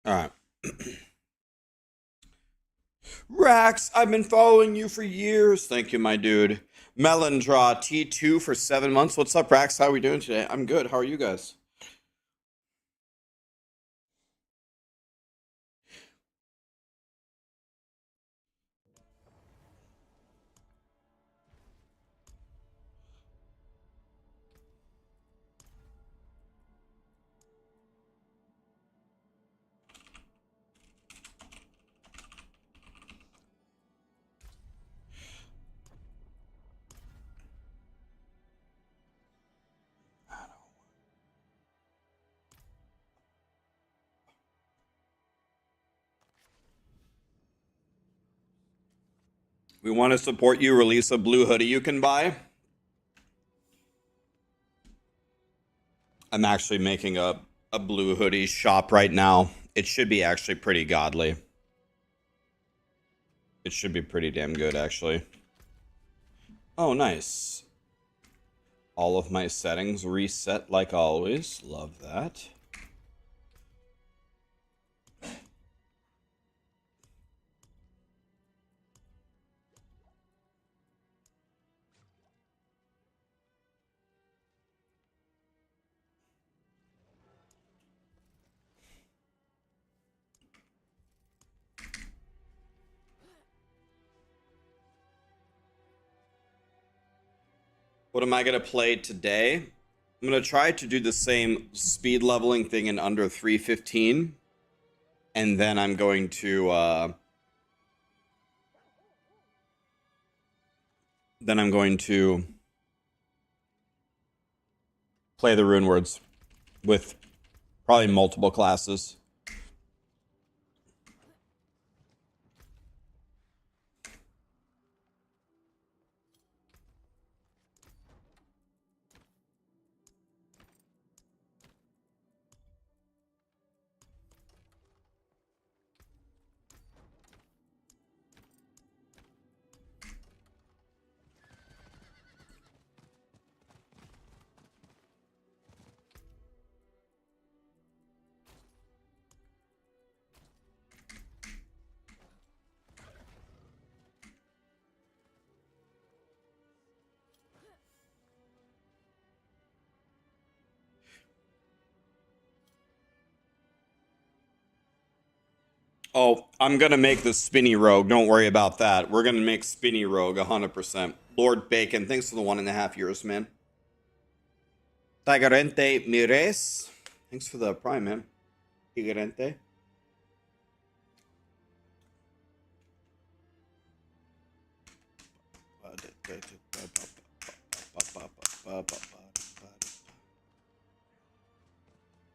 All right. Rax, I've been following you for years. Thank you, my dude. Melandraw T2 for 7 months. What's up, Rax? How are we doing today? I'm good. How are you guys? We want to support you. Release a blue hoodie you can buy. I'm actually making a blue hoodie shop right now. It should be actually pretty godly. It should be pretty damn good, actually. Oh, nice. All of my settings reset like always. Love that. What am I going to play today? I'm going to try to do the same speed leveling thing in under 3:15. And then I'm going to play the rune words with probably multiple classes. Oh, I'm going to make the Spinny Rogue. Don't worry about that. We're going to make Spinny Rogue 100%. Lord Bacon, thanks for the 1.5 years, man. Tigerente Mires, thanks for the prime, man. Tigerente.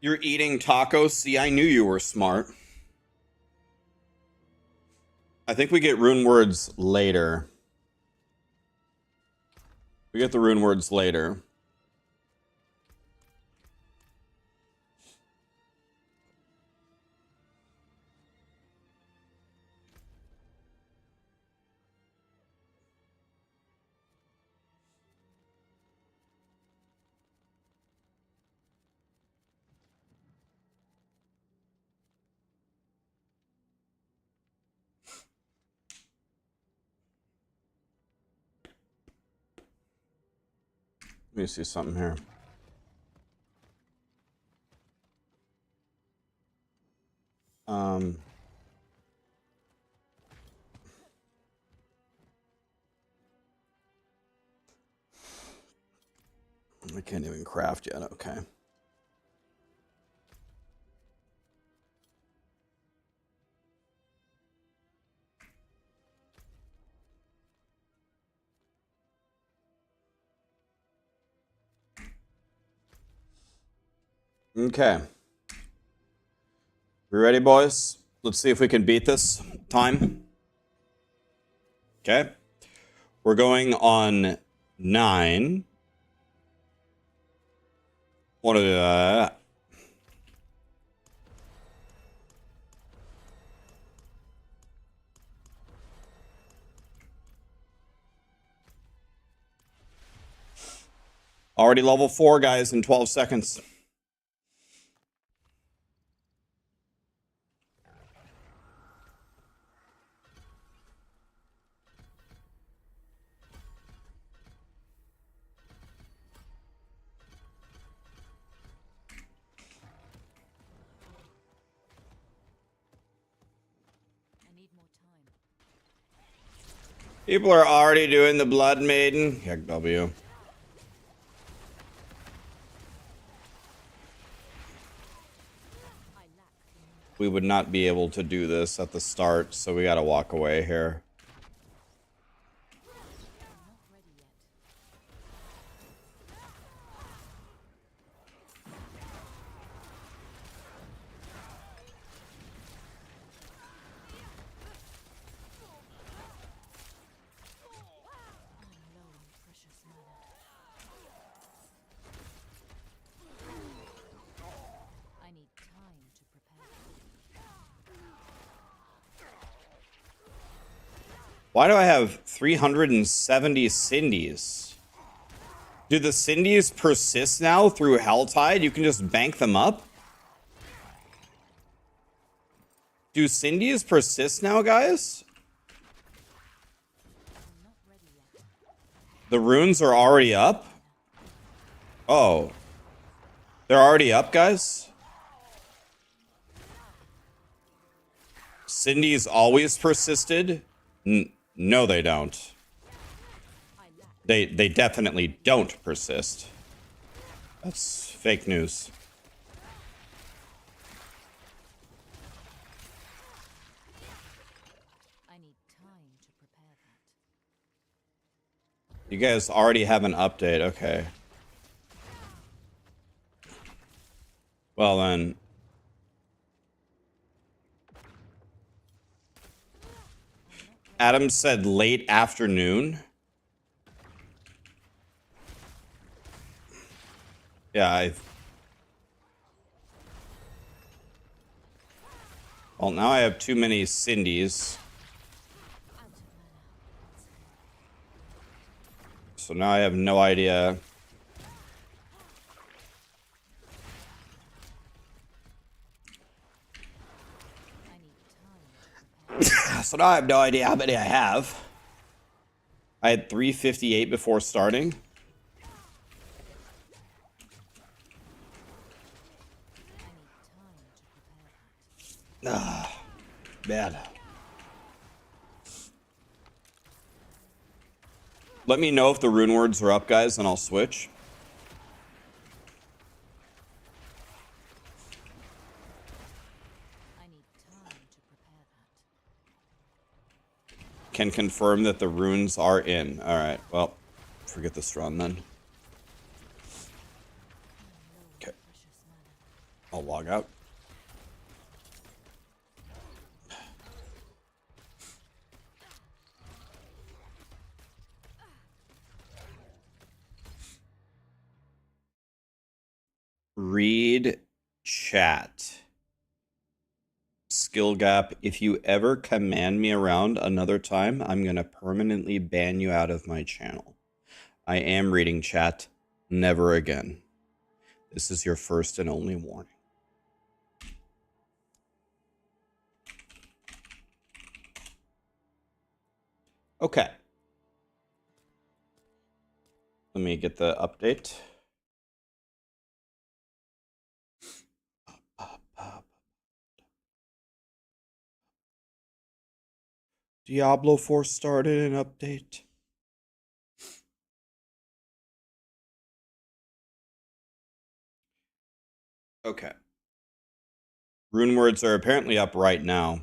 You're eating tacos? See, I knew you were smart. I think we get rune words later. We get the rune words later. Let me see something here. I can't even craft yet. Okay. Okay. We ready, boys? Let's see if we can beat this time. Okay. We're going on 9. What are already level 4, guys, in 12 seconds. People are already doing the Blood Maiden. Heck W. We would not be able to do this at the start, so we gotta walk away here. Why do I have 370 Cindies? Do the Cindies persist now through Helltide? You can just bank them up? Do Cindies persist now, guys? The runes are already up? Oh. They're already up, guys? Cindy's always persisted? No, they don't. They definitely don't persist. That's fake news. I need time to prepare that. You guys already have an update, okay. Well then. Adam said late afternoon. Yeah, well, now I have too many Cindies. So now I have no idea. So now I have no idea how many I have. I had 358 before starting. Ah, bad. Let me know if the rune words are up, guys, and I'll switch. Can confirm that the runes are in. Alright, well, forget this run then. Okay. I'll log out. Read chat. Skill gap. If you ever command me around another time, I'm going to permanently ban you out of my channel. I am reading chat. Never again. This is your first and only warning. Okay. Let me get the update. Diablo 4 started an update. Okay. Rune words are apparently up right now.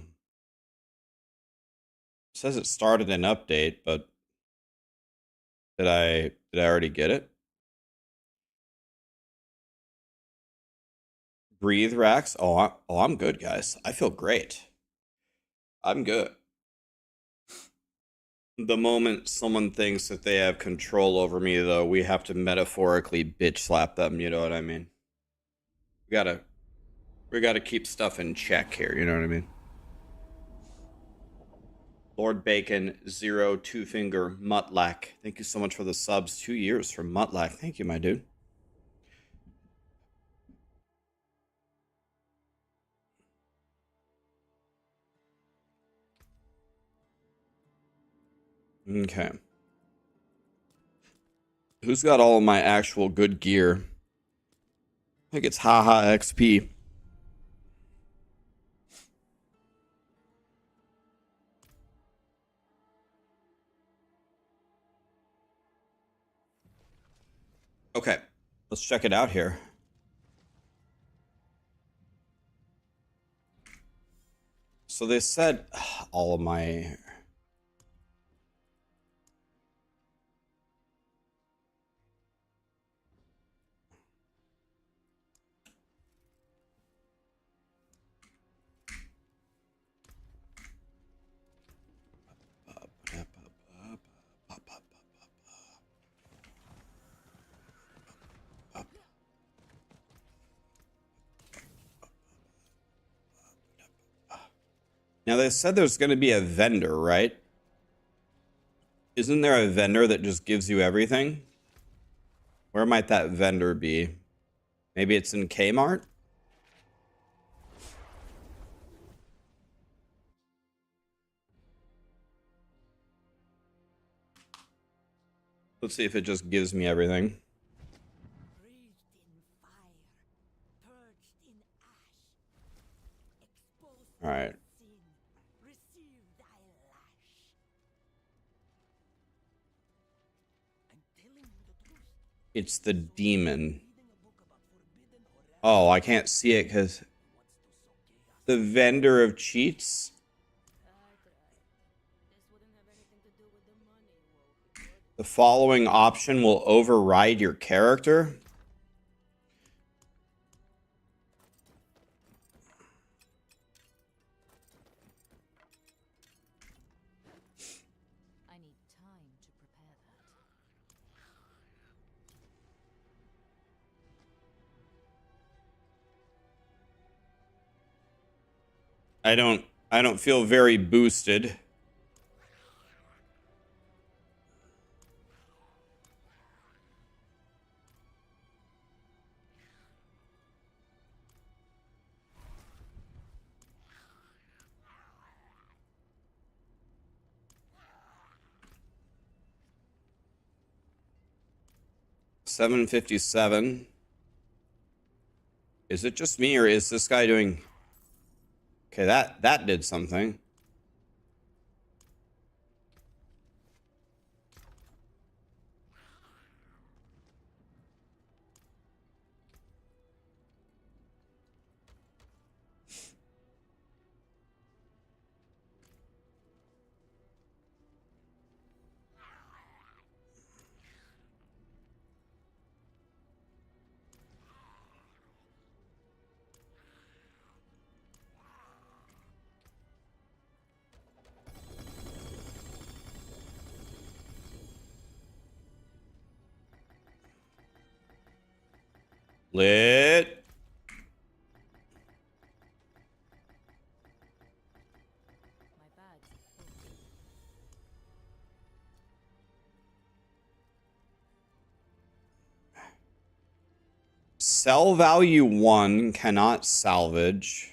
It says it started an update, but did I already get it? Breathe, Rax. I'm good, guys. I feel great. I'm good. The moment someone thinks that they have control over me, though, we have to metaphorically bitch slap them. You know what I mean? We gotta keep stuff in check here. You know what I mean? Lord Bacon 0 2 finger Mutlack. Thank you so much for the subs. 2 years for Mutlack. Thank you, my dude. Okay. Who's got all of my actual good gear? I think it's Haha XP. Okay, let's check it out here. So they said all of my... Now they said there's going to be a vendor, right? Isn't there a vendor that just gives you everything? Where might that vendor be? Maybe it's in Kmart? Let's see if it just gives me everything. All right. It's the demon. Oh, I can't see it because the vendor of cheats. The following option will override your character. I need time to prepare that. I don't feel very boosted. $757. Is it just me or is this guy doing... Okay, that did something. Lit. My bag's full. Sell value 1, cannot salvage.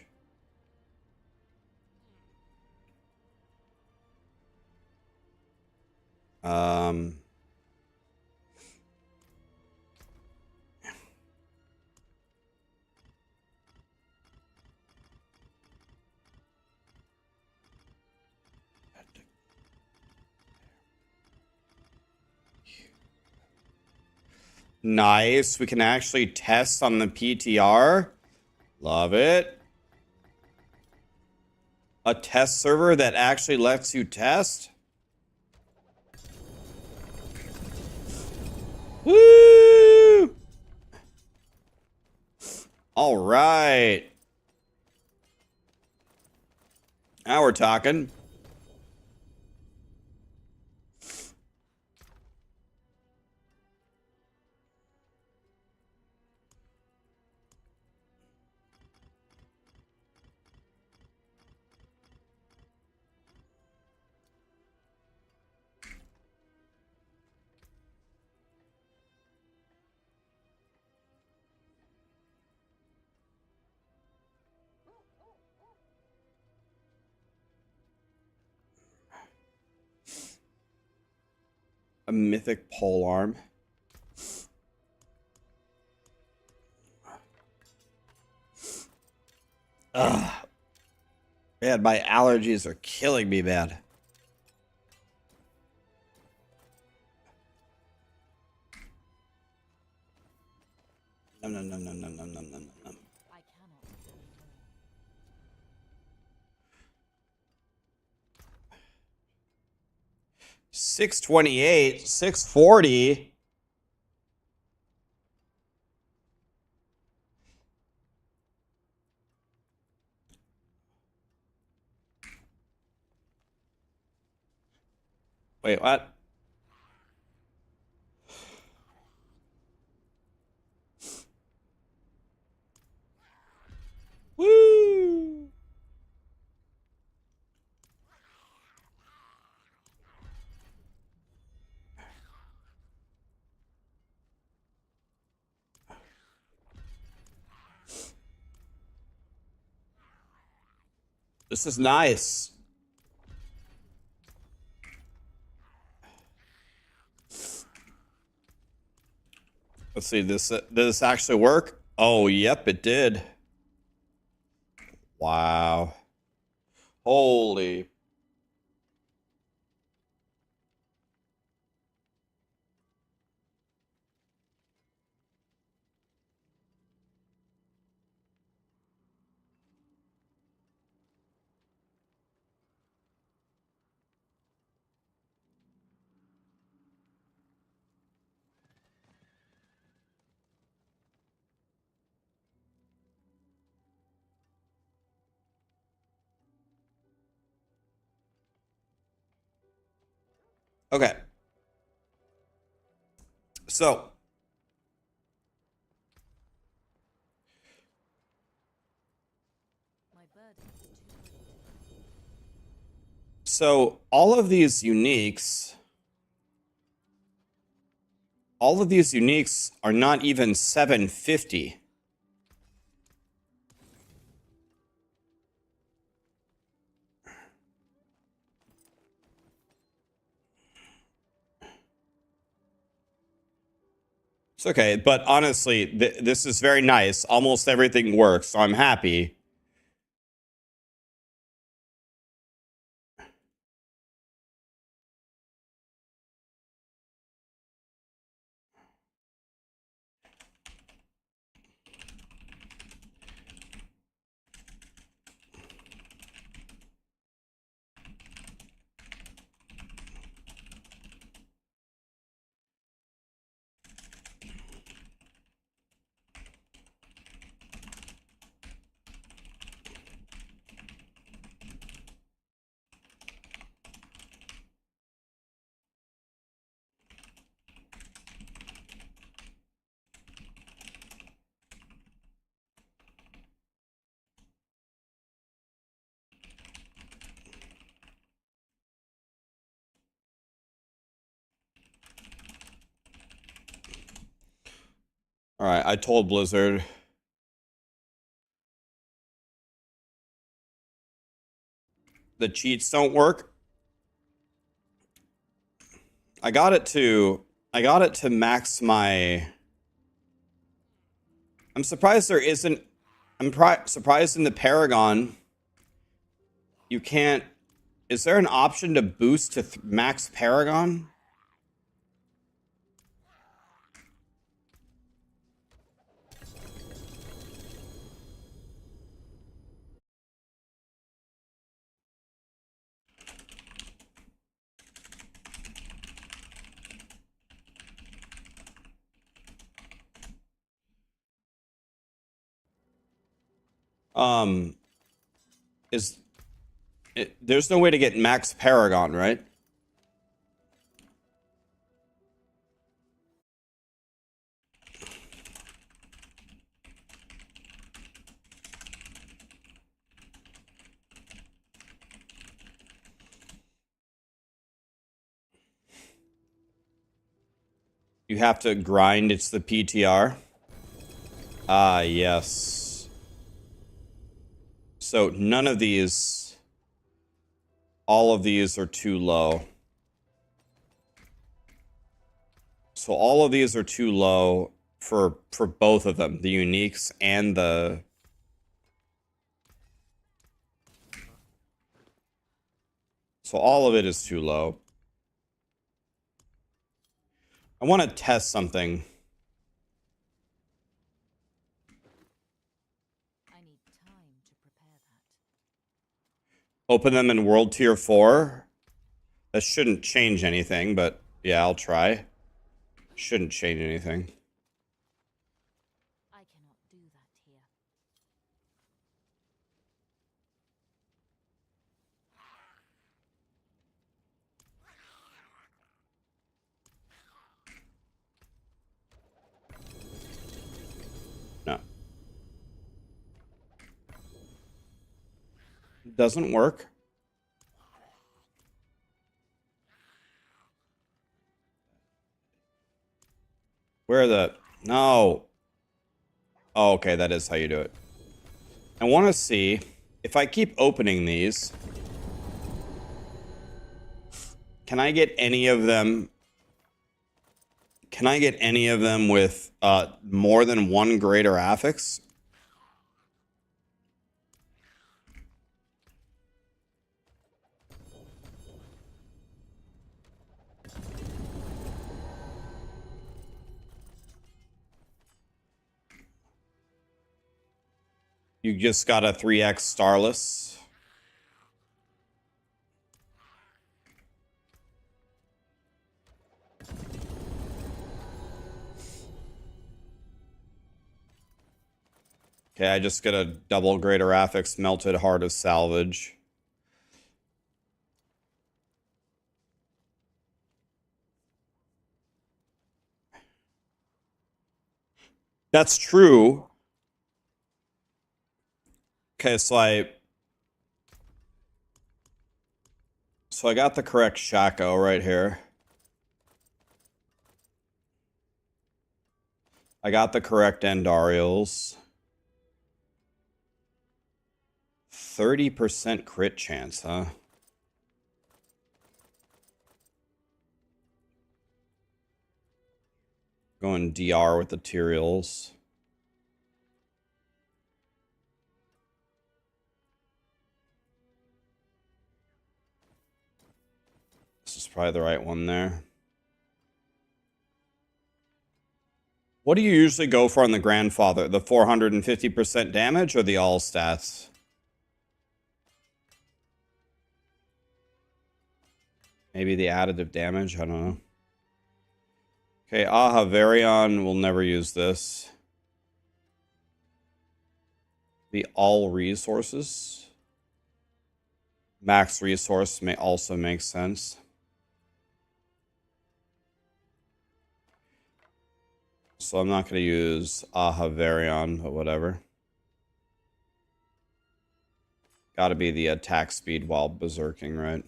Nice. We can actually test on the PTR. Love it. A test server that actually lets you test. Woo! All right. Now we're talking. A mythic polearm. Ugh. Man, my allergies are killing me, man. 628, 640. Wait, what? Woo! This is nice. Let's see, did this actually work? Oh, yep, it did. Wow. Holy. Okay. So, My burden is too great. so all of these uniques are not even 750. It's okay, but honestly, this is very nice. Almost everything works, so I'm happy. All right, I told Blizzard. The cheats don't work. I got it to max my. I'm surprised there isn't. Surprised in the Paragon. You can't. Is there an option to boost to max Paragon? Um, is it, there's no way to get max Paragon, right? You have to grind. It's the PTR. Ah, yes. So none of these, all of these are too low. So all of these are too low for both of them, the uniques and the. So all of it is too low. I want to test something. I need time to prepare that. Open them in World Tier 4. That shouldn't change anything, but yeah, I'll try. Shouldn't change anything. I cannot do that here. No. Doesn't work. Where are the... No. Oh, okay, that is how you do it. I want to see if I keep opening these, can I get any of them? Can I get any of them with more than one greater affix? You just got a 3x Starless. Okay, I just get a double greater affix melted heart of salvage. That's true. Okay, so I got the correct Shaco right here. I got the correct Endarials. 30% crit chance, huh? Going DR with the Tyraels. This is probably the right one there. What do you usually go for on the Grandfather? The 450% damage or the all stats? Maybe the additive damage? I don't know. Okay, Ahavarion, we'll never use this. The all resources. Max resource may also make sense. So I'm not going to use Ahavarion, but whatever. Gotta be the attack speed while berserking, right?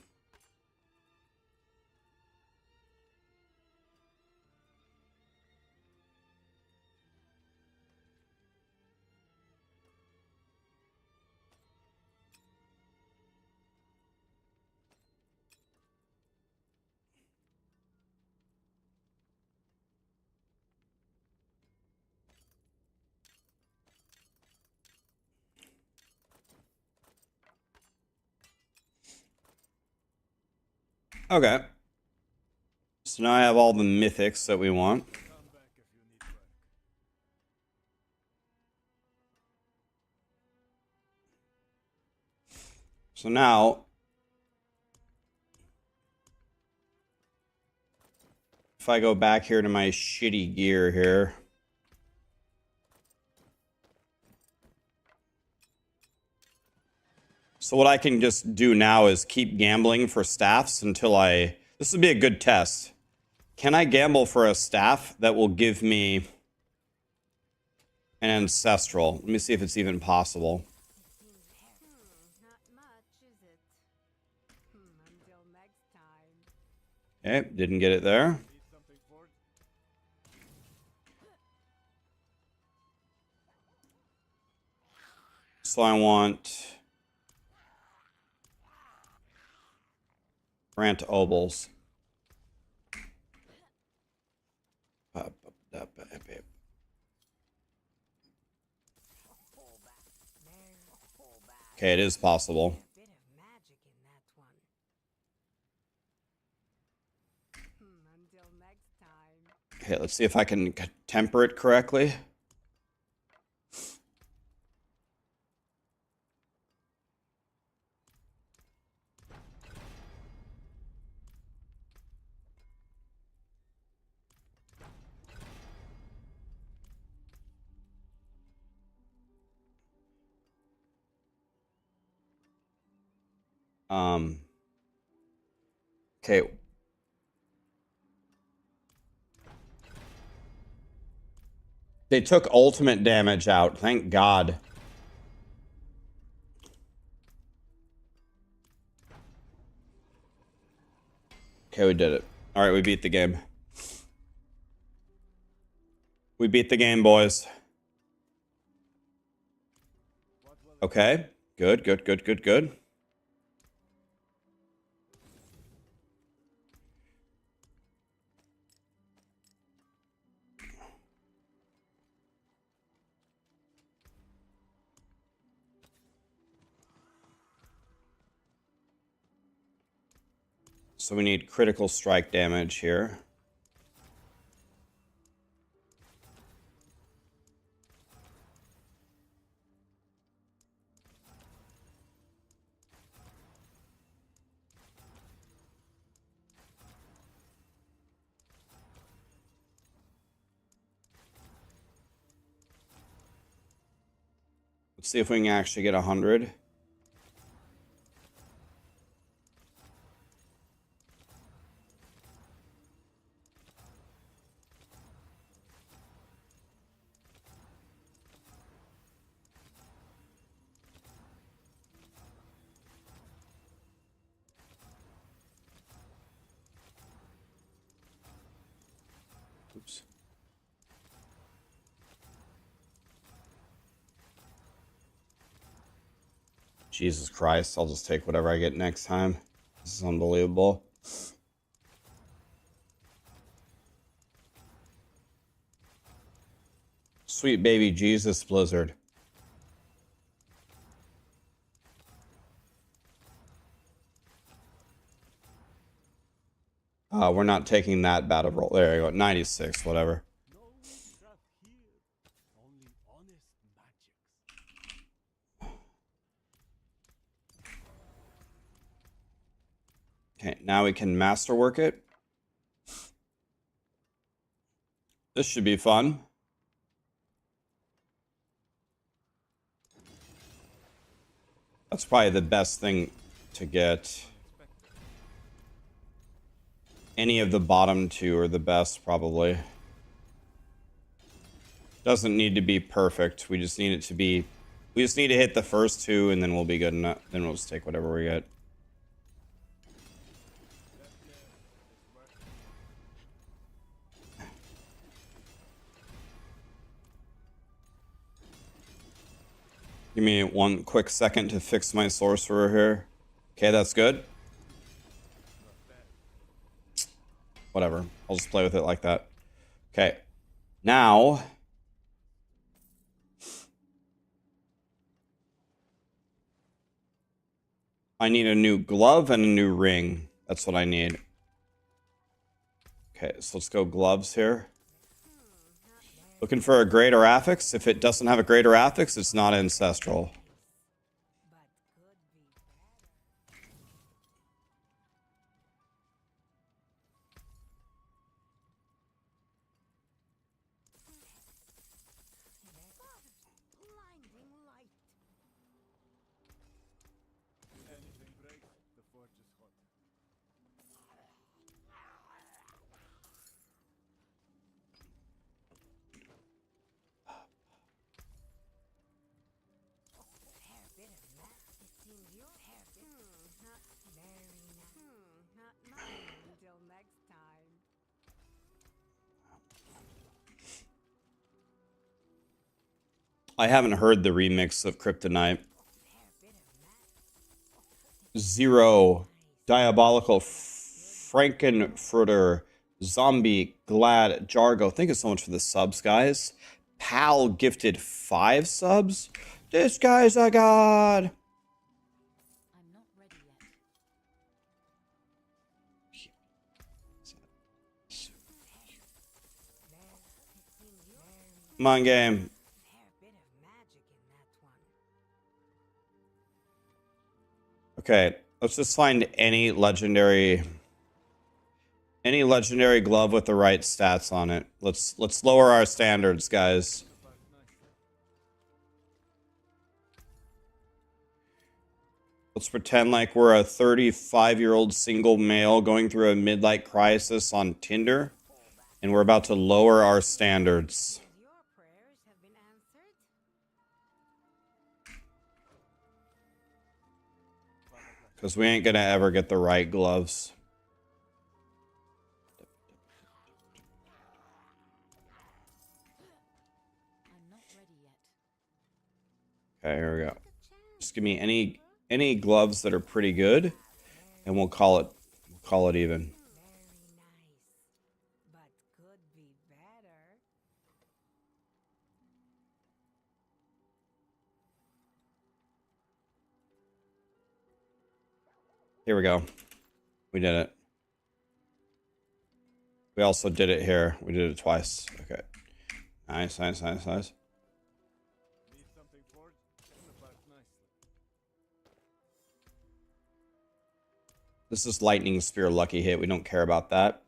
Okay. So now I have all the mythics that we want. So now, if I go back here to my shitty gear here. So what I can just do now is keep gambling for staffs until I... This would be a good test. Can I gamble for a staff that will give me an ancestral? Let me see if it's even possible. Not much, is it? Until next time. Okay, didn't get it there. So I want... Grant Obols. Okay, it is possible. Bit of magic in that one. Until next time. Okay, let's see if I can temper it correctly. Okay. They took ultimate damage out. Thank God. Okay, we did it. All right, we beat the game. We beat the game, boys. Okay. Good, good, good, good, good. So we need critical strike damage here. Let's see if we can actually get 100. Oops. Jesus Christ, I'll just take whatever I get next time. This is unbelievable. Sweet baby Jesus Blizzard. We're not taking that bad of roll. There you go. 96, whatever. Okay, now we can masterwork it. This should be fun. That's probably the best thing to get. Any of the bottom two are the best, probably. Doesn't need to be perfect. We just need it to be... We just need to hit the first two, and then we'll be good enough. Then we'll just take whatever we get. Give me one quick second to fix my sorcerer here. Okay, that's good. Whatever. I'll just play with it like that. Okay. Now... I need a new glove and a new ring. That's what I need. Okay, so let's go gloves here. Looking for a greater affix. If it doesn't have a greater affix, it's not ancestral. I haven't heard the remix of Kryptonite. Zero, Diabolical, Frankenfurter, Zombie, Glad, Jargo. Thank you so much for the subs, guys. Pal gifted 5 subs. This guy's a god. I'm not ready yet. Come on, game. Okay, let's just find any legendary glove with the right stats on it. Let's lower our standards, guys. Let's pretend like we're a 35-year-old single male going through a midlife crisis on Tinder, and we're about to lower our standards. Your prayers have been answered. Because we ain't gonna ever get the right gloves. I'm not ready yet. Okay, here we go. Just give me any gloves that are pretty good, and we'll call it even. Very nice. But could be better. Here we go. We did it. We also did it here. We did it twice. Okay. Nice, nice, nice, nice. Need something forged? In the park nicely. This is lightning spear lucky hit. We don't care about that.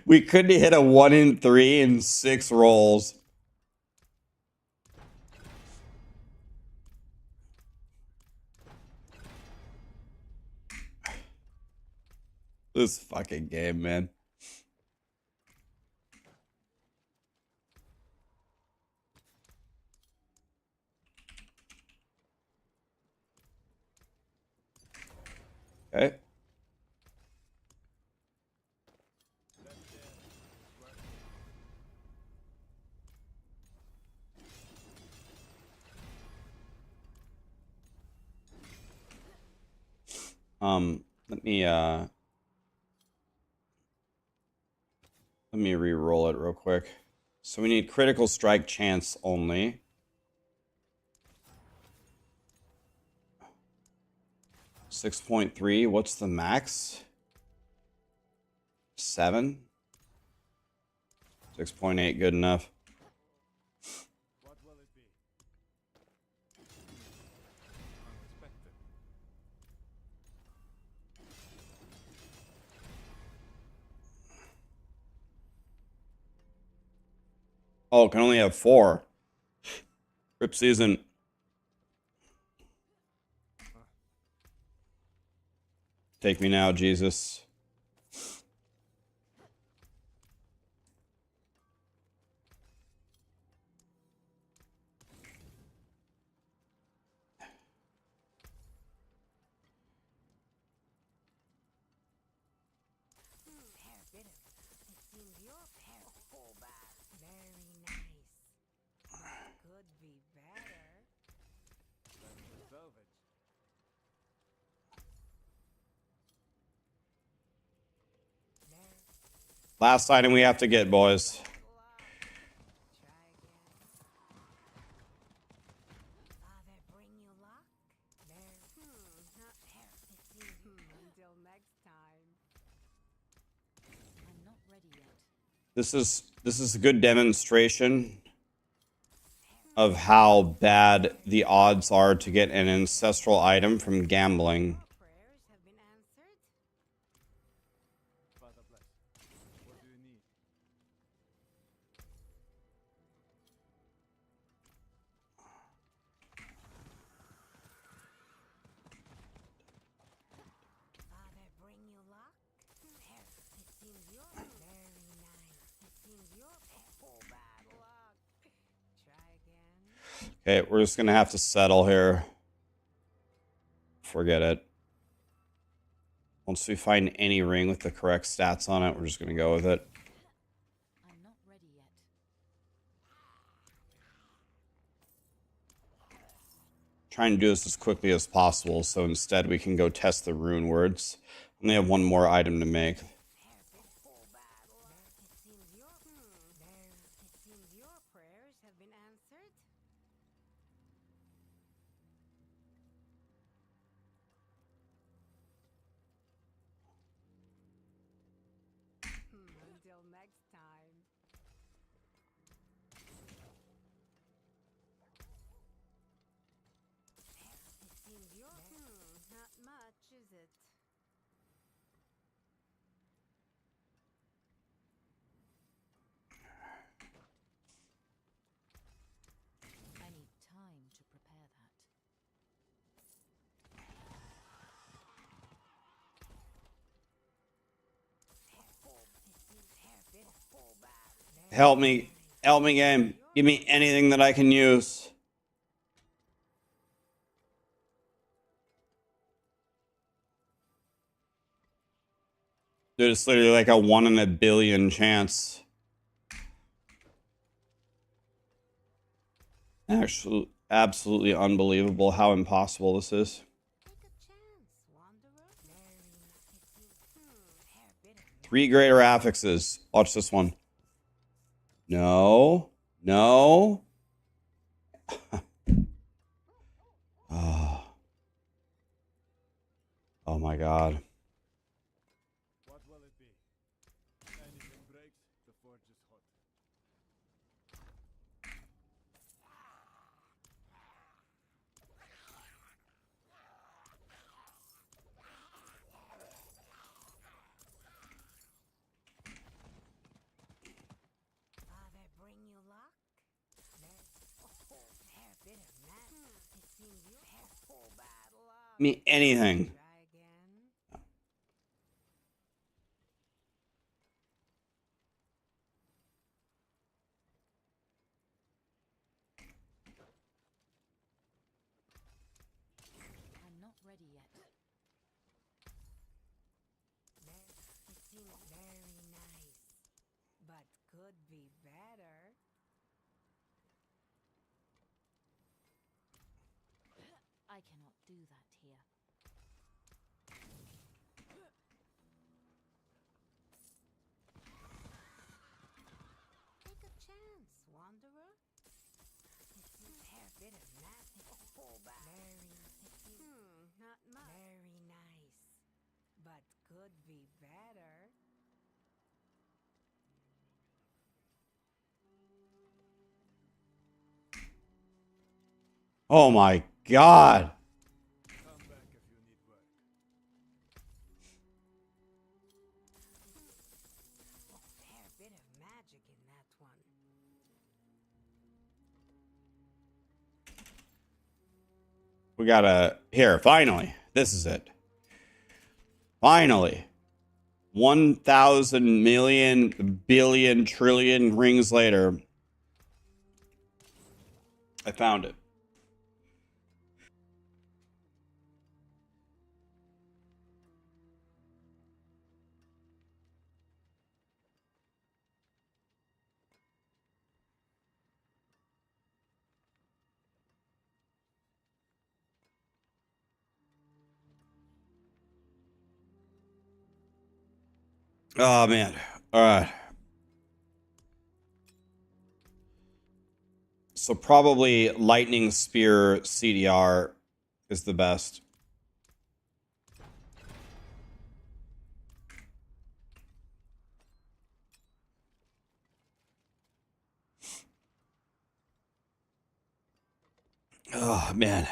We couldn't hit a 1 in 3 in 6 rolls. This fucking game, man. Okay. Let me re-roll it real quick. So we need critical strike chance only. $6.3. What's the max? 7. 6.8. Good enough. What will it be? Unexpected. Oh, can only have 4. Rip season. Take me now, Jesus. Hair bitter. It seems your hair full back. Very nice. But could be better. That's the salvage. There. Last item we have to get, boys. Try again. Father, bring you luck. There. Not hair. It seems until next time. I'm not ready yet. This is a good demonstration of how bad the odds are to get an ancestral item from gambling. Prayers have been answered. Father bless. What do you need? Father, bring you luck. Hair. It seems your very nice. It seems your full bad luck. Try again. Okay, we're just gonna have to settle here. Forget it. Once we find any ring with the correct stats on it, we're just gonna go with it. I'm not ready yet. Trying to do this as quickly as possible, so instead we can go test the rune words. Only have one more item to make. Full bad luck. It seems your there. It seems your prayers have been answered. Help me. Help me, game. Give me anything that I can use. Dude, it's literally like a 1 in a billion chance. Actually, absolutely unbelievable how impossible this is. Take a chance, wanderer. Very nice. Hair bit of 3 greater affixes. Watch this one. No. No. Oh. Oh my god. What will it be? Anything breaks, the forge is hot. Father bring you luck? Hair bit of magic. It seems you hair full bad luck. Me anything. Try again. I'm not ready yet. It seems very nice, but could be better. I cannot do that here. Take a chance, wanderer. It seems hair bit of magic. Full back. Not much. Very nice, but could be better. Oh my god. Come back if you need work. Hair bit of magic in that one. We gotta... Here, finally. This is it. Finally. 1,000 million, billion, trillion rings later. I found it. Oh, man. All right. So probably Lightning Spear CDR is the best. Oh, man.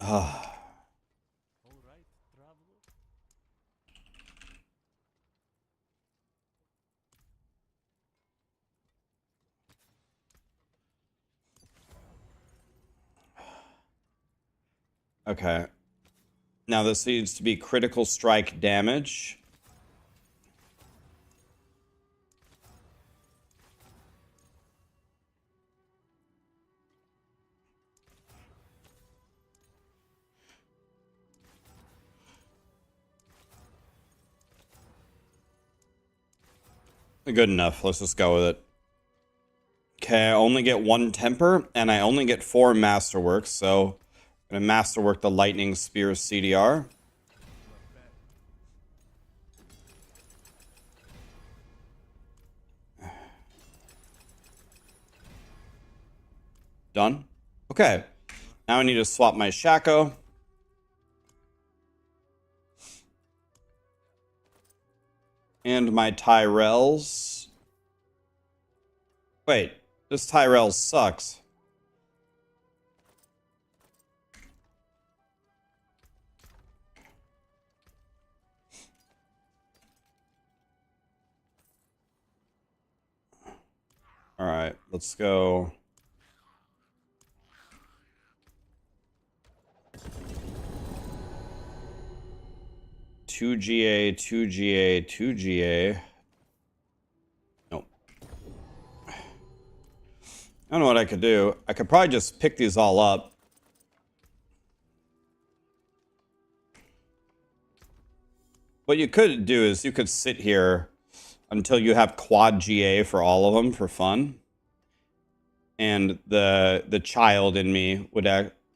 Oh. All right, traveler. Okay. Now this needs to be critical strike damage. Good enough. Let's just go with it. Okay, I only get 1 temper, and I only get 4 masterworks, so I'm gonna masterwork the Lightning Spear CDR. Done. Okay. Now I need to swap my Shaco. And my Tyrells. Wait, this Tyrell sucks. Alright, let's go. 2GA, 2GA, 2GA. Nope. I don't know what I could do. I could probably just pick these all up. What you could do is you could sit here until you have quad GA for all of them for fun. And the child in me would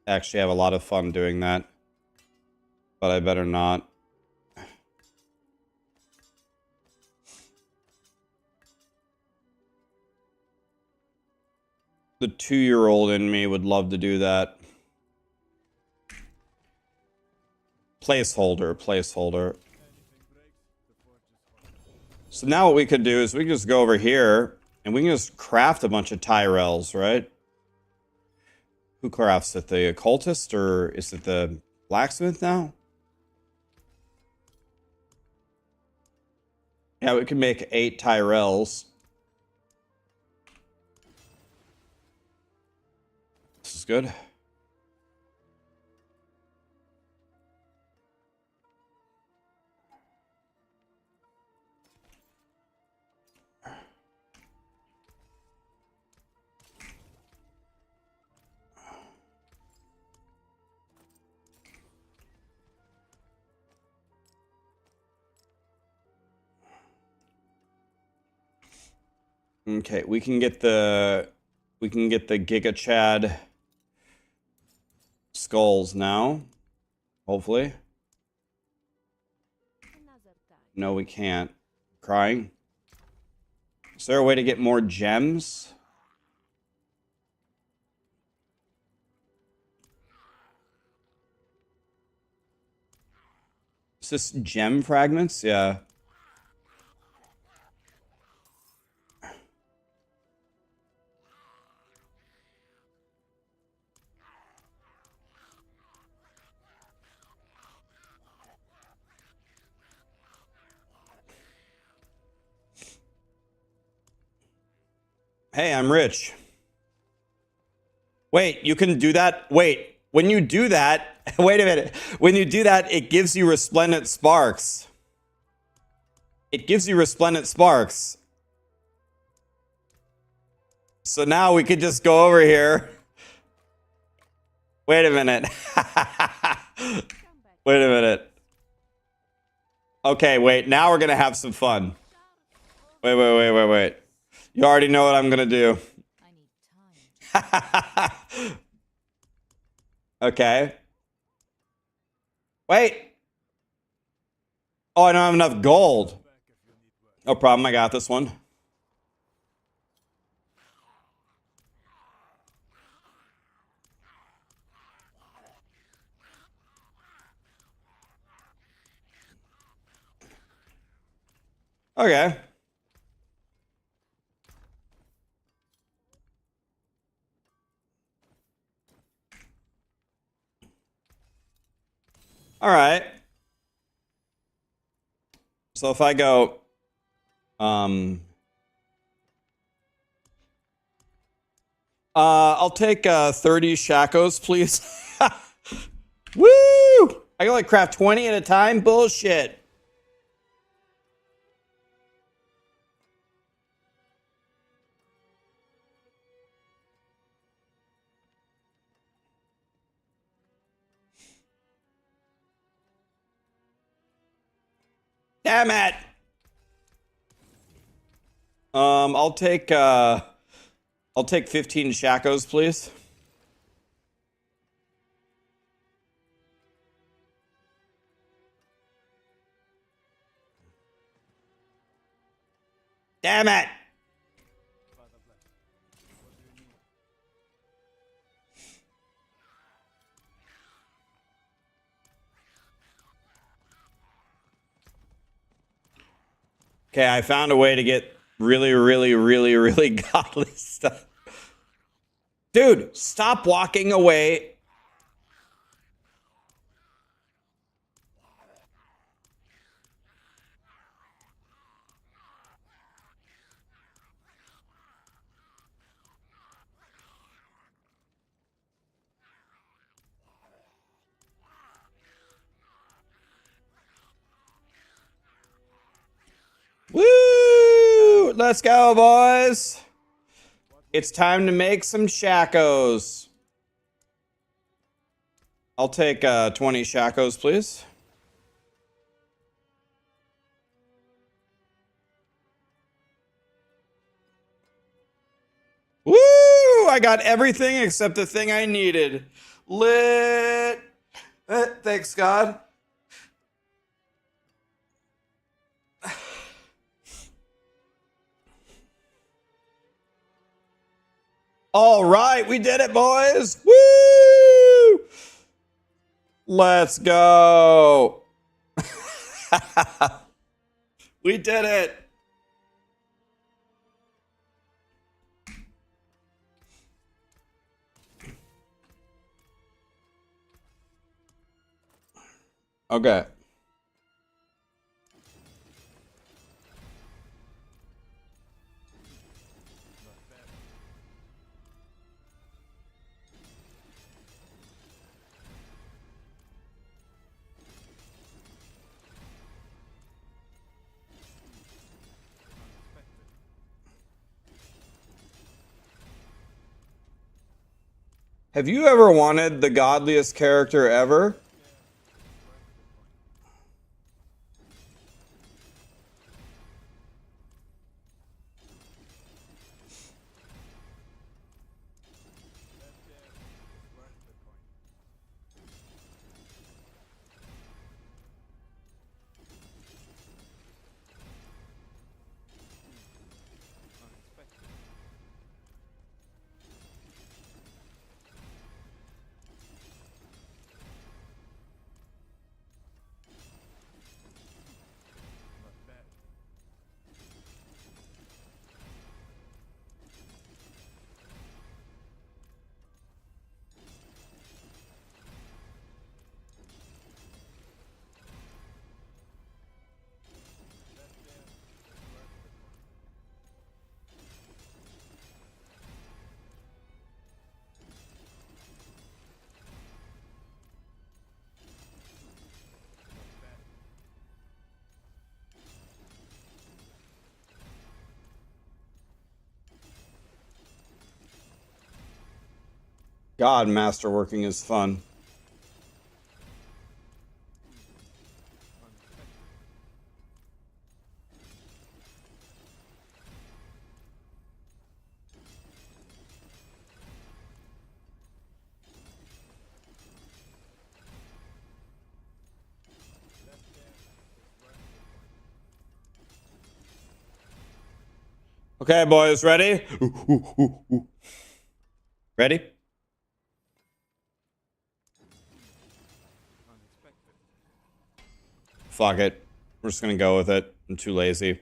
actually have a lot of fun doing that. But I better not. The 2-year-old in me would love to do that. Placeholder. So now what we could do is we can just go over here and we can just craft a bunch of Tyrells, right? Who crafts it? The occultist or is it the blacksmith now? Yeah, we can make 8 Tyrells. This is good. Okay, we can get the Giga Chad skulls now. Hopefully. No, we can't. Crying. Is there a way to get more gems? Is this gem fragments? Yeah. Hey, I'm rich. Wait, you can do that? Wait, when you do that, wait a minute. When you do that, it gives you resplendent sparks. It gives you resplendent sparks. So now we could just go over here. Wait a minute. Wait a minute. Okay, wait. Now we're going to have some fun. Wait. You already know what I'm going to do. I need time. Okay. Wait. Oh, I don't have enough gold. No problem. I got this one. Okay. All right. So if I go, I'll take 30 shakos, please. Woo! I can only craft 20 at a time? Bullshit. Damn it. I'll take 15 shakos, please. Damn it. Okay, I found a way to get really godly stuff. Dude, stop walking away. Let's go, boys. It's time to make some shacos. I'll take 20 shacos, please. Woo! I got everything except the thing I needed. Lit. Thanks, God. All right, we did it, boys. Woo! Let's go. We did it. Okay. Have you ever wanted the godliest character ever? God, masterworking is fun. Okay, boys, ready? Ready? Fuck it. We're just gonna go with it. I'm too lazy.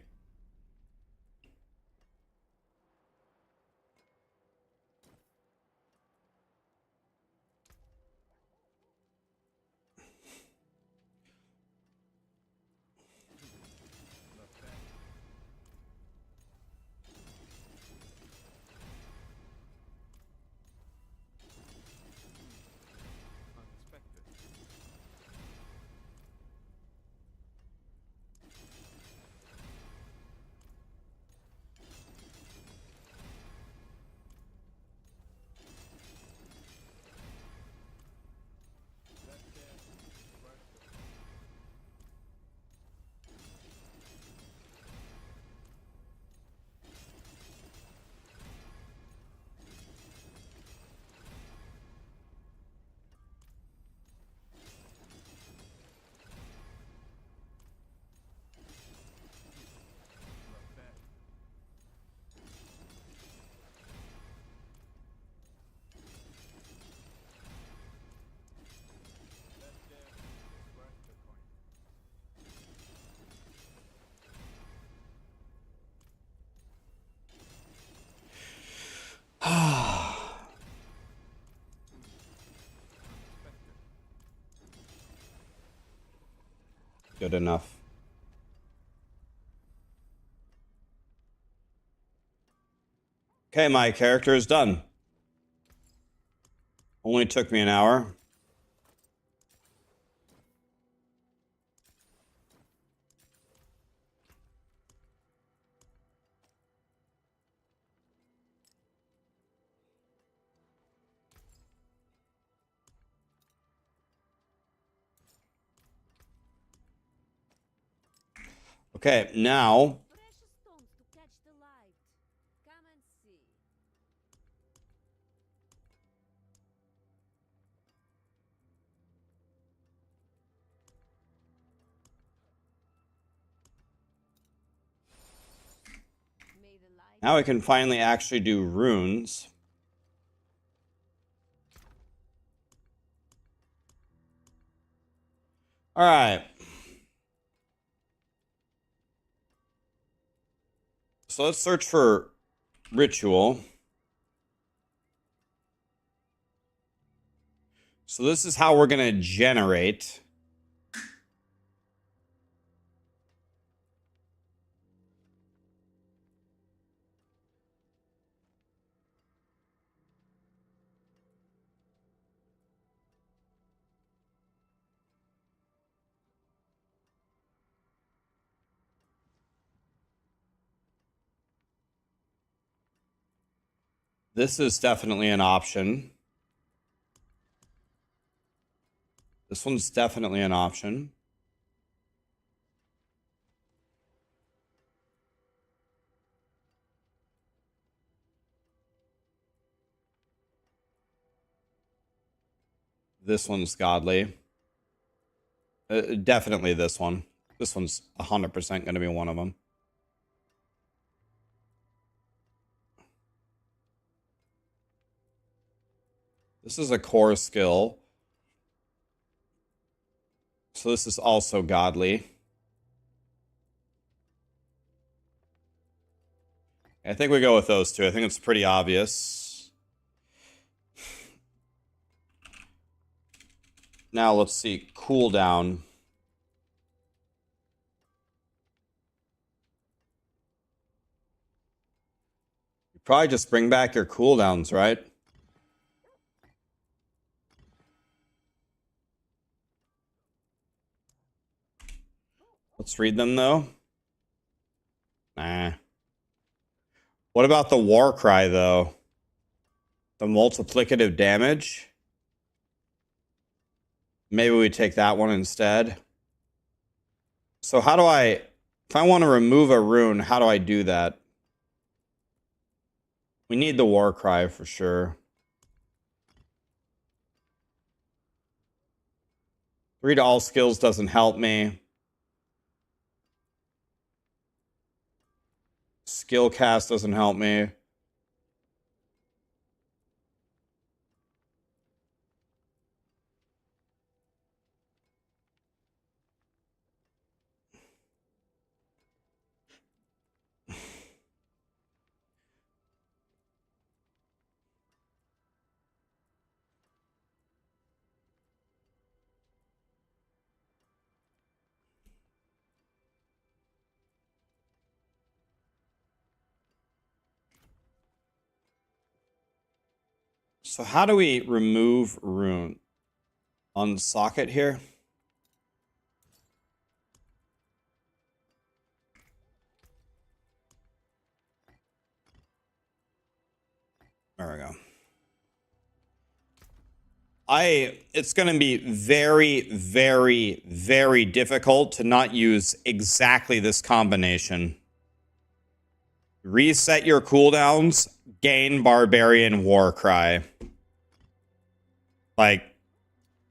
Good enough. Okay, my character is done. Only took me an hour. Okay, now Precious stones to catch the light. Come and see. May the light I can finally actually do runes. All right. So let's search for ritual. So this is how we're going to generate. This is definitely an option. This one's definitely an option. This one's godly. Definitely this one. This one's 100% going to be one of them. This is a core skill. So this is also godly. I think we go with those two. I think it's pretty obvious. Now let's see. Cooldown. You probably just bring back your cooldowns, right? Let's read them though. Nah. What about the war cry though? The multiplicative damage? Maybe we take that one instead. So how do I, if I want to remove a rune, how do I do that? We need the war cry for sure. Read all skills doesn't help me. Skill cast doesn't help me. So how do we remove rune? On socket here? There we go. It's going to be very, very, very difficult to not use exactly this combination. Reset your cooldowns, gain Barbarian War Cry. Like,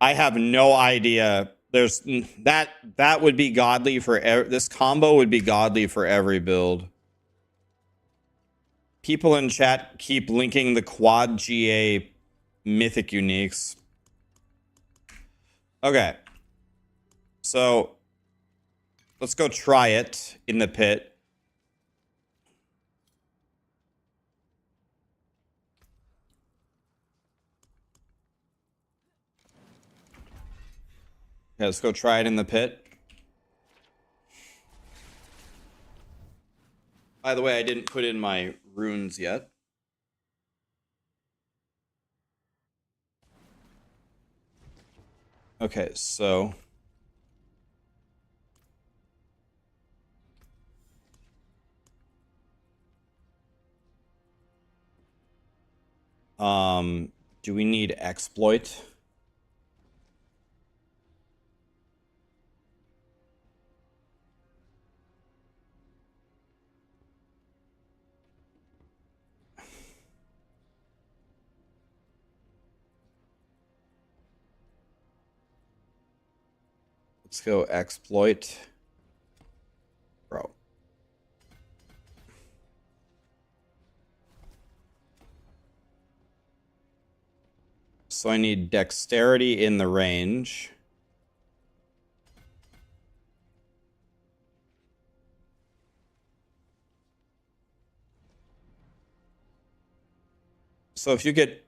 I have no idea. There's that would be godly for this combo would be godly for every build. People in chat keep linking the quad GA mythic uniques. Okay. So let's go try it in the pit. Okay, let's go try it in the pit. By the way, I didn't put in my runes yet. Okay, so do we need exploit? Let's go exploit. Bro. So I need dexterity in the range. So if you get...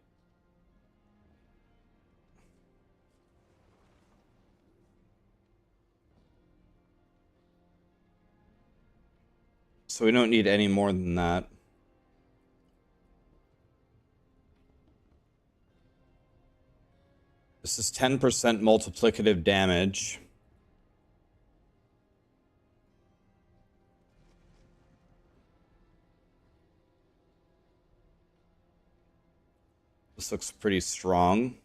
So we don't need any more than that. This is 10% multiplicative damage. This looks pretty strong.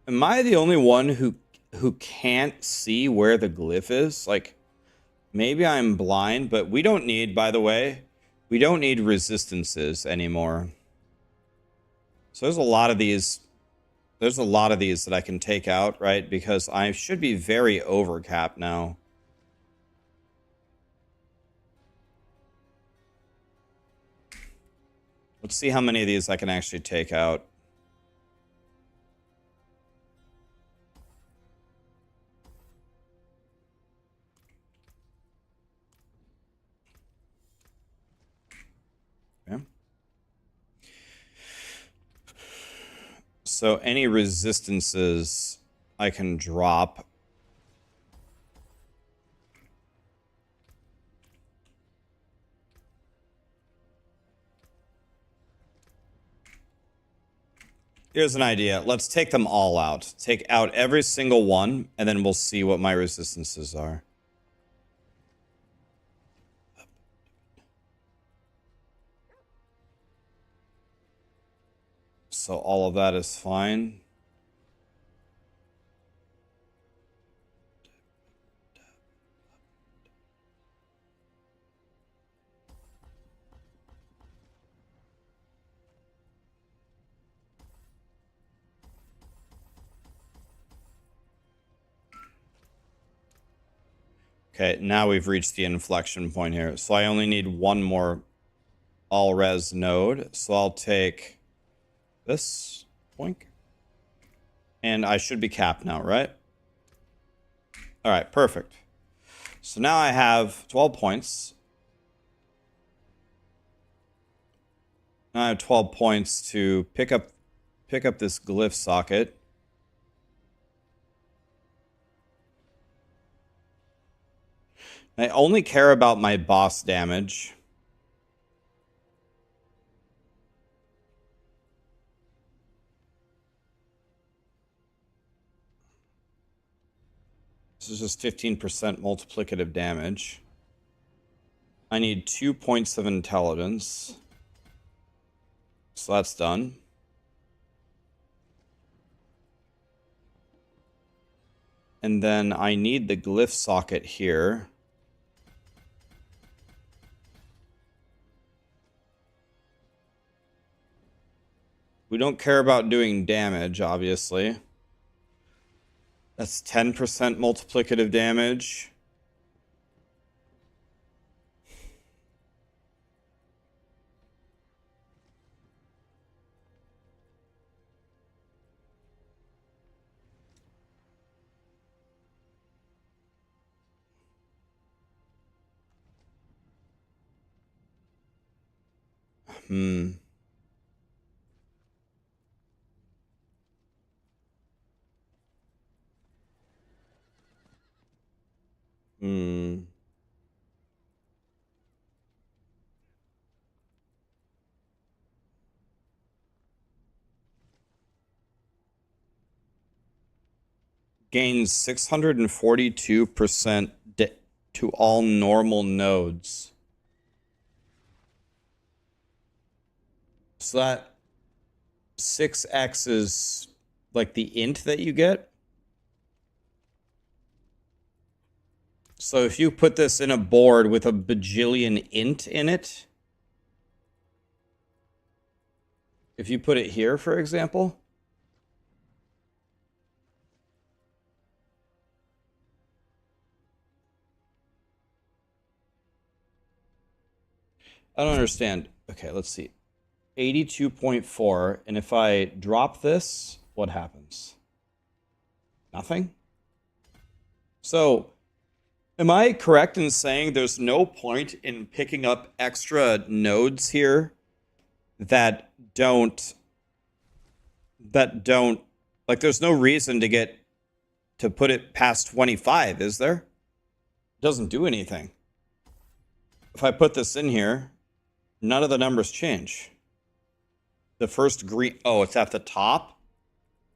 Am I the only one who can't see where the glyph is? Like, maybe I'm blind, but we don't need, by the way, we don't need resistances anymore. So there's a lot of these. There's a lot of these that I can take out, right? Because I should be very overcapped now. Let's see how many of these I can actually take out. Okay. So any resistances I can drop. Here's an idea. Let's take them all out. Take out every single one, and then we'll see what my resistances are. So all of that is fine. Okay, now we've reached the inflection point here. So I only need one more all-res node. So I'll take this. Boink. And I should be capped now, right? All right, perfect. So now I have 12 points. Now I have 12 points to pick up this glyph socket. I only care about my boss damage. This is just 15% multiplicative damage. I need 2 points of intelligence. So that's done. And then I need the glyph socket here. We don't care about doing damage, obviously. That's 10% multiplicative damage. Hmm. Gains 642% to all normal nodes. So that 6x is like the int that you get. So if you put this in a board with a bajillion int in it, if you put it here, for example, I don't understand. Okay, let's see. 82.4, and if I drop this, what happens? Nothing? So, am I correct in saying there's no point in picking up extra nodes here that don't, like, there's no reason to put it past 25, is there? It doesn't do anything. If I put this in here, none of the numbers change. The first green, oh, it's at the top?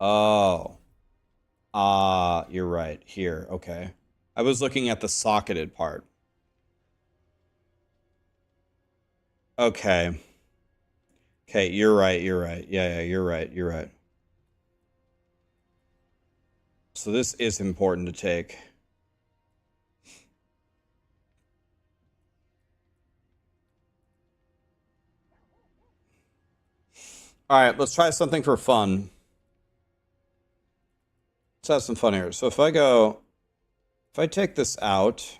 Oh. You're right, here, okay. I was looking at the socketed part. Okay. Okay, you're right. Yeah, you're right. So this is important to take. All right, let's try something for fun. Let's have some fun here. So if I take this out,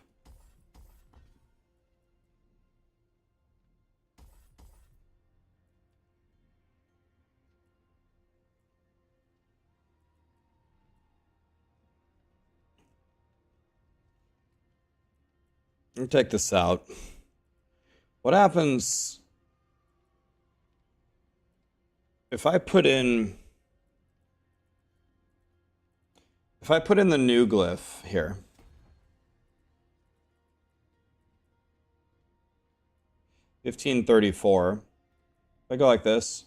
and take this out, what happens if I put in the new glyph here? $15.34. If I go like this,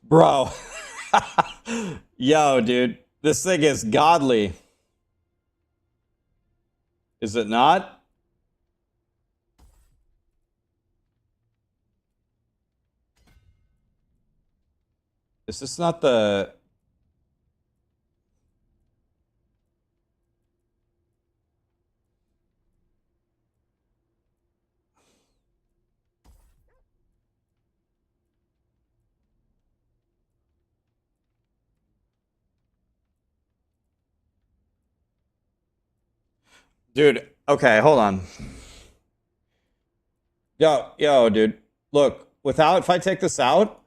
bro. Yo, dude, this thing is godly. Is it not? Is this not the... Dude, okay, hold on. Yo, dude. Look, if I take this out,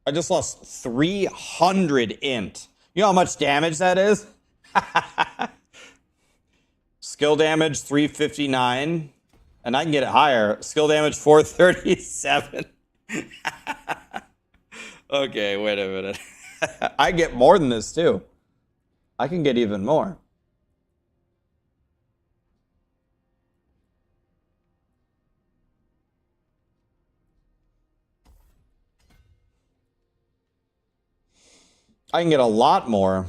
I just lost 300 int. You know how much damage that is? Skill damage 359. And I can get it higher. Skill damage 437. Okay, wait a minute. I get more than this too. I can get even more. I can get a lot more.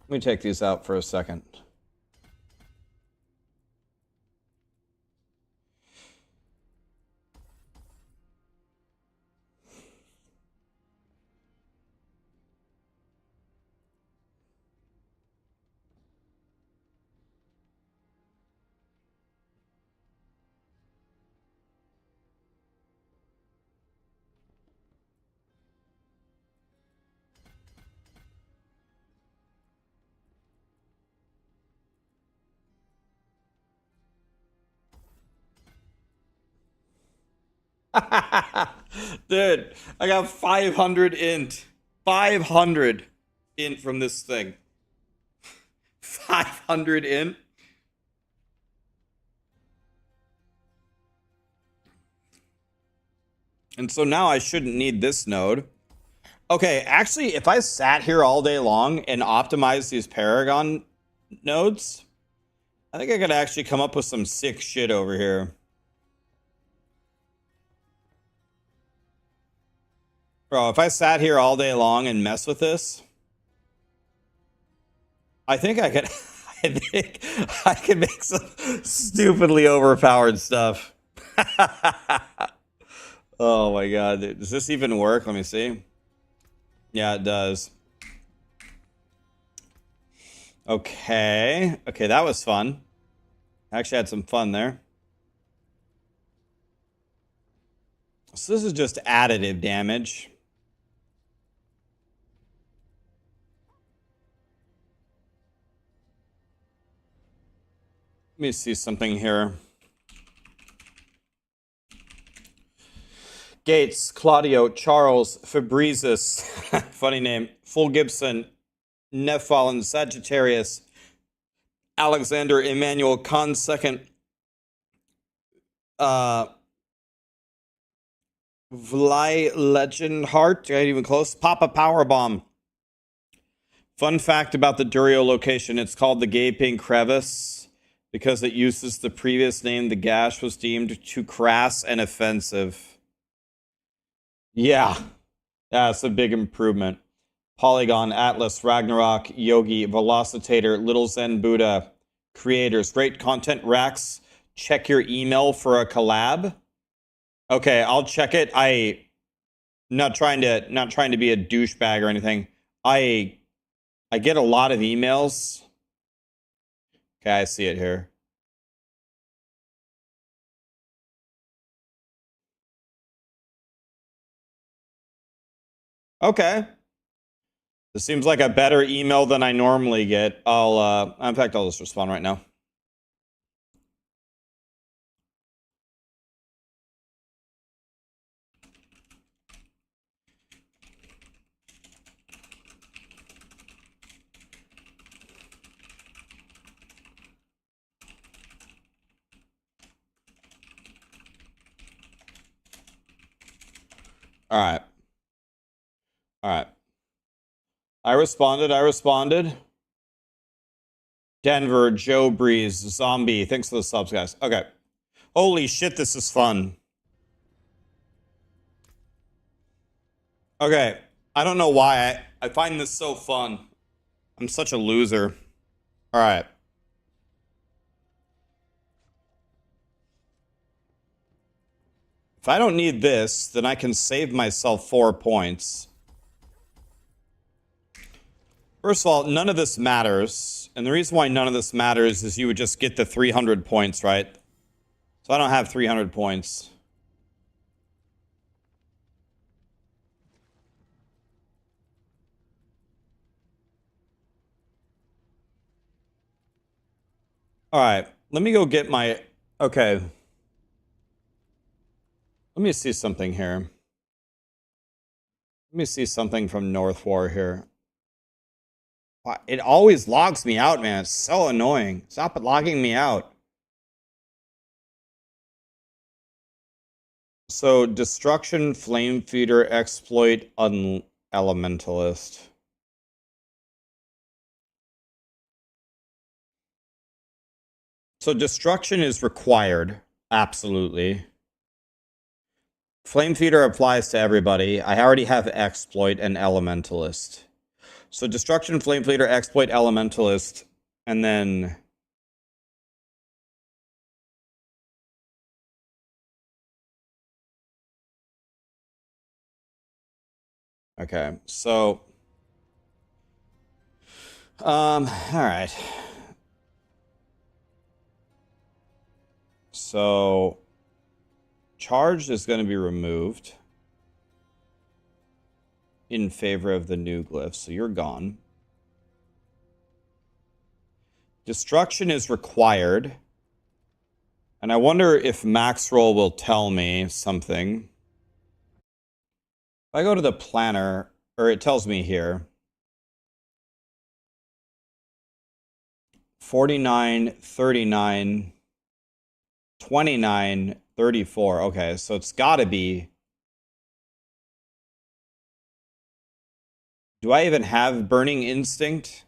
Let me take these out for a second. Dude, I got 500 int. 500 int from this thing. 500 int. And so now I shouldn't need this node. Okay, actually, if I sat here all day long and optimized these Paragon nodes, I think I could actually come up with some sick shit over here. Bro, if I sat here all day long and mess with this, I think I could I think I could make some stupidly overpowered stuff. Oh my god, dude. Does this even work? Let me see. Yeah, it does. Okay. Okay, that was fun. I actually had some fun there. So this is just additive damage. Let me see something here. Gates, Claudio, Charles, Fabrizis, funny name, Full Gibson, Nephalon, Sagittarius, Alexander, Emmanuel, Khan second, Vly Legend Heart, ain't even close, Papa Powerbomb. Fun fact about the Durio location, it's called the Gaping Crevice because it uses the previous name. The gash was deemed too crass and offensive. Yeah, that's a big improvement. Polygon, Atlas, Ragnarok, Yogi, Velocitator, Little Zen Buddha, creators, great content. Rax, check your email for a collab. Okay, I'll check it. Not trying to be a douchebag or anything. I get a lot of emails. Okay, I see it here. Okay. This seems like a better email than I normally get. In fact, I'll just respond right now. All right. All right. I responded. Denver, Joe Breeze, Zombie. Thanks for the subs, guys. Okay. Holy shit, this is fun. Okay. I don't know why I find this so fun. I'm such a loser. All right. If I don't need this, then I can save myself 4 points. First of all, none of this matters. And the reason why none of this matters is you would just get the 300 points, right? So I don't have 300 points. All right. Let me go get my... Okay. Let me see something here. Let me see something from North War here. It always logs me out, man. It's so annoying. Stop logging me out. So, Destruction, Flame Feeder, Exploit, Elementalist. So, Destruction is required. Absolutely. Flame Feeder applies to everybody. I already have Exploit and Elementalist. So, Destruction, Flame Feeder, Exploit, Elementalist, and then... Okay, so... all right. So, charged is going to be removed in favor of the new glyph, so you're gone. Destruction is required. And I wonder if Maxroll will tell me something. If I go to the planner, or it tells me here, 49, 39, 29, 34. Okay, so it's got to be... Do I even have Burning Instinct?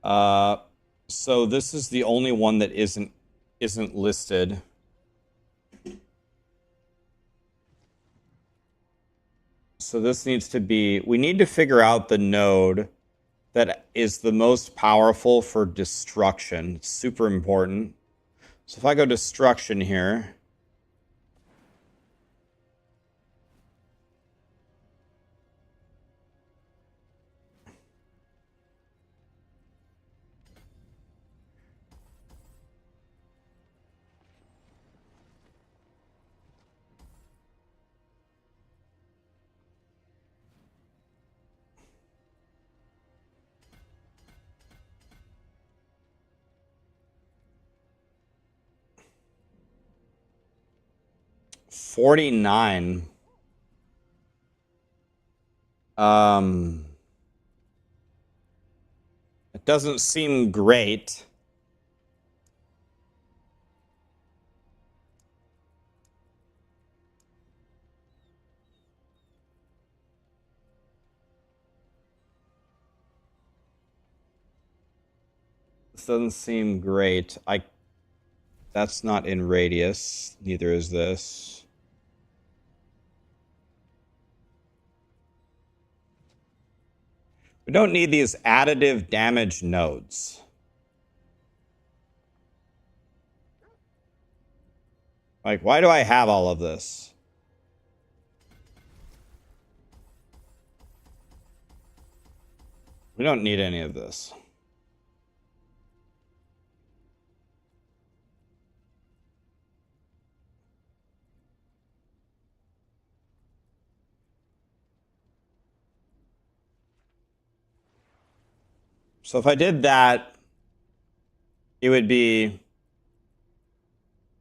So this is the only one that isn't listed. So this needs to be, we need to figure out the node that is the most powerful for destruction. It's super important. So if I go destruction here, $49. It doesn't seem great. This doesn't seem great. That's not in radius. Neither is this. We don't need these additive damage nodes. Like, why do I have all of this? We don't need any of this. So if I did that, it would be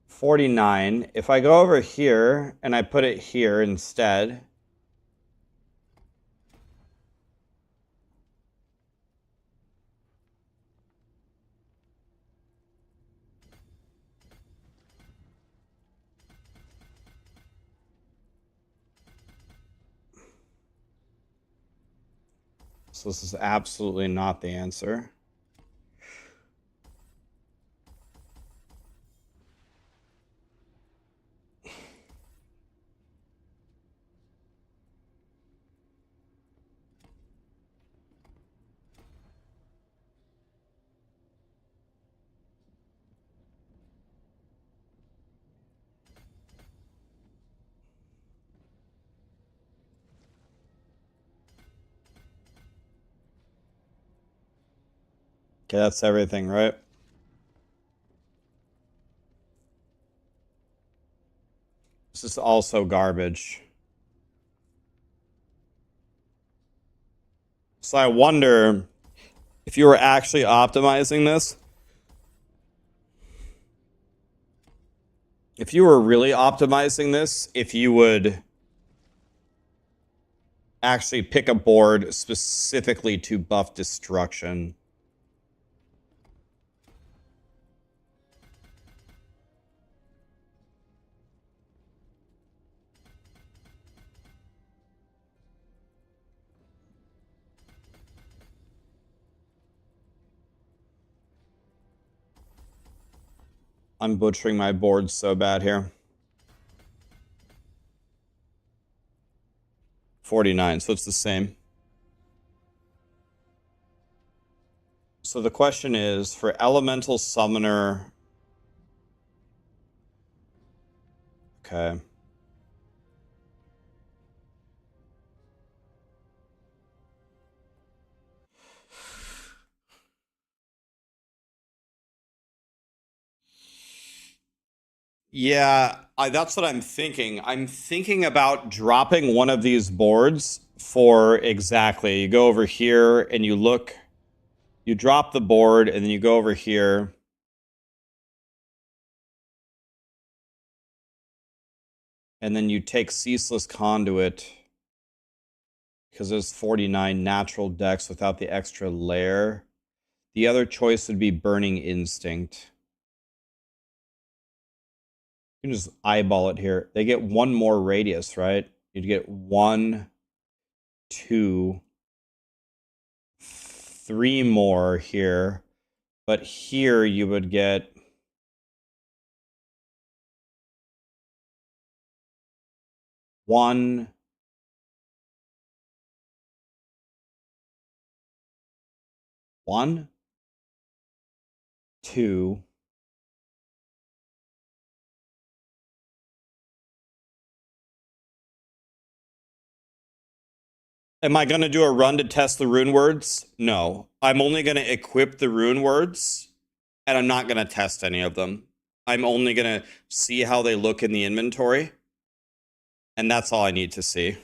49. If I go over here and I put it here instead, so this is absolutely not the answer. Okay, that's everything, right? This is also garbage. So I wonder if you were actually optimizing this, if you were really optimizing this, if you would actually pick a board specifically to buff destruction. I'm butchering my board so bad here. 49, so it's the same. So the question is, for Elemental Summoner... Okay. Yeah, that's what I'm thinking. I'm thinking about dropping one of these boards for exactly. You go over here and you look, you drop the board and then you go over here. And then you take Ceaseless Conduit because there's 49 natural decks without the extra layer. The other choice would be Burning Instinct. You can just eyeball it here. They get one more radius, right? You'd get 1, 2, 3 more here. But here you would get... One... One? Two... Am I going to do a run to test the rune words? No. I'm only going to equip the rune words, and I'm not going to test any of them. I'm only going to see how they look in the inventory, and that's all I need to see.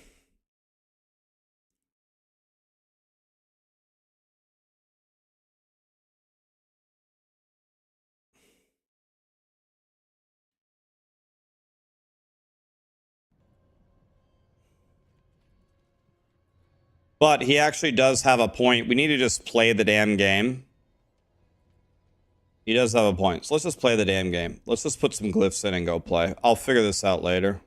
But he actually does have a point. We need to just play the damn game. He does have a point. So let's just play the damn game. Let's just put some glyphs in and go play. I'll figure this out later.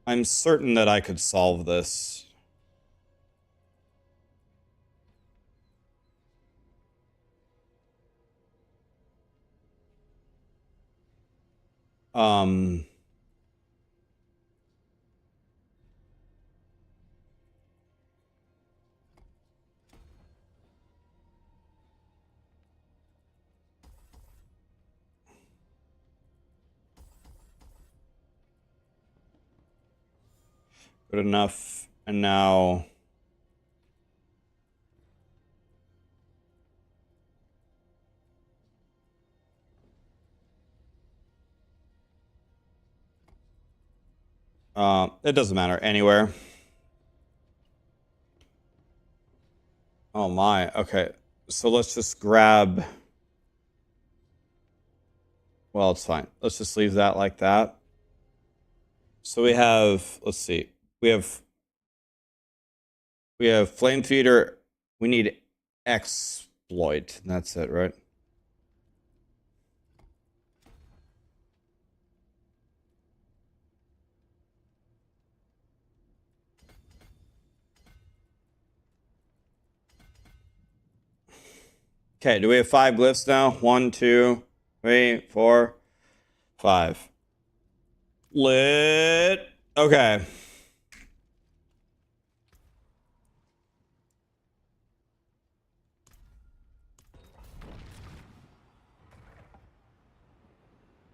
I'm certain that I could solve this. Good enough. And now... it doesn't matter. Anywhere. Oh my. Okay. So let's just grab... Well, it's fine. Let's just leave that like that. So we have... Let's see. We have Flame Feeder. We need Exploit. That's it, right? Okay, do we have 5 glyphs now? 1, 2, 3, 4, 5. Lit. Okay.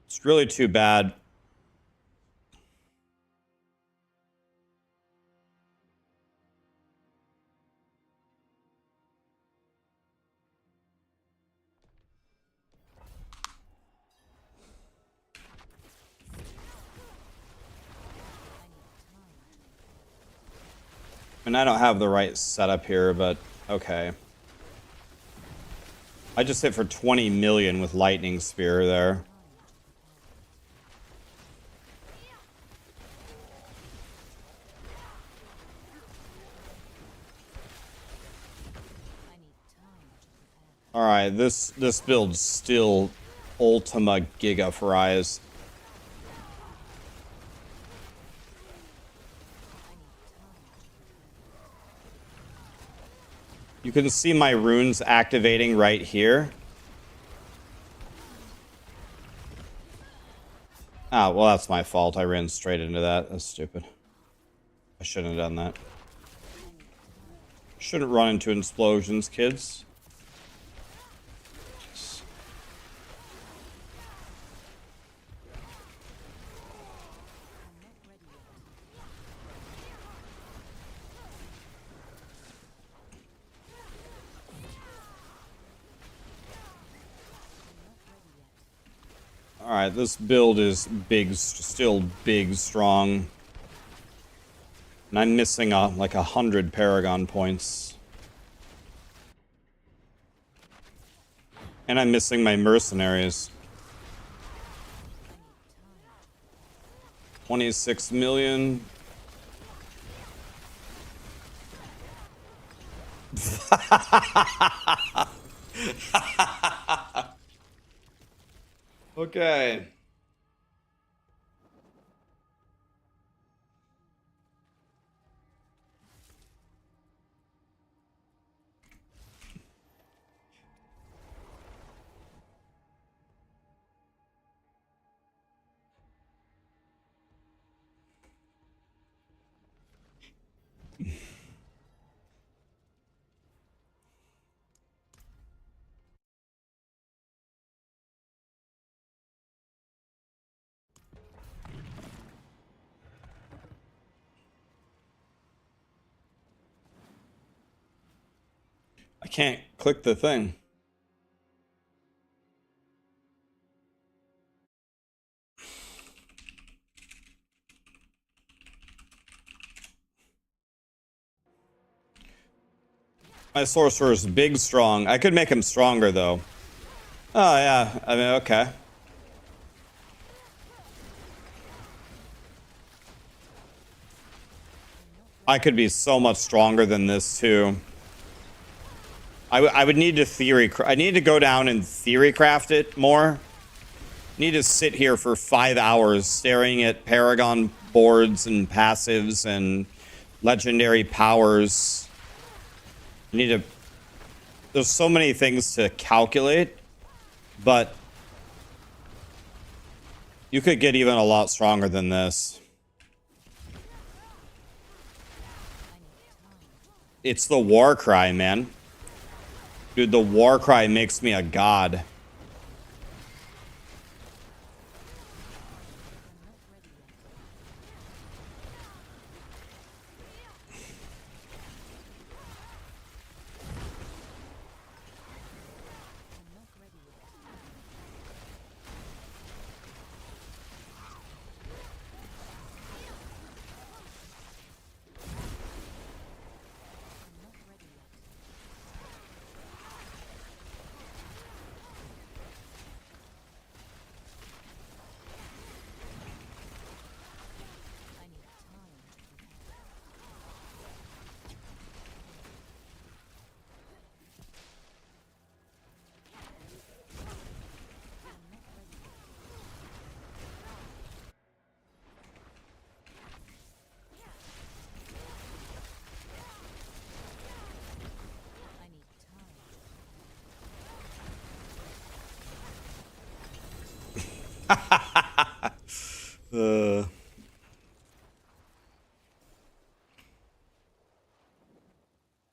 It's really too bad. And I don't have the right setup here, but okay. I just hit for 20 million with Lightning Spear there. Alright, this build's still Ultima Giga Fries. You can see my runes activating right here. Ah, well, that's my fault. I ran straight into that. That's stupid. I shouldn't have done that. Shouldn't run into explosions, kids. Alright, this build is big, still big, strong. And I'm missing like 100 Paragon points. And I'm missing my mercenaries. 26 million. Okay. I can't click the thing. My sorcerer is big, strong. I could make him stronger, though. Oh, yeah. I mean, okay. I could be so much stronger than this, too. I would need to theory... I need to go down and theory craft it more. Need to sit here for 5 hours staring at Paragon boards and passives and legendary powers. I need to... There's so many things to calculate, but you could get even a lot stronger than this. It's the war cry, man. Dude, the war cry makes me a god.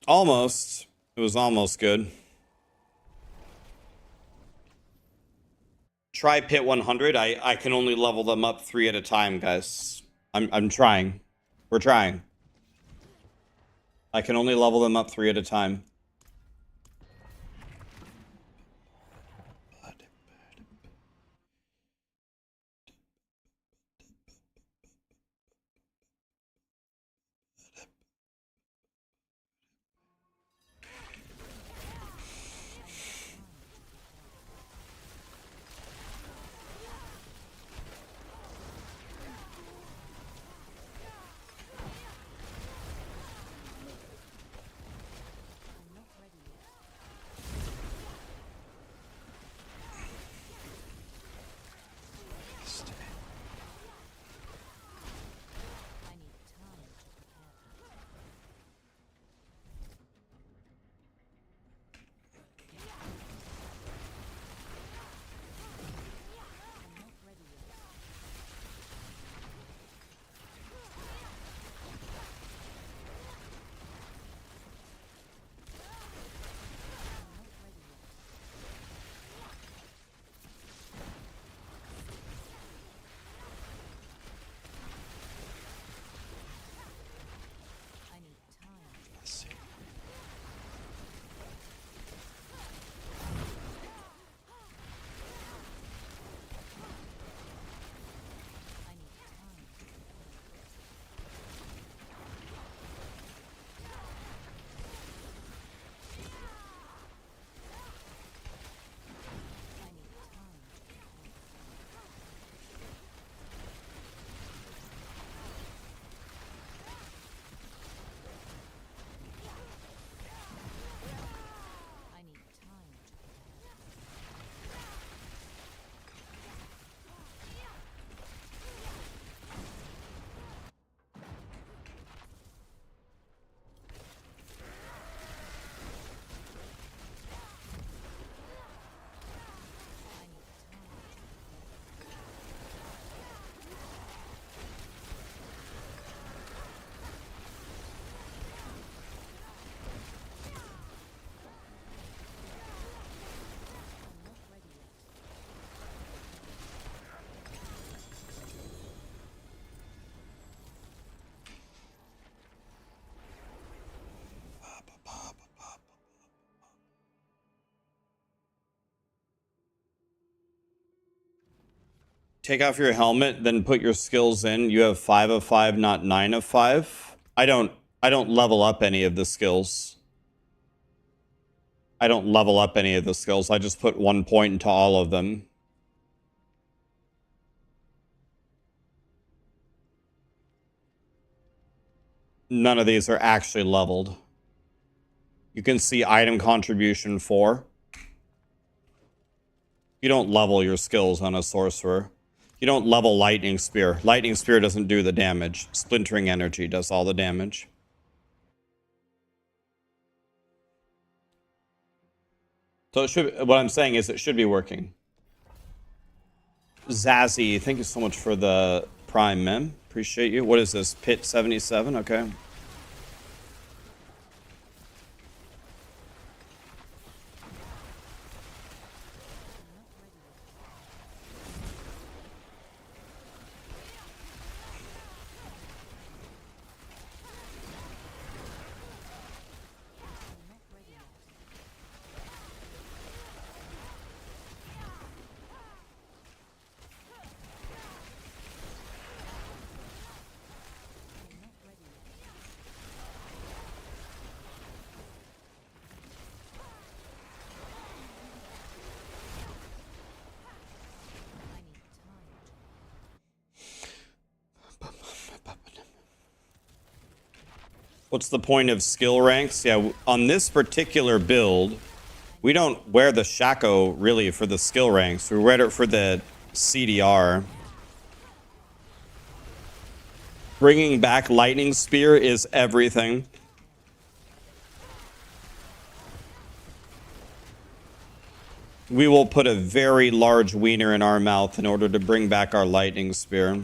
Almost. It was almost good. Try Pit 100. I can only level them up 3 at a time, guys. I'm trying. We're trying. I can only level them up 3 at a time. take off your helmet, then put your skills in. You have 5 of 5, not 9 of 5. I don't level up any of the skills. I don't level up any of the skills. I just put 1 point into all of them. None of these are actually leveled. You can see item contribution 4. You don't level your skills on a sorcerer. You don't level lightning spear. Lightning spear doesn't do the damage. Splintering energy does all the damage. So it should, what I'm saying is it should be working. Zazzy, thank you so much for the Prime Mem. Appreciate you. What is this? Pit 77? Okay. What's the point of skill ranks? Yeah, on this particular build, we don't wear the Shaco really for the skill ranks. We wear it for the CDR. Bringing back Lightning Spear is everything. We will put a very large wiener in our mouth in order to bring back our Lightning Spear.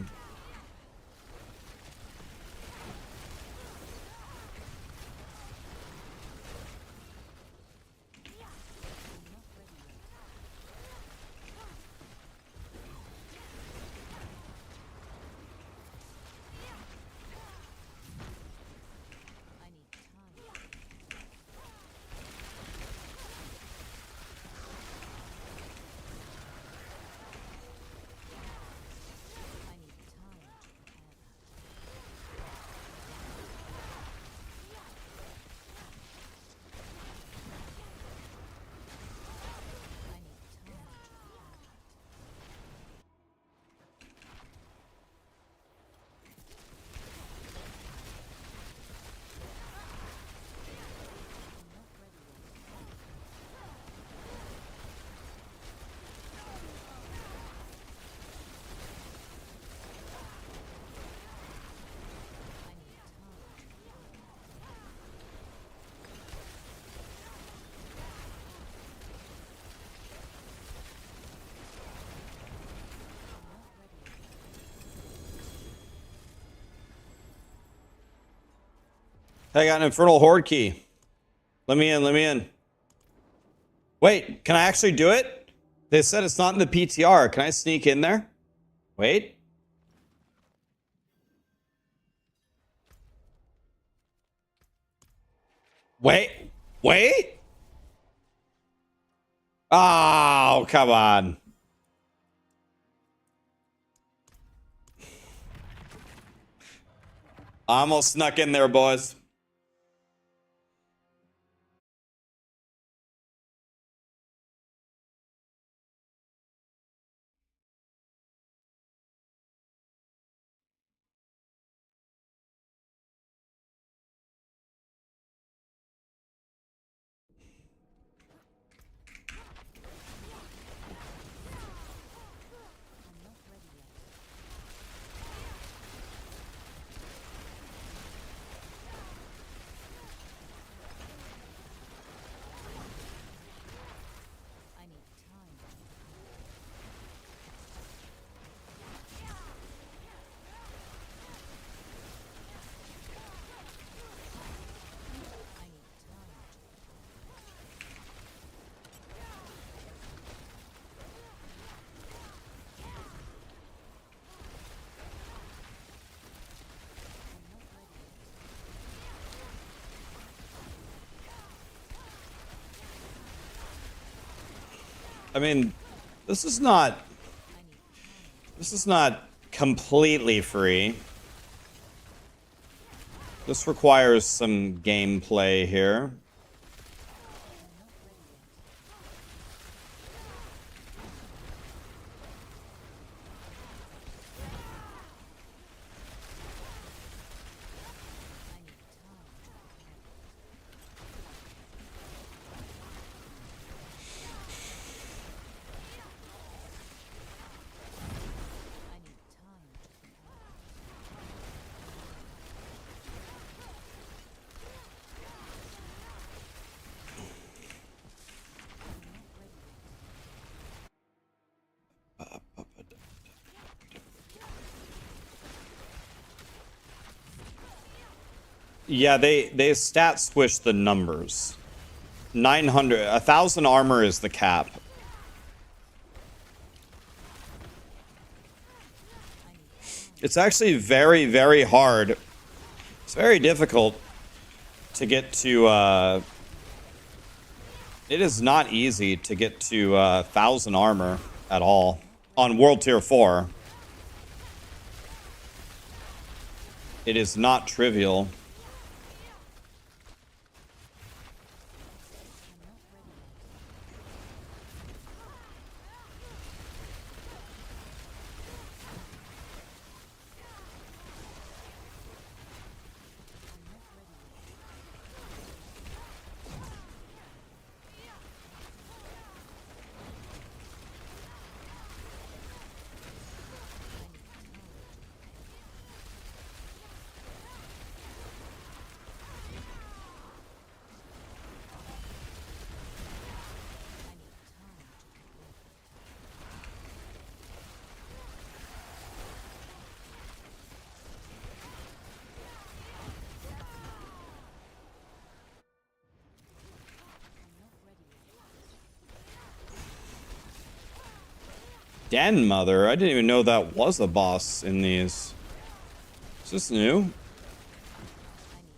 I got an Infernal Horde key. Let me in, let me in. Wait, can I actually do it? They said it's not in the PTR. Can I sneak in there? Wait. Wait. Wait. Oh, come on. I almost snuck in there, boys. I mean, this is not This is not completely free. This requires some gameplay here. Yeah, they stat squish the numbers. 900, 1,000 armor is the cap. It's actually very, very hard. It's very difficult to get to, it is not easy to get to 1,000 armor at all on World Tier 4. It is not trivial. Den Mother? I didn't even know that was a boss in these. Is this new?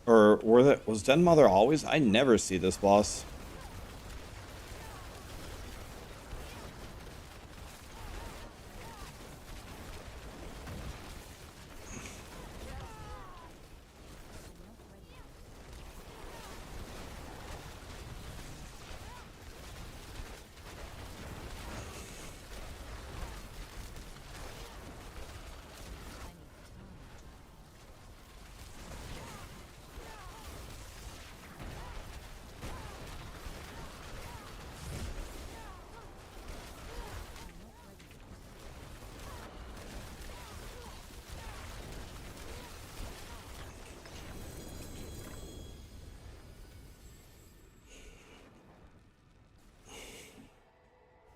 Or was Den Mother always? I never see this boss.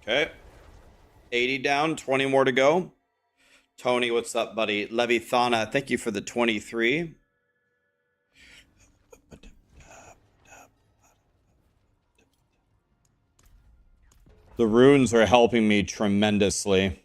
Okay. 80 down, 20 more to go. Tony, what's up, buddy? Levithana, thank you for the 23. The runes are helping me tremendously.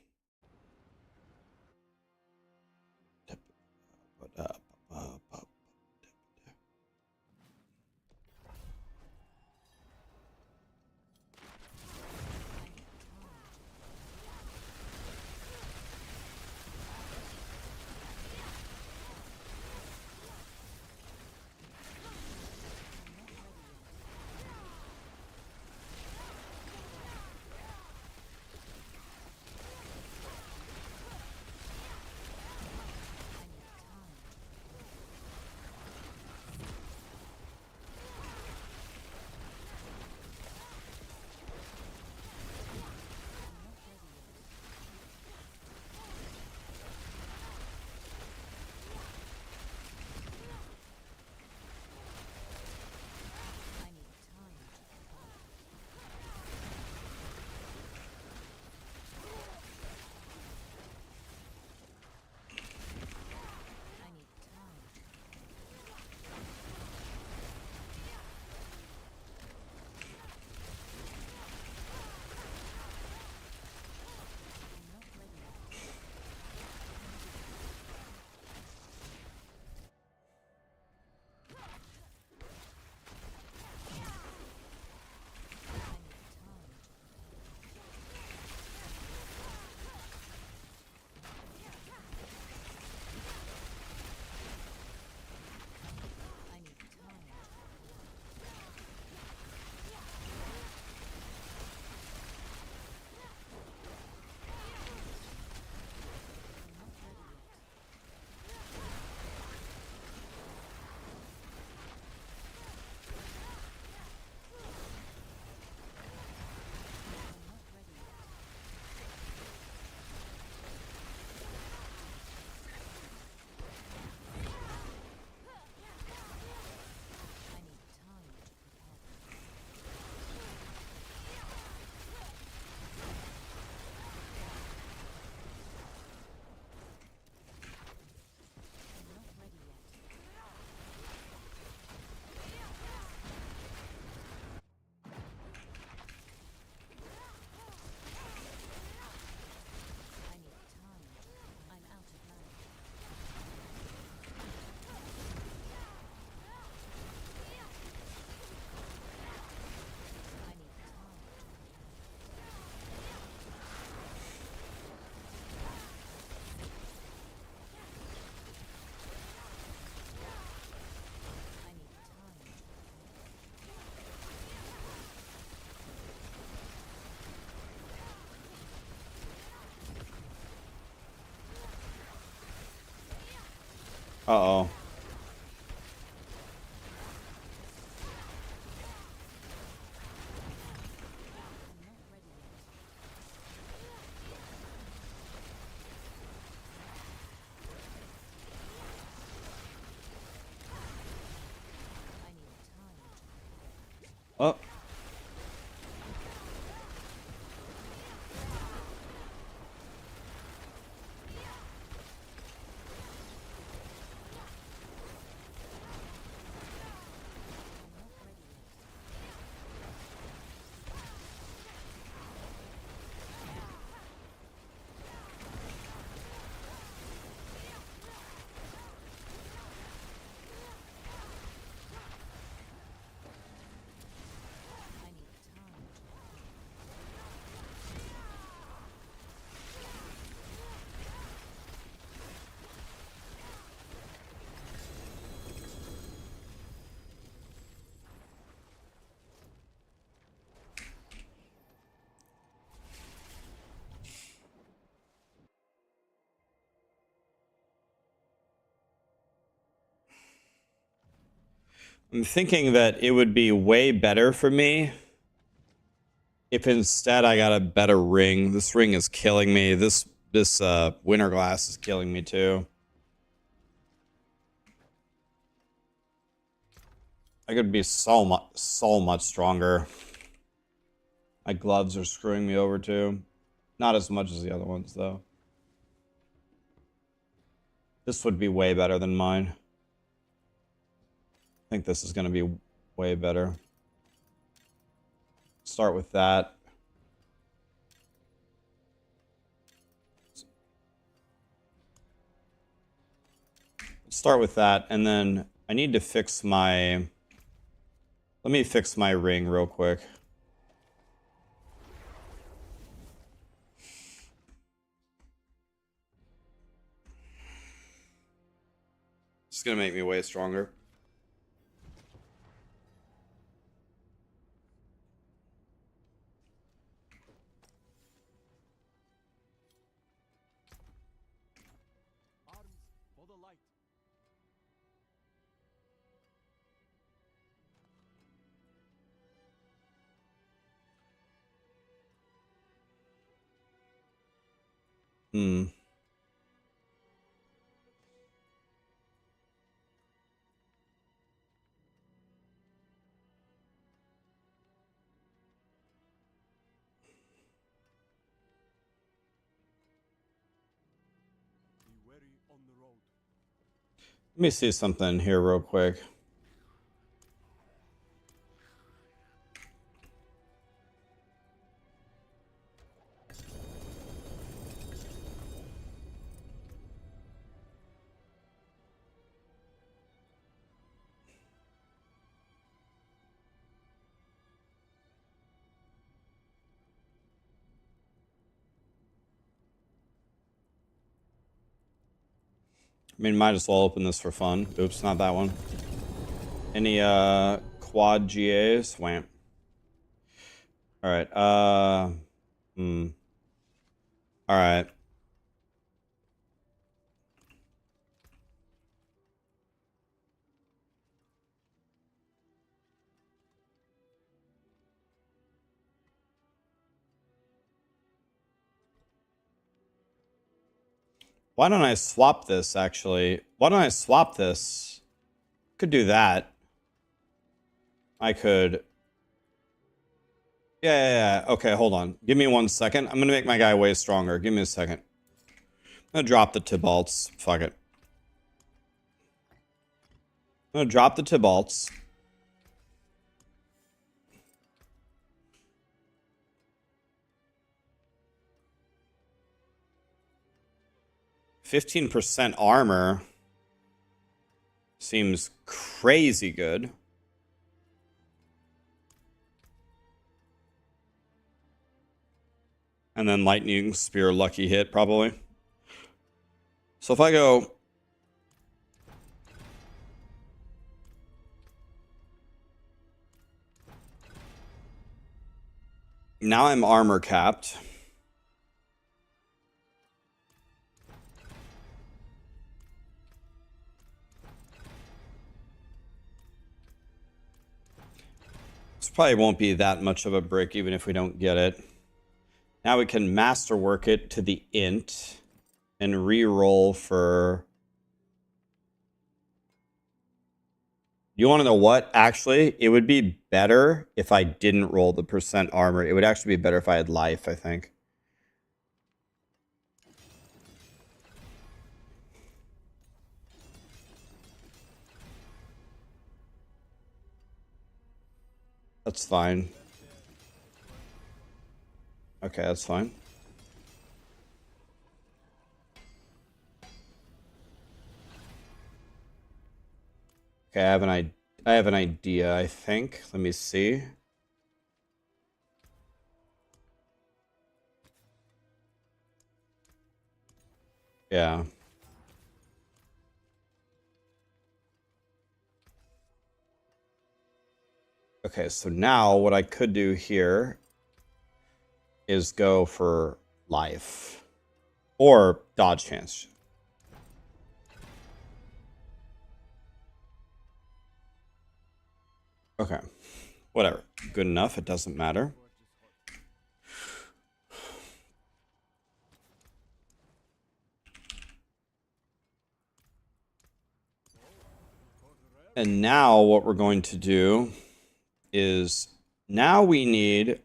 Uh-oh. I'm not ready yet. I need time. Oh. I'm not ready yet. I need time. I'm thinking that it would be way better for me if instead I got a better ring. This ring is killing me. This winter glass is killing me too. I could be so much stronger. My gloves are screwing me over too. Not as much as the other ones though. This would be way better than mine. I think this is going to be way better. Start with that. Start with that, and then I need to fix my... Let me fix my ring real quick. It's going to make me way stronger. Arms for the light. Hmm. Be wary on the road. Let me see something here real quick. I mean, might as well open this for fun. Oops, not that one. Any quad GAs? Wham. Alright, Alright. Why don't I swap this, actually? Why don't I swap this? Could do that. I could... Yeah. Okay, hold on. Give me 1 second. I'm gonna make my guy way stronger. Give me a second. I'm gonna drop the Tibalts. Fuck it. I'm gonna drop the Tibalts. %15 armor seems crazy good. And then lightning spear lucky hit probably. So if I go... Now I'm armor capped. probably won't be that much of a brick even if we don't get it. Now we can masterwork it to the int and re-roll for... You want to know what? Actually, it would be better if I didn't roll the percent armor. It would actually be better if I had life, I think. That's fine. Okay, that's fine. Okay, I have an idea, I think. Let me see. Yeah. Okay, so now what I could do here is go for life or dodge chance. Okay, whatever. Good enough. It doesn't matter. And now what we're going to do is now we need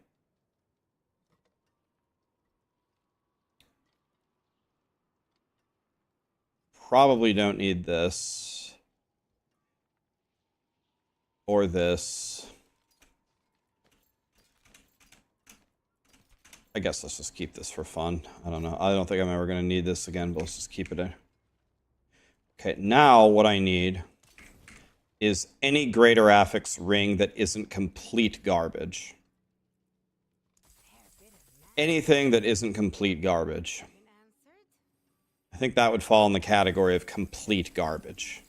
probably don't need this or this. I guess let's just keep this for fun. I don't know. I don't think I'm ever going to need this again, but let's just keep it in. Okay, now what I need is any greater affix ring that isn't complete garbage. Anything that isn't complete garbage. I think that would fall in the category of complete garbage.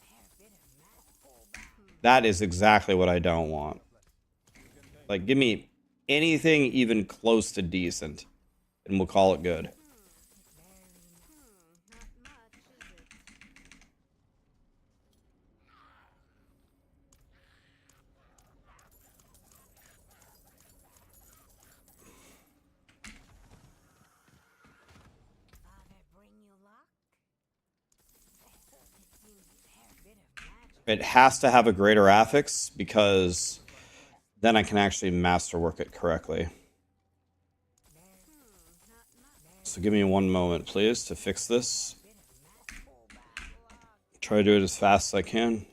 That is exactly what I don't want. Like, give me anything even close to decent, and we'll call it good. It has to have a greater affix because then I can actually masterwork it correctly. So give me one moment, please, to fix this. Try to do it as fast as I can.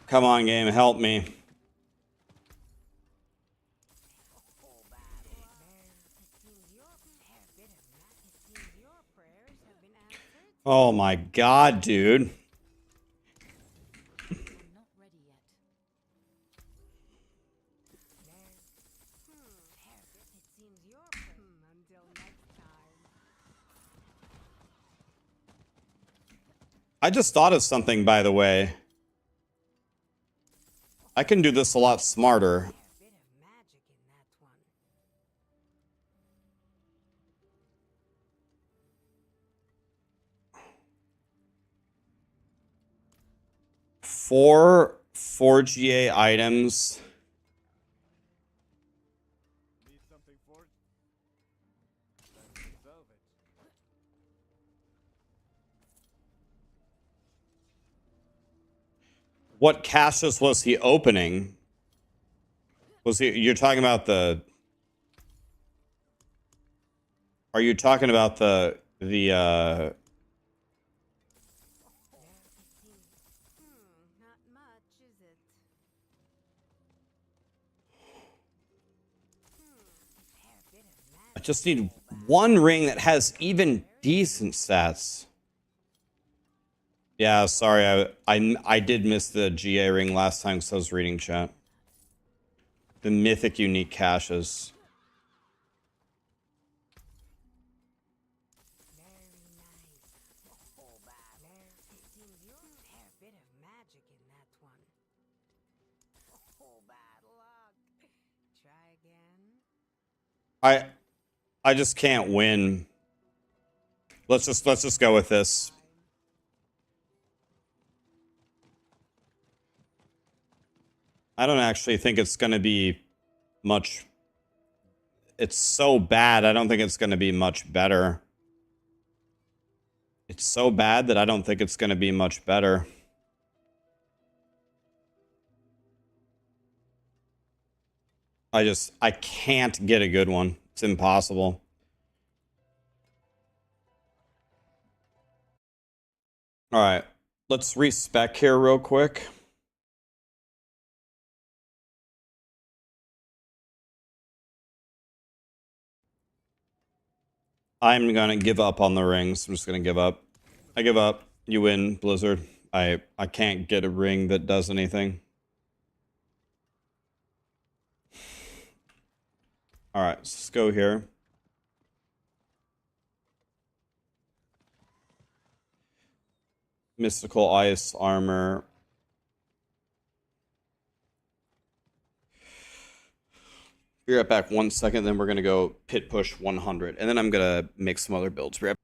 Come on, game, help me. Oh my god, dude. I'm not ready yet. I just thought of something, by the way. I can do this a lot smarter. Four 4GA items. Need something for it? Then salvage. What caches was he opening? Was he? You're talking about the? Are you talking about the? I just need one ring that has even decent stats. Yeah, sorry, I did miss the GA ring last time because I was reading chat. The mythic unique caches. Very nice. Oh, bad. It seems you're a fair bit of magic in that one. Oh, bad luck. Try again. I just can't win. Let's just go with this. I don't actually think it's gonna be much. It's so bad, I don't think it's gonna be much better. It's so bad that I don't think it's gonna be much better. I can't get a good one. It's impossible. All right, let's respec here real quick. I'm gonna give up on the rings. I'm just gonna give up. I give up. You win, Blizzard. I can't get a ring that does anything. All right, let's go here. Mystical ice armor. Be right back 1 second, then we're gonna go pit push 100, and then I'm gonna make some other builds. Be right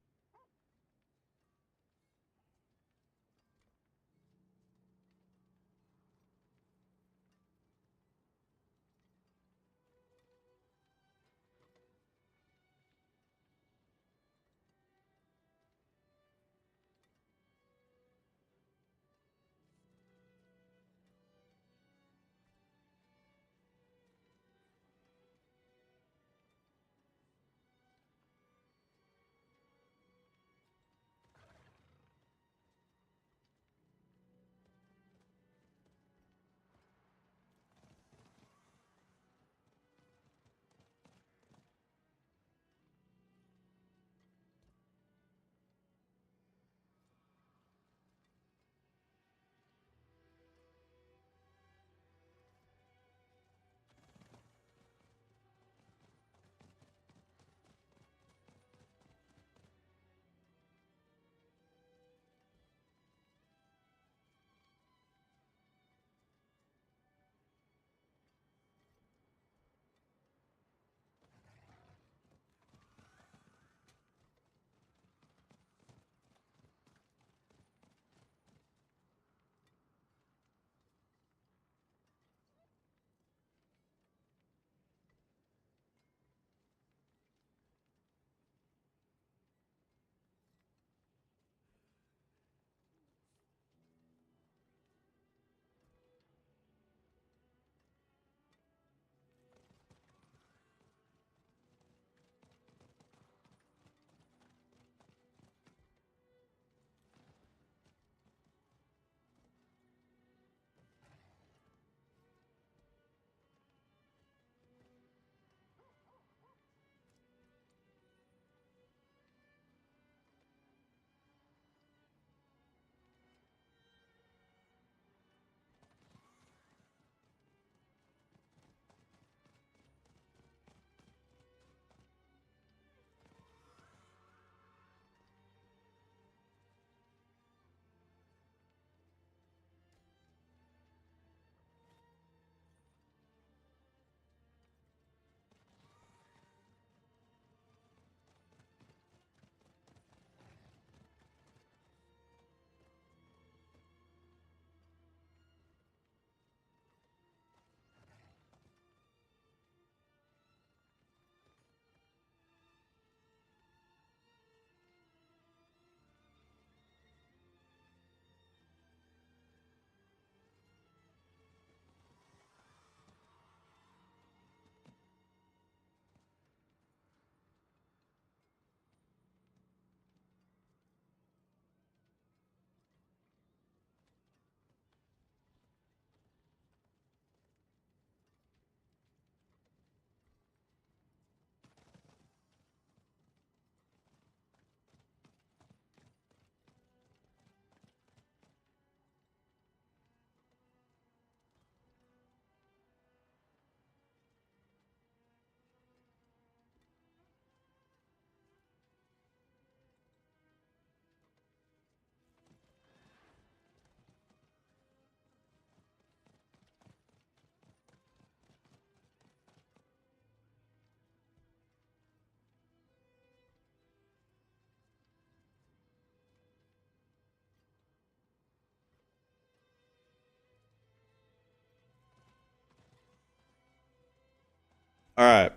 Alright.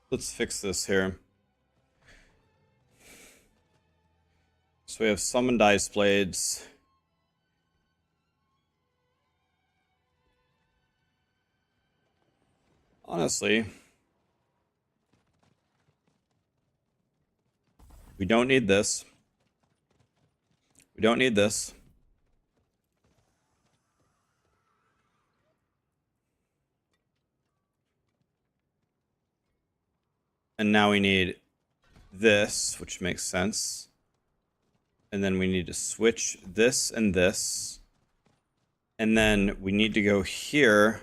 Let's fix this here. So we have summoned ice blades. Honestly, we don't need this. We don't need this. And now we need this, which makes sense. And then we need to switch this and this. And then we need to go here.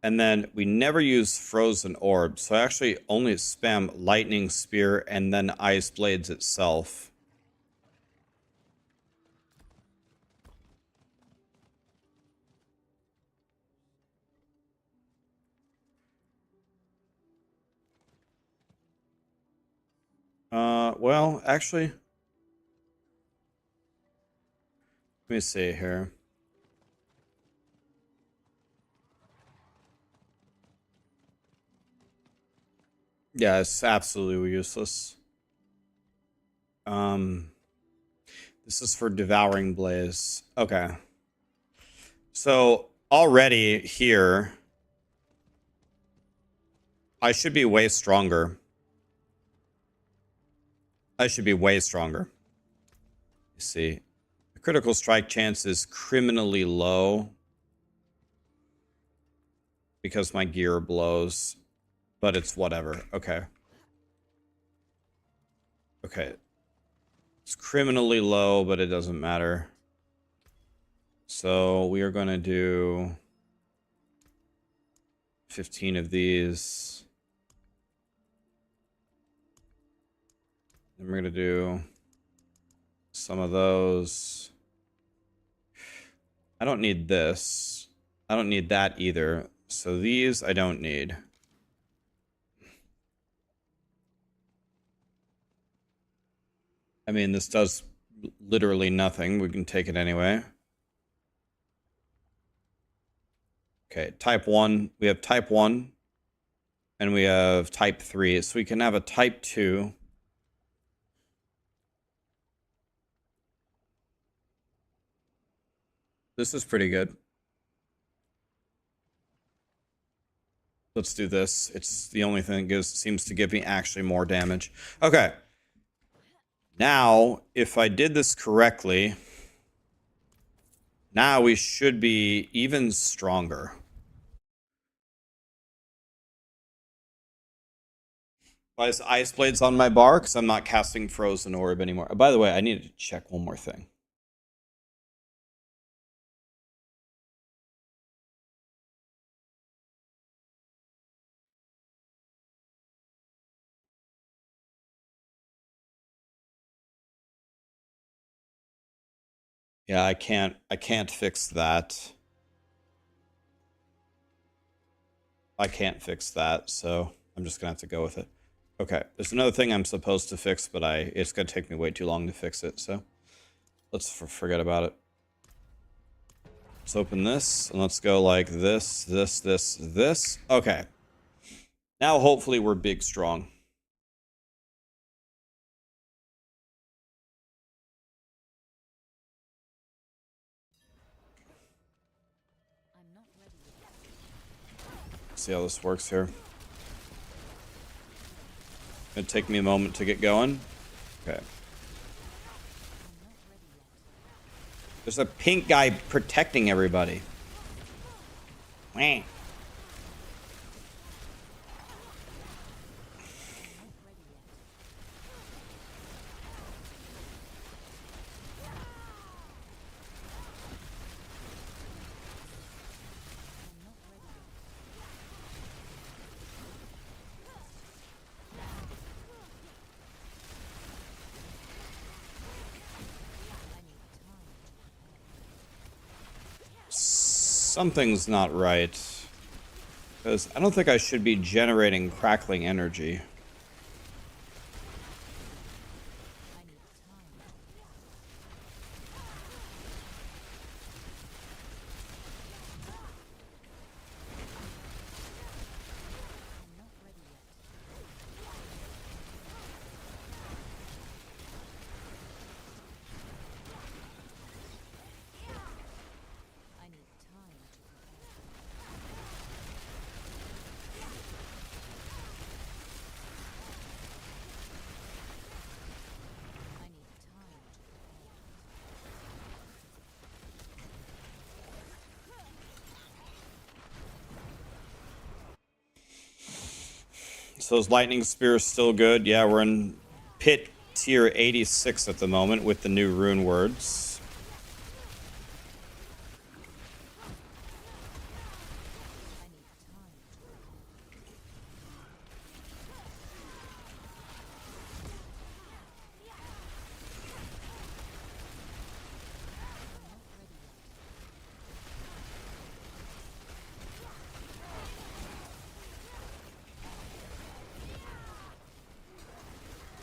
And then we never use frozen orb. So I actually only spam lightning spear and then ice blades itself. Well, actually, let me see here. Yeah, it's absolutely useless. This is for devouring blaze. Okay. So already here, I should be way stronger. I should be way stronger. You see, the critical strike chance is criminally low because my gear blows, but it's whatever. Okay. Okay. It's criminally low, but it doesn't matter. So we are going to do 15 of these. Then we're going to do some of those. I don't need this. I don't need that either. So these I don't need. I mean, this does literally nothing. We can take it anyway. Okay, type 1. We have type 1. And we have type 3. So we can have a type 2. This is pretty good. Let's do this. It's the only thing that seems to give me actually more damage. Okay. Now, if I did this correctly, now we should be even stronger. Why is Ice Blades on my bar? Because I'm not casting Frozen Orb anymore. By the way, I need to check one more thing. Yeah, I can't fix that. I can't fix that, so I'm just gonna have to go with it. Okay, there's another thing I'm supposed to fix, but it's gonna take me way too long to fix it, so let's forget about it. Let's open this, and let's go like this, this, this, this. Okay. Now hopefully we're big strong. I'm not ready yet. See how this works here. It'll take me a moment to get going. Okay. I'm not ready yet. There's a pink guy protecting everybody. Wah. Something's not right. Because I don't think I should be generating crackling energy. I need time. I'm not ready yet. I need time to prepare. I need time to prepare. So those lightning spears still good. Yeah, we're in pit tier 86 at the moment with the new rune words. I need time to prepare. I'm not ready yet.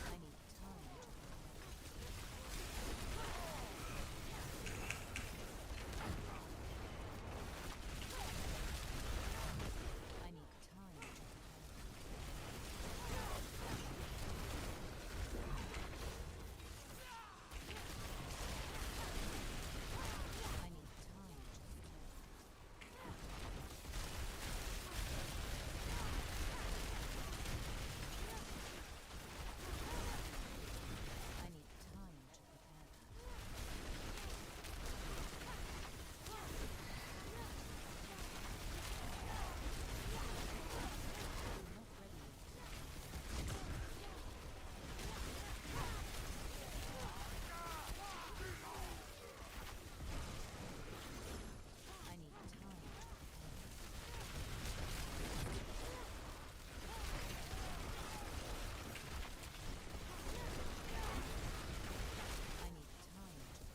I need time to prepare. I need time to prepare. I need time to prepare. I need time to prepare that. I'm not ready yet. I need time to prepare. I need time to prepare. I need time to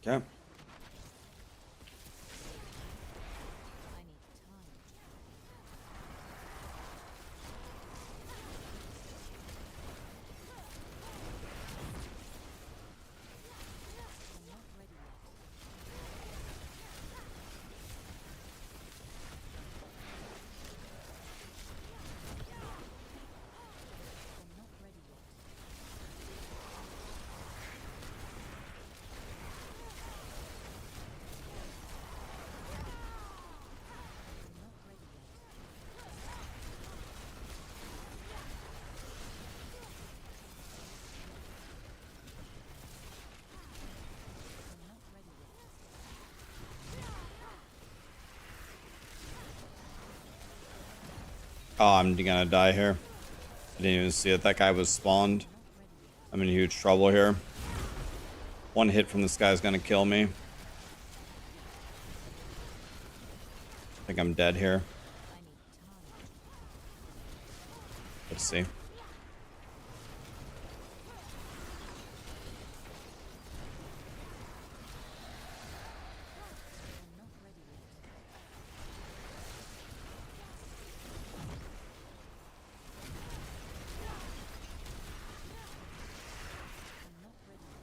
Okay. I need time to I'm not ready yet. I'm not ready yet. I'm not ready yet. I'm not ready yet. Oh, I'm gonna die here. I didn't even see it. That guy was spawned. Not ready yet. I'm in huge trouble here. One hit from this guy's gonna kill me. I think I'm dead here. I need time to Let's see. I'm not ready yet. I'm not ready yet.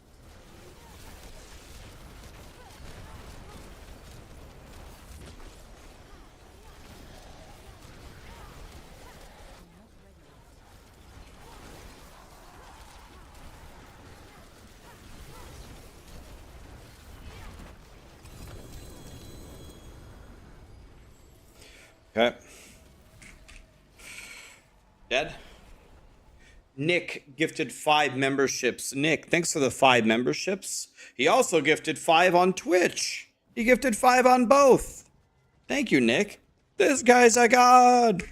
I'm not ready yet. Okay. Dead? Nick gifted 5 memberships. Nick, thanks for the 5 memberships. He also gifted 5 on Twitch. He gifted 5 on both. Thank you, Nick. This guy's a god.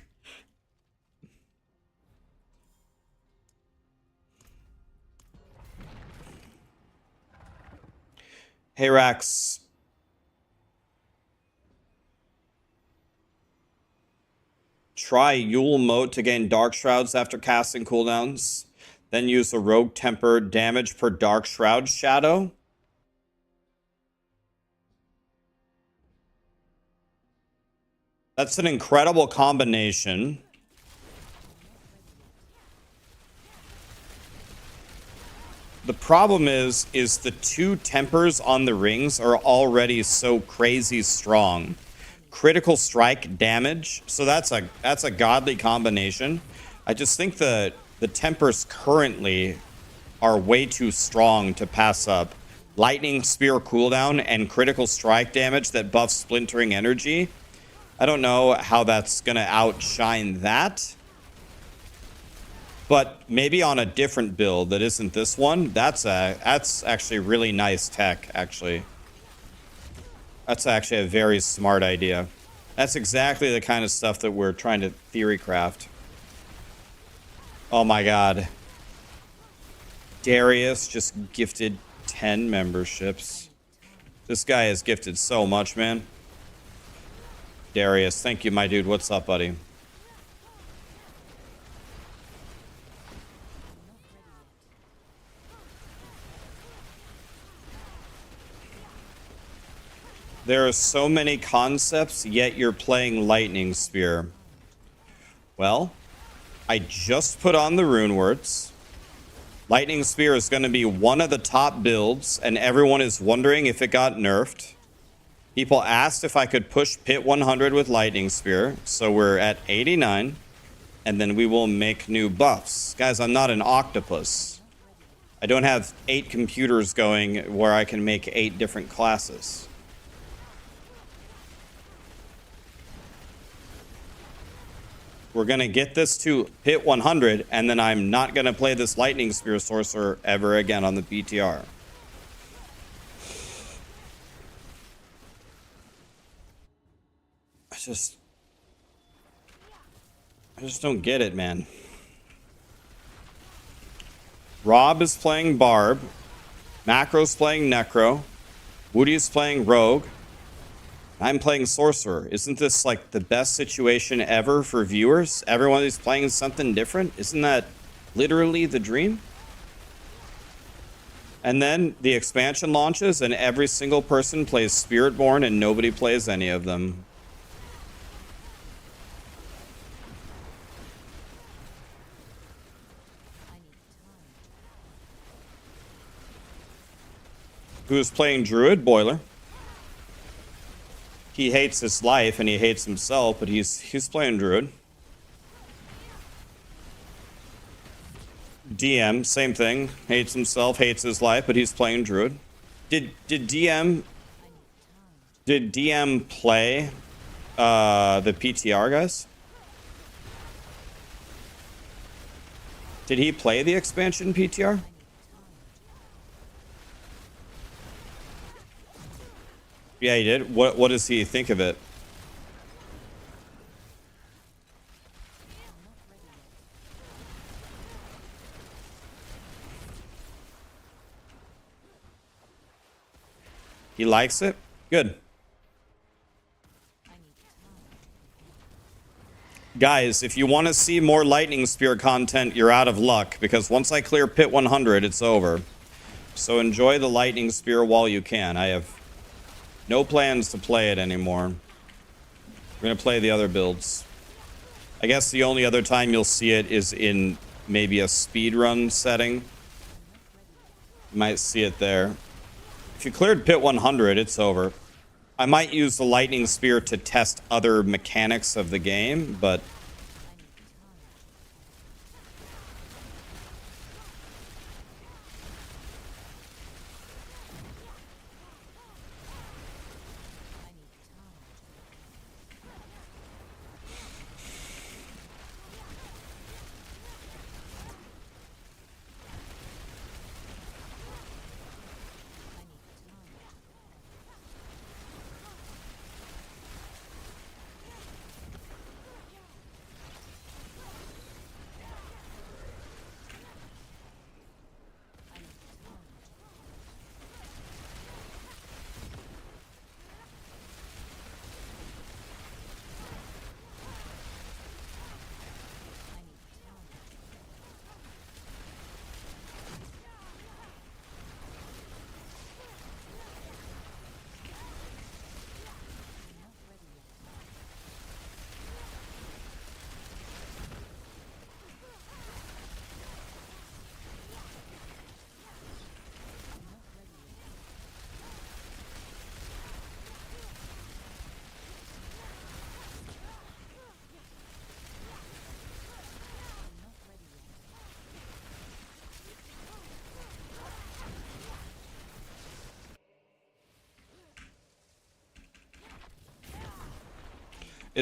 Hey, Rax. try Yule Moat to gain Dark Shrouds after casting cooldowns. Then use the Rogue Temper damage per Dark Shroud Shadow. That's an incredible combination. The problem is the 2 tempers on the rings are already so crazy strong. Critical strike damage, so that's a godly combination. I just think the tempers currently are way too strong to pass up. Lightning Spear cooldown and critical strike damage that buffs splintering energy. I don't know how that's gonna outshine that. But maybe on a different build that isn't this one, that's actually really nice tech, actually. That's actually a very smart idea. That's exactly the kind of stuff that we're trying to theory craft. Oh my god. Darius just gifted 10 memberships. This guy is gifted so much, man. Darius, thank you, my dude. What's up, buddy? There are so many concepts, yet you're playing Lightning Spear. Well, I just put on the Runewords. Lightning Spear is going to be one of the top builds, and everyone is wondering if it got nerfed. People asked if I could push Pit 100 with Lightning Spear, so we're at 89, and then we will make new buffs. Guys, I'm not an octopus. I don't have 8 computers going where I can make 8 different classes. We're going to get this to Pit 100, and then I'm not going to play this Lightning Spear Sorcerer ever again on the BTR. I just don't get it, man. Rob is playing Barb. Macro's playing Necro. Woody's playing Rogue. I'm playing Sorcerer. Isn't this like the best situation ever for viewers? Everyone is playing something different. Isn't that literally the dream? And then the expansion launches and every single person plays Spiritborn and nobody plays any of them. Who's playing Druid? Boiler. He hates his life and he hates himself, but he's playing Druid. DM, same thing. Hates himself, hates his life, but he's playing Druid. Did DM play the PTR, guys? Did he play the expansion PTR? Yeah, he did. What does he think of it? He likes it? Good. Guys, if you want to see more Lightning Spear content, you're out of luck, because once I clear Pit 100, it's over. So enjoy the Lightning Spear while you can. I have no plans to play it anymore. We're going to play the other builds. I guess the only other time you'll see it is in maybe a speedrun setting. You might see it there. If you cleared Pit 100, it's over. I might use the Lightning Spear to test other mechanics of the game, but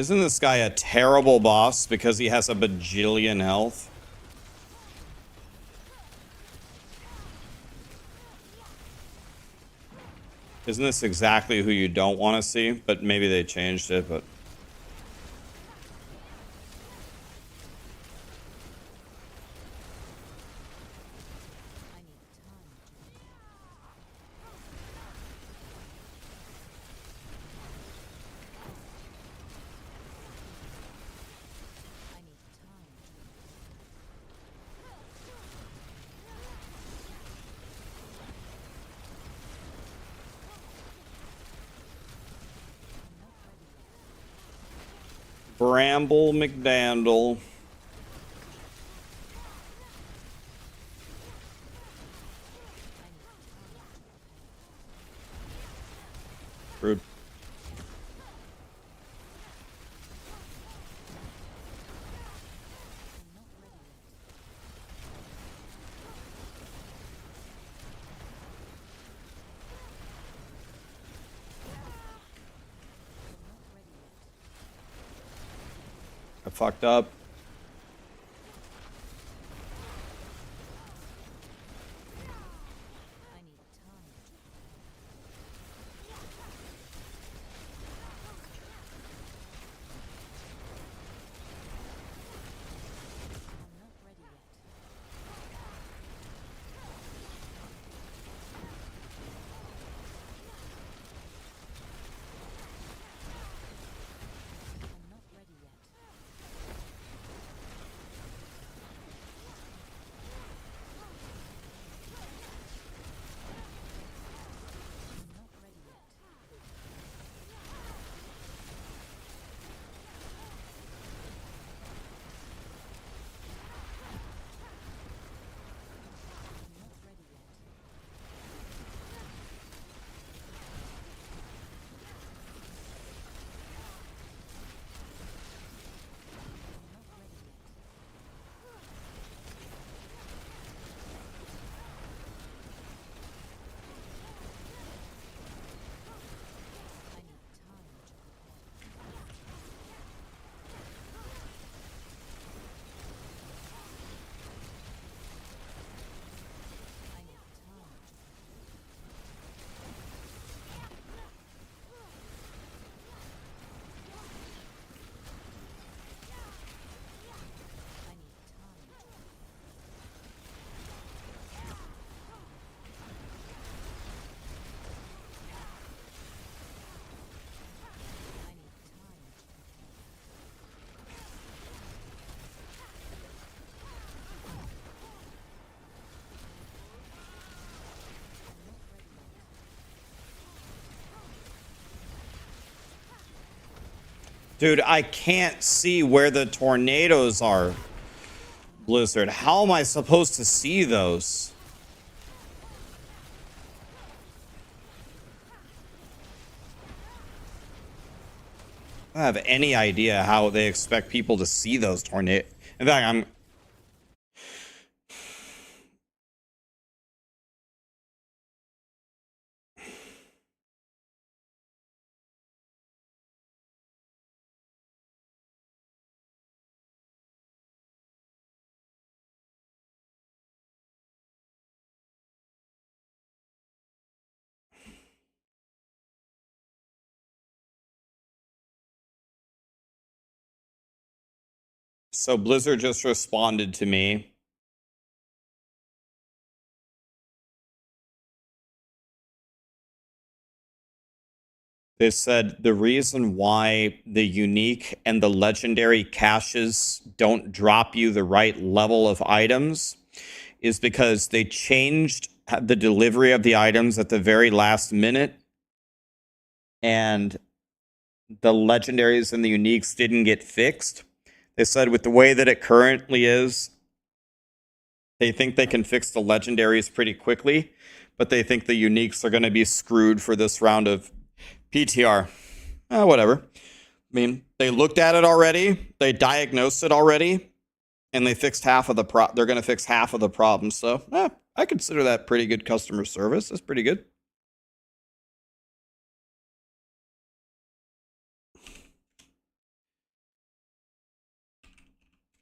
Isn't this guy a terrible boss because he has a bajillion health? Isn't this exactly who you don't want to see? But maybe they changed it, but... I need time. I need time. I'm not ready yet. Bramble McDandle. I need time. Rude. I'm not ready yet. I'm not ready yet. I fucked up. I need time. I'm not ready yet. I'm not ready yet. I'm not ready yet. I'm not ready yet. I'm not ready yet. I need time to prepare. I need time to I need time to I need time to I'm not ready yet. Dude, I can't see where the tornadoes are. Blizzard, how am I supposed to see those? I don't have any idea how they expect people to see those tornadoes. In fact, I'm... So Blizzard just responded to me. They said the reason why the unique and the legendary caches don't drop you the right level of items is because they changed the delivery of the items at the very last minute, and the legendaries and the uniques didn't get fixed. They said with the way that it currently is, they think they can fix the legendaries pretty quickly, but they think the uniques are going to be screwed for this round of PTR. Whatever. I mean, they looked at it already, they diagnosed it already, and they fixed half of the they're going to fix half of the problem. So, I consider that pretty good customer service. That's pretty good.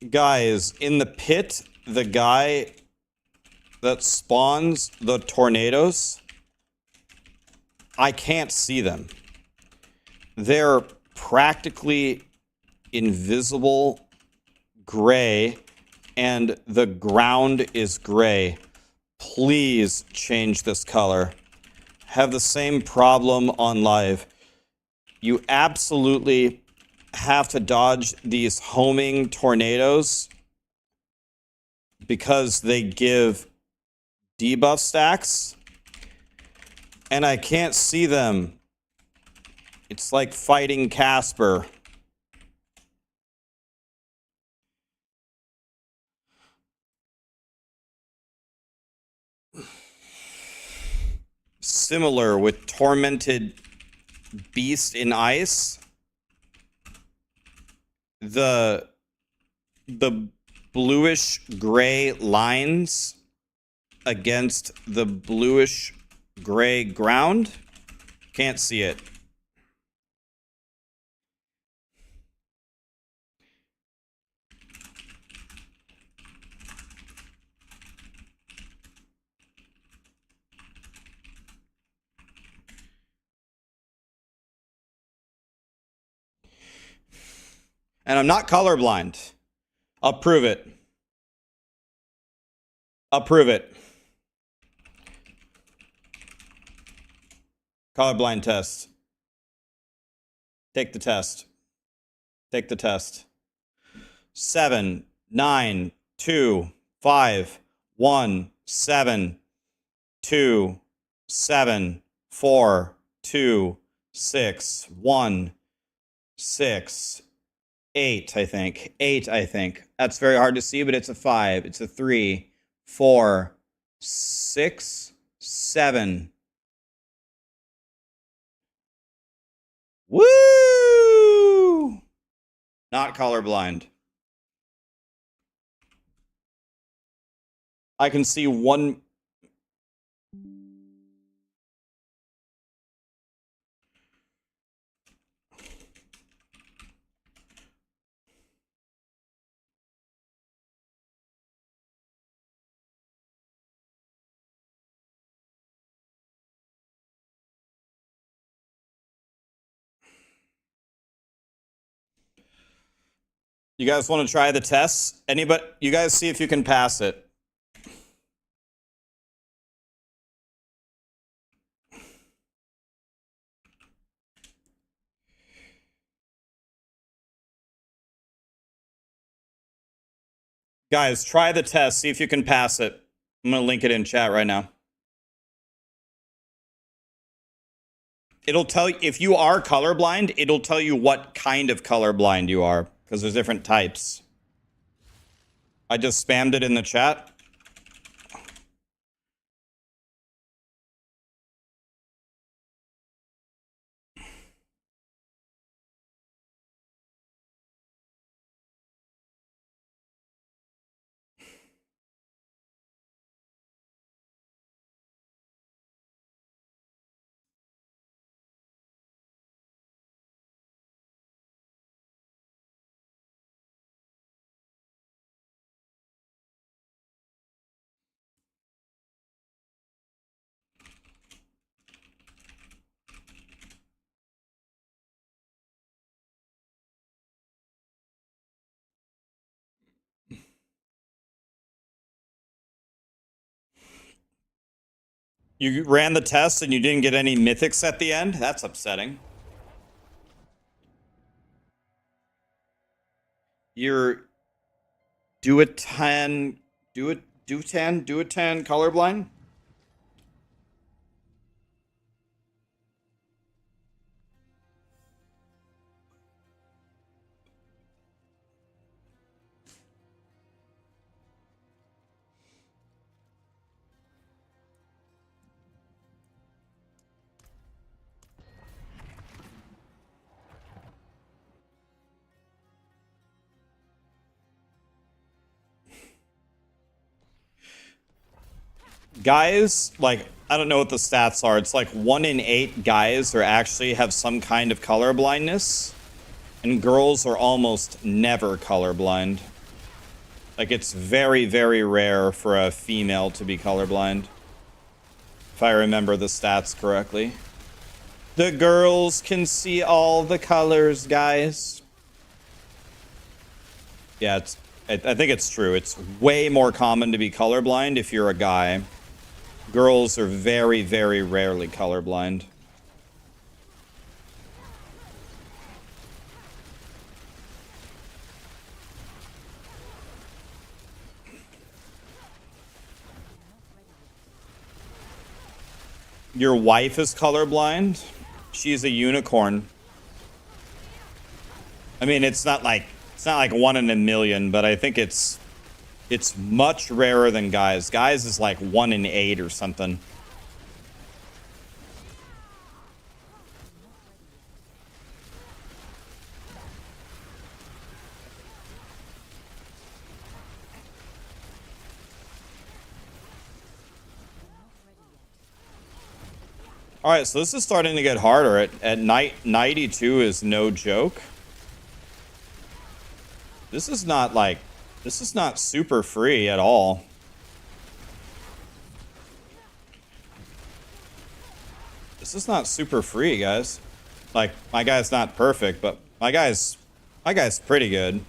Guys, in the pit, the guy that spawns the tornadoes, I can't see them. They're practically invisible gray, and the ground is gray. Please change this color. Have the same problem on live. You absolutely have to dodge these homing tornadoes because they give debuff stacks, and I can't see them. It's like fighting Casper. Similar with Tormented Beast in Ice. The bluish gray lines against the bluish gray ground. Can't see it. And I'm not colorblind. I'll prove it. I'll prove it. Colorblind test. Take the test. Take the test. 7, 9, 2, 5, 1, 7, 2, 7, 4, 2, 6, 1, 6, 8, I think. 8, I think. That's very hard to see, but it's a 5. It's a 3, 4, 6, 7. Woo! Not colorblind. I can see one. You guys want to try the tests? Anybody? You guys see if you can pass it. Guys, try the test. See if you can pass it. I'm going to link it in chat right now. It'll tell you, if you are colorblind, it'll tell you what kind of colorblind you are, because there's different types. I just spammed it in the chat. You ran the test and you didn't get any mythics at the end? That's upsetting. You're do a 10 colorblind? Guys, like, I don't know what the stats are. It's like 1 in 8 guys are actually have some kind of color blindness, and girls are almost never colorblind. Like, it's very, very rare for a female to be colorblind. If I remember the stats correctly. The girls can see all the colors, guys. Yeah, I think it's true. It's way more common to be colorblind if you're a guy. Girls are very, very rarely colorblind. Your wife is colorblind? She's a unicorn. I mean, it's not like 1 in a million, but I think it's much rarer than guys. Guys is like 1 in 8 or something. All right, so this is starting to get harder. At night, 92 is no joke. This is not super free at all. This is not super free, guys. Like, my guy's not perfect, but my guy's pretty good.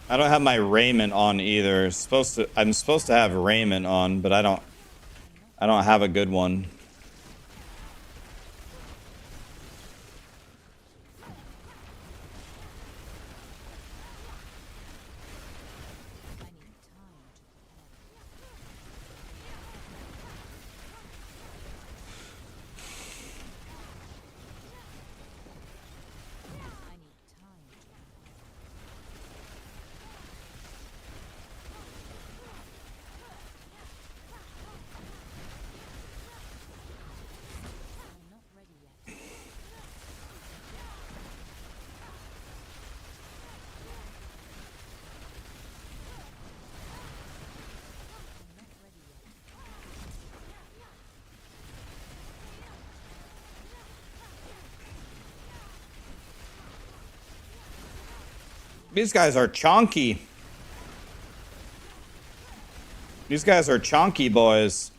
I don't have my raiment on either. I'm supposed to have raiment on, but I don't have a good one. These guys are chonky. These guys are chonky boys.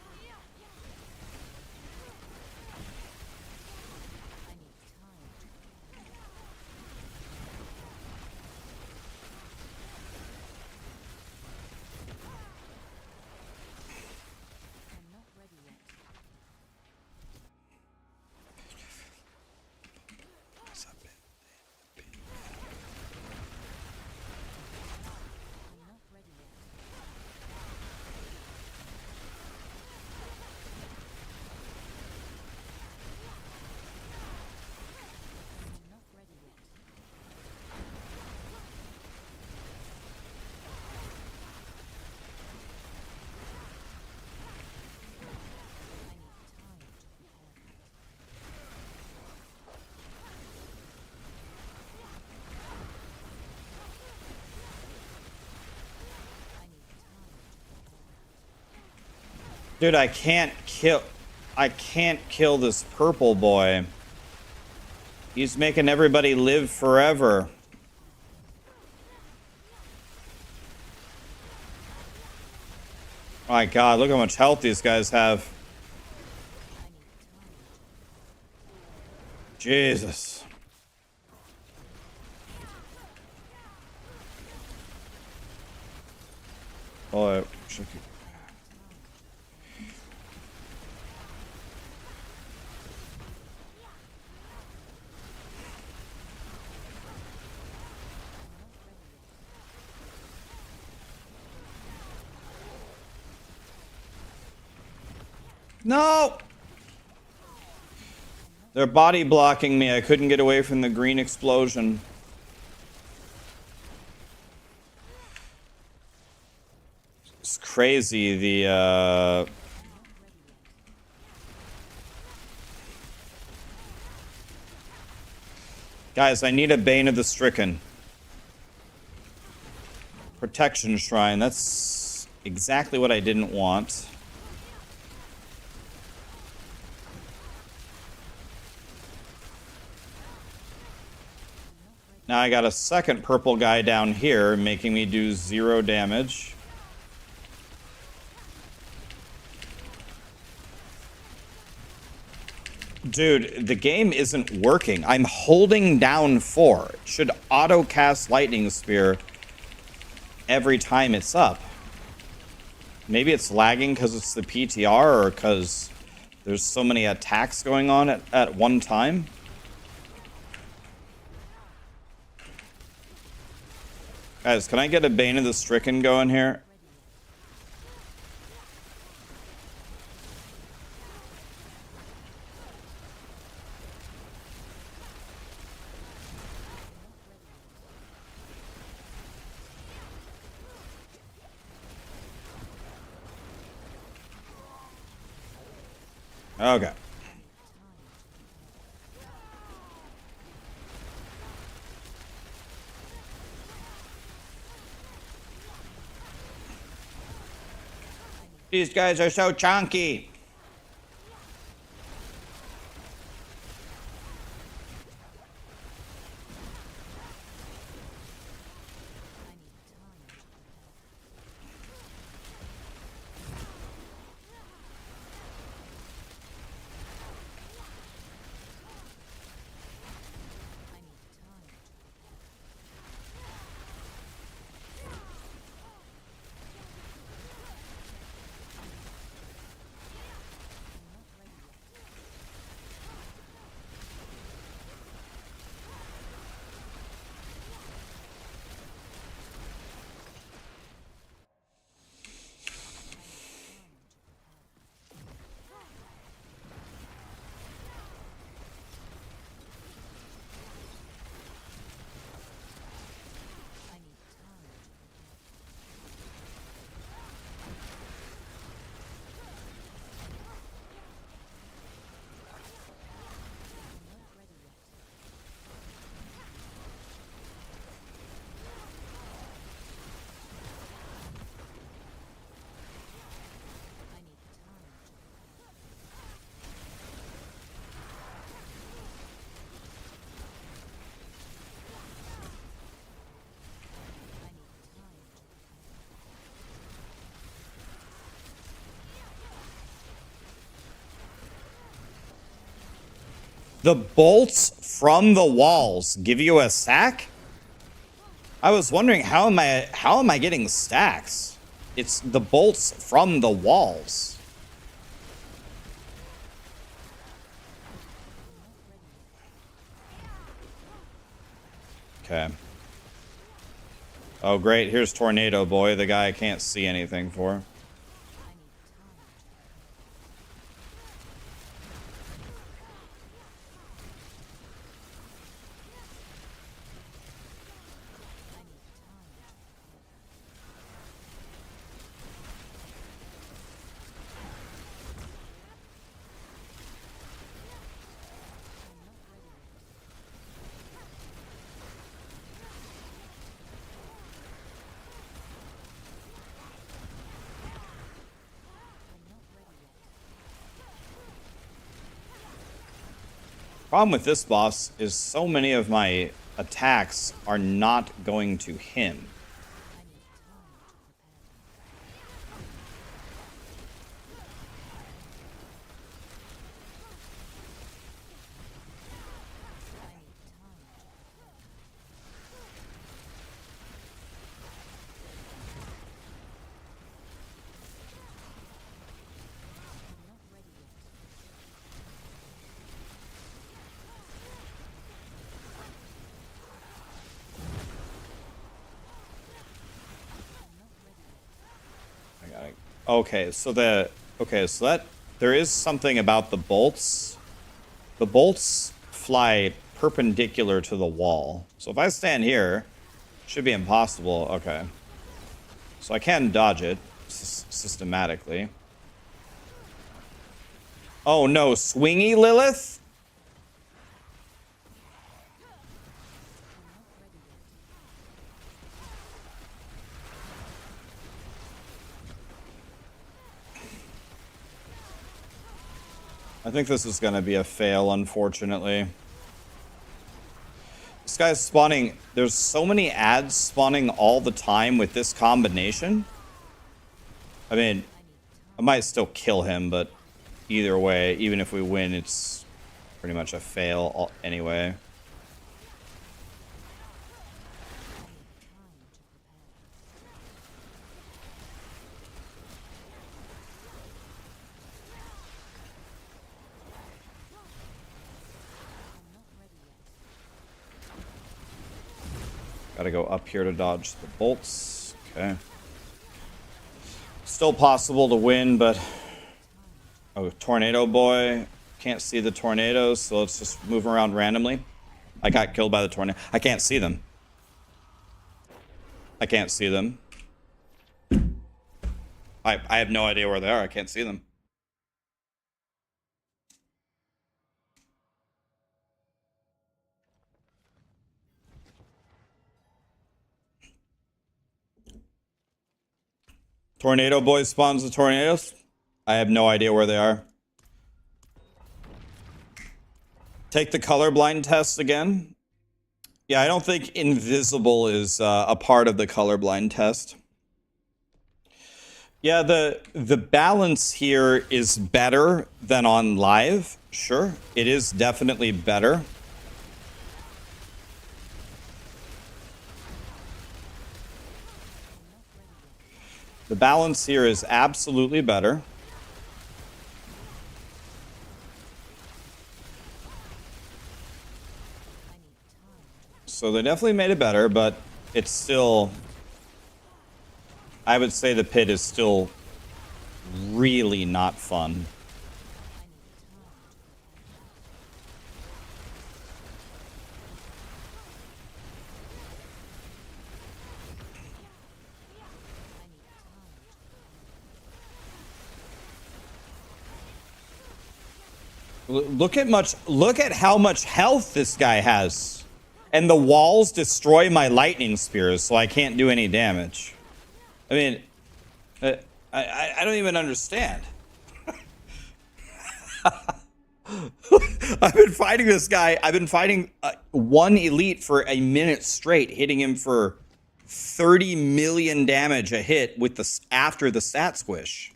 Dude, I can't kill this purple boy. He's making everybody live forever. My God, look how much health these guys have. Jesus. Oh, No! They're body blocking me. I couldn't get away from the green explosion. It's crazy. Guys, I need a Bane of the Stricken. Protection Shrine. That's exactly what I didn't want. Now I got a second purple guy down here, making me do 0 damage. Dude, the game isn't working. I'm holding down 4. It should auto-cast Lightning Spear every time it's up. Maybe it's lagging because it's the PTR or because there's so many attacks going on at one time. Guys, can I get a Bane of the Stricken going here? Okay. These guys are so chunky. The bolts from the walls give you a stack? I was wondering how am I getting stacks? It's the bolts from the walls. Okay. Oh great, here's Tornado Boy, the guy I can't see anything for. Problem with this boss is so many of my attacks are not going to him. Okay, so that there is something about the bolts. The bolts fly perpendicular to the wall. So if I stand here, it should be impossible. Okay. So I can dodge it systematically. Oh no, swingy Lilith? I think this is going to be a fail, unfortunately. This guy's spawning. There's so many ads spawning all the time with this combination. I mean, I might still kill him, but either way, even if we win, it's pretty much a fail anyway. Gotta go up here to dodge the bolts. Okay. Still possible to win, but... Oh, tornado boy. Can't see the tornadoes, so let's just move around randomly. I got killed by the tornado. I can't see them. I can't see them. I have no idea where they are. I can't see them. Tornado boy spawns the tornadoes. I have no idea where they are. Take the colorblind test again. Yeah, I don't think invisible is a part of the colorblind test. Yeah, the balance here is better than on live. Sure, it is definitely better. The balance here is absolutely better. So they definitely made it better, but it's still... I would say the pit is still really not fun. Look at how much health this guy has. And the walls destroy my lightning spears, so I can't do any damage. I mean, I don't even understand. I've been fighting this guy. I've been fighting one elite for a minute straight, hitting him for 30 million damage a hit with the after the stat squish.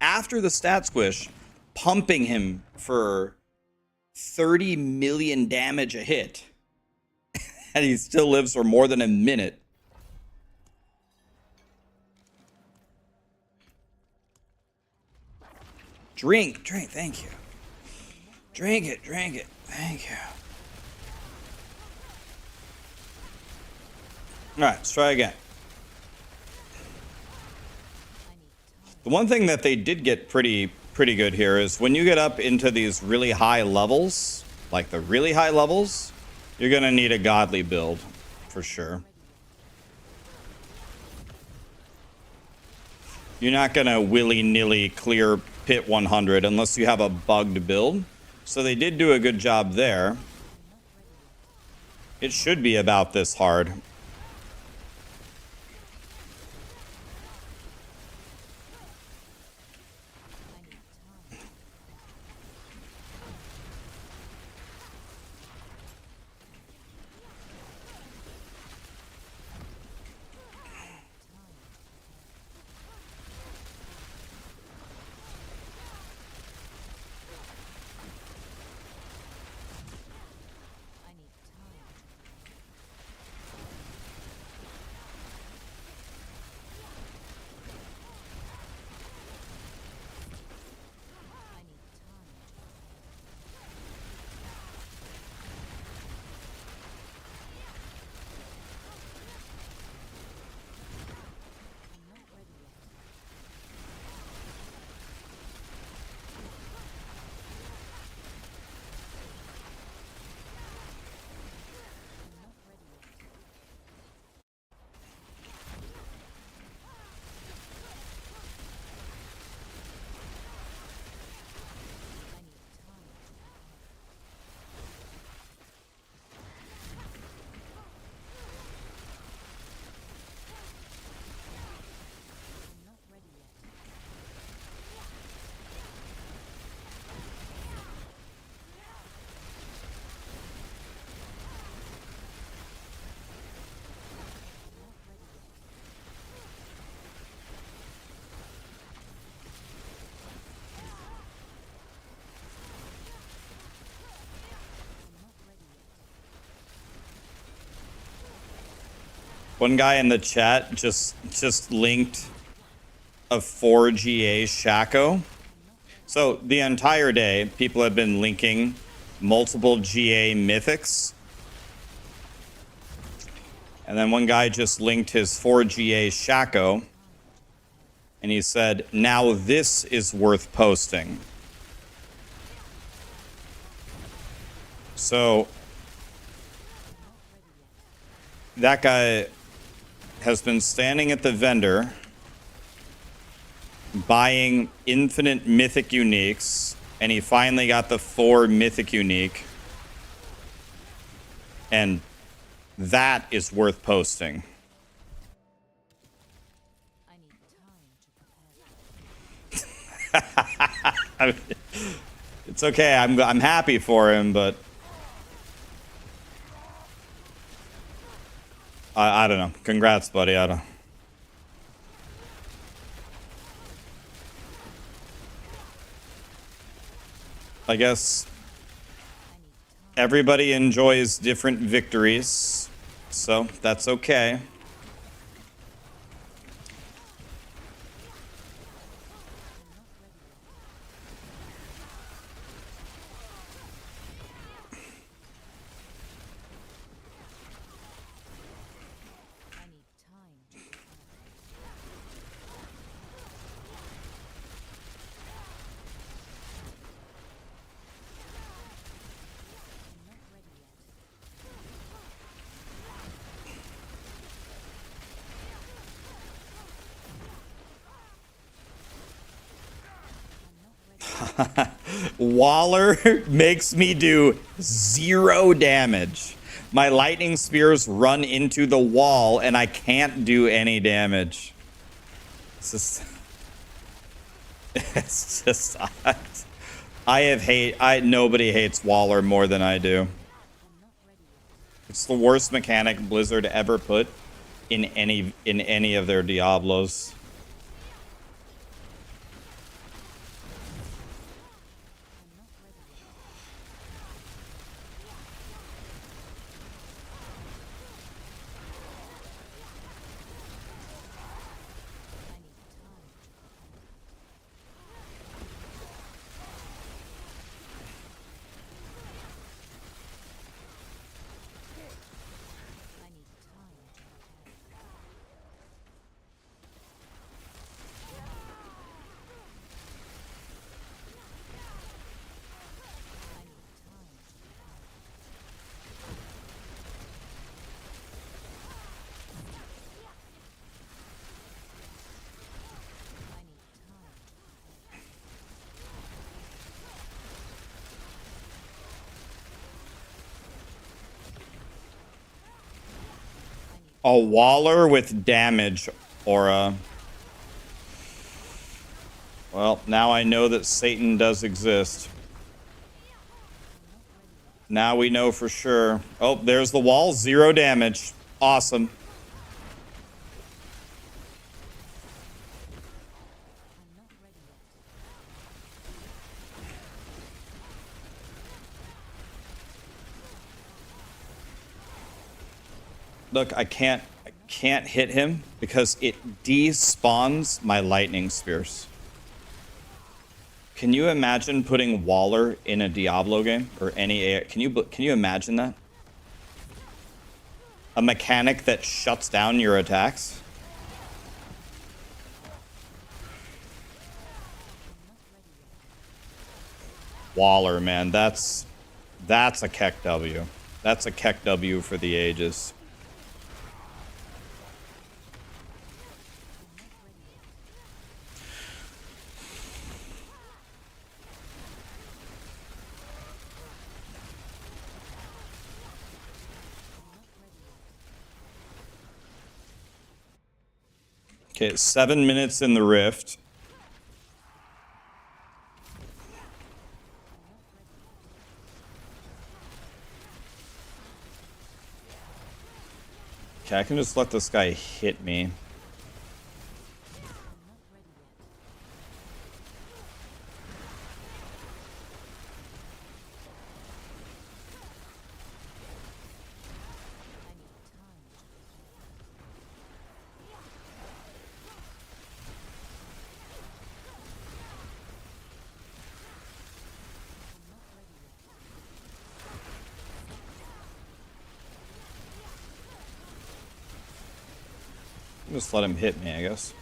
After the stat squish, pumping him for 30 million damage a hit. And he still lives for more than a minute. Drink, thank you. Drink it, thank you. Alright, let's try again. The one thing that they did get pretty good here is when you get up into these really high levels, like the really high levels, you're gonna need a godly build, for sure. You're not gonna willy-nilly clear pit 100 unless you have a bugged build. So they did do a good job there. It should be about this hard. One guy in the chat just linked a 4GA Shaco. So the entire day, people have been linking multiple GA mythics. And then one guy just linked his 4GA Shaco. And he said, now this is worth posting. So that guy has been standing at the vendor buying infinite mythic uniques, and he finally got the 4 mythic unique, and that is worth posting. I need time to prepare. I mean, it's okay. I'm happy for him, but I don't know. Congrats, buddy. I don't. I guess everybody enjoys different victories, so that's okay. I need time to prepare. I'm not ready yet. Waller makes me do 0 damage. My lightning spears run into the wall and I can't do any damage. It's just it's just nobody hates Waller more than I do. It's the worst mechanic Blizzard ever put in any of their Diablos. I need time to prepare. I need time to prepare. I need time to prepare. A Waller with damage aura. Well, now I know that Satan does exist. Now we know for sure. Oh, there's the wall. 0 damage. Awesome. I'm not ready yet. Look, I can't hit him because it despawns my lightning spears. Can you imagine putting Waller in a Diablo game or any AI? Can you imagine that? A mechanic that shuts down your attacks? Waller, man, that's a Keck W. That's a Keck W for the ages. Okay, it's 7 minutes in the rift. Okay, I can just let this guy hit me. I'm not ready yet. I need time to prepare. Just let him hit me, I guess.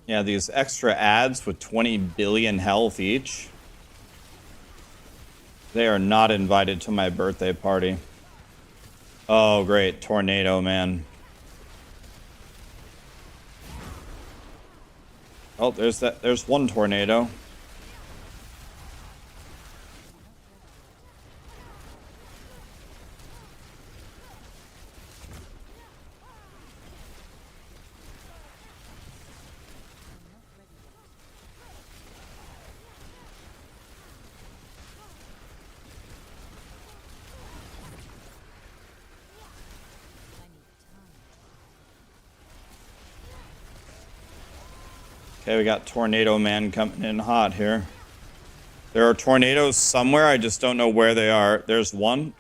Yeah, these extra ads with 20 billion health each. They are not invited to my birthday party. Oh, great. Tornado, man. Oh, there's one tornado. Okay, we got Tornado Man coming in hot here. There are tornadoes somewhere, I just don't know where they are. There's one.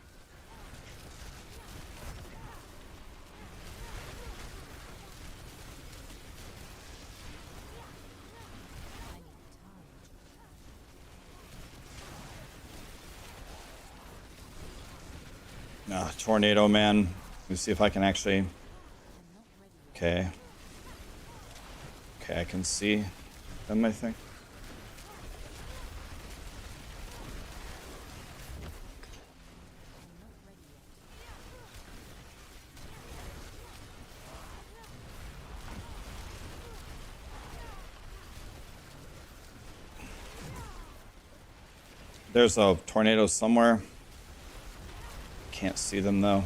Tornado Man. Let me see if I can actually... Okay. Okay, I can see them, I think. There's a tornado somewhere. Can't see them though.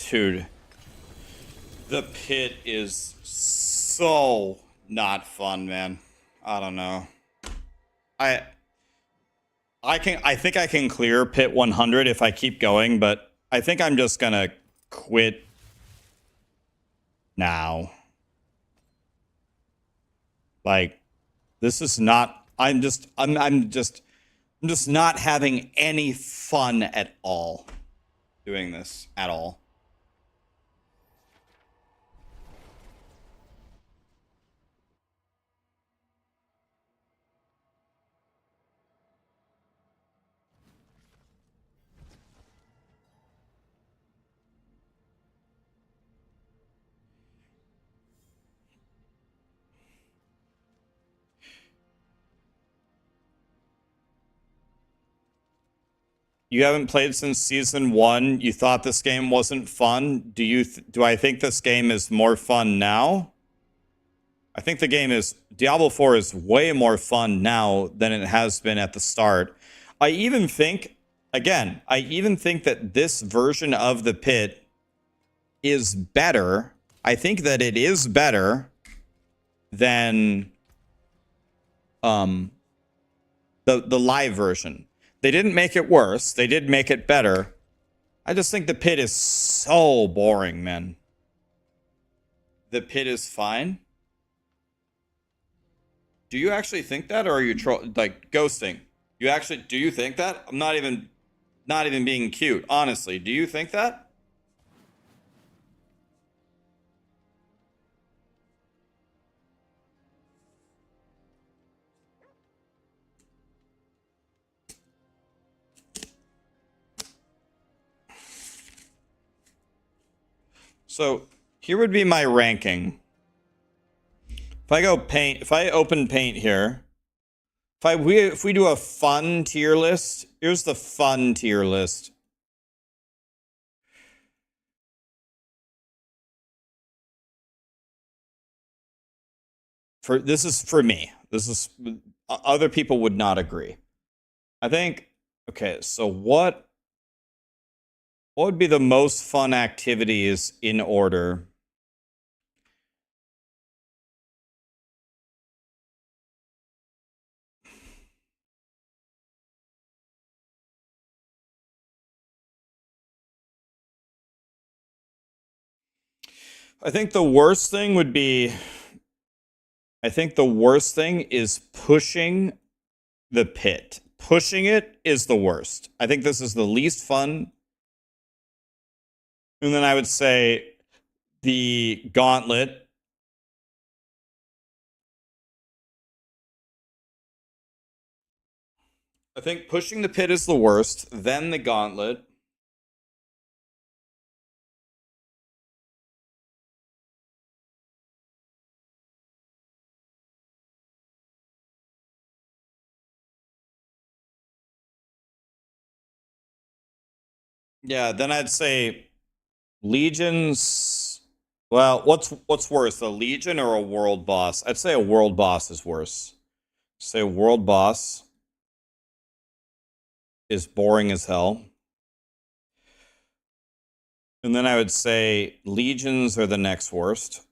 Dude, the pit is so not fun, man. I don't know. I think I can clear pit 100 if I keep going, but I think I'm just gonna quit now. Like, this is not. I'm just not having any fun at all doing this at all. you haven't played since season 1. You thought this game wasn't fun. Do I think this game is more fun now? I think the game is Diablo 4 is way more fun now than it has been at the start. I even think that this version of the pit is better. I think that it is better than the live version. They didn't make it worse. They did make it better. I just think the pit is so boring, man. The pit is fine. Do you actually think that, or are you like ghosting? Do you think that? I'm not even being cute. Honestly, do you think that? So here would be my ranking. If I go paint, if I open paint here, if we do a fun tier list, here's the fun tier list. This is for me. This is other people would not agree. I think, okay, so what would be the most fun activities in order? I think the worst thing would be, I think the worst thing is pushing the pit. Pushing it is the worst. I think this is the least fun. And then I would say the gauntlet. I think pushing the pit is the worst, then the gauntlet. Yeah, then I'd say legions. Well, what's worse, a legion or a world boss? I'd say a world boss is worse. Say a world boss is boring as hell. And then I would say legions are the next worst.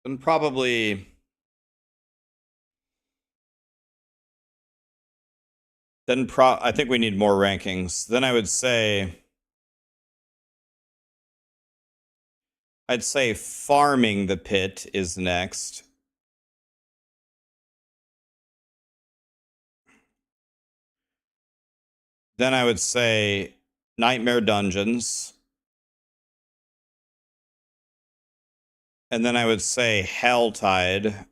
Then probably I think we need more rankings. Then I'd say farming the pit is next. Then I would say nightmare dungeons. And then I would say Helltide.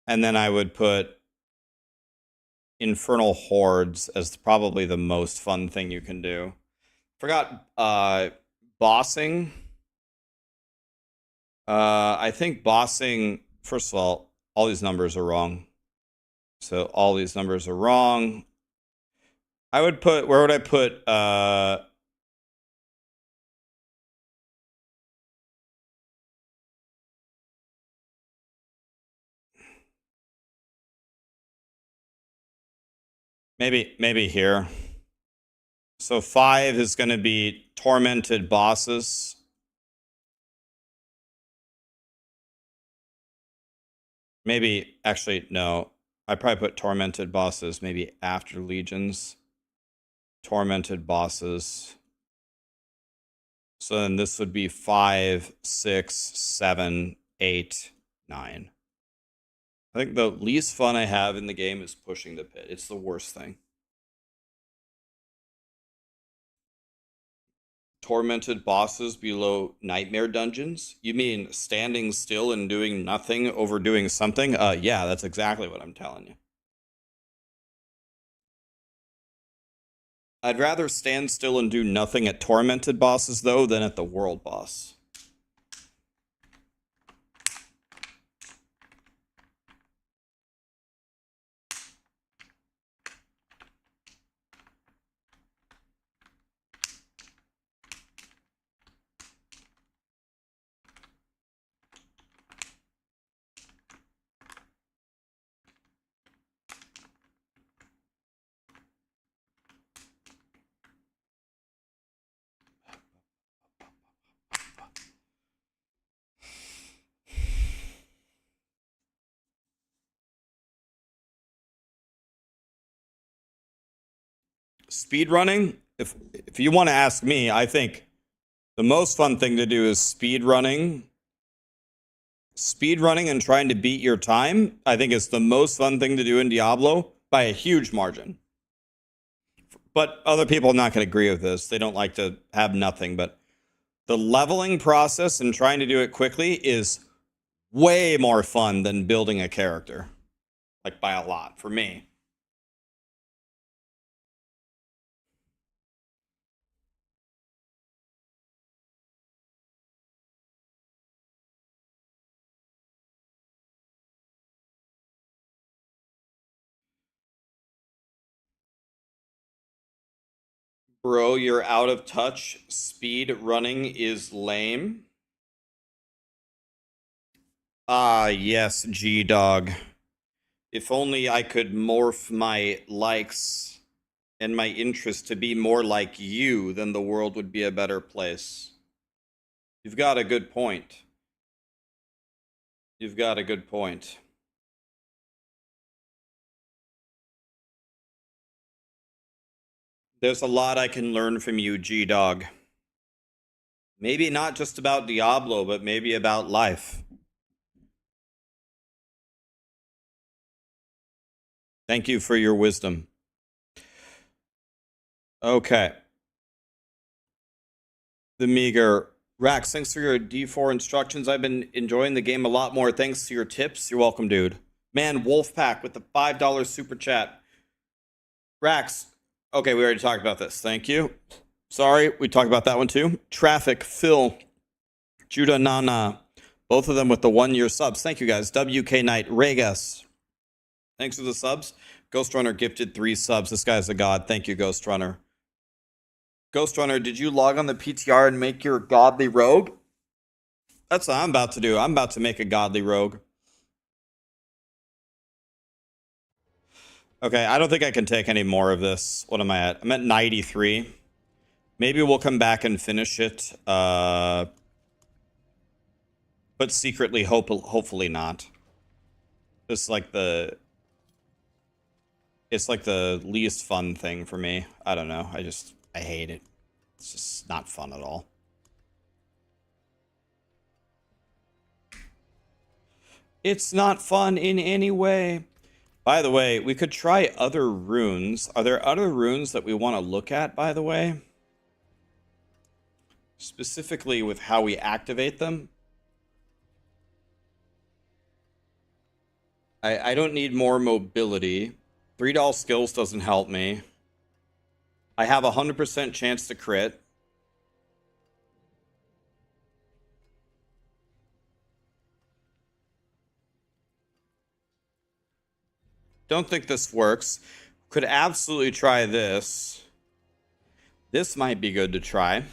And then I would put Infernal Hordes as probably the most fun thing you can do. Forgot bossing. I think bossing, first of all these numbers are wrong. So all these numbers are wrong. I would put, where would I put maybe here. So 5 is going to be tormented bosses. Maybe, actually, no. I probably put tormented bosses maybe after legions. Tormented bosses. So then this would be 5, 6, 7, 8, 9. I think the least fun I have in the game is pushing the pit. It's the worst thing. Tormented bosses below nightmare dungeons? You mean standing still and doing nothing over doing something? Yeah, that's exactly what I'm telling you. I'd rather stand still and do nothing at tormented bosses, though, than at the world boss. Speedrunning, if you want to ask me, I think the most fun thing to do is speedrunning. Speedrunning and trying to beat your time, I think, is the most fun thing to do in Diablo by a huge margin. But other people are not going to agree with this. They don't like to have nothing. But the leveling process and trying to do it quickly is way more fun than building a character. Like, by a lot, for me. Bro, you're out of touch. Speed running is lame. Ah, yes, G-Dog. If only I could morph my likes and my interest to be more like you, then the world would be a better place. You've got a good point. You've got a good point. There's a lot I can learn from you, G-Dog. Maybe not just about Diablo, but maybe about life. Thank you for your wisdom. Okay. The meager. Rax, thanks for your D4 instructions. I've been enjoying the game a lot more. Thanks to your tips. You're welcome, dude. Man, Wolfpack with the $5 super chat. Rax. Okay, we already talked about this. Thank you. Sorry, we talked about that one too. Traffic, Phil, Judah Nana. Both of them with the 1-year subs. Thank you, guys. WK Knight, Regas. Thanks for the subs. Ghost Runner gifted 3 subs. This guy's a god. Thank you, Ghost Runner. Ghost Runner, did you log on the PTR and make your godly rogue? That's what I'm about to do. I'm about to make a godly rogue. Okay, I don't think I can take any more of this. What am I at? I'm at 93. Maybe we'll come back and finish it. But secretly, hopefully not. It's like the least fun thing for me. I don't know. I hate it. It's just not fun at all. It's not fun in any way. By the way, we could try other runes. Are there other runes that we want to look at, by the way? Specifically with how we activate them. I don't need more mobility. 3 skills doesn't help me. I have a 100% chance to crit. Don't think this works. Could absolutely try this. This might be good to try.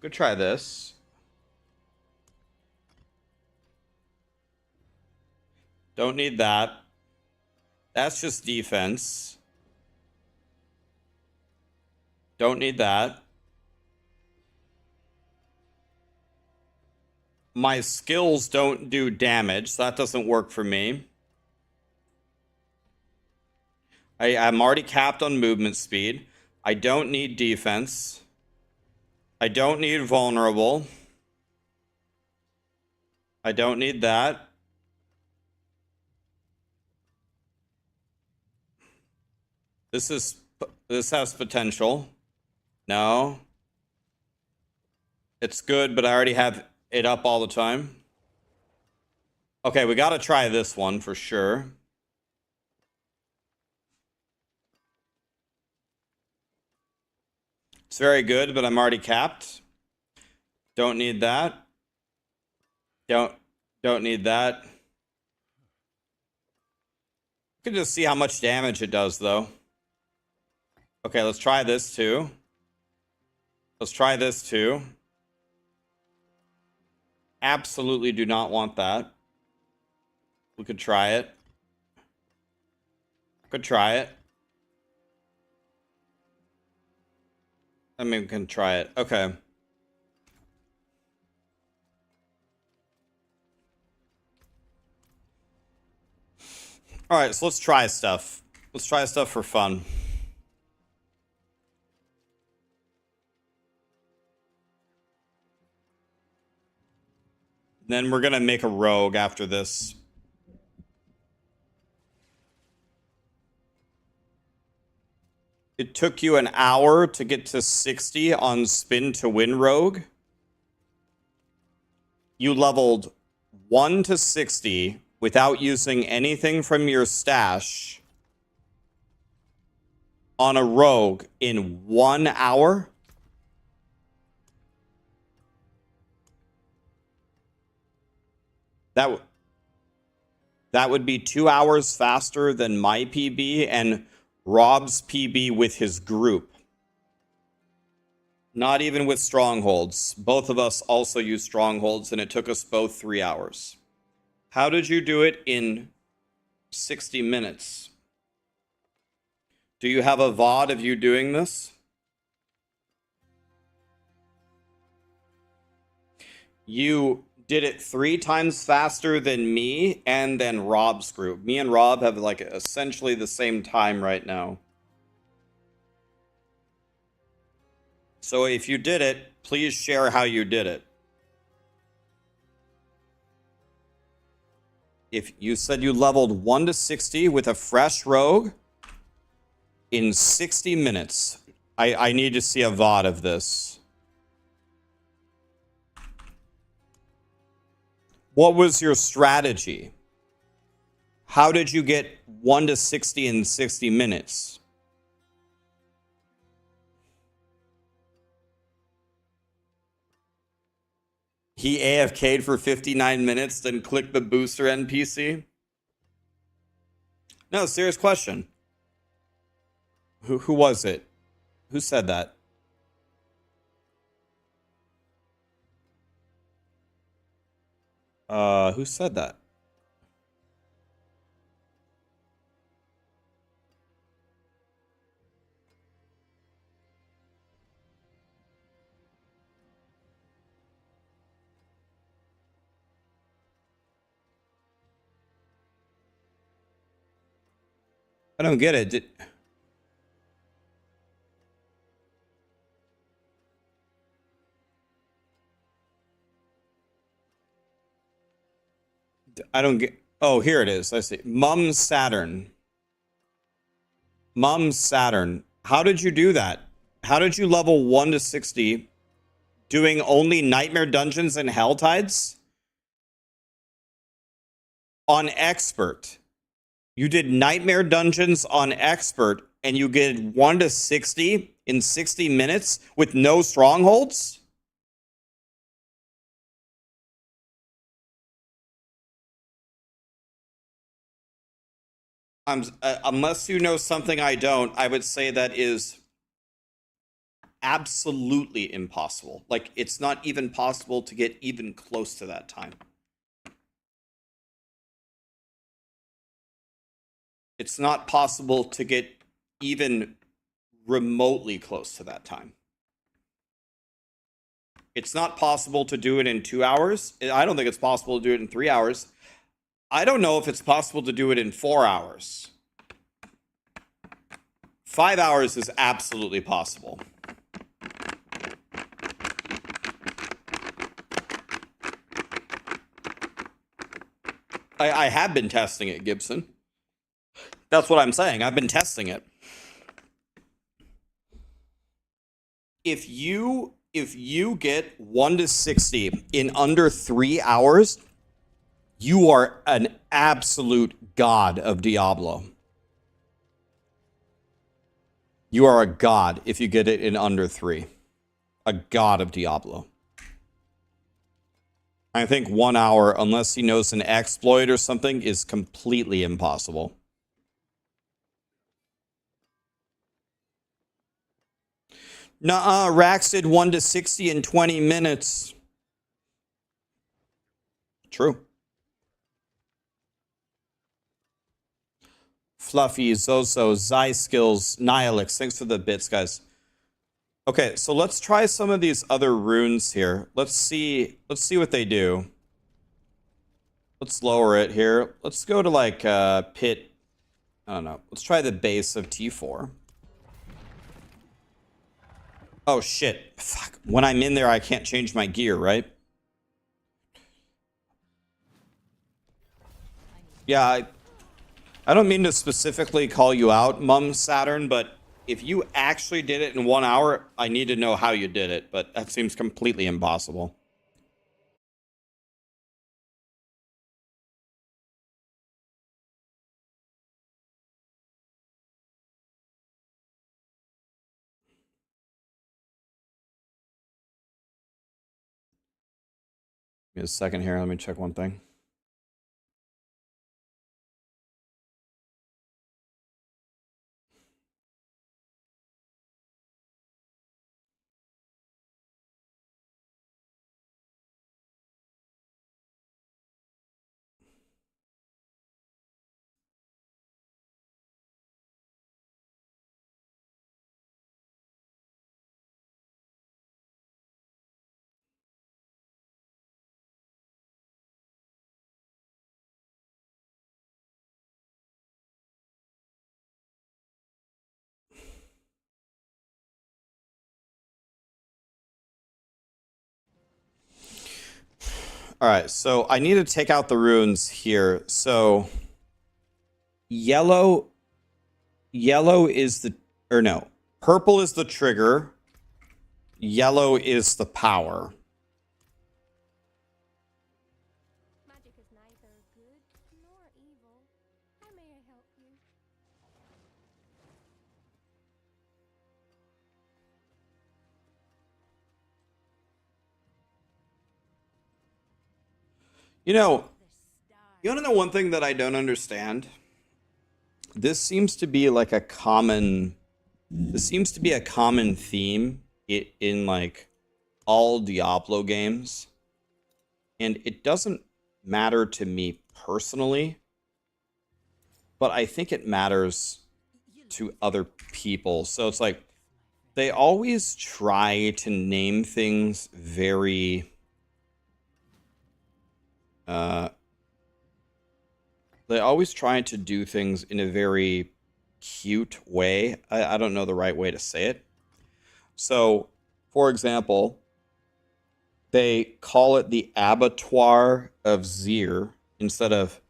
Could try this. Don't need that. That's just defense. Don't need that. My skills don't do damage, so that doesn't work for me. I'm already capped on movement speed. I don't need defense. I don't need vulnerable. I don't need that. This has potential. No. It's good, but I already have it up all the time. Okay, we gotta try this one for sure. It's very good, but I'm already capped. Don't need that. Don't need that. You can just see how much damage it does, though. Okay, let's try this too. Let's try this too. Absolutely do not want that. We could try it. Could try it. I mean, we can try it. Okay. All right, so let's try stuff. Let's try stuff for fun. Then we're gonna make a rogue after this. It took you an hour to get to 60 on spin to win rogue. You leveled 1 to 60 without using anything from your stash on a rogue in 1 hour? That would be 2 hours faster than my PB and Rob's PB with his group. Not even with strongholds. Both of us also used strongholds, and it took us both 3 hours. How did you do it in 60 minutes? Do you have a VOD of you doing this? You did it 3 times faster than me and then Rob's group. Me and Rob have like essentially the same time right now. So if you did it, please share how you did it. If you said you leveled 1 to 60 with a fresh rogue in 60 minutes, I need to see a VOD of this. What was your strategy? How did you get 1 to 60 in 60 minutes? He AFK'd for 59 minutes, then clicked the booster NPC? No, serious question. Who was it? Who said that? Who said that? I don't get it. I don't get. Oh, here it is. I see. Mum Saturn. Mum Saturn. How did you do that? How did you level 1 to 60 doing only Nightmare Dungeons and Hell Tides? On Expert. You did Nightmare Dungeons on Expert and you get 1 to 60 in 60 minutes with no strongholds? Unless you know something I don't, I would say that is absolutely impossible. Like, it's not even possible to get even close to that time. It's not possible to get even remotely close to that time. It's not possible to do it in 2 hours. I don't think it's possible to do it in 3 hours. I don't know if it's possible to do it in 4 hours. 5 hours is absolutely possible. I have been testing it, Gibson. That's what I'm saying. I've been testing it. If you get 1 to 60 in under 3 hours, you are an absolute god of Diablo. You are a god if you get it in under 3. A god of Diablo. I think 1 hour, unless he knows an exploit or something, is completely impossible. Nuh-uh, Rax did 1 to 60 in 20 minutes. True. Fluffy, Zozo, Zyskills, Nihilix. Thanks for the bits, guys. Okay, so let's try some of these other runes here. Let's see what they do. Let's lower it here. Let's go to like pit. I don't know. Let's try the base of T4. Oh shit. Fuck. When I'm in there, I can't change my gear, right? Yeah, I don't mean to specifically call you out, Mum Saturn, but if you actually did it in 1 hour, I need to know how you did it, but that seems completely impossible. Give me a second here. Let me check one thing. All right, so I need to take out the runes here. So yellow is the, or no, purple is the trigger. Yellow is the power. Magic is neither good nor evil. How may I help you? You know, you want to know one thing that I don't understand? This seems to be like a common, theme in like all Diablo games. And it doesn't matter to me personally, but I think it matters to other people. So it's like they always try to name things very they always try to do things in a very cute way. I don't know the right way to say it. So, for example, they call it the abattoir of Zir instead of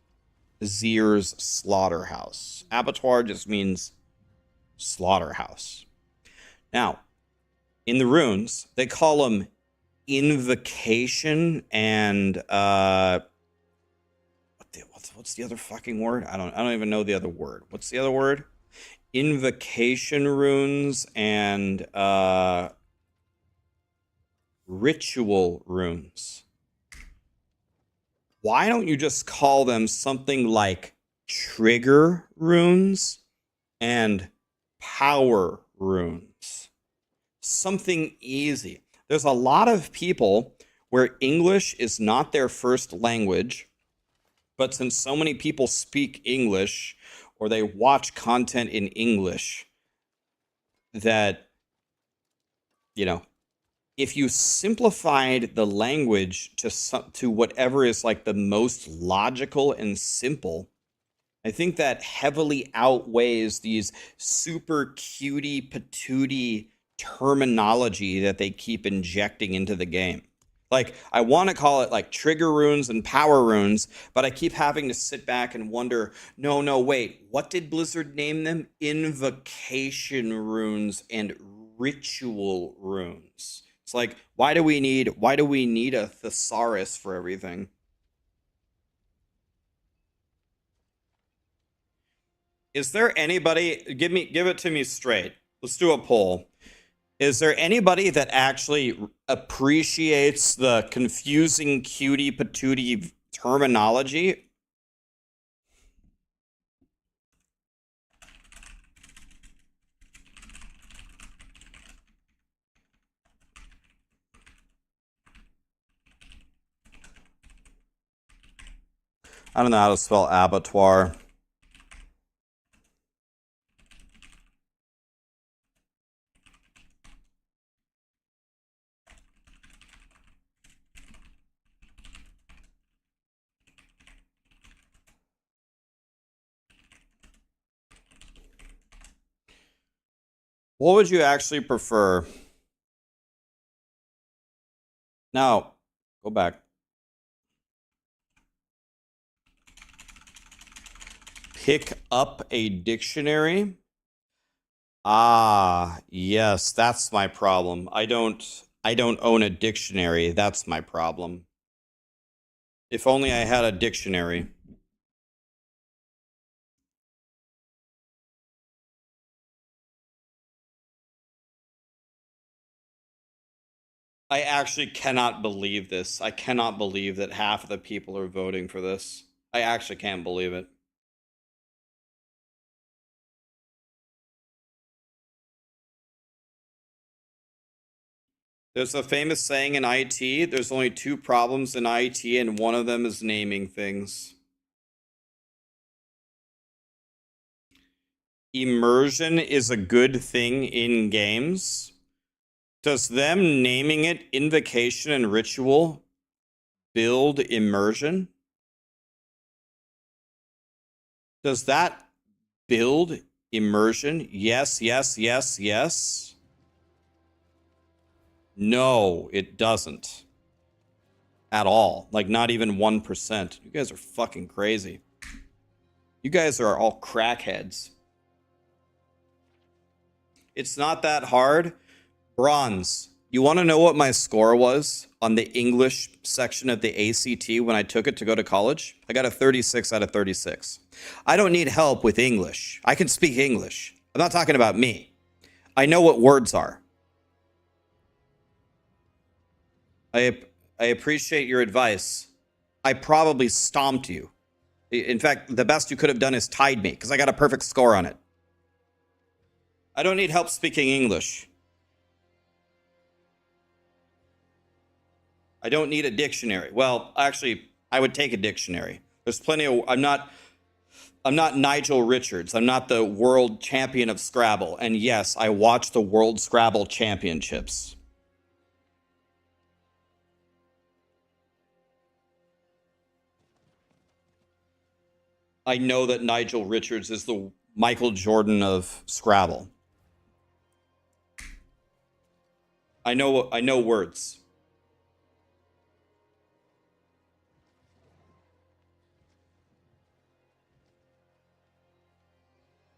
Zir's slaughterhouse. Abattoir just means slaughterhouse. Now, in the runes, they call them invocation and what's the other fucking word? I don't even know the other word. What's the other word? Invocation runes and ritual runes. Why don't you just call them something like trigger runes and power runes? Something easy. There's a lot of people where English is not their first language, but since so many people speak English or they watch content in English, that, you know, if you simplified the language to whatever is like the most logical and simple, I think that heavily outweighs these super cutie patootie terminology that they keep injecting into the game. Like, I want to call it like trigger runes and power runes, but I keep having to sit back and wonder, no, wait, what did Blizzard name them? Invocation runes and ritual runes. It's like, why do we need a thesaurus for everything? Is there anybody, give it to me straight. Let's do a poll. Is there anybody that actually appreciates the confusing cutie patootie terminology? I don't know how to spell abattoir. What would you actually prefer? Now, go back. Pick up a dictionary. Ah, yes, that's my problem. I don't own a dictionary. That's my problem. If only I had a dictionary. I actually cannot believe this. I cannot believe that half of the people are voting for this. I actually can't believe it. There's a famous saying in IT, there's only two problems in IT, and one of them is naming things. Immersion is a good thing in games. Does them naming it invocation and ritual build immersion? Does that build immersion? Yes, yes, yes, yes. No, it doesn't. At all. Like, not even 1%. You guys are fucking crazy. You guys are all crackheads. It's not that hard. Bronze. You want to know what my score was on the English section of the ACT when I took it to go to college? I got a 36 out of 36. I don't need help with English. I can speak English. I'm not talking about me. I know what words are. I appreciate your advice. I probably stomped you. In fact, the best you could have done is tied me because I got a perfect score on it. I don't need help speaking English. I don't need a dictionary. Well, actually, I would take a dictionary. There's plenty of. I'm not Nigel Richards. I'm not the world champion of Scrabble. And yes, I watched the World Scrabble Championships. I know that Nigel Richards is the Michael Jordan of Scrabble. I know words.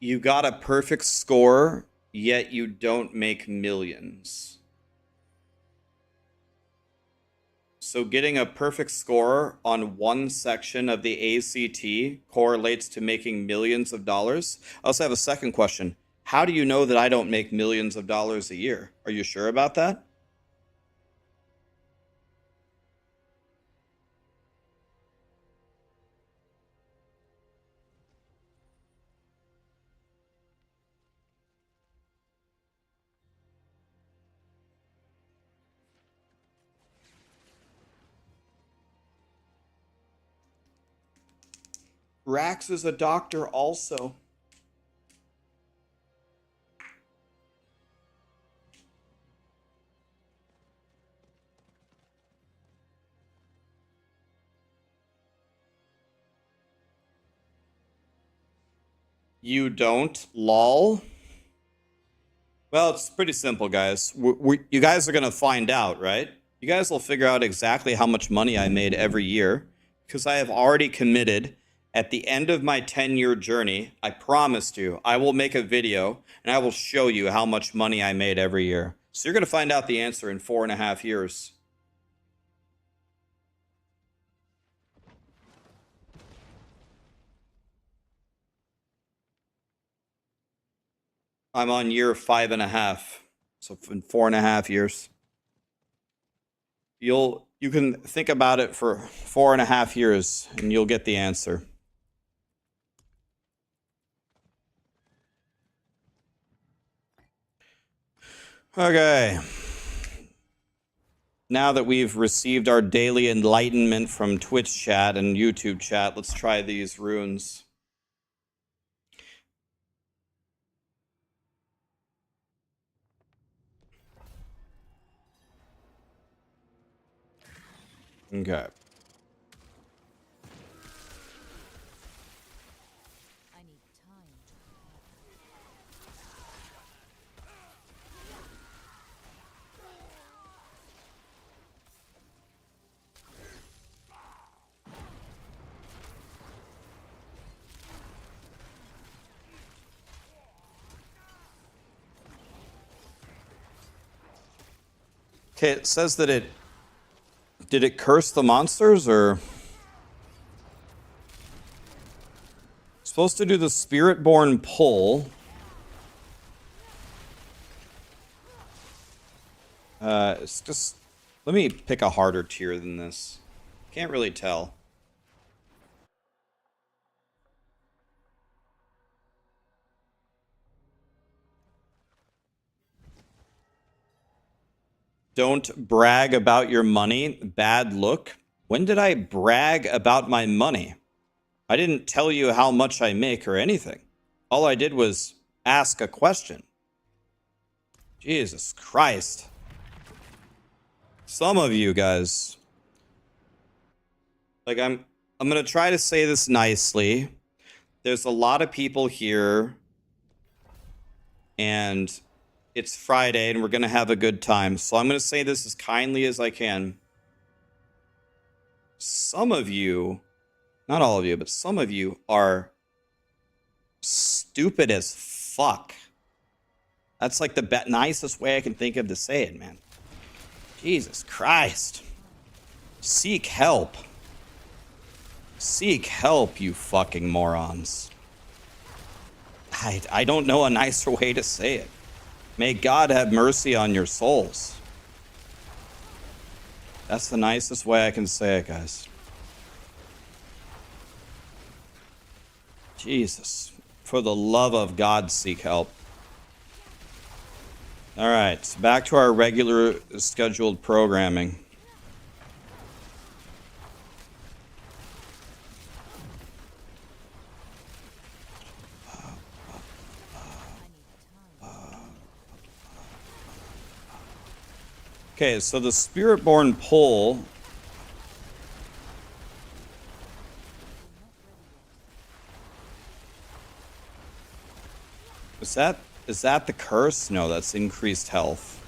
You got a perfect score, yet you don't make millions. So getting a perfect score on one section of the ACT correlates to making millions of dollars. I also have a second question. How do you know that I don't make millions of dollars a year? Are you sure about that? Rax is a doctor also. You don't? Lol. Well, it's pretty simple, guys. You guys are going to find out, right? You guys will figure out exactly how much money I made every year because I have already committed at the end of my 10-year journey. I promised you I will make a video and I will show you how much money I made every year. So you're going to find out the answer in 4.5 years. I'm on year 5.5. So in 4.5 years. You can think about it for 4.5 years and you'll get the answer. Okay. Now that we've received our daily enlightenment from Twitch chat and YouTube chat, let's try these runes. Okay. I need time. Okay, it says that did it curse the monsters or supposed to do the Spiritborn pull. It's just, let me pick a harder tier than this. Can't really tell. Don't brag about your money. Bad look. When did I brag about my money? I didn't tell you how much I make or anything. All I did was ask a question. Jesus Christ. Some of you guys. Like, I'm going to try to say this nicely. There's a lot of people here. And it's Friday and we're going to have a good time. So I'm going to say this as kindly as I can. Some of you, not all of you, but some of you are stupid as fuck. That's like the nicest way I can think of to say it, man. Jesus Christ. Seek help. Seek help, you fucking morons. I don't know a nicer way to say it. May God have mercy on your souls. That's the nicest way I can say it, guys. Jesus. For the love of God, seek help. All right, so back to our regular scheduled programming. Okay, so the Spiritborn pull. Is that the curse? No, that's increased health.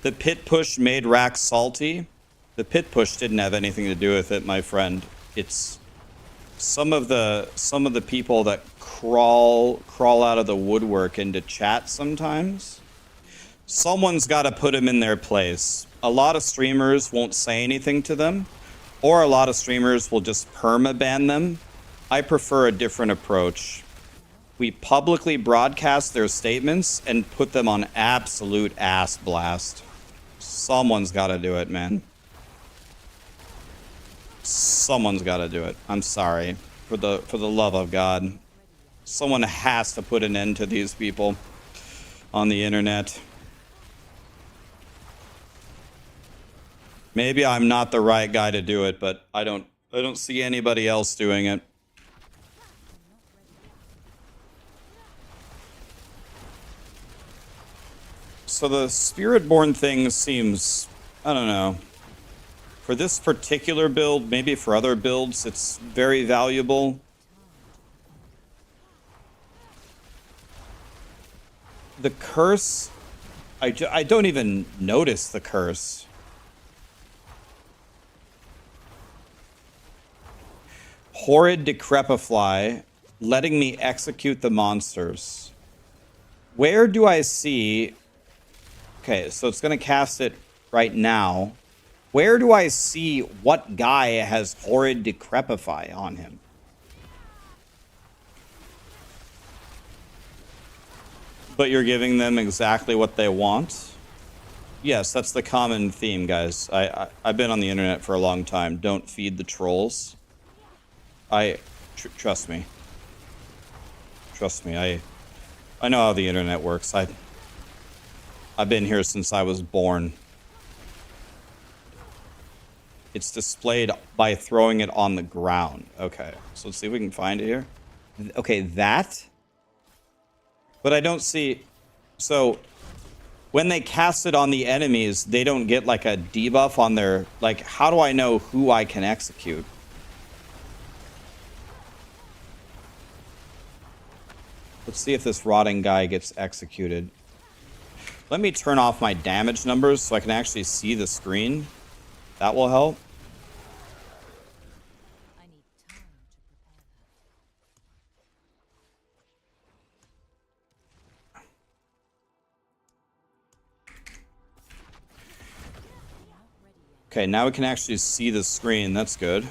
The pit push made Rax salty. The pit push didn't have anything to do with it, my friend. It's some of the people that crawl out of the woodwork into chat sometimes. Someone's got to put them in their place. A lot of streamers won't say anything to them, or a lot of streamers will just perma-ban them. I prefer a different approach. We publicly broadcast their statements and put them on absolute ass blast. Someone's got to do it, man. Someone's got to do it. I'm sorry. For the love of God. Someone has to put an end to these people on the internet. Maybe I'm not the right guy to do it, but I don't see anybody else doing it. So the Spiritborn thing seems, I don't know. For this particular build, maybe for other builds, it's very valuable. The curse, I don't even notice the curse. Horrid Decrepify, letting me execute the monsters. Where do I see... Okay, so it's going to cast it right now. Where do I see what guy has Horrid Decrepify on him? But you're giving them exactly what they want? Yes, that's the common theme, guys. I've been on the internet for a long time. Don't feed the trolls. Trust me. Trust me, I know how the internet works. I've been here since I was born. It's displayed by throwing it on the ground. Okay, so let's see if we can find it here. Okay, that. But I don't see... So, when they cast it on the enemies, they don't get like a debuff on their... Like, how do I know who I can execute? Let's see if this rotting guy gets executed. Let me turn off my damage numbers so I can actually see the screen. That will help. I need time to prepare. Okay, now we can actually see the screen. That's good.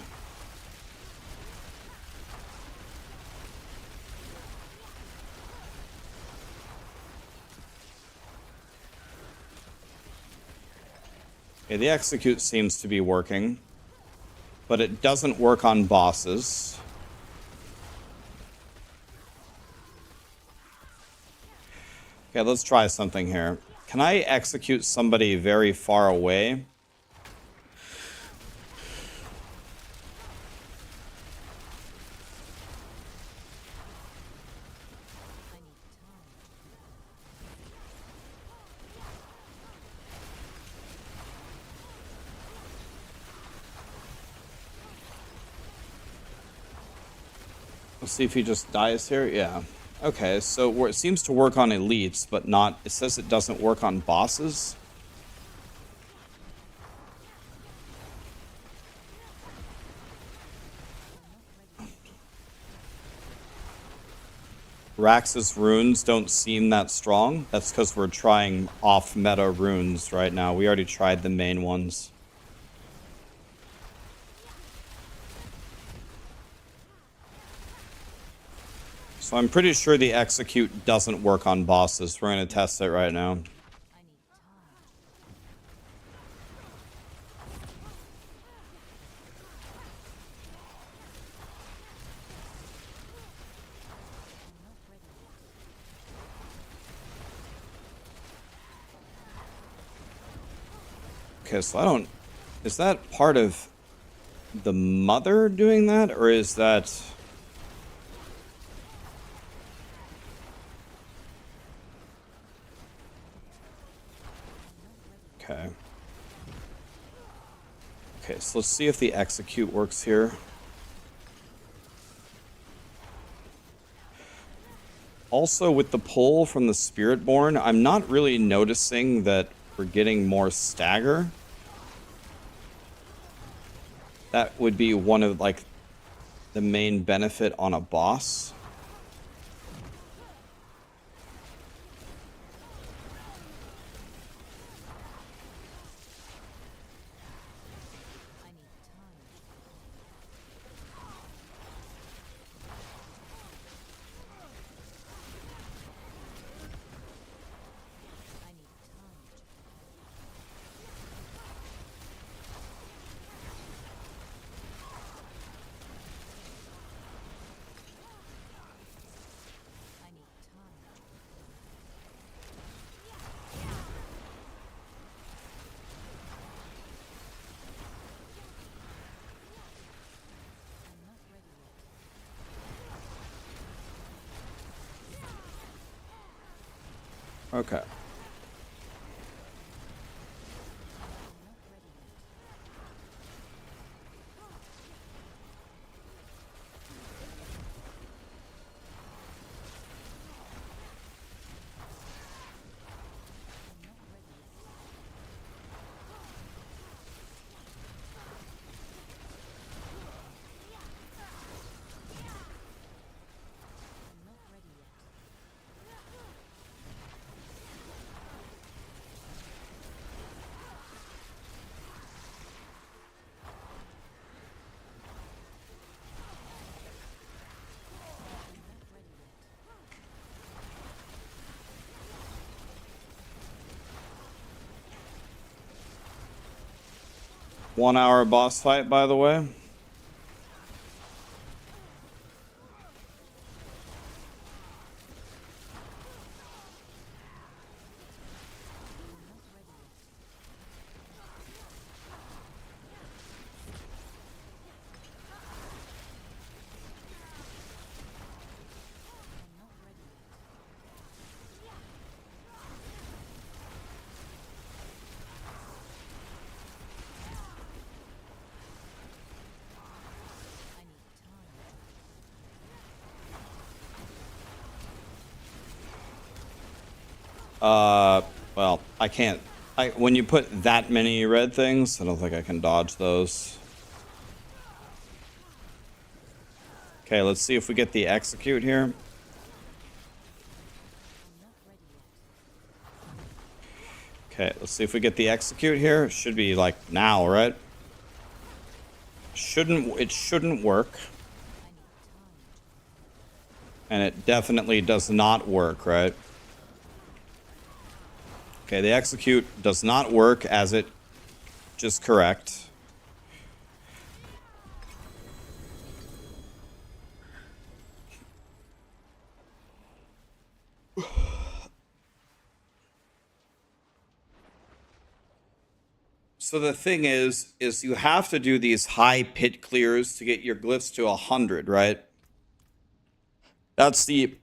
Okay, the execute seems to be working, but it doesn't work on bosses. Okay, let's try something here. Can I execute somebody very far away? Let's see if he just dies here. Yeah. Okay, so it seems to work on elites, but not... It says it doesn't work on bosses. Rax's runes don't seem that strong. That's because we're trying off-meta runes right now. We already tried the main ones. So I'm pretty sure the execute doesn't work on bosses. We're going to test it right now. Okay, so I don't... Is that part of the mother doing that? Or is that... Okay. Okay, so let's see if the execute works here. Also, with the pull from the Spiritborn, I'm not really noticing that we're getting more stagger. That would be one of, like, the main benefit on a boss. Okay. 1 hour boss fight, by the way. Well, I can't. When you put that many red things, I don't think I can dodge those. Okay, let's see if we get the execute here. Okay, let's see if we get the execute here. Should be like now, right? It shouldn't work. And it definitely does not work, right? Okay, the execute does not work as it just correct. So the thing is you have to do these high pit clears to get your glyphs to 100, right? That's the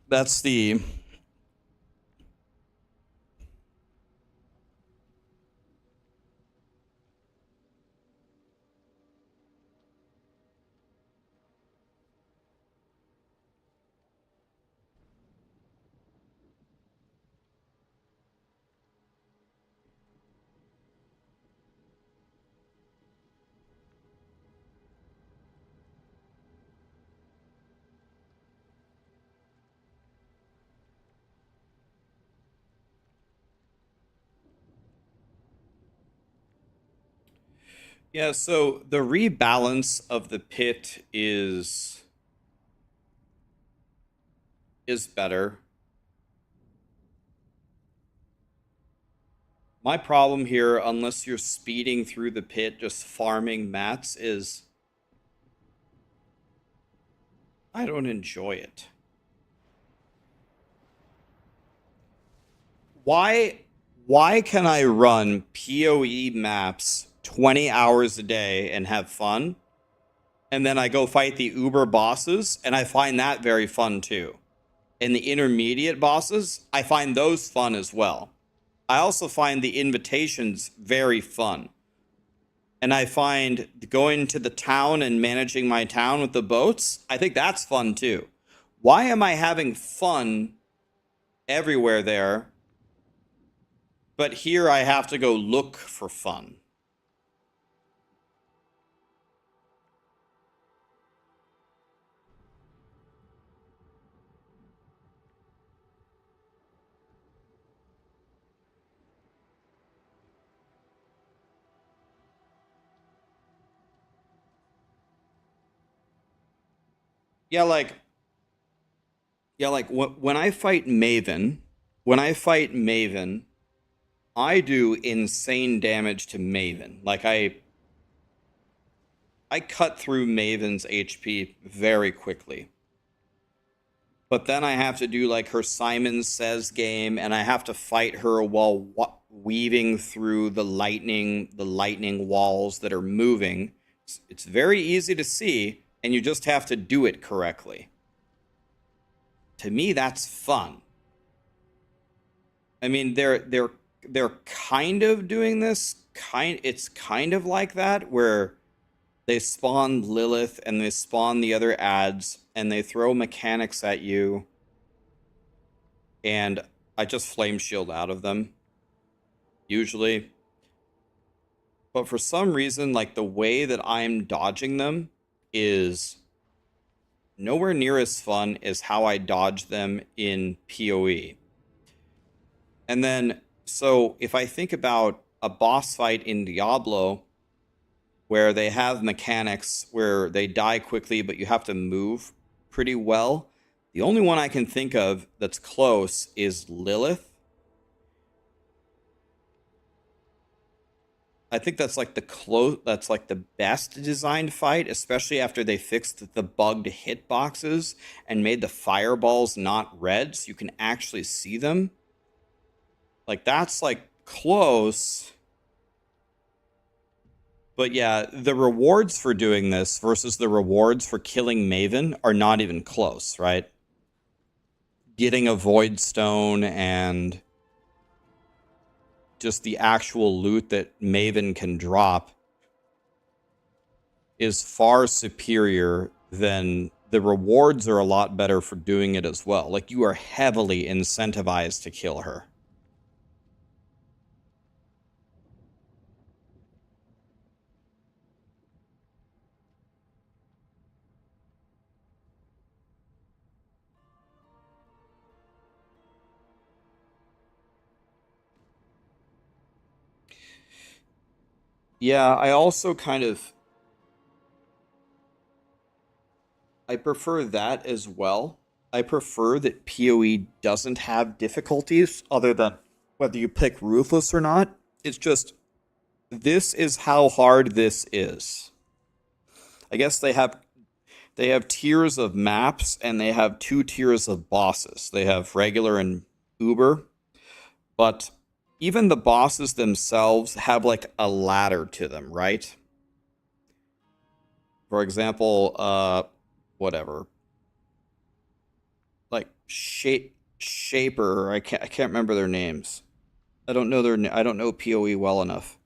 Yeah, so the rebalance of the pit is better. My problem here, unless you're speeding through the pit, just farming mats, is I don't enjoy it. Why can I run PoE maps 20 hours a day and have fun? And then I go fight the Uber bosses, and I find that very fun too. And the intermediate bosses, I find those fun as well. I also find the invitations very fun. And I find going to the town and managing my town with the boats, I think that's fun too. Why am I having fun everywhere there, but here I have to go look for fun? Yeah, like when I fight Maven, I do insane damage to Maven. Like I cut through Maven's HP very quickly. But then I have to do like her Simon Says game, and I have to fight her while weaving through the lightning walls that are moving. It's very easy to see, and you just have to do it correctly. To me, that's fun. I mean, they're kind of doing this. It's kind of like that, where they spawn Lilith and they spawn the other ads and they throw mechanics at you, and I just flame shield out of them usually. But for some reason, like, the way that I'm dodging them is nowhere near as fun as how I dodge them in PoE. And then, so if I think about a boss fight in Diablo, where they have mechanics where they die quickly, but you have to move pretty well, the only one I can think of that's close is Lilith. I think that's like the best designed fight, especially after they fixed the bugged hitboxes and made the fireballs not red so you can actually see them. Like that's like close. But yeah, the rewards for doing this versus the rewards for killing Maven are not even close, right? Getting a Void Stone and just the actual loot that Maven can drop is far superior than the rewards are a lot better for doing it as well. Like you are heavily incentivized to kill her. Yeah, I also kind of I prefer that as well. I prefer that PoE doesn't have difficulties other than whether you pick Ruthless or not. It's just this is how hard this is. I guess they have tiers of maps and they have two tiers of bosses. They have regular and Uber, but even the bosses themselves have like a ladder to them, right? For example, whatever, like Shaper. I can't remember their names. I don't know PoE well enough.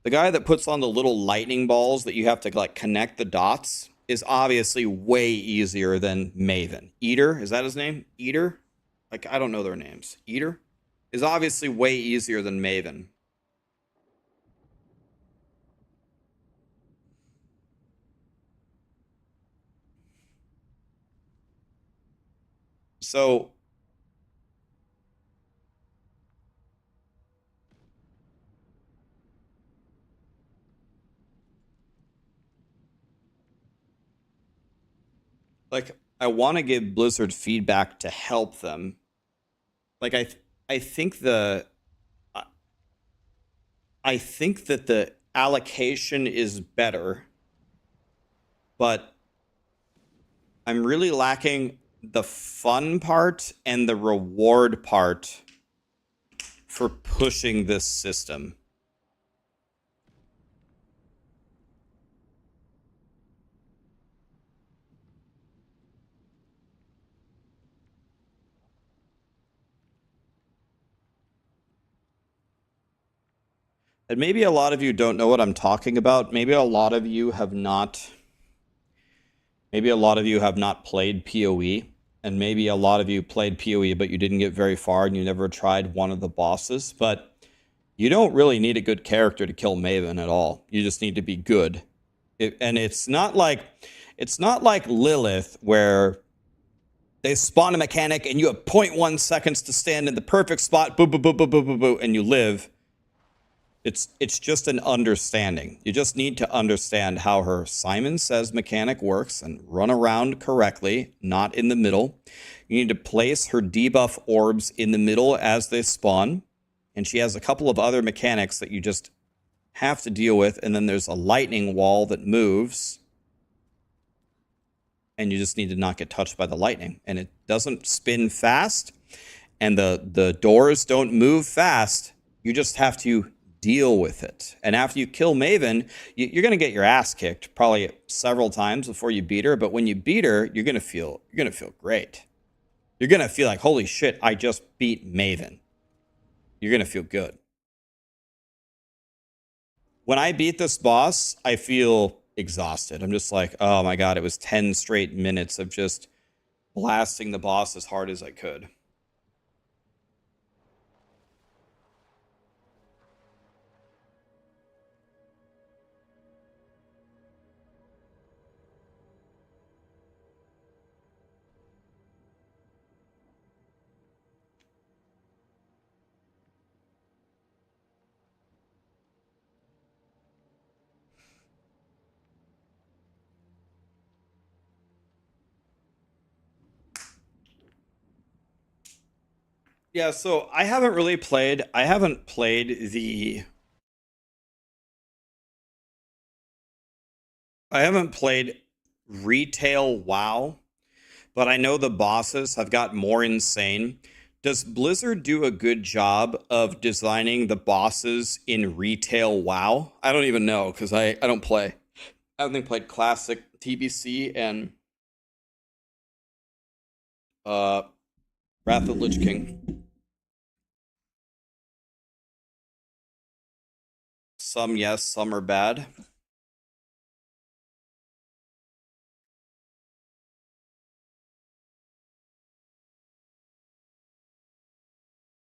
The guy that puts on the little lightning balls that you have to like connect the dots is obviously way easier than Maven. Eater, is that his name? Eater? Like I don't know their names. Eater is obviously way easier than Maven. So like I want to give Blizzard feedback to help them. Like I think I think that the allocation is better, but I'm really lacking the fun part and the reward part for pushing this system. And maybe a lot of you don't know what I'm talking about. Maybe a lot of you have not played PoE, and maybe a lot of you played PoE but you didn't get very far and you never tried one of the bosses, but you don't really need a good character to kill Maven at all. You just need to be good. And it's not like Lilith where they spawn a mechanic and you have 0.1 seconds to stand in the perfect spot, boo boo boo boo boo boo boo, and you live. It's just an understanding. You just need to understand how her Simon Says mechanic works and run around correctly, not in the middle. You need to place her debuff orbs in the middle as they spawn. And she has a couple of other mechanics that you just have to deal with. And then there's a lightning wall that moves. And you just need to not get touched by the lightning. And it doesn't spin fast. And the doors don't move fast. You just have to deal with it. And after you kill Maven, you're going to get your ass kicked probably several times before you beat her. But when you beat her, you're going to feel great. You're going to feel like, holy shit, I just beat Maven. You're going to feel good. When I beat this boss, I feel exhausted. I'm just like, oh my God, it was 10 straight minutes of just blasting the boss as hard as I could. Yeah, so I haven't played the I haven't played retail WoW, but I know the bosses have got more insane. Does Blizzard do a good job of designing the bosses in retail WoW? I don't even know because I don't play. I only played classic TBC and Wrath of Lich King. Some yes, some are bad.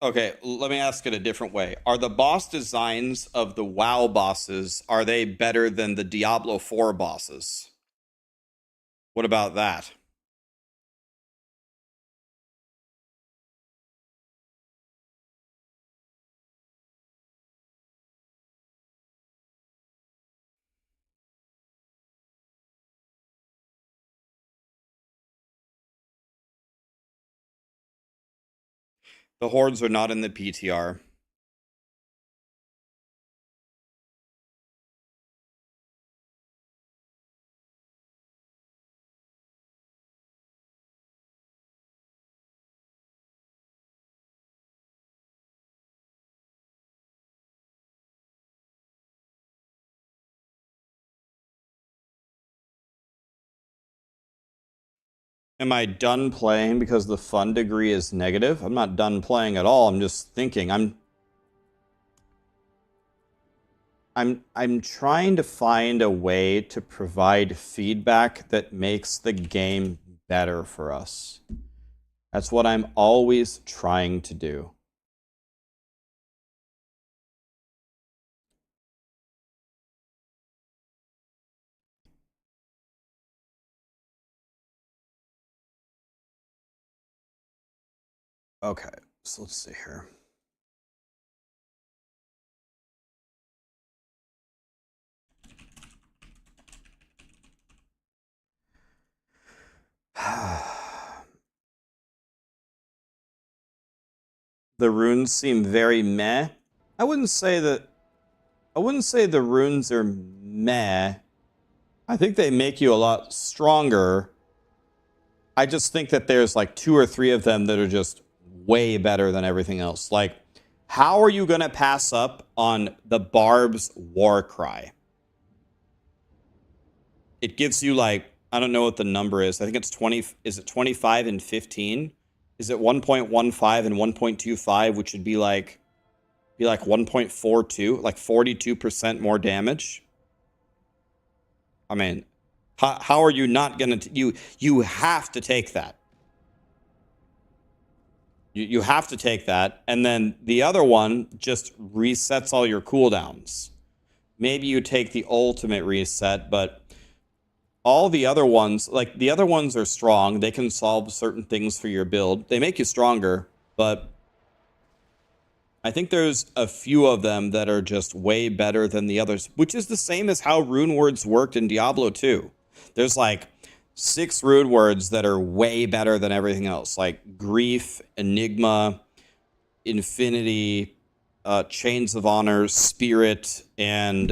Okay, let me ask it a different way. Are the boss designs of the WoW bosses, are they better than the Diablo 4 bosses? What about that? The hordes are not in the PTR. Am I done playing because the fun degree is negative? I'm not done playing at all. I'm just thinking. I'm trying to find a way to provide feedback that makes the game better for us. That's what I'm always trying to do. Okay, so let's see here. The runes seem very meh. I wouldn't say the runes are meh. I think they make you a lot stronger. I just think that there's like 2 or 3 of them that are just way better than everything else. Like, how are you going to pass up on the Barb's War Cry? It gives you like, I don't know what the number is. I think it's 20. Is it 25 and 15? Is it 1.15 and 1.25, which would be like 1.42, like 42% more damage? I mean, how are you not going to... You have to take that. You have to take that. And then the other one just resets all your cooldowns. Maybe you take the ultimate reset, but all the other ones, like the other ones are strong. They can solve certain things for your build. They make you stronger, but I think there's a few of them that are just way better than the others, which is the same as how Runewords worked in Diablo 2. There's like 6 rune words that are way better than everything else, like Grief, Enigma, Infinity, Chains of Honor, Spirit, and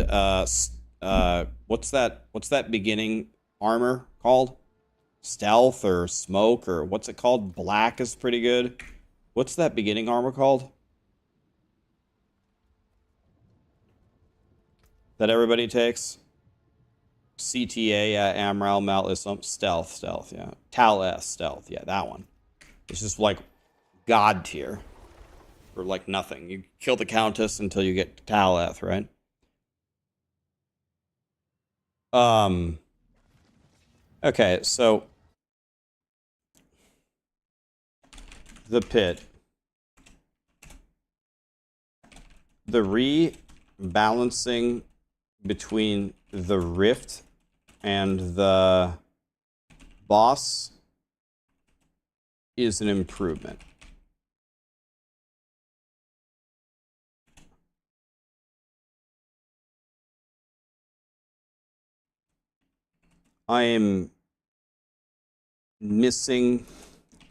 what's that beginning armor called? Stealth or Smoke, or what's it called? Black is pretty good. What's that beginning armor called that everybody takes? CTA, yeah, Amral, Malism, Stealth, yeah. Tal S, Stealth, yeah, that one. It's just like God tier. For like nothing. You kill the Countess until you get Taleth, right? Okay, so the pit. The rebalancing between the rift and the boss is an improvement. I am missing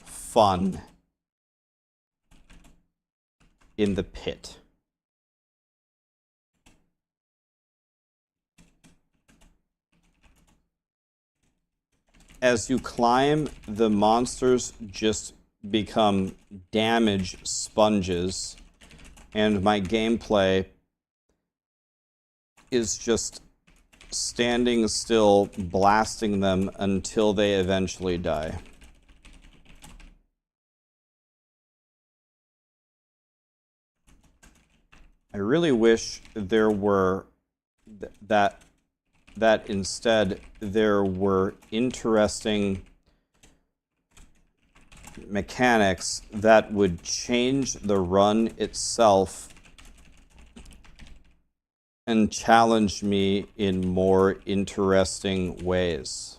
fun in the pit. as you climb, the monsters just become damage sponges, and my gameplay is just standing still, blasting them until they eventually die. I really wish there were that instead there were interesting mechanics that would change the run itself and challenge me in more interesting ways.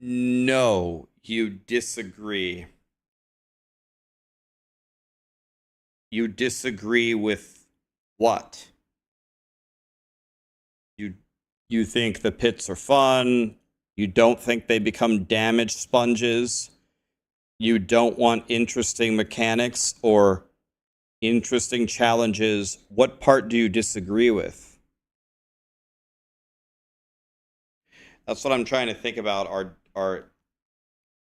No, you disagree. You disagree with what? You think the pits are fun. You don't think they become damage sponges. You don't want interesting mechanics or interesting challenges. What part do you disagree with? That's what I'm trying to think about.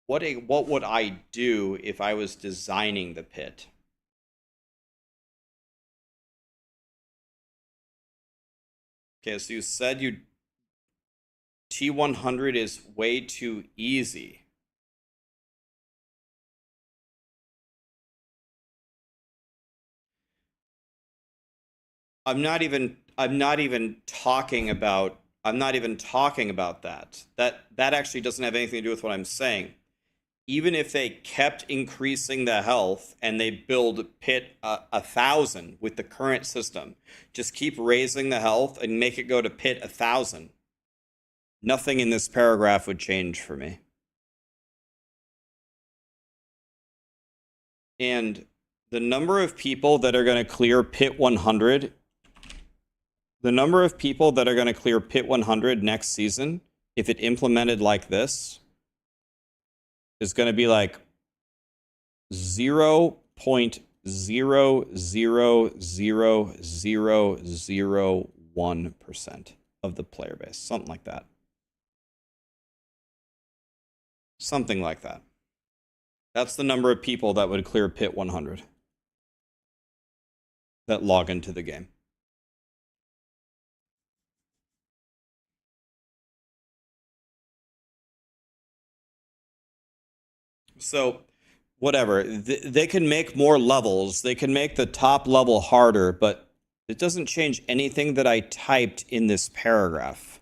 What would I do if I was designing the pit? Okay, so you said T100 is way too easy. I'm not even talking about that. That actually doesn't have anything to do with what I'm saying. Even if they kept increasing the health and they build pit 1,000 with the current system, just keep raising the health and make it go to pit 1,000. Nothing in this paragraph would change for me. And the number of people that are going to clear pit 100, the number of people that are going to clear pit 100 next season, if it implemented like this, is going to be like 0.0000001% of the player base. Something like that. Something like that. That's the number of people that would clear pit 100 that log into the game. So, whatever. They can make more levels. They can make the top level harder, but it doesn't change anything that I typed in this paragraph.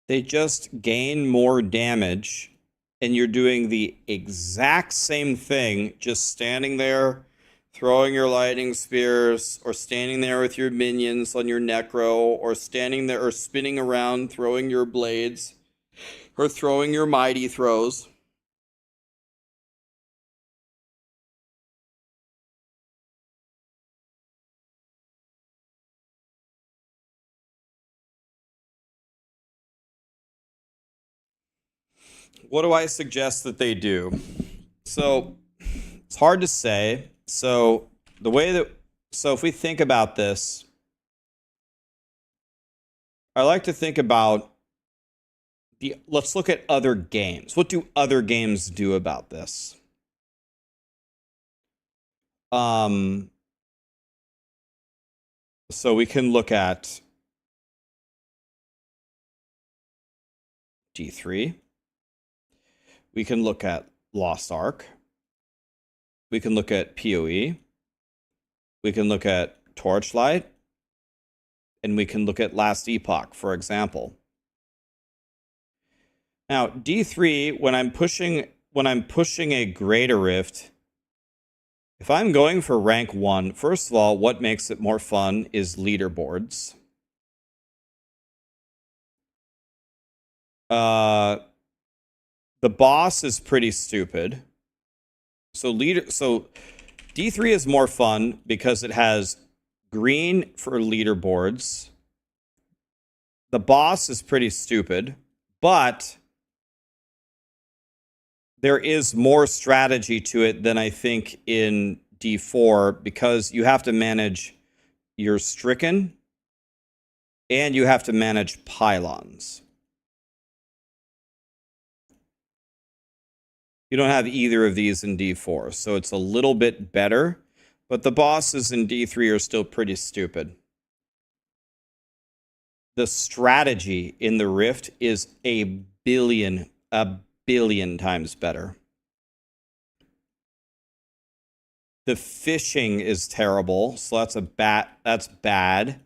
They just gain more damage, and you're doing the exact same thing, just standing there, throwing your lightning spears, or standing there with your minions on your necro, or standing there or spinning around, throwing your blades, or throwing your mighty throws. What do I suggest that they do? So it's hard to say. So if we think about this, I like to think about let's look at other games. What do other games do about this? So we can look at D3. We can look at Lost Ark. We can look at PoE. We can look at Torchlight. And we can look at Last Epoch, for example. Now, D3, when I'm pushing a Greater Rift, if I'm going for rank 1, first of all, what makes it more fun is leaderboards. The boss is pretty stupid. So D3 is more fun because it has green for leaderboards. The boss is pretty stupid, but there is more strategy to it than I think in D4 because you have to manage your stricken and you have to manage pylons. You don't have either of these in D4, so it's a little bit better, but the bosses in D3 are still pretty stupid. The strategy in the Rift is a billion times better. The fishing is terrible, so that's bad.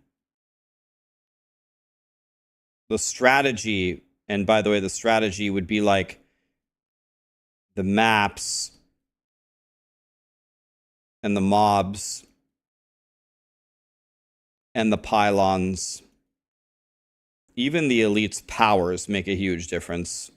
The strategy, and by the way, the strategy would be like the maps and the mobs and the pylons. Even the elite's powers make a huge difference.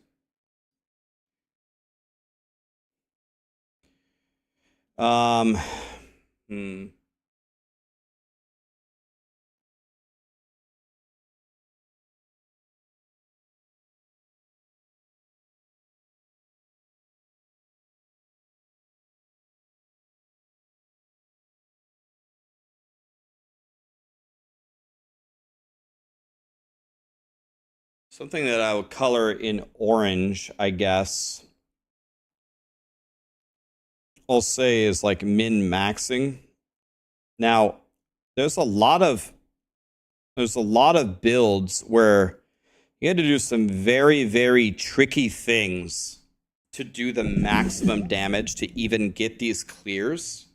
Something that I would color in orange, I guess, I'll say is like min-maxing. Now, there's a lot of builds where you had to do some very, very tricky things to do the maximum damage to even get these clears.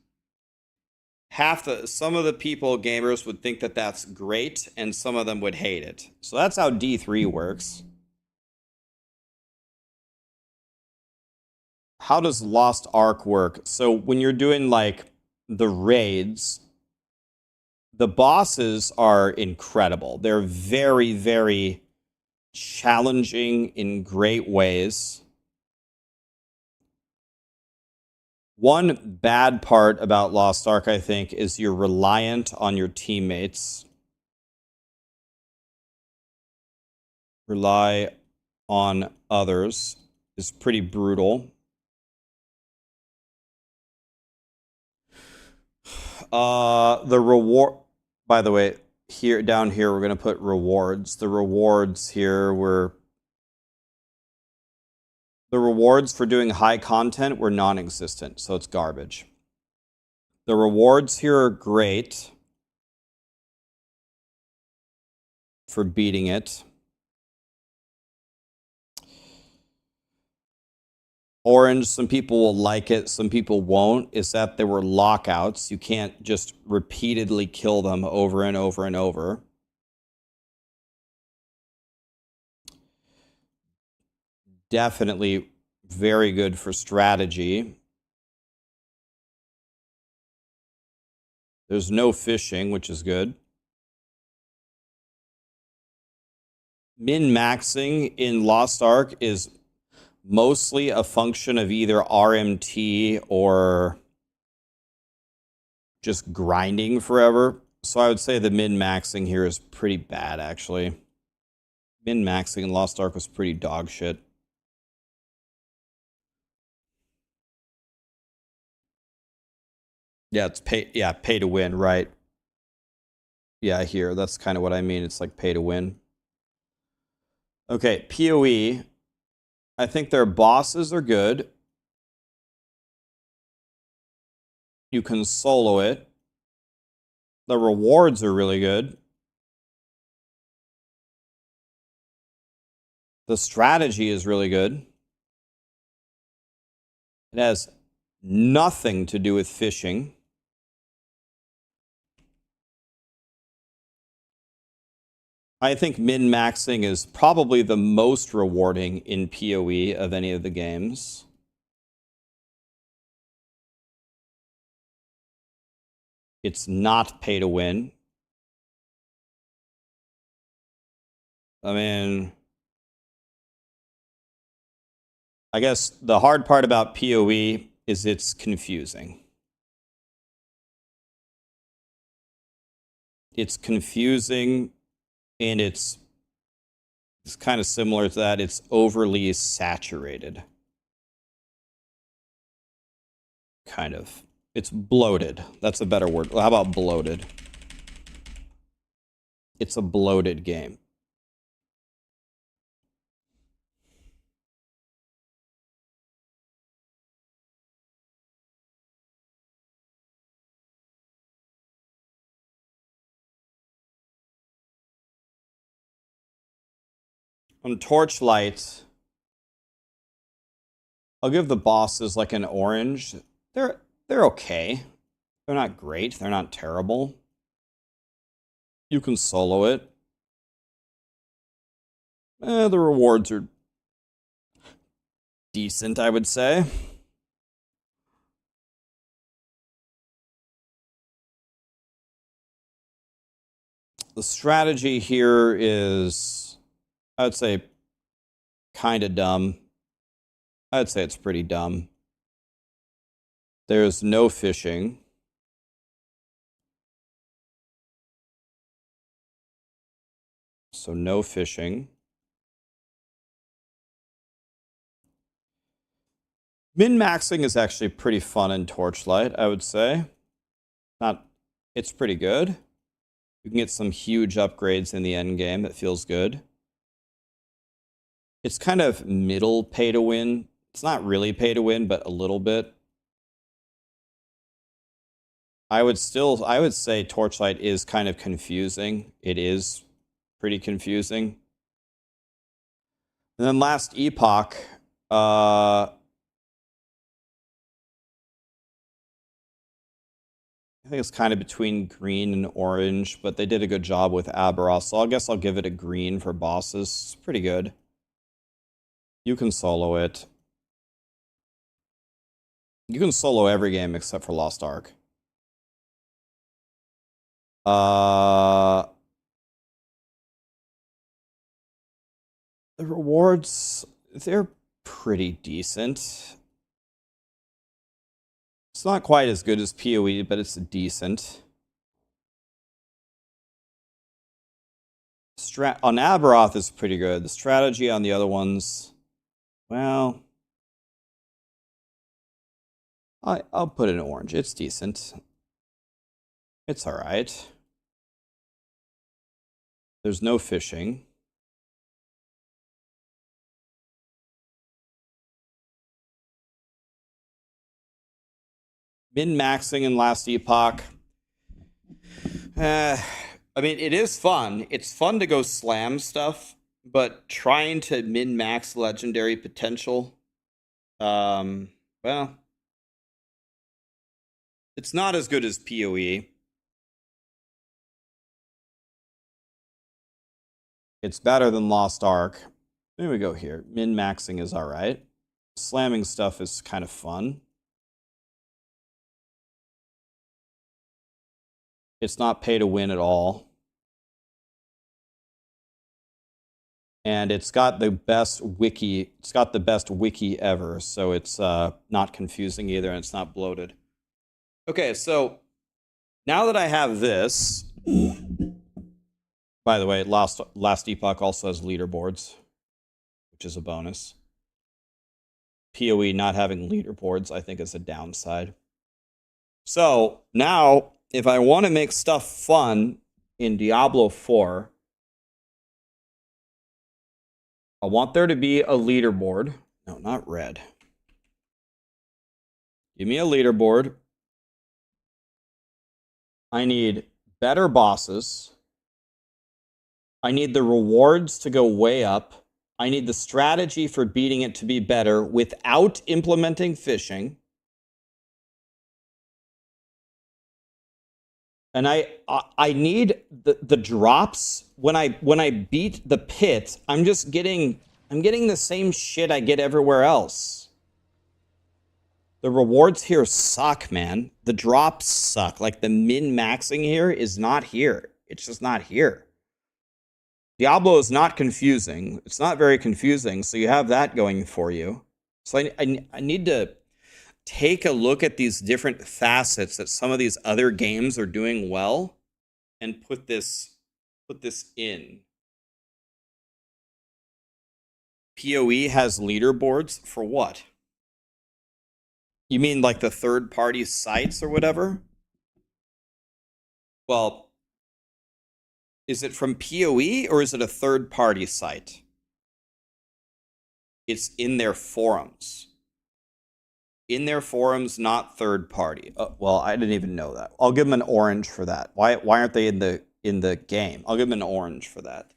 Some of the people, gamers, would think that that's great, and some of them would hate it. So that's how D3 works. How does Lost Ark work? So when you're doing like the raids, the bosses are incredible. They're very, very challenging in great ways. One bad part about Lost Ark, I think, is you're reliant on your teammates. Rely on others is pretty brutal. The reward, by the way, down here, we're going to put rewards. The rewards here the rewards for doing high content were non-existent, so it's garbage. The rewards here are great for beating it. Orange, some people will like it, some people won't, is that there were lockouts. You can't just repeatedly kill them over and over and over. Definitely very good for strategy. There's no fishing, which is good. Min-maxing in Lost Ark is mostly a function of either RMT or just grinding forever. So I would say the min-maxing here is pretty bad, actually. Min-maxing in Lost Ark was pretty dog shit. Yeah, it's pay to win, right? Yeah, here, that's kind of what I mean. It's like pay to win. Okay, PoE. I think their bosses are good. You can solo it. The rewards are really good. The strategy is really good. It has nothing to do with fishing. I think min-maxing is probably the most rewarding in PoE of any of the games. It's not pay to win. I mean, I guess the hard part about PoE is it's confusing. It's confusing, and it's kind of similar to that. It's overly saturated. Kind of. It's bloated. That's a better word. How about bloated? It's a bloated game. On Torchlight, I'll give the bosses like an orange. They're okay. They're not great. They're not terrible. You can solo it. The rewards are decent, I would say. The strategy here is, I would say, kind of dumb. I'd say it's pretty dumb. There's no fishing. So no fishing. Min-maxing is actually pretty fun in Torchlight, I would say. It's pretty good. You can get some huge upgrades in the end game. That feels good. It's kind of middle pay to win. It's not really pay to win, but a little bit. I would say Torchlight is kind of confusing. It is pretty confusing. And then last Epoch, I think it's kind of between green and orange, but they did a good job with Aberoth, so I guess I'll give it a green for bosses. It's pretty good. You can solo it. You can solo every game except for Lost Ark. The rewards, they're pretty decent. It's not quite as good as PoE, but it's decent. On Aberoth is pretty good. The strategy on the other ones, well, I'll put it in orange. It's decent. It's all right. There's no fishing. Min-maxing in Last Epoch. I mean, it is fun. It's fun to go slam stuff, but trying to min-max legendary potential, well, it's not as good as PoE. It's better than Lost Ark. There we go here. Min-maxing is all right. Slamming stuff is kind of fun. It's not pay to win at all. And it's got the best wiki. It's got the best wiki ever, so it's not confusing either, and it's not bloated. Okay, so now that I have this, by the way, Last Epoch also has leaderboards, which is a bonus. PoE not having leaderboards, I think, is a downside. So now, if I want to make stuff fun in Diablo 4, I want there to be a leaderboard. No, not red. Give me a leaderboard. I need better bosses. I need the rewards to go way up. I need the strategy for beating it to be better without implementing fishing. And I need the drops when I beat the pit. I'm getting the same shit I get everywhere else. The rewards here suck, man. The drops suck. Like the min-maxing here is not here. It's just not here. Diablo is not confusing. It's not very confusing, so you have that going for you. So I need to take a look at these different facets that some of these other games are doing well and put this in. PoE has leaderboards for what? You mean like the third-party sites or whatever? Well, is it from PoE or is it a third-party site? It's in their forums. In their forums, not third-party. Well, I didn't even know that. I'll give them an orange for that. Why aren't they in the game? I'll give them an orange for that.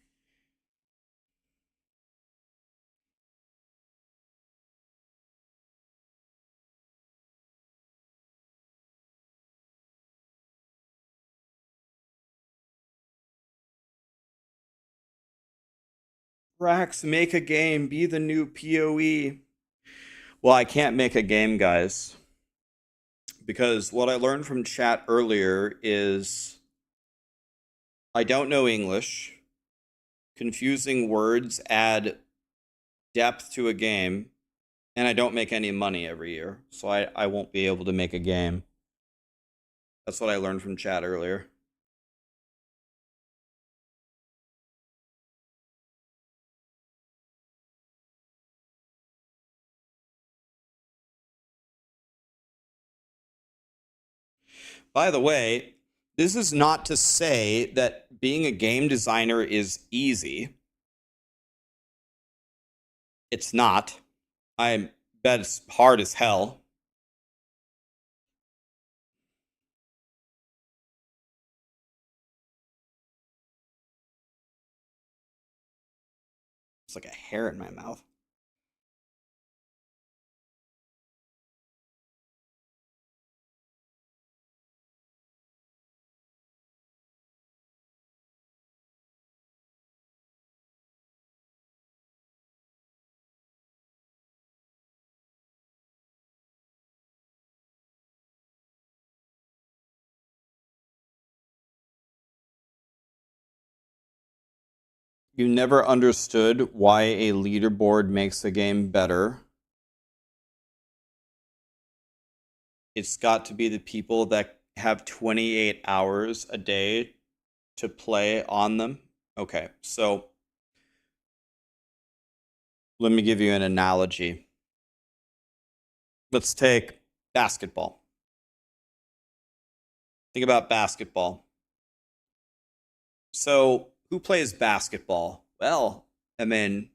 Rax, make a game. Be the new PoE. Well, I can't make a game, guys. Because what I learned from chat earlier is I don't know English. Confusing words add depth to a game. And I don't make any money every year. So I won't be able to make a game. That's what I learned from chat earlier. By the way, this is not to say that being a game designer is easy. It's not. I bet it's hard as hell. It's like a hair in my mouth. You never understood why a leaderboard makes a game better. It's got to be the people that have 28 hours a day to play on them. Okay, so let me give you an analogy. Let's take basketball. Think about basketball. So, who plays basketball? Well, I mean,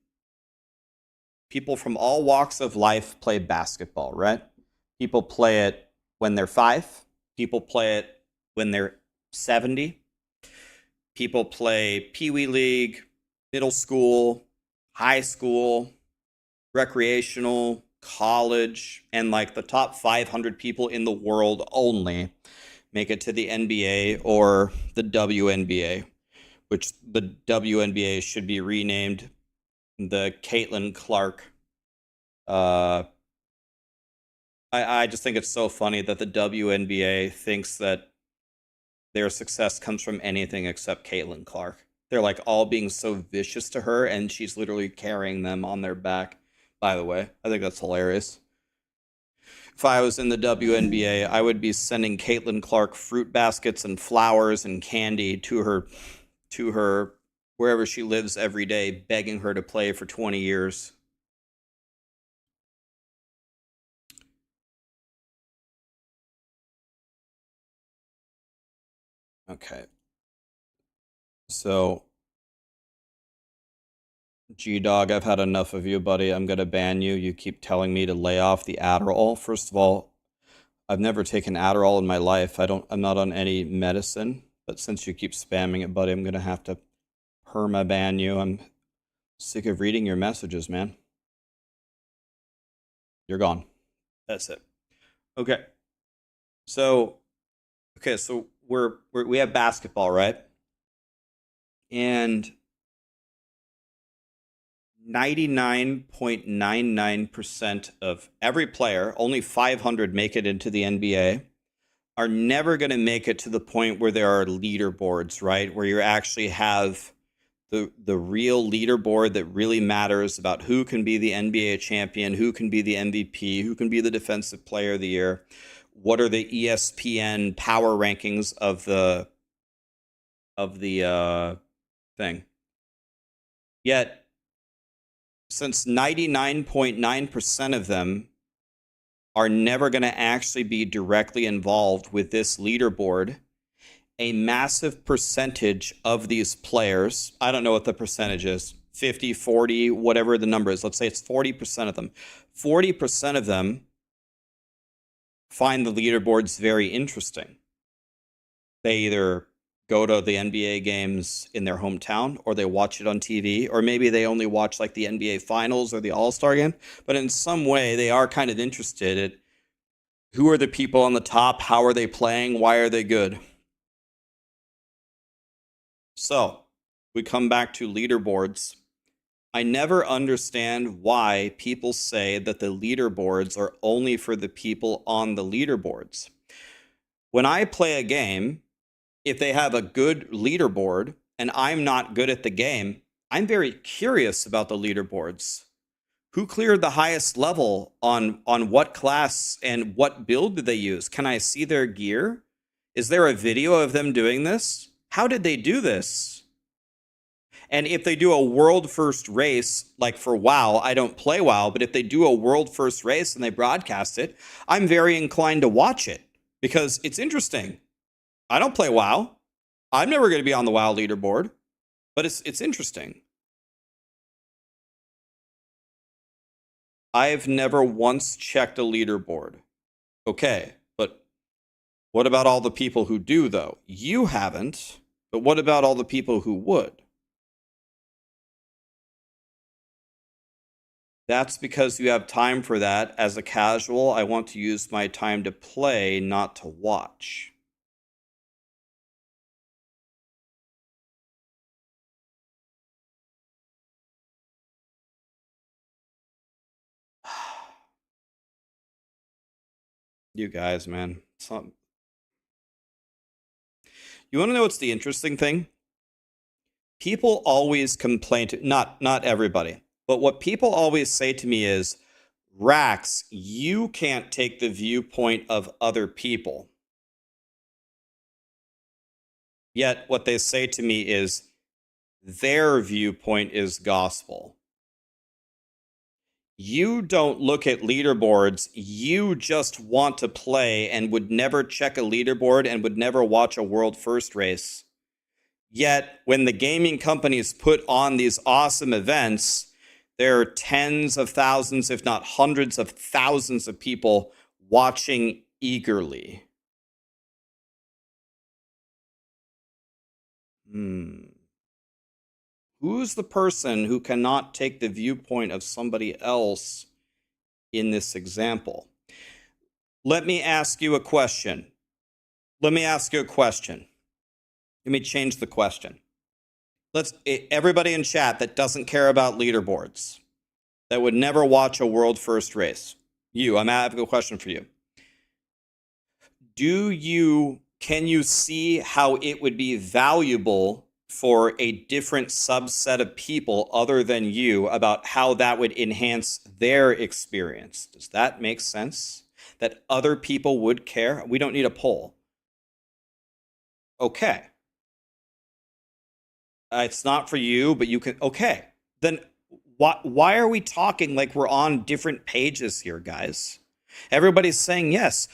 people from all walks of life play basketball, right? People play it when they're 5. People play it when they're 70. People play Pee Wee League, middle school, high school, recreational, college, and like the top 500 people in the world only make it to the NBA or the WNBA, which the WNBA should be renamed the Caitlin Clark. I just think it's so funny that the WNBA thinks that their success comes from anything except Caitlin Clark. They're like all being so vicious to her, and she's literally carrying them on their back. By the way, I think that's hilarious. If I was in the WNBA, I would be sending Caitlin Clark fruit baskets and flowers and candy to her wherever she lives every day, begging her to play for 20 years. Okay. So, G-Dog, I've had enough of you, buddy. I'm going to ban you. You keep telling me to lay off the Adderall. First of all, I've never taken Adderall in my life. I'm not on any medicine. But since you keep spamming it, buddy, I'm going to have to perma-ban you. I'm sick of reading your messages, man. You're gone. That's it. Okay. So we have basketball, right? And 99.99% of every player, only 500 make it into the NBA, are never going to make it to the point where there are leaderboards, right? Where you actually have the real leaderboard that really matters about who can be the NBA champion, who can be the MVP, who can be the defensive player of the year, what are the ESPN power rankings of the thing. Yet, since 99.9% of them are never going to actually be directly involved with this leaderboard, a massive percentage of these players, I don't know what the percentage is, 50, 40, whatever the number is, let's say it's 40% of them. 40% of them find the leaderboards very interesting. They either go to the NBA games in their hometown, or they watch it on TV, or maybe they only watch like the NBA Finals or the All-Star game, but in some way they are kind of interested in who are the people on the top, how are they playing, why are they good. So, we come back to leaderboards. I never understand why people say that the leaderboards are only for the people on the leaderboards. When I play a game, if they have a good leaderboard and I'm not good at the game, I'm very curious about the leaderboards. Who cleared the highest level on what class and what build did they use? Can I see their gear? Is there a video of them doing this? How did they do this? And if they do a world first race, like for WoW, I don't play WoW, but if they do a world first race and they broadcast it, I'm very inclined to watch it because it's interesting. I don't play WoW. I'm never going to be on the WoW leaderboard, but it's interesting. I've never once checked a leaderboard. Okay, but what about all the people who do, though? You haven't, but what about all the people who would? That's because you have time for that. As a casual, I want to use my time to play, not to watch. You guys, man. You want to know what's the interesting thing? People always complain to, not everybody, but what people always say to me is, Rax, you can't take the viewpoint of other people. Yet what they say to me is, their viewpoint is gospel. You don't look at leaderboards. You just want to play and would never check a leaderboard and would never watch a world first race. Yet, when the gaming companies put on these awesome events, there are tens of thousands, if not hundreds of thousands of people watching eagerly. Who's the person who cannot take the viewpoint of somebody else in this example? Let me ask you a question. Let me change the question. Everybody in chat that doesn't care about leaderboards, that would never watch a world first race. I have a question for you. Can you see how it would be valuable for a different subset of people other than you about how that would enhance their experience? Does that make sense? That other people would care? We don't need a poll. Okay. It's not for you, but you can. Okay. Then why are we talking like we're on different pages here, guys? Everybody's saying yes.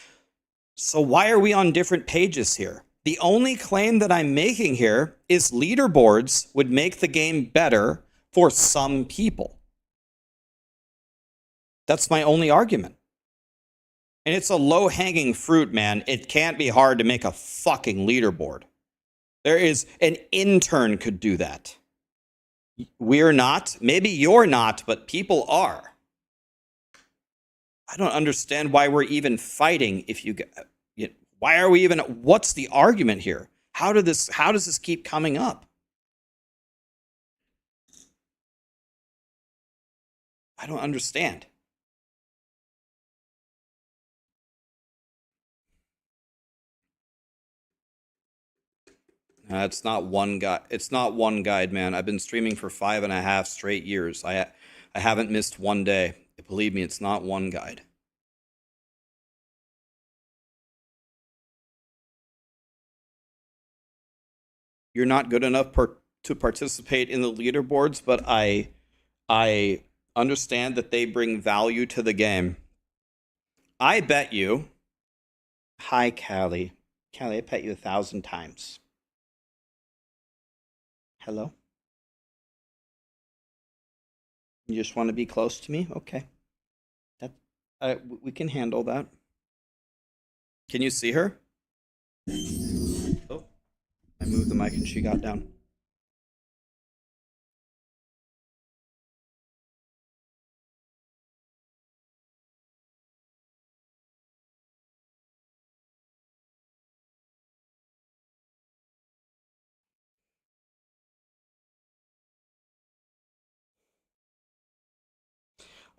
So why are we on different pages here? The only claim that I'm making here is leaderboards would make the game better for some people. That's my only argument. And it's a low-hanging fruit, man. It can't be hard to make a fucking leaderboard. An intern could do that. We're not. Maybe you're not, but people are. I don't understand why we're even fighting why are we even, what's the argument here? How does this keep coming up? I don't understand. It's not one guide. It's not one guide, man. I've been streaming for 5.5 straight years. I haven't missed one day. Believe me, it's not one guide. You're not good enough to participate in the leaderboards, but I understand that they bring value to the game. I bet you. Hi, Callie. Callie, I bet you 1,000 times. Hello? You just want to be close to me? Okay. That we can handle that. Can you see her? Oh, I moved the mic and she got down.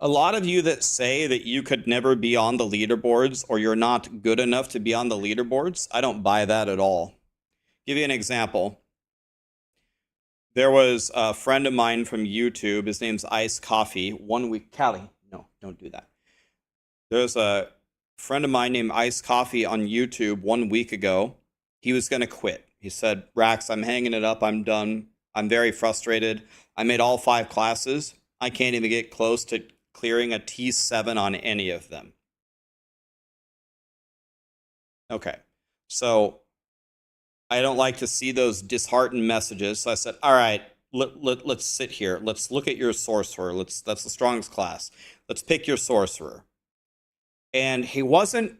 A lot of you that say that you could never be on the leaderboards or you're not good enough to be on the leaderboards, I don't buy that at all. Give you an example. There was a friend of mine from YouTube. His name's Ice Coffee. 1 week. Callie, no, don't do that. There's a friend of mine named Ice Coffee on YouTube 1 week ago. He was going to quit. He said, Rax, I'm hanging it up. I'm done. I'm very frustrated. I made all 5 classes. I can't even get close to clearing a T7 on any of them. Okay. So I don't like to see those disheartened messages. So I said, all right, let's sit here. Let's look at your sorcerer. That's the strongest class. Let's pick your sorcerer. And he wasn't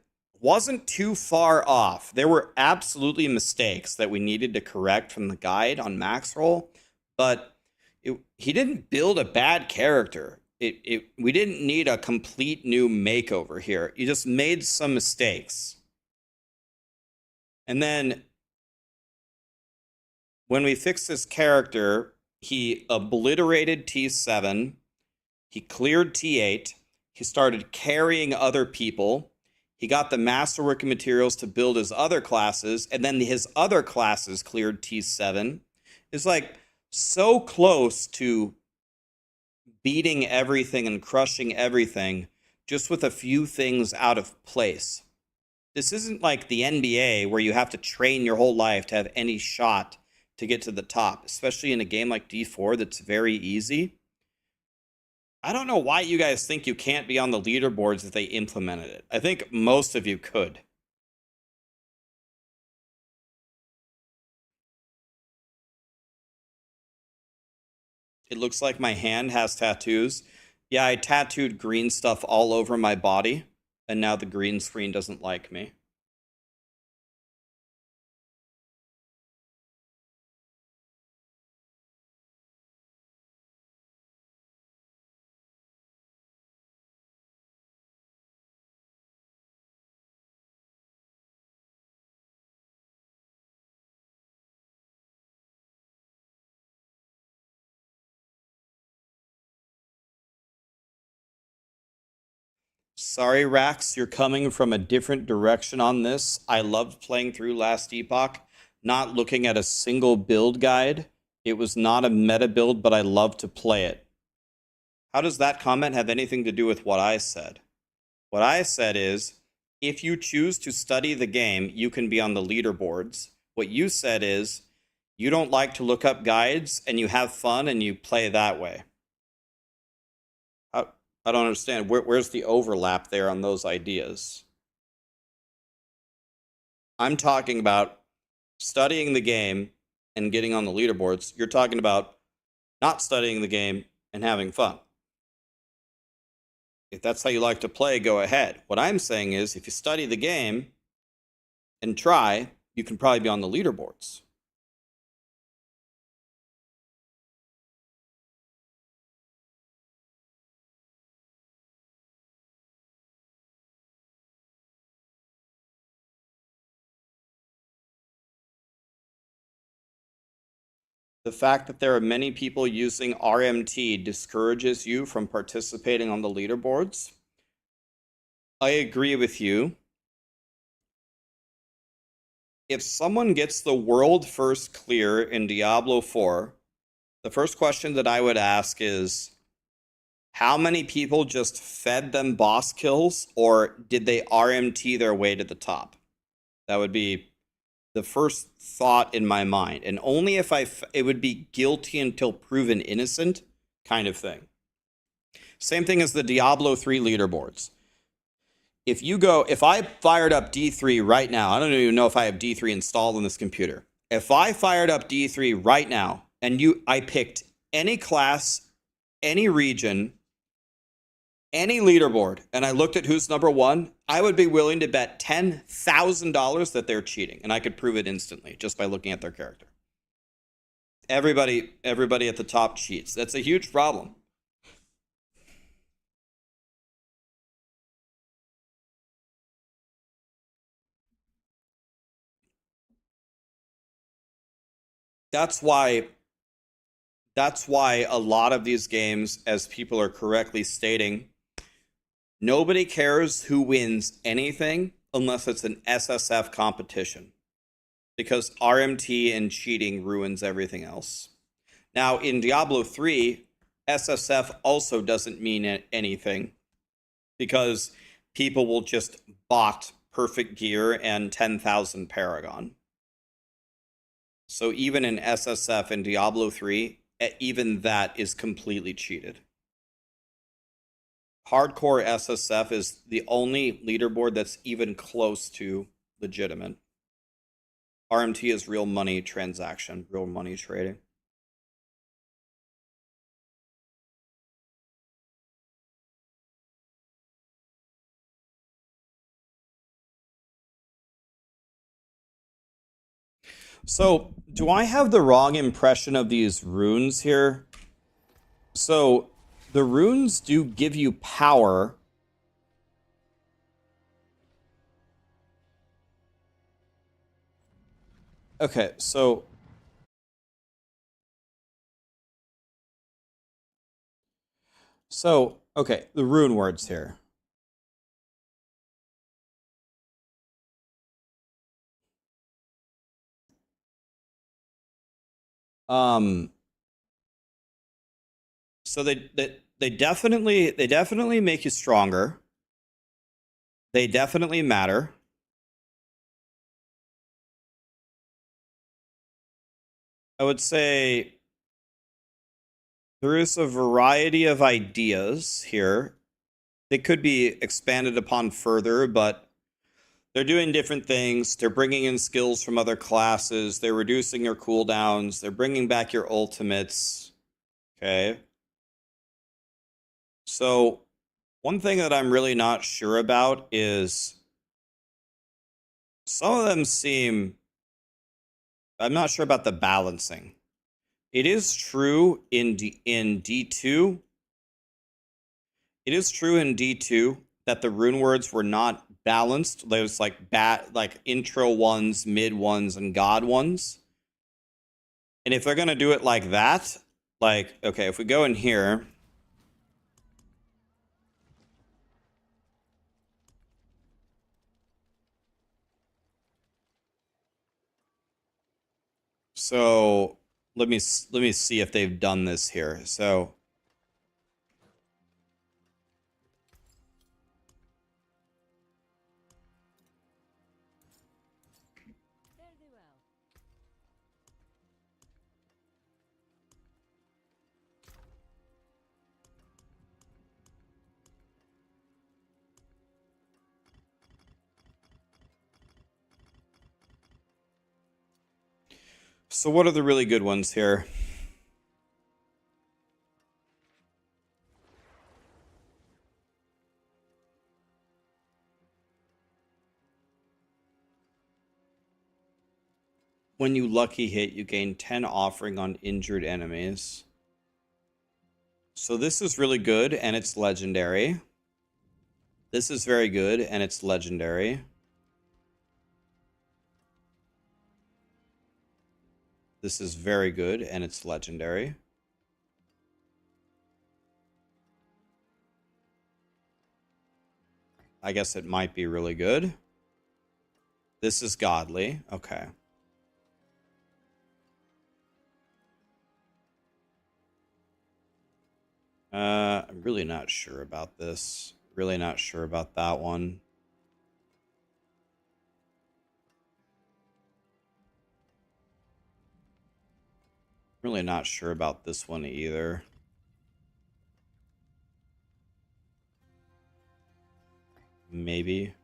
too far off. There were absolutely mistakes that we needed to correct from the guide on Maxroll, but he didn't build a bad character. We didn't need a complete new makeover here. You just made some mistakes. And then when we fixed this character, he obliterated T7, he cleared T8, he started carrying other people, he got the masterworking materials to build his other classes, and then his other classes cleared T7. It's like so close to beating everything and crushing everything just with a few things out of place. This isn't like the NBA where you have to train your whole life to have any shot to get to the top, especially in a game like D4 that's very easy. I don't know why you guys think you can't be on the leaderboards if they implemented it. I think most of you could. It looks like my hand has tattoos. Yeah, I tattooed green stuff all over my body, and now the green screen doesn't like me. Sorry, Rax, you're coming from a different direction on this. I loved playing through last Epoch, not looking at a single build guide. It was not a meta build, but I loved to play it. How does that comment have anything to do with what I said? What I said is, if you choose to study the game, you can be on the leaderboards. What you said is, you don't like to look up guides, and you have fun, and you play that way. I don't understand. Where's the overlap there on those ideas? I'm talking about studying the game and getting on the leaderboards. You're talking about not studying the game and having fun. If that's how you like to play, go ahead. What I'm saying is, if you study the game and try, you can probably be on the leaderboards. The fact that there are many people using RMT discourages you from participating on the leaderboards. I agree with you. if someone gets the world first clear in Diablo 4, the first question that I would ask is, how many people just fed them boss kills, or did they RMT their way to the top? That would be the first thought in my mind. And only if it would be guilty until proven innocent kind of thing. Same thing as the Diablo 3 leaderboards. If I fired up D3 right now, I don't even know if I have D3 installed on this computer. If I fired up D3 right now and I picked any class, any region, any leaderboard, and I looked at who's number one, I would be willing to bet $10,000 that they're cheating, and I could prove it instantly just by looking at their character. Everybody at the top cheats. That's a huge problem. That's why a lot of these games, as people are correctly stating, nobody cares who wins anything unless it's an SSF competition, because RMT and cheating ruins everything else. Now, in Diablo 3, SSF also doesn't mean anything, because people will just bot perfect gear and 10,000 Paragon. So even in SSF in Diablo 3, even that is completely cheated. Hardcore SSF is the only leaderboard that's even close to legitimate. RMT is real money transaction, real money trading. So, do I have the wrong impression of these runes here? So, the runes do give you power. Okay, so... okay, the rune words here. So they definitely make you stronger. They definitely matter. I would say there is a variety of ideas here. They could be expanded upon further, but they're doing different things. They're bringing in skills from other classes. They're reducing your cooldowns. They're bringing back your ultimates. Okay. So one thing that I'm really not sure about is some of them seem... I'm not sure about the balancing. It is true in D2. It is true in D2 that the rune words were not balanced. There's like intro ones, mid ones, and god ones. And if they're gonna do it like that, like, okay, if we go in here, so let me see if they've done this here. So Very well. so what are the really good ones here? When you lucky hit, you gain 10 offering on injured enemies. So this is really good, and it's legendary. This is very good, and it's legendary. This is very good, and it's legendary. I guess it might be really good. This is godly. Okay. I'm really not sure about this. Really not sure about that one. Really not sure about this one either. Maybe.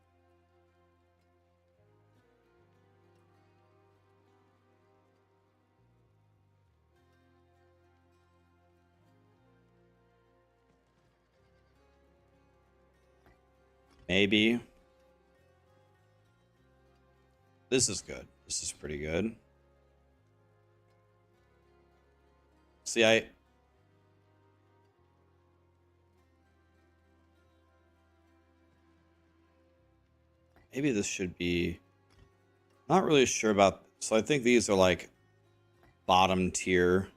Maybe. This is good. This is pretty good. See, maybe this should be... Not really sure about... So I think these are like bottom tier.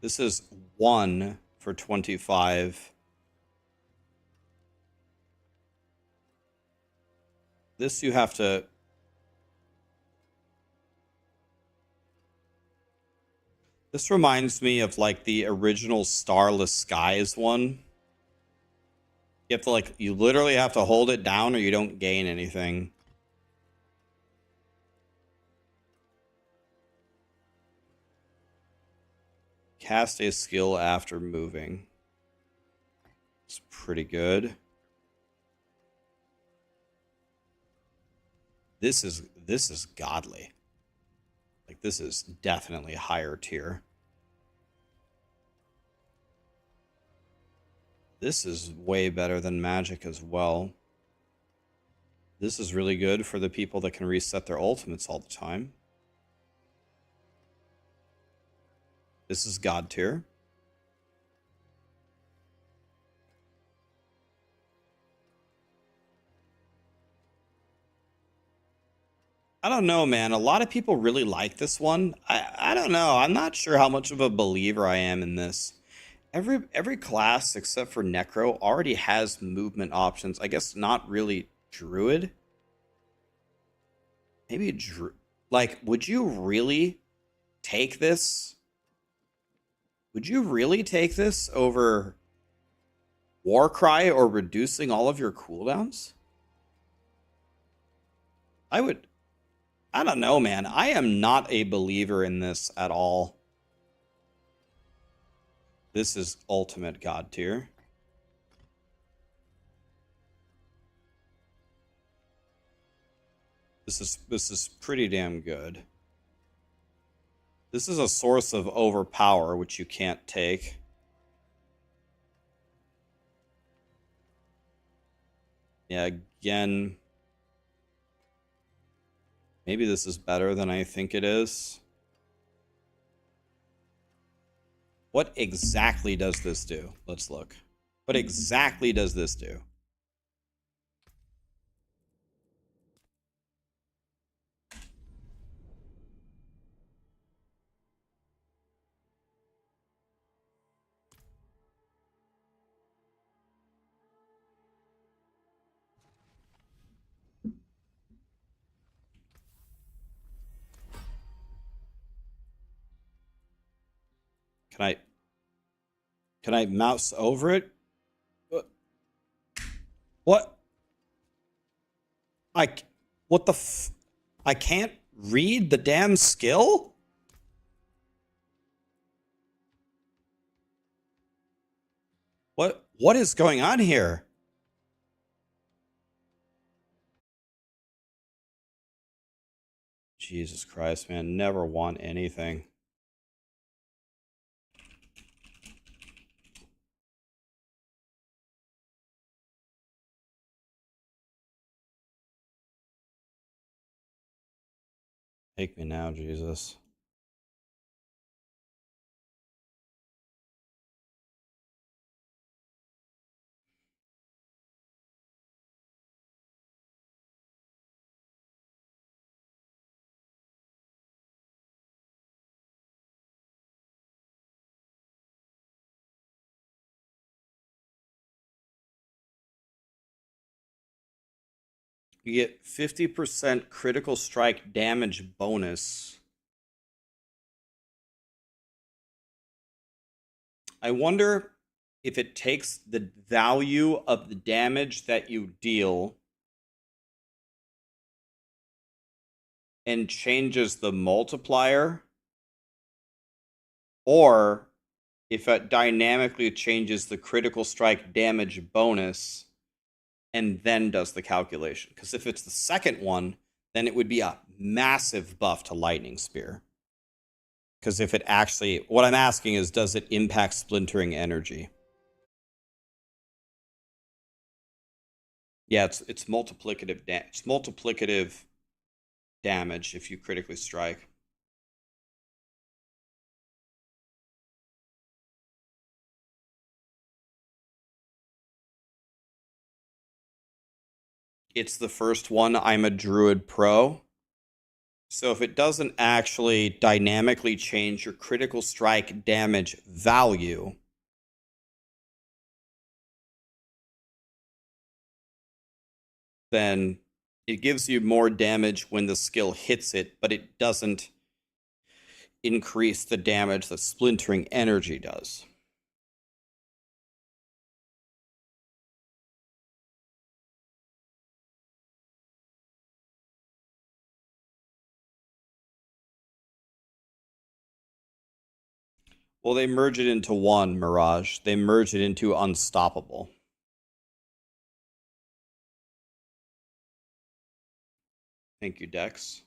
This is 1 for 25. This you have to... This reminds me of like the original Starless Skies one. You have to like, you literally have to hold it down or you don't gain anything. Cast a skill after moving. It's pretty good. This is godly. Like this is definitely higher tier. This is way better than magic as well. This is really good for the people that can reset their ultimates all the time. This is god tier. I don't know, man. A lot of people really like this one. I don't know. I'm not sure how much of a believer I am in this. Every class except for Necro already has movement options. I guess not really Druid. Maybe like, would you really take this? Would you really take this over Warcry or reducing all of your cooldowns? I would. I don't know, man. I am not a believer in this at all. This is ultimate god tier. This is pretty damn good. This is a source of overpower, which you can't take. Yeah, again, maybe this is better than I think it is. What exactly does this do? Let's look. What exactly does this do? Can I mouse over it? What? I what the I can't read the damn skill? What is going on here? Jesus Christ, man, never want anything. Take me now, Jesus. You get 50% critical strike damage bonus. I wonder if it takes the value of the damage that you deal and changes the multiplier, or if it dynamically changes the critical strike damage bonus and then does the calculation. Because if it's the second one, then it would be a massive buff to Lightning Spear. Because if it actually, what I'm asking is, does it impact splintering energy? Yeah, it's multiplicative. It's multiplicative damage if you critically strike. It's the first one. I'm a Druid Pro. So if it doesn't actually dynamically change your critical strike damage value, then it gives you more damage when the skill hits it, but it doesn't increase the damage that splintering energy does. Well, they merge it into one, Mirage. They merge it into Unstoppable. Thank you, Dex.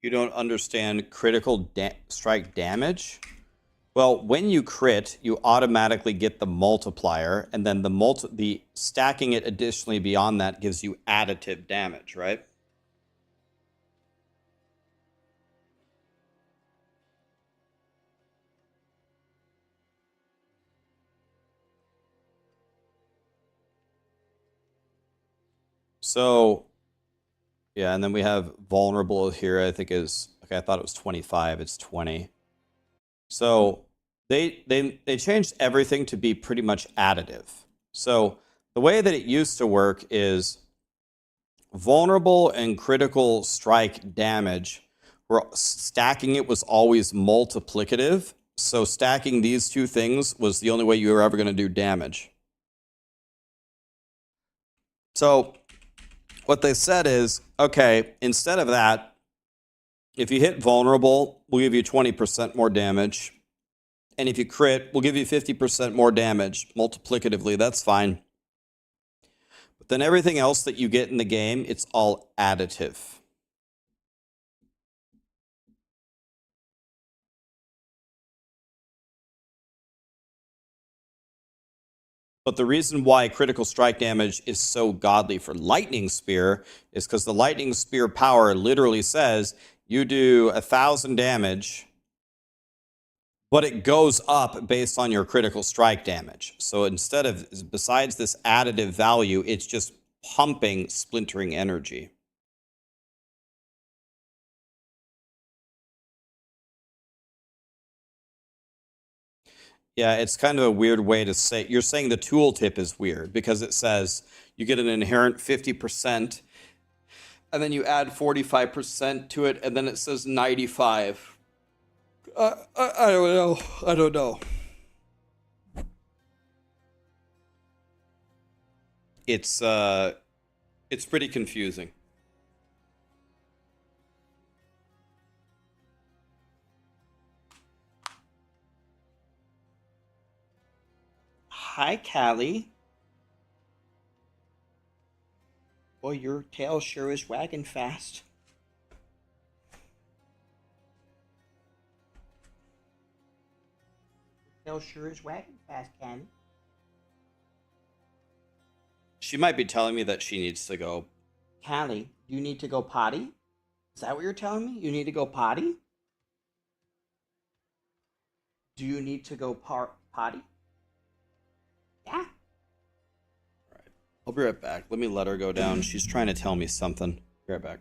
You don't understand critical strike damage? Well, when you crit, you automatically get the multiplier, and then the stacking it additionally beyond that gives you additive damage, right? So, yeah, and then we have vulnerable here, I think is, okay, I thought it was 25, it's 20. So they changed everything to be pretty much additive. So the way that it used to work is vulnerable and critical strike damage were stacking it was always multiplicative. So stacking these two things was the only way you were ever going to do damage. So what they said is, okay, instead of that, if you hit vulnerable, we'll give you 20% more damage. And if you crit, we'll give you 50% more damage multiplicatively. That's fine. But then everything else that you get in the game, it's all additive. But the reason why critical strike damage is so godly for Lightning Spear is because the Lightning Spear power literally says you do 1,000 damage, but it goes up based on your critical strike damage. So instead of, besides this additive value, it's just pumping splintering energy. Yeah, it's kind of a weird way to say. You're saying the tooltip is weird because it says you get an inherent 50%, and then you add 45% to it, and then it says 95. I don't know. I don't know. It's pretty confusing. Hi, Callie. Boy, your tail sure is wagging fast. Tail sure is wagging fast, Callie. She might be telling me that she needs to go. Callie, you need to go potty? Is that what you're telling me? You need to go potty? Do you need to go potty? Yeah. Alright. I'll be right back. Let me let her go down. She's trying to tell me something. Be right back.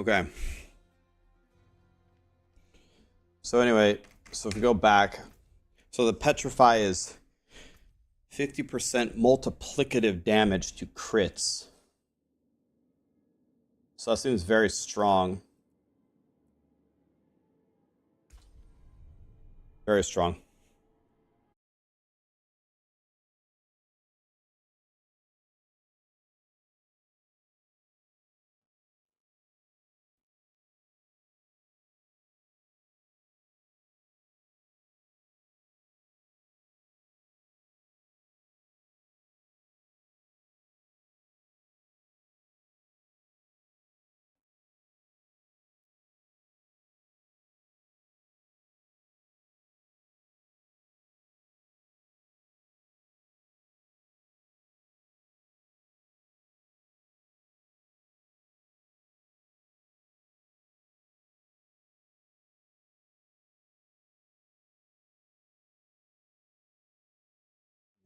Okay. So anyway, so if we go back, so the Petrify is 50% multiplicative damage to crits. So that seems very strong. Very strong.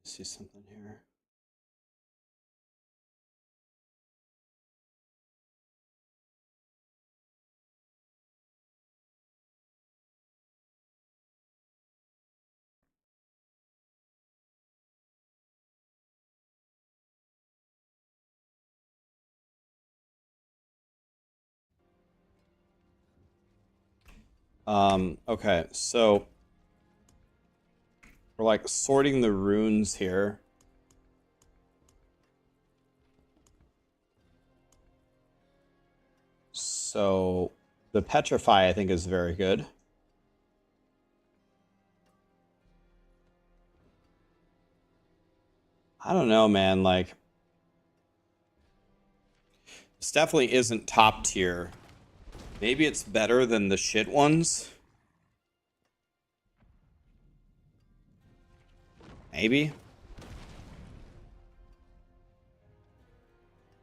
Let's see something here. Okay, so we're like sorting the runes here. So the Petrify, I think, is very good. I don't know, man. Like, this definitely isn't top tier. Maybe it's better than the shit ones. Maybe.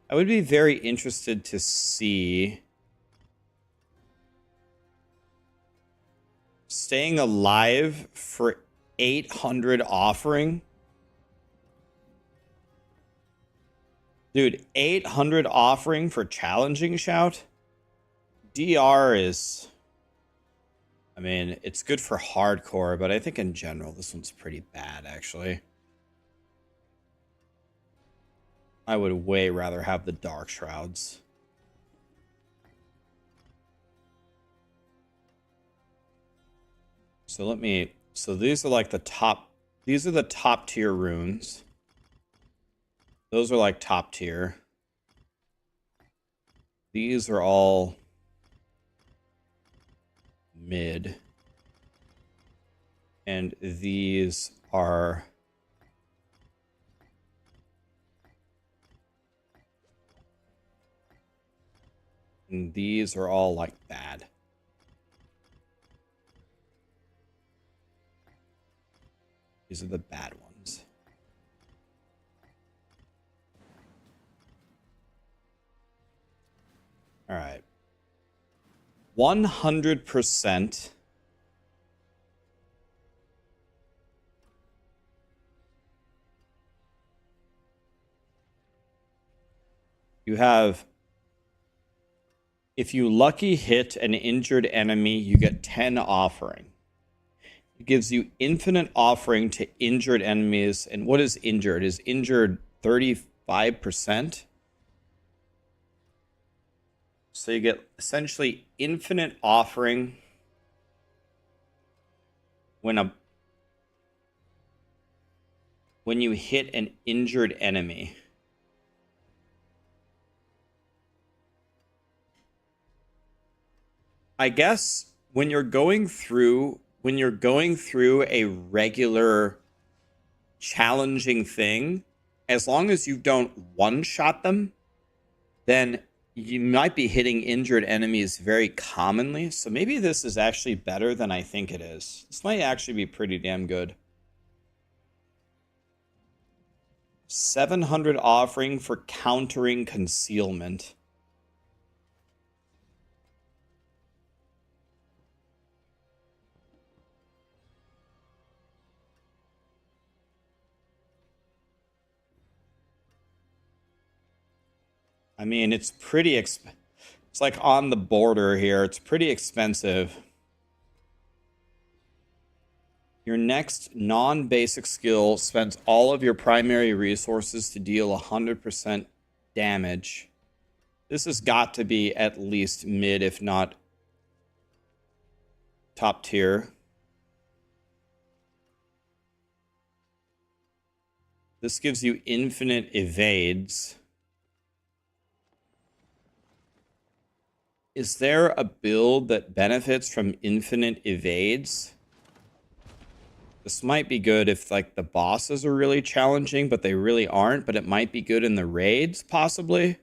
I would be very interested to see staying alive for 800 offering. Dude, 800 offering for challenging shout? DR is... I mean, it's good for hardcore, but I think in general this one's pretty bad, actually. I would way rather have the Dark Shrouds. So let me... So these are like the top... These are the top tier runes. Those are like top tier. These are all mid. And these are... And these are all like bad. These are the bad ones. All right. 100%. You have... If you lucky hit an injured enemy, you get 10 offering. It gives you infinite offering to injured enemies. And what is injured? Is injured 35%? So you get essentially infinite offering when you hit an injured enemy. I guess when you're going through a regular challenging thing, as long as you don't one-shot them, then you might be hitting injured enemies very commonly. So maybe this is actually better than I think it is. This might actually be pretty damn good. 700 offering for countering concealment. I mean, it's pretty It's like on the border here. It's pretty expensive. Your next non-basic skill spends all of your primary resources to deal 100% damage. This has got to be at least mid, if not top tier. This gives you infinite evades. Is there a build that benefits from infinite evades? This might be good if, like, the bosses are really challenging, but they really aren't. But it might be good in the raids, possibly.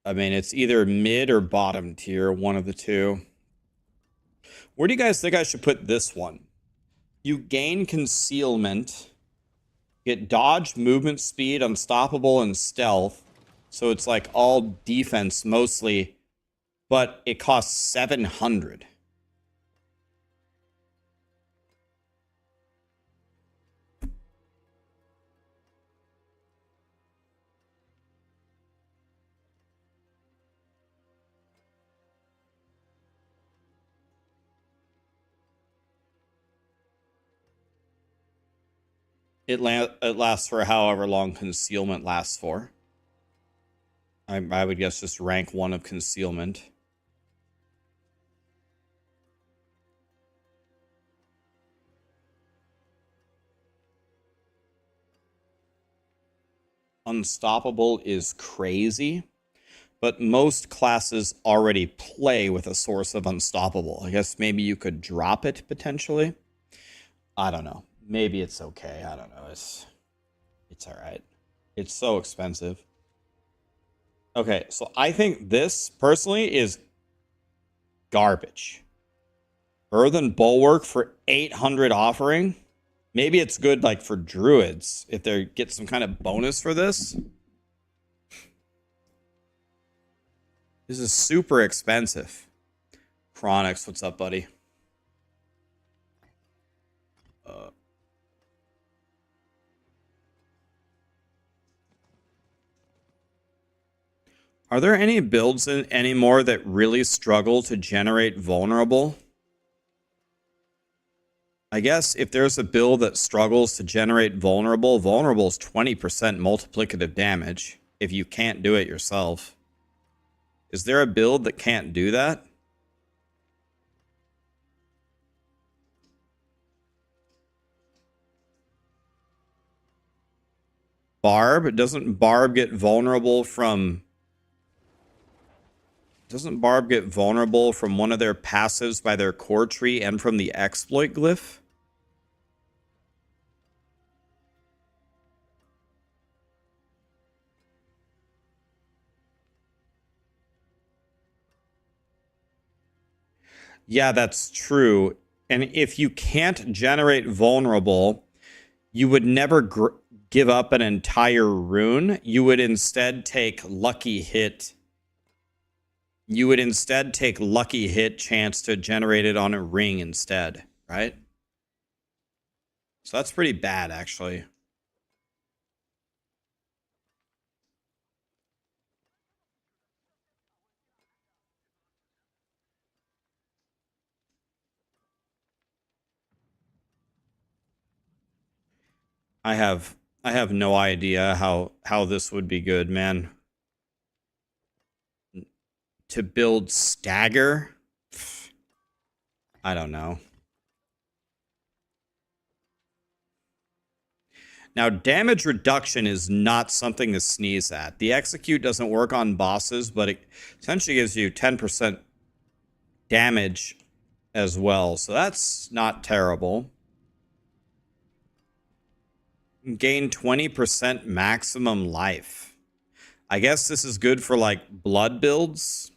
I mean, it's either mid or bottom tier, one of the two. Where do you guys think I should put this one? You gain concealment, get dodge, movement speed, unstoppable, and stealth. So it's like all defense mostly, but it costs 700. It lasts for however long concealment lasts for. I would guess just rank 1 of concealment. Unstoppable is crazy, but most classes already play with a source of unstoppable. I guess maybe you could drop it potentially. I don't know. Maybe it's okay. I don't know. It's all right. It's so expensive. Okay, so I think this personally is garbage. Earthen Bulwark for 800 offering. Maybe it's good like for druids if they get some kind of bonus for this. This is super expensive. Chronix, what's up, buddy? Are there any builds anymore that really struggle to generate vulnerable? I guess if there's a build that struggles to generate vulnerable is 20% multiplicative damage if you can't do it yourself. Is there a build that can't do that? Barb? Doesn't Barb get vulnerable from... Doesn't Barb get vulnerable from one of their passives by their core tree and from the exploit glyph? Yeah, that's true. And if you can't generate vulnerable, you would never give up an entire rune. You would instead take lucky hit. You would instead take lucky hit chance to generate it on a ring instead, right? So that's pretty bad, actually. I have no idea how this would be good, man. To build stagger? I don't know. Now, damage reduction is not something to sneeze at. The execute doesn't work on bosses, but it essentially gives you 10% damage as well. So that's not terrible. Gain 20% maximum life. I guess this is good for like blood builds.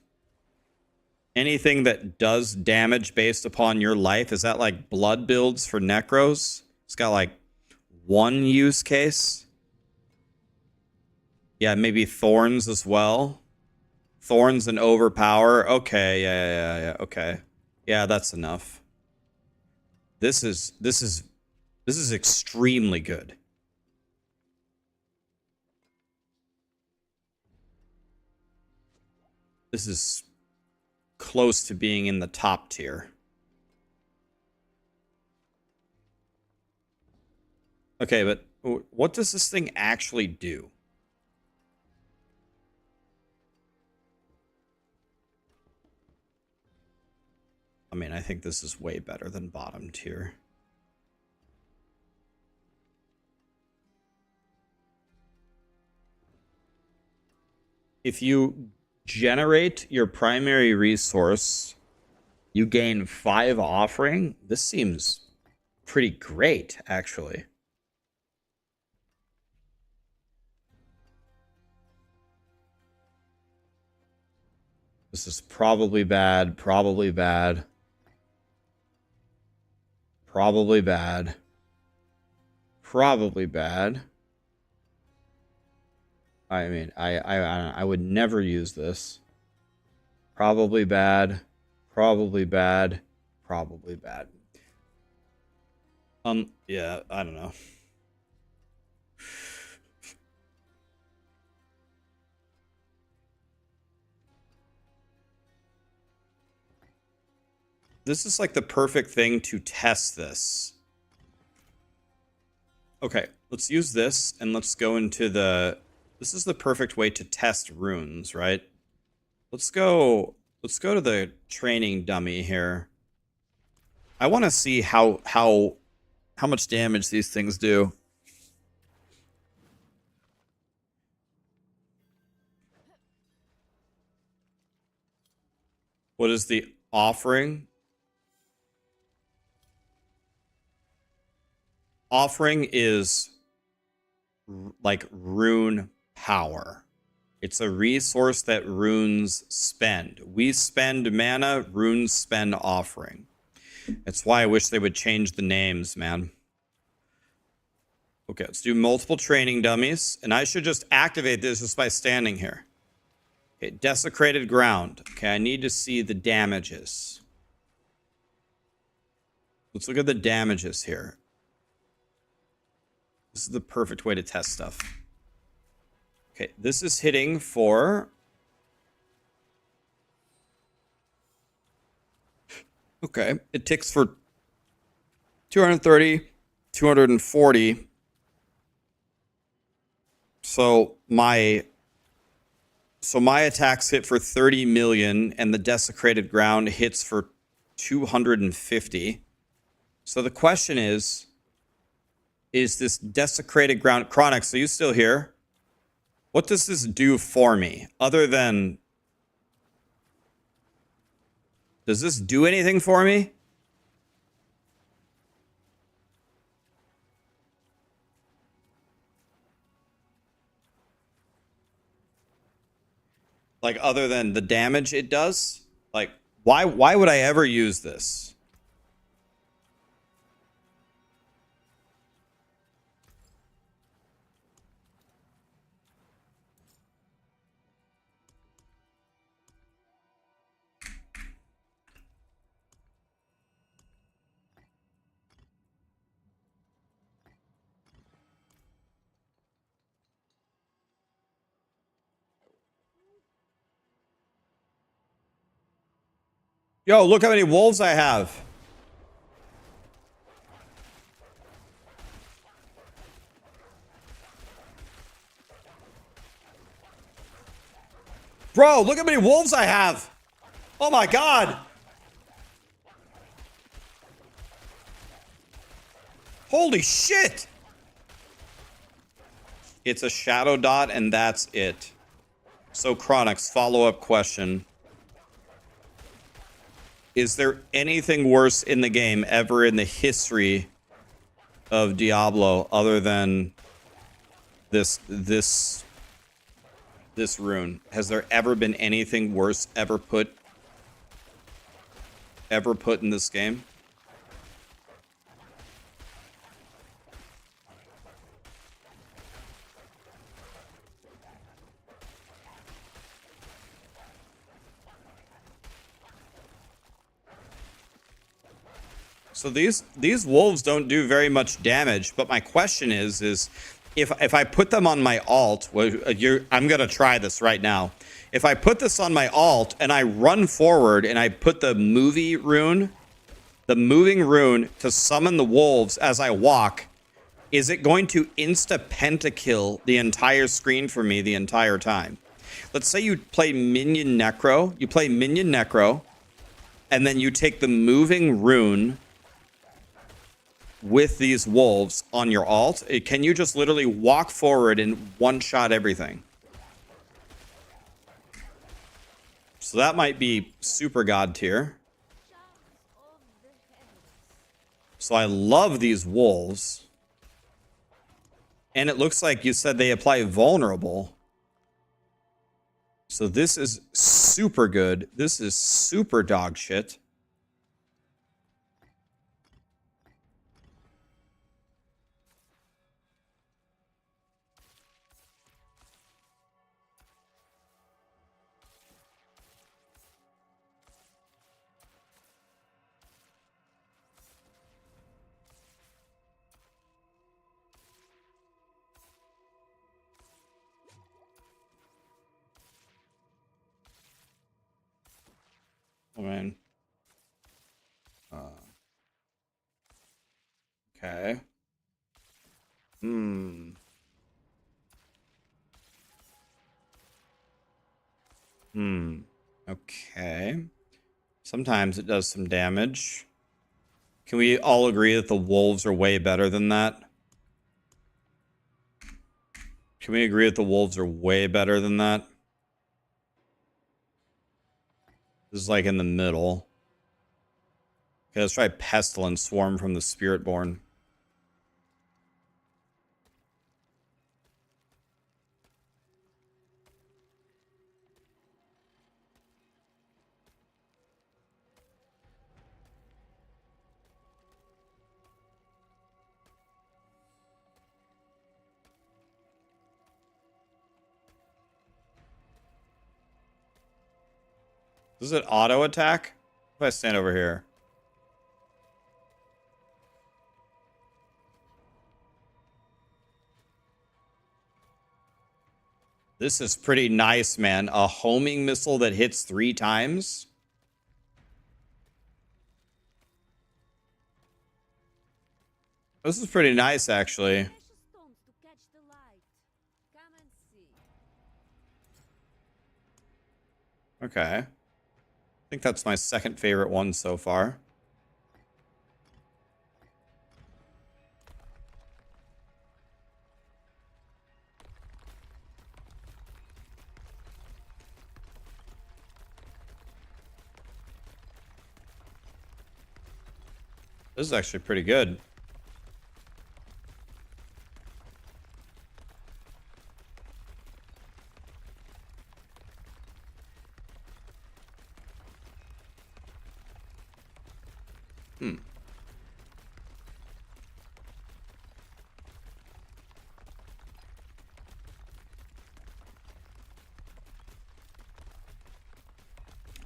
Anything that does damage based upon your life. Is that like blood builds for necros? It's got like one use case. Yeah, maybe thorns as well. Thorns and overpower. Okay, yeah. Okay. Yeah, that's enough. This is extremely good. This is close to being in the top tier. Okay, but what does this thing actually do? I mean, I think this is way better than bottom tier. If you generate your primary resource, you gain 5 offering. This seems pretty great, actually. This is probably bad, probably bad. Probably bad. Probably bad. I mean, I would never use this. Probably bad. Probably bad. Probably bad. Yeah, I don't know. This is like the perfect thing to test this. Okay, let's use this and let's go into the... This is the perfect way to test runes, right? Let's go to the training dummy here. I want to see how much damage these things do. What is the offering? Offering is like rune power. It's a resource that runes spend. We spend mana, runes spend offering. That's why I wish they would change the names, man. Okay, let's do multiple training dummies. And I should just activate this just by standing here. Okay, desecrated ground. Okay, I need to see the damages. Let's look at the damages here. This is the perfect way to test stuff. Okay, this is hitting for... Okay, it ticks for 230, 240. So my attacks hit for 30 million and the desecrated ground hits for 250. So the question is this desecrated ground... Chronix, are you still here? What does this do for me other than... Does this do anything for me? Like, other than the damage it does? Like, why would I ever use this? Yo, look how many wolves I have. Bro, look how many wolves I have. Oh my god. Holy shit. It's a shadow dot and that's it. So Chronix, follow-up question. Is there anything worse in the game ever in the history of Diablo other than this rune? Has there ever been anything worse ever put in this game? So these wolves don't do very much damage, but my question is if I put them on my alt, I'm gonna try this right now. If I put this on my alt and I run forward and I put the moving rune to summon the wolves as I walk, is it going to insta pentakill the entire screen for me the entire time? Let's say you play minion necro, and then you take the moving rune with these wolves on your alt. Can you just literally walk forward and one-shot everything? So that might be super god tier. So I love these wolves. And it looks like you said they apply vulnerable. So this is super good. This is super dog shit. Oh, man. Okay. Okay. Sometimes it does some damage. Can we all agree that the wolves are way better than that? Can we agree that the wolves are way better than that? This is like in the middle. Okay, let's try Pestilence Swarm from the Spiritborn. Does it auto attack? If I stand over here. This is pretty nice, man. A homing missile that hits 3 times. This is pretty nice, actually. Precious stones to catch the light. Come and see. Okay. I think that's my second favorite one so far. This is actually pretty good.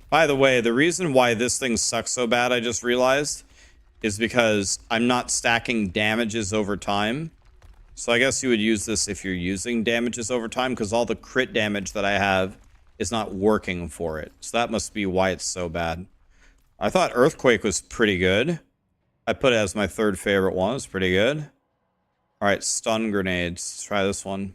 By the way, the reason why this thing sucks so bad, I just realized, is because I'm not stacking damages over time. So I guess you would use this if you're using damages over time, because all the crit damage that I have is not working for it. So that must be why it's so bad. I thought Earthquake was pretty good. I put it as my third favorite one. It's pretty good. All right, stun grenades. Let's try this one.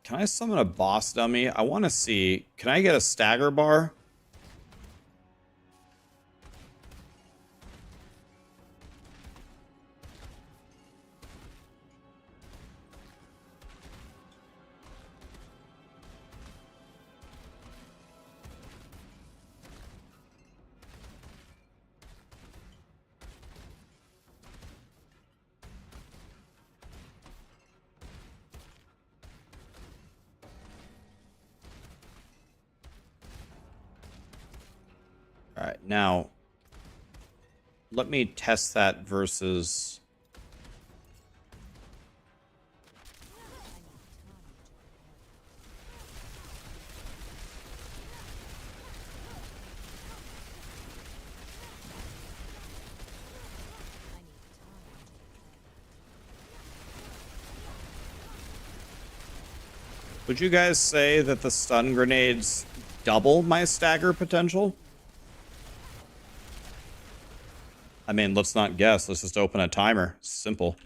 Can I summon a boss dummy? I want to see. Can I get a stagger bar? All right, now let me test that versus Would you guys say that the stun grenades double my stagger potential? I mean, let's not guess. Let's just open a timer. Simple.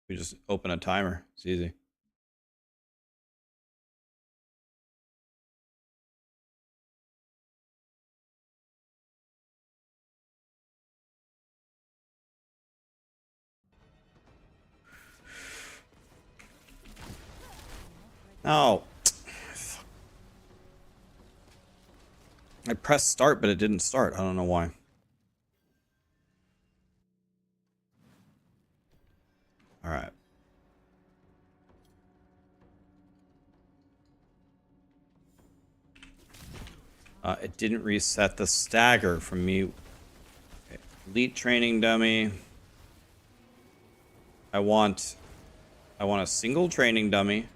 We just open a timer. It's easy. Oh. I pressed start, but it didn't start. I don't know why. All right. It didn't reset the stagger from me. Okay. Elite training dummy. I want a single training dummy.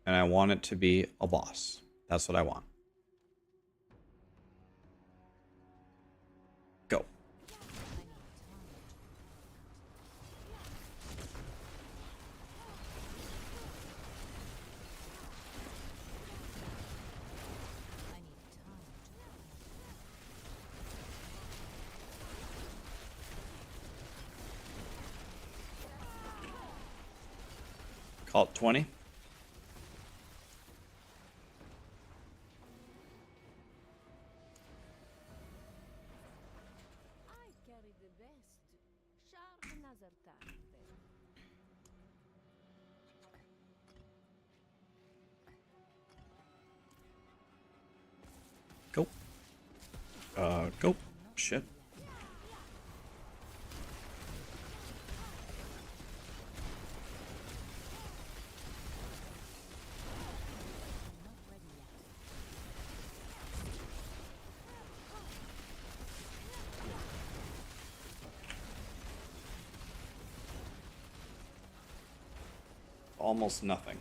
And I want it to be a boss. That's what I want. Go. Call it 20. Go. Go. Shit. Almost nothing.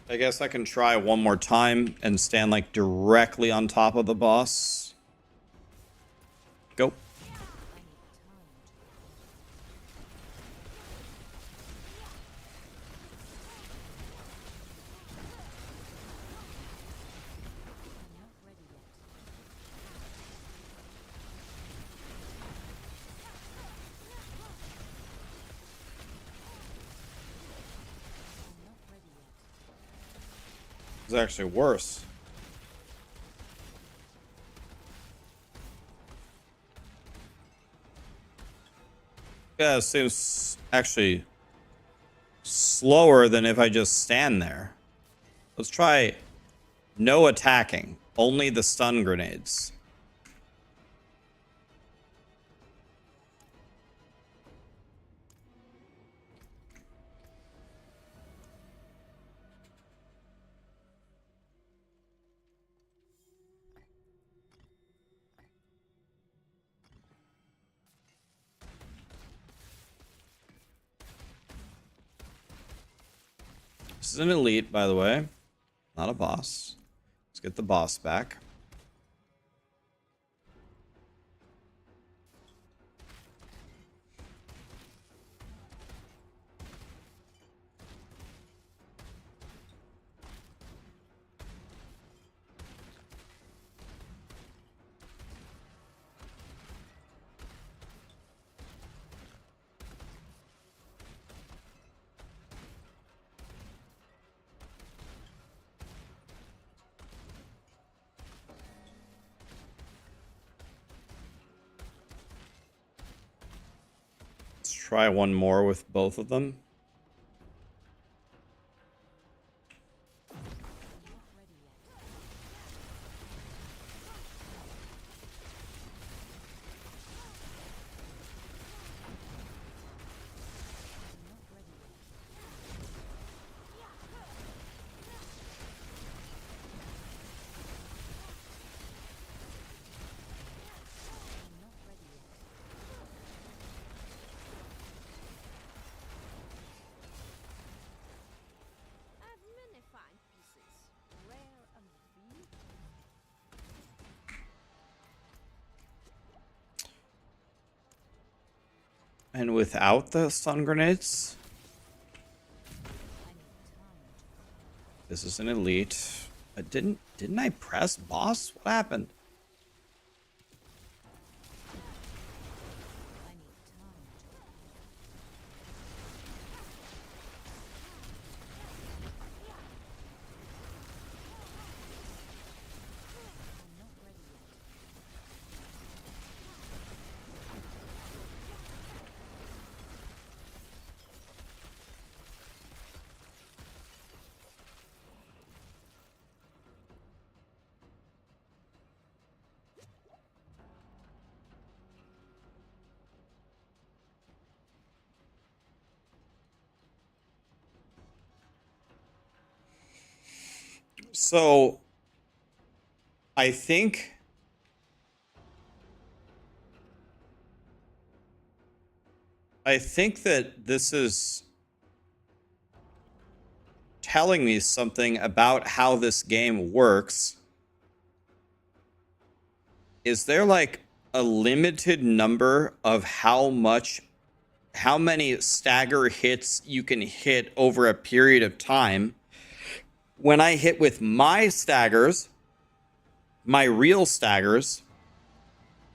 I guess I can try one more time and stand like directly on top of the boss. Go. It's actually worse. Yeah, it seems actually slower than if I just stand there. Let's try no attacking, only the stun grenades. This is an elite, by the way, not a boss. Let's get the boss back. Let's try one more with both of them. And without the stun grenades? This is an elite. Didn't I press boss? What happened? So, I think that this is telling me something about how this game works. Is there like a limited number of how many stagger hits you can hit over a period of time? When I hit with my staggers, my real staggers,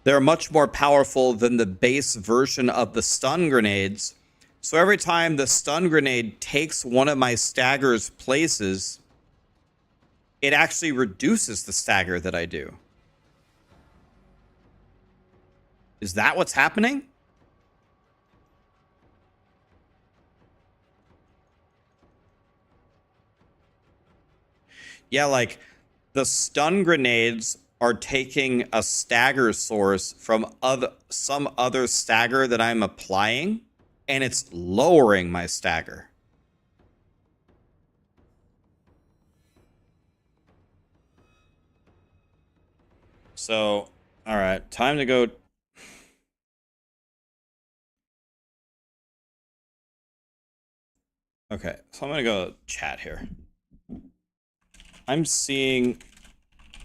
they're much more powerful than the base version of the stun grenades. So every time the stun grenade takes one of my staggers' places, it actually reduces the stagger that I do. Is that what's happening? Yeah, like the stun grenades are taking a stagger source from some other stagger that I'm applying, and it's lowering my stagger. So, all right, time to go. Okay, so I'm gonna go chat here. I'm seeing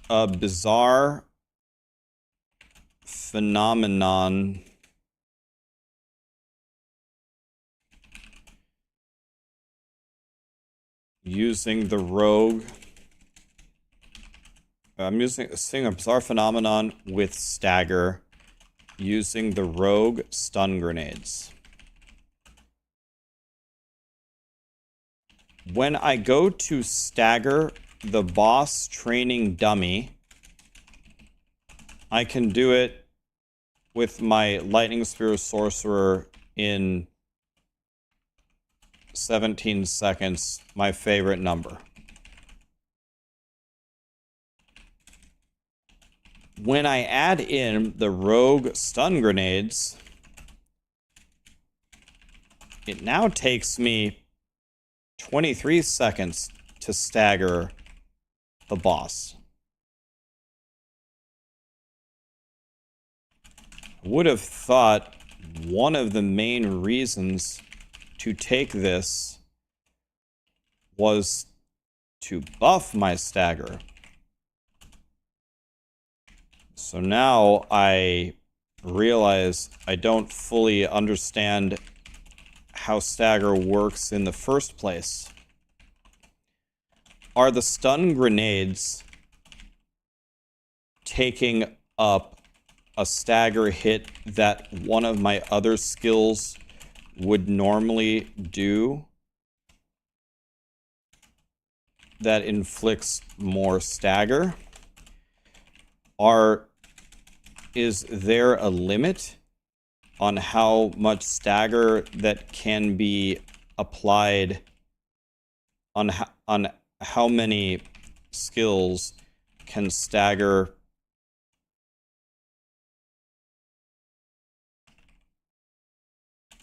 a bizarre phenomenon using the rogue. I'm seeing a bizarre phenomenon with stagger using the rogue stun grenades. When I go to stagger the boss training dummy, I can do it with my Lightning Spear Sorcerer in 17 seconds, my favorite number. When I add in the rogue stun grenades, it now takes me 23 seconds to stagger the boss. I would have thought one of the main reasons to take this was to buff my stagger. So now I realize I don't fully understand how stagger works in the first place. Are the stun grenades taking up a stagger hit that one of my other skills would normally do that inflicts more stagger? Is there a limit on how much stagger that can be applied on how many skills can stagger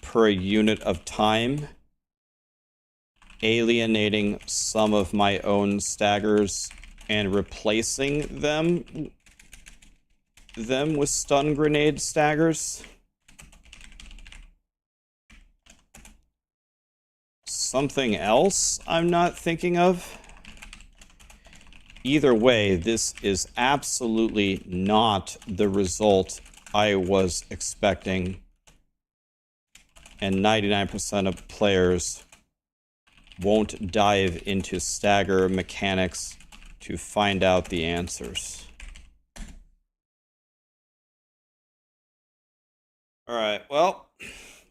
per unit of time, alienating some of my own staggers and replacing them with stun grenade staggers? Something else I'm not thinking of? Either way, this is absolutely not the result I was expecting And 99% of players won't dive into stagger mechanics to find out the answers. Alright, well,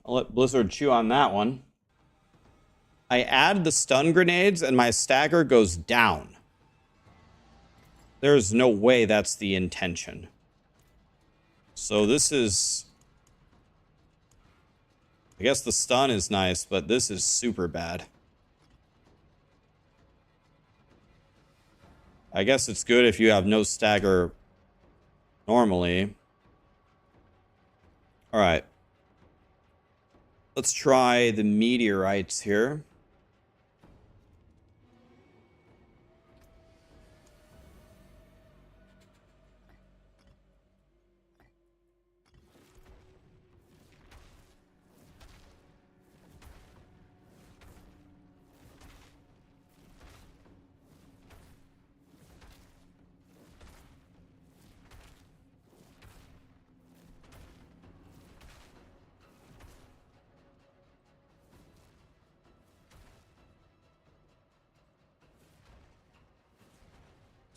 I'll let Blizzard chew on that one. I add the stun grenades and my stagger goes down. There's no way that's the intention. So this is... I guess the stun is nice, but this is super bad. I guess it's good if you have no stagger normally. Alright. Let's try the meteorites here.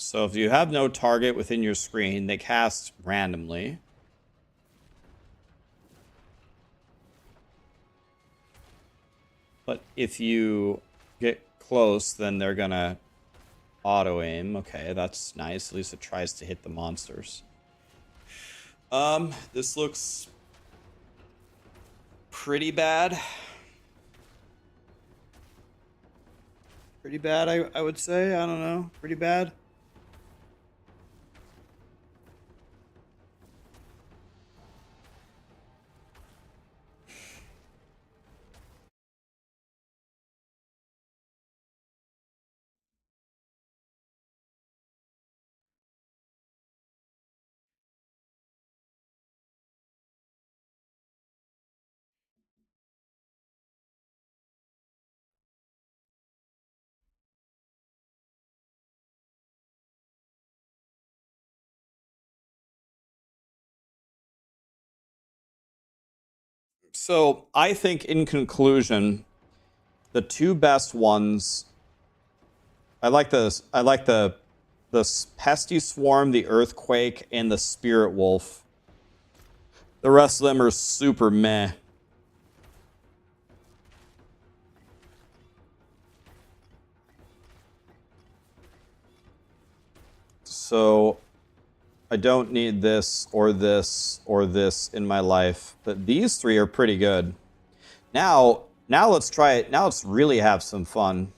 So if you have no target within your screen, they cast randomly. But if you get close, then they're gonna auto-aim. Okay, that's nice. At least it tries to hit the monsters. This looks pretty bad. Pretty bad, I would say. I don't know. Pretty bad. So I think, in conclusion, the two best ones. I like the pesty swarm, the earthquake, and the spirit wolf. The rest of them are super meh. So I don't need this or this or this in my life, but these three are pretty good. Now let's try it. Now let's really have some fun.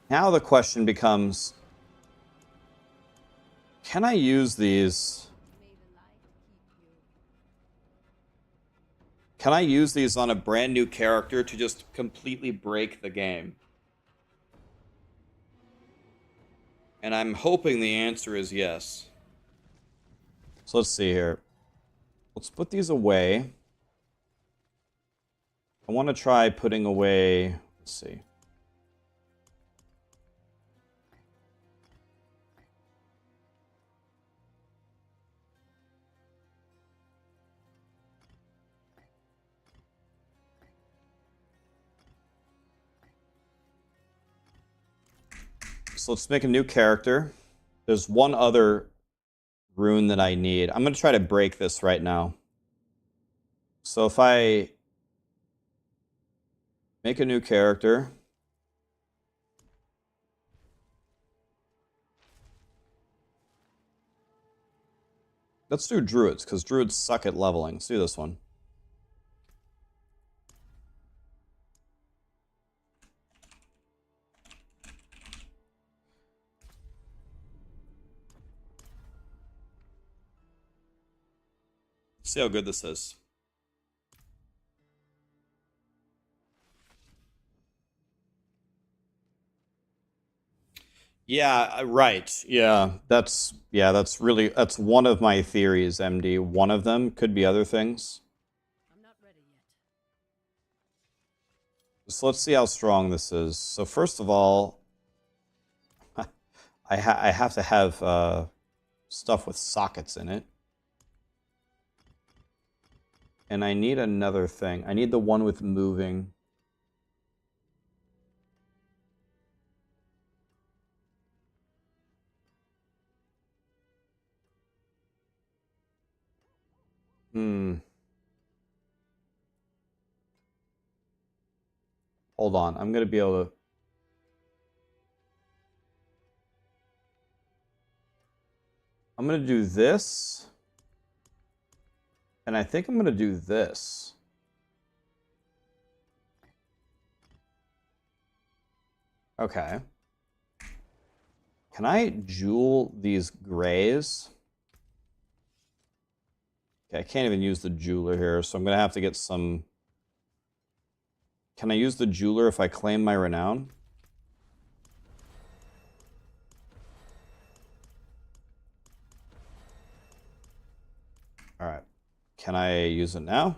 Now the question becomes, can I use these? Can I use these on a brand new character to just completely break the game? And I'm hoping the answer is yes. So let's see here. Let's put these away. I want to try putting away, let's see. So let's make a new character. There's one other rune that I need. I'm going to try to break this right now. So if I make a new character. Let's do druids, because druids suck at leveling. Let's do this one. See how good this is. Yeah, right. Yeah, that's one of my theories, MD. One of them could be other things. I'm not ready yet. So let's see how strong this is. So first of all, I have to have stuff with sockets in it. And I need another thing. I need the one with moving. Hold on. I'm going to be able to... I'm going to do this. And I think I'm going to do this. Okay. Can I jewel these grays? Okay, I can't even use the jeweler here, so I'm going to have to get some... Can I use the jeweler if I claim my renown? Alright. Can I use it now?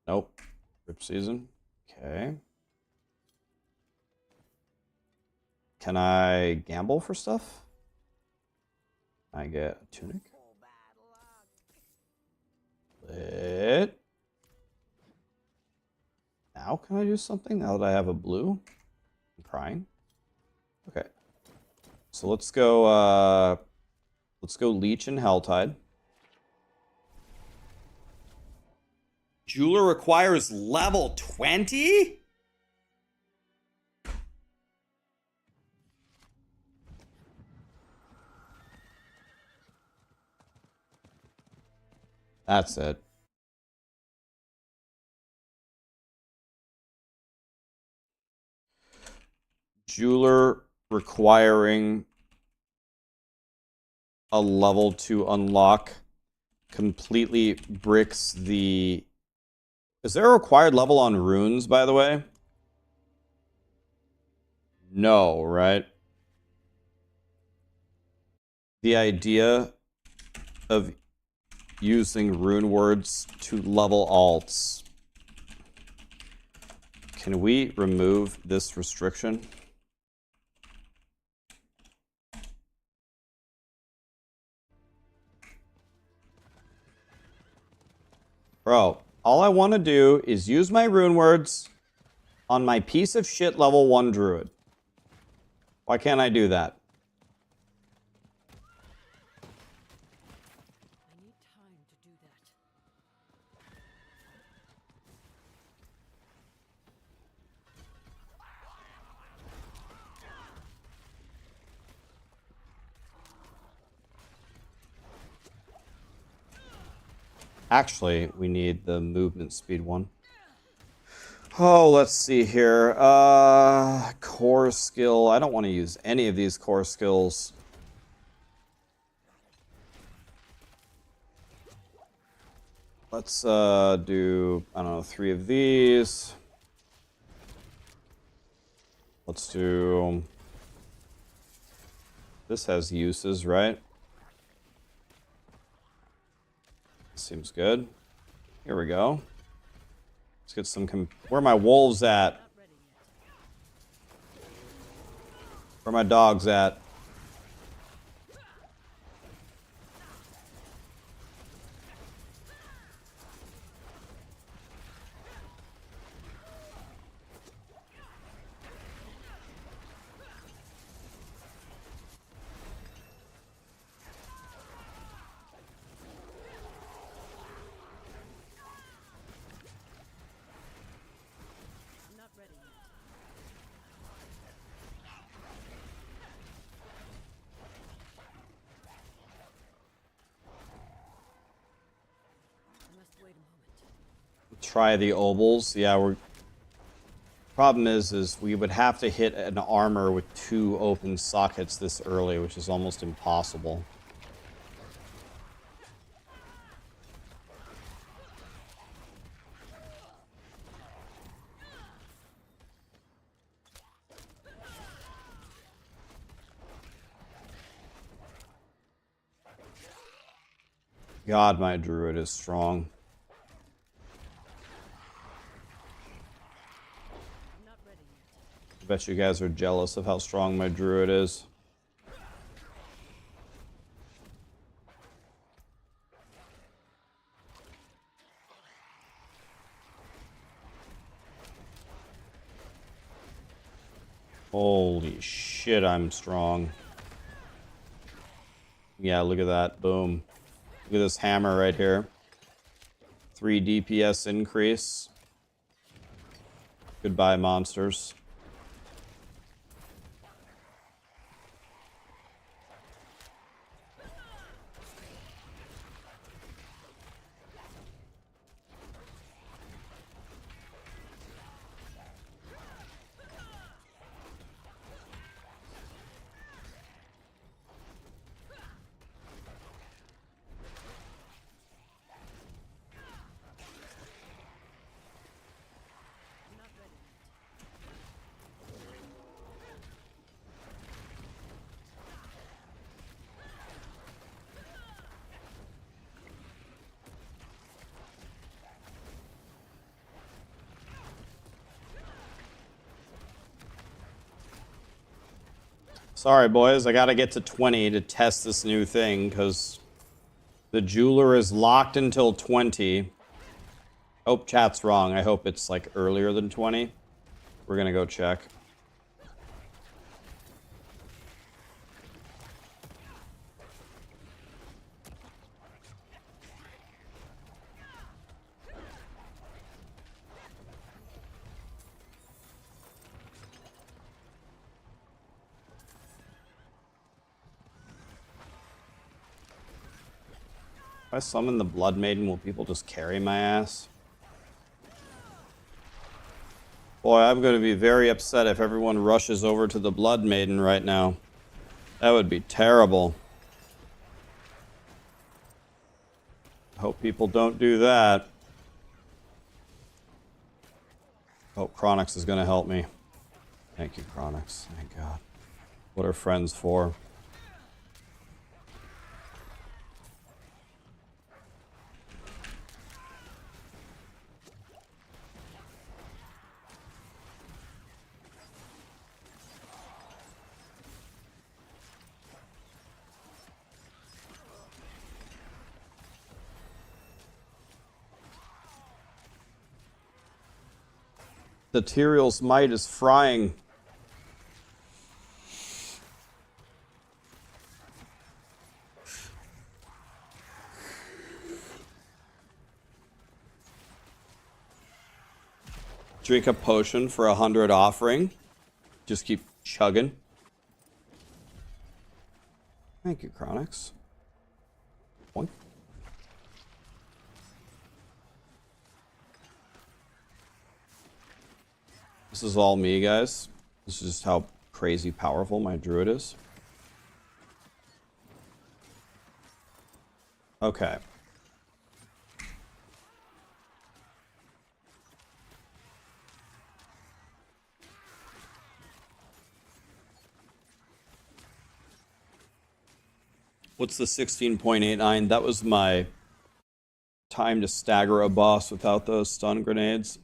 Nope. Rip season. Okay. Can I gamble for stuff? I get a tunic. Lit. Now can I do something now that I have a blue? I'm crying. Okay. So let's go Leech and Helltide. Jeweler requires level 20? That's it. Jeweler requiring a level to unlock completely bricks the... Is there a required level on runes, by the way? No, right? The idea of using rune words to level alts. Can we remove this restriction? Bro, all I want to do is use my rune words on my piece of shit level 1 druid. Why can't I do that? I need time to do that. Actually, we need the movement speed one. Oh, let's see here. Core skill. I don't want to use any of these core skills. Let's do, I don't know, 3 of these. Let's do... This has uses, right? Seems good. Here we go. Let's get some... Where are my wolves at? Where are my dogs at? I'm not ready yet. I must wait a moment. Try the obols. Yeah, we're... Problem is we would have to hit an armor with 2 open sockets this early, which is almost impossible. God, my druid is strong. I'm not ready yet. I bet you guys are jealous of how strong my druid is. Holy shit, I'm strong. Yeah, look at that. Boom. Look at this hammer right here. 3 DPS increase. Goodbye, monsters. Sorry, boys. I gotta get to 20 to test this new thing, because the jeweler is locked until 20. Oh, chat's wrong. I hope it's, like, earlier than 20. We're gonna go check. If I summon the Blood Maiden, will people just carry my ass? Boy, I'm going to be very upset if everyone rushes over to the Blood Maiden right now. That would be terrible. Hope people don't do that. Hope Chronix is going to help me. Thank you, Chronix. Thank God. What are friends for? The Tyrael's might is frying. Drink a potion for 100 offering. Just keep chugging. Thank you, Chronix. One. This is all me, guys. This is just how crazy powerful my druid is. Okay. What's the 16.89? That was my time to stagger a boss without those stun grenades.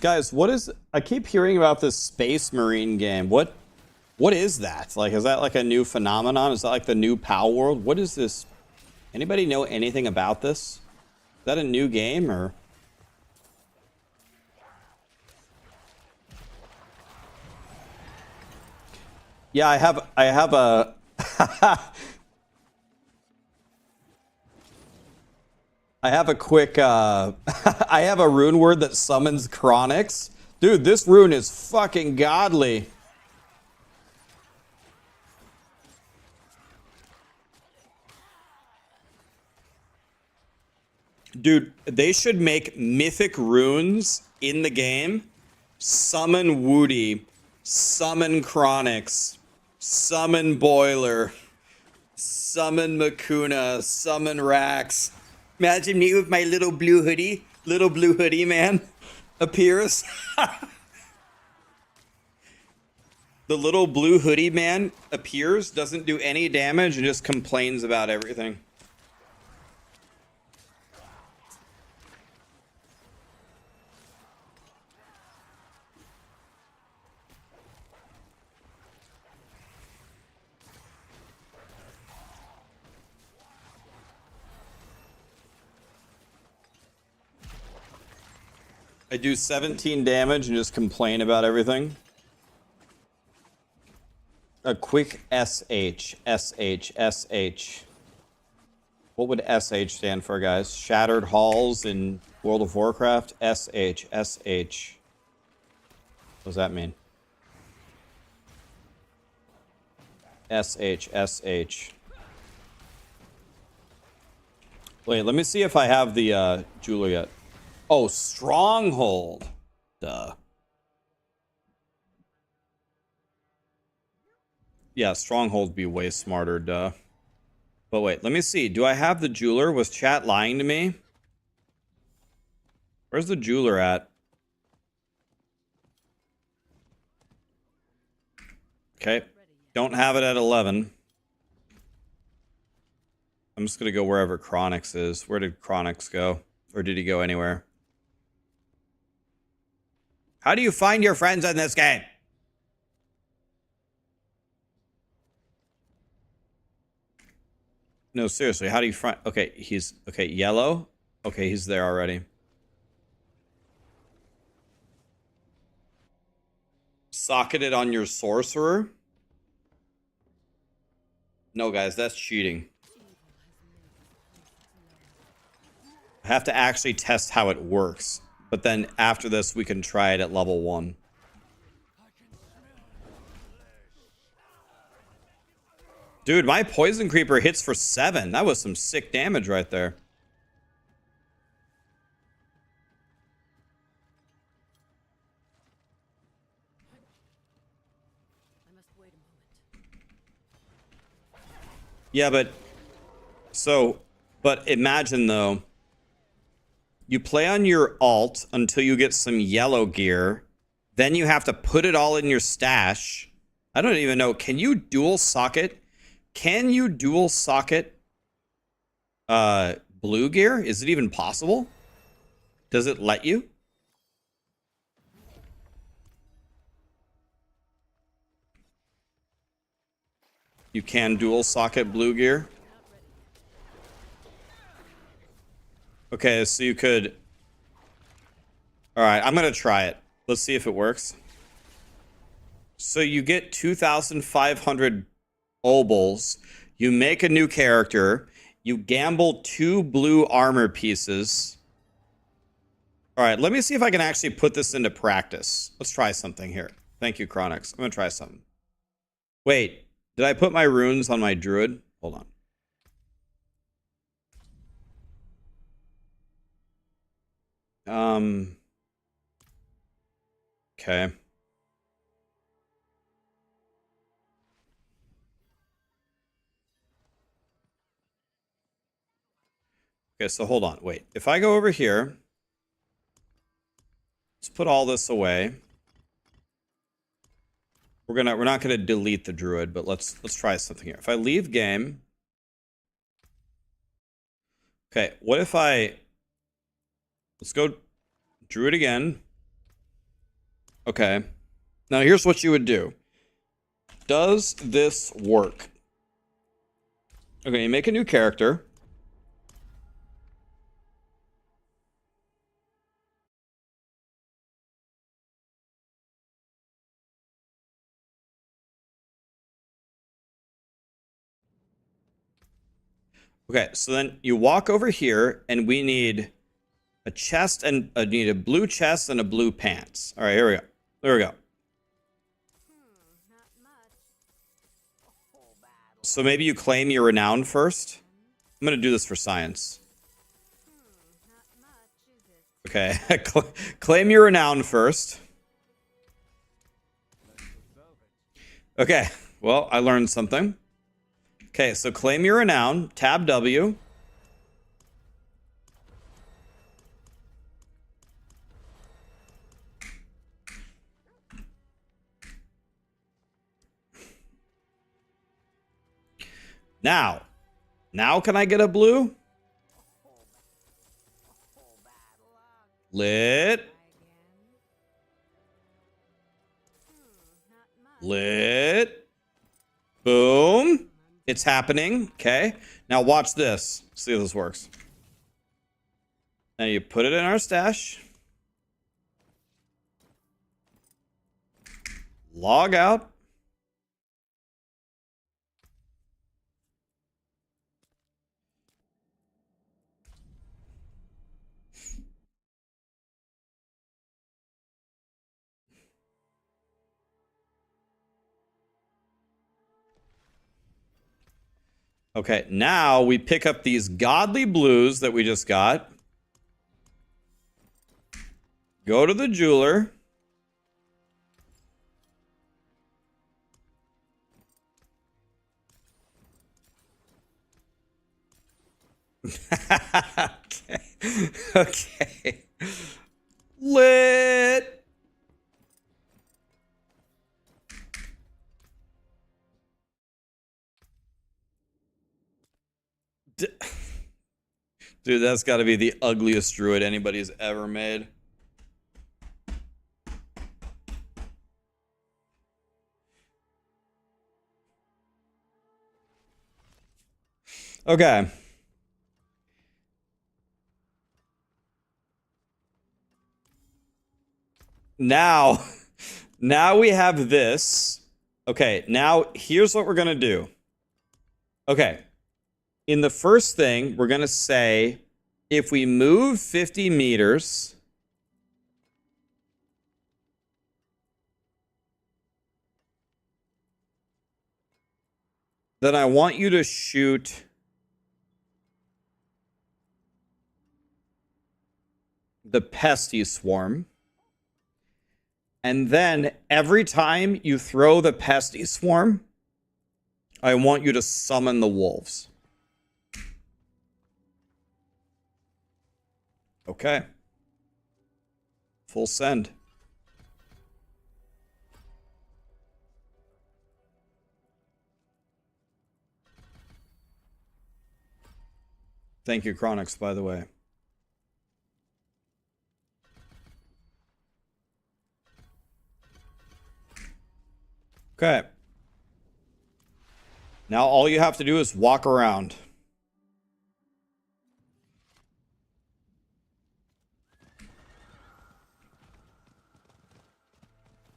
Guys, what is... I keep hearing about this Space Marine game. What is that? Like, is that like a new phenomenon? Is that like the new POW world? What is this? Anybody know anything about this? Is that a new game, or... Yeah, I have a... I have a quick, I have a rune word that summons Chronix. Dude, this rune is fucking godly. Dude, they should make mythic runes in the game. Summon Woody. Summon Chronix. Summon Boiler. Summon Makuna. Summon Rax. Imagine me with my little blue hoodie. Little blue hoodie man appears. The little blue hoodie man appears, doesn't do any damage, and just complains about everything. I do 17 damage and just complain about everything. A quick SH. What would SH stand for, guys? Shattered Halls in World of Warcraft? SH. What does that mean? SH. Wait, let me see if I have the jeweler yet. Oh, Stronghold. Duh. Yeah, Stronghold would be way smarter, duh. But wait, let me see. Do I have the jeweler? Was chat lying to me? Where's the jeweler at? Okay. Don't have it at 11. I'm just going to go wherever Chronix is. Where did Chronix go? Or did he go anywhere? How do you find your friends in this game? No, seriously, how do you find... Okay, he's... Okay, yellow? Okay, he's there already. Socketed on your sorcerer? No, guys, that's cheating. I have to actually test how it works. But then after this, we can try it at level 1. Dude, my Poison Creeper hits for 7. That was some sick damage right there. Yeah, but... So... But imagine, though... You play on your alt until you get some yellow gear. Then you have to put it all in your stash. I don't even know. Can you dual socket? Can you dual socket blue gear? Is it even possible? Does it let you? You can dual socket blue gear? Okay, so you could... Alright, I'm going to try it. Let's see if it works. So you get 2,500 obols. You make a new character. You gamble 2 blue armor pieces. Alright, let me see if I can actually put this into practice. Let's try something here. Thank you, Chronix. I'm going to try something. Wait, did I put my runes on my druid? Hold on. Okay. Okay, so hold on. Wait. If I go over here, let's put all this away. We're not gonna delete the druid, but let's try something here. If I leave game. Okay, what if let's go druid again. Okay. Now here's what you would do. Does this work? Okay, you make a new character. Okay, so then you walk over here and we need a chest and need a blue chest and a blue pants. All right, here we go. There we go. So maybe you claim your renown first. I'm going to do this for science. Okay, claim your renown first. Okay, well, I learned something. Okay, so claim your renown, tab W. Now can I get a blue? Lit. Boom. It's happening. Okay. Now watch this. See if this works. Now you put it in our stash. Log out. Okay, now we pick up these godly blues that we just got. Go to the jeweler. Okay. Okay. Lit. Dude, that's got to be the ugliest druid anybody's ever made. Okay. Now we have this. Okay, now here's what we're going to do. Okay. In the first thing, we're going to say if we move 50 meters, then I want you to shoot the pesty swarm. And then every time you throw the pesty swarm, I want you to summon the wolves. Okay. Full send. Thank you, Chronix, by the way. Okay. Now all you have to do is walk around.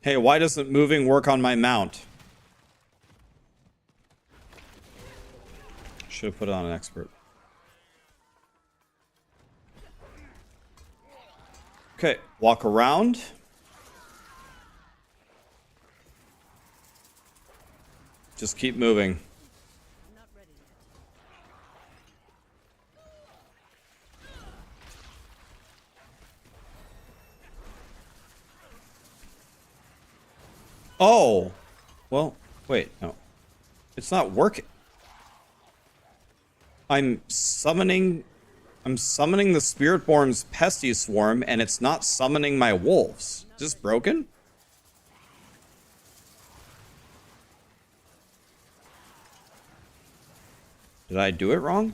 Hey, why doesn't moving work on my mount? Should have put it on an expert. Okay, walk around. Just keep moving. Oh, well, wait, no. It's not working. I'm summoning the Spiritborn's Pesty Swarm, and it's not summoning my wolves. Is this broken? Did I do it wrong?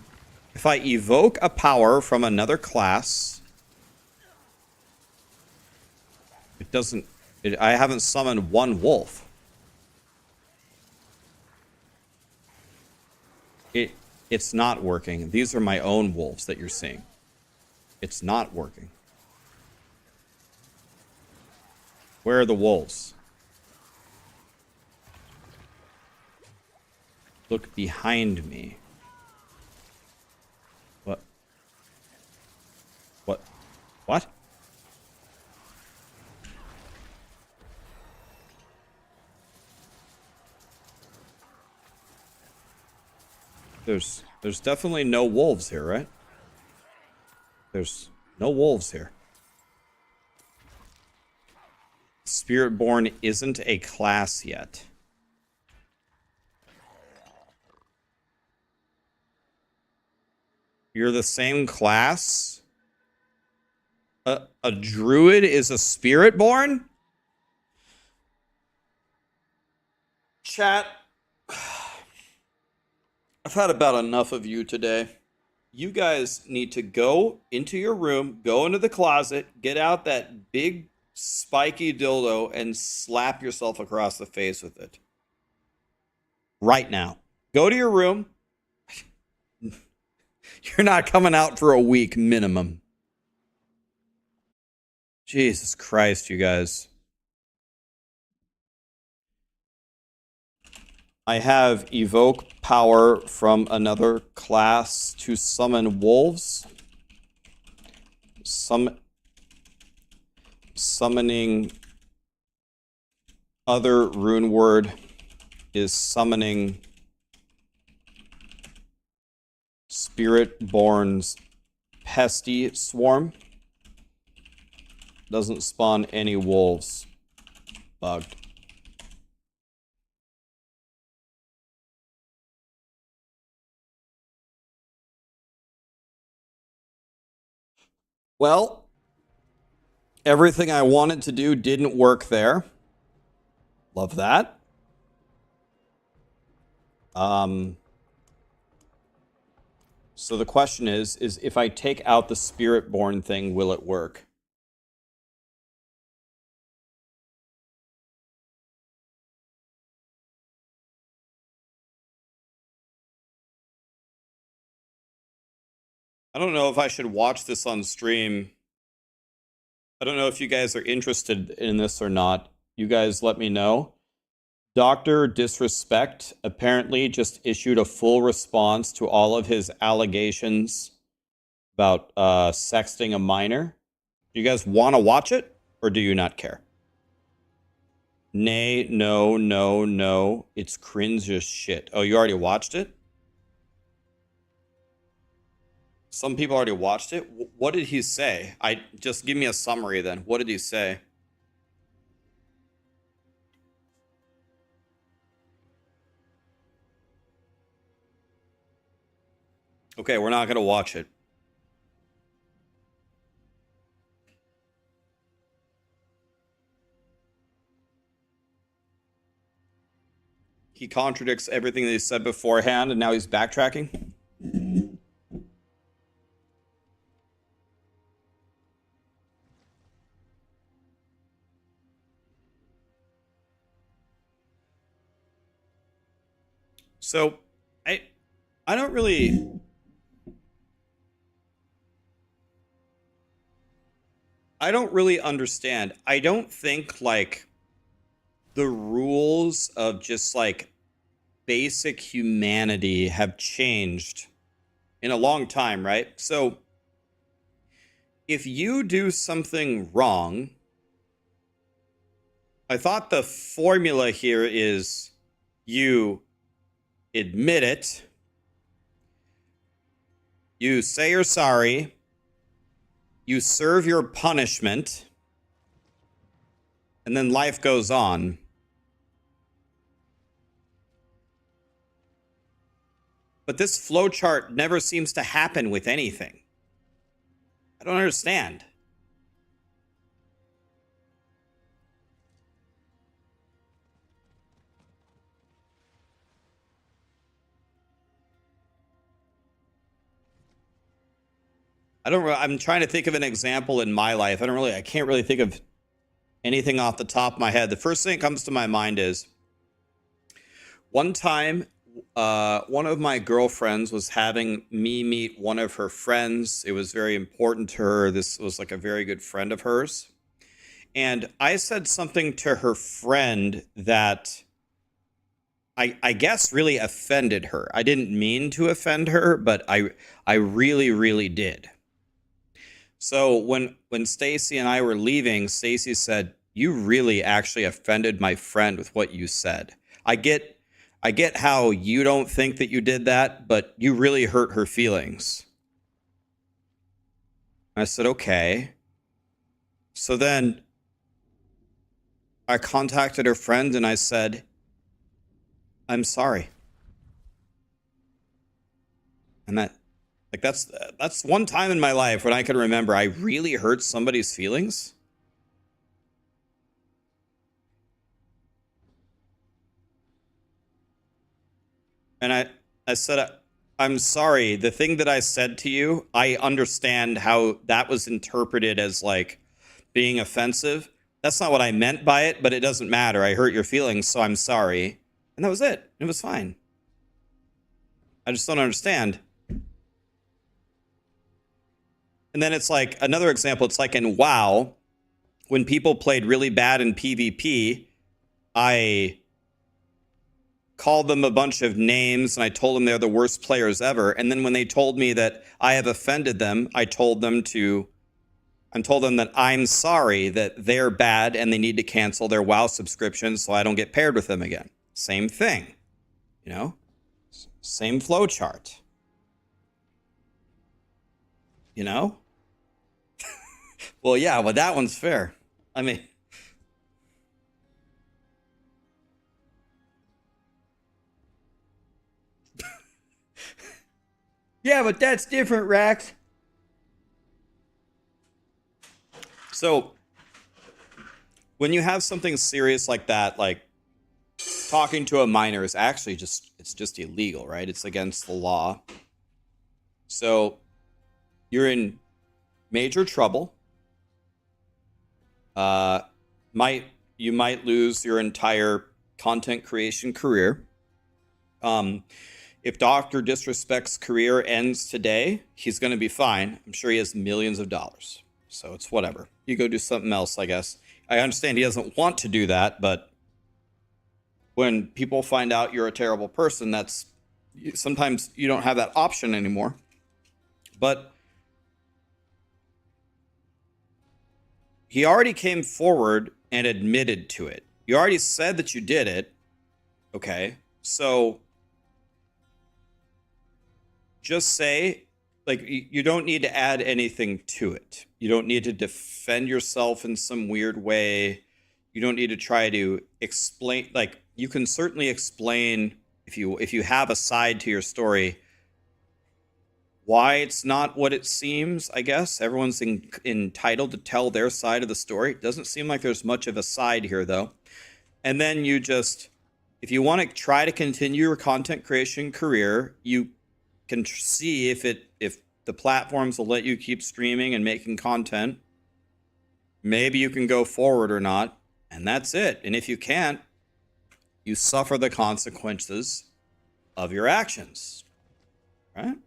If I evoke a power from another class, it doesn't... I haven't summoned one wolf. It's not working. These are my own wolves that you're seeing. It's not working. Where are the wolves? Look behind me. What? What? What? There's definitely no wolves here, right? There's no wolves here. Spiritborn isn't a class yet. You're the same class? A druid is a Spiritborn? Chat. I've had about enough of you today. You guys need to go into your room, go into the closet, get out that big spiky dildo, and slap yourself across the face with it. Right now. Go to your room. You're not coming out for a week minimum. Jesus Christ, you guys. I have evoke power from another class to summon wolves. Summoning other Runeword is summoning Spiritborn's pesty swarm. Doesn't spawn any wolves. Bugged. Well, everything I wanted to do didn't work there. Love that. So the question is if I take out the Spiritborn thing, will it work? I don't know if I should watch this on stream. I don't know if you guys are interested in this or not. You guys let me know. Dr. Disrespect apparently just issued a full response to all of his allegations about sexting a minor. Do you guys want to watch it, or do you not care? Nay, no, no, no. It's cringe as shit. Oh, you already watched it? Some people already watched it. What did he say? Just give me a summary then. What did he say? Okay, we're not going to watch it. He contradicts everything that he said beforehand, and now he's backtracking. So, I don't really... I don't really understand. I don't think, like, the rules of just, like, basic humanity have changed in a long time, right? So, if you do something wrong, I thought the formula here is you admit it, you say you're sorry, you serve your punishment, and then life goes on. But this flowchart never seems to happen with anything. I don't understand. I'm trying to think of an example in my life. I can't really think of anything off the top of my head. The first thing that comes to my mind is one time, one of my girlfriends was having me meet one of her friends. It was very important to her. This was like a very good friend of hers. And I said something to her friend that I guess really offended her. I didn't mean to offend her, but I really, really did. So when Stacy and I were leaving, Stacy said, "You really actually offended my friend with what you said. I get how you don't think that you did that, but you really hurt her feelings." I said, "Okay." So then I contacted her friend and I said, "I'm sorry." And that's one time in my life when I can remember I really hurt somebody's feelings. And I said, "I'm sorry. The thing that I said to you, I understand how that was interpreted as like being offensive. That's not what I meant by it, but it doesn't matter. I hurt your feelings, so I'm sorry." And that was it. It was fine. I just don't understand. And then it's like another example. It's like in WoW, when people played really bad in PvP, I called them a bunch of names and I told them they're the worst players ever. And then when they told me that I have offended them, I told them that I'm sorry that they're bad and they need to cancel their WoW subscription so I don't get paired with them again. Same thing, you know? Same flow chart. You know? Well, yeah, well, that one's fair. I mean, yeah, but that's different, Rax. So, when you have something serious like that, like talking to a minor is actually it's just illegal, right? It's against the law. So, you're in major trouble. You might lose your entire content creation career. If Dr. Disrespect's career ends today, he's going to be fine. I'm sure he has millions of dollars. So it's whatever. You go do something else, I guess. I understand he doesn't want to do that, but when people find out you're a terrible person, sometimes you don't have that option anymore. But he already came forward and admitted to it. You already said that you did it. Okay. So just say, like, you don't need to add anything to it. You don't need to defend yourself in some weird way. You don't need to try to explain. Like, you can certainly explain if you have a side to your story why it's not what it seems. I guess everyone's entitled to tell their side of the story. It doesn't seem like there's much of a side here, though. And then you just, if you want to try to continue your content creation career, you can see if the platforms will let you keep streaming and making content. Maybe you can go forward or not, and that's it. And if you can't, you suffer the consequences of your actions, right?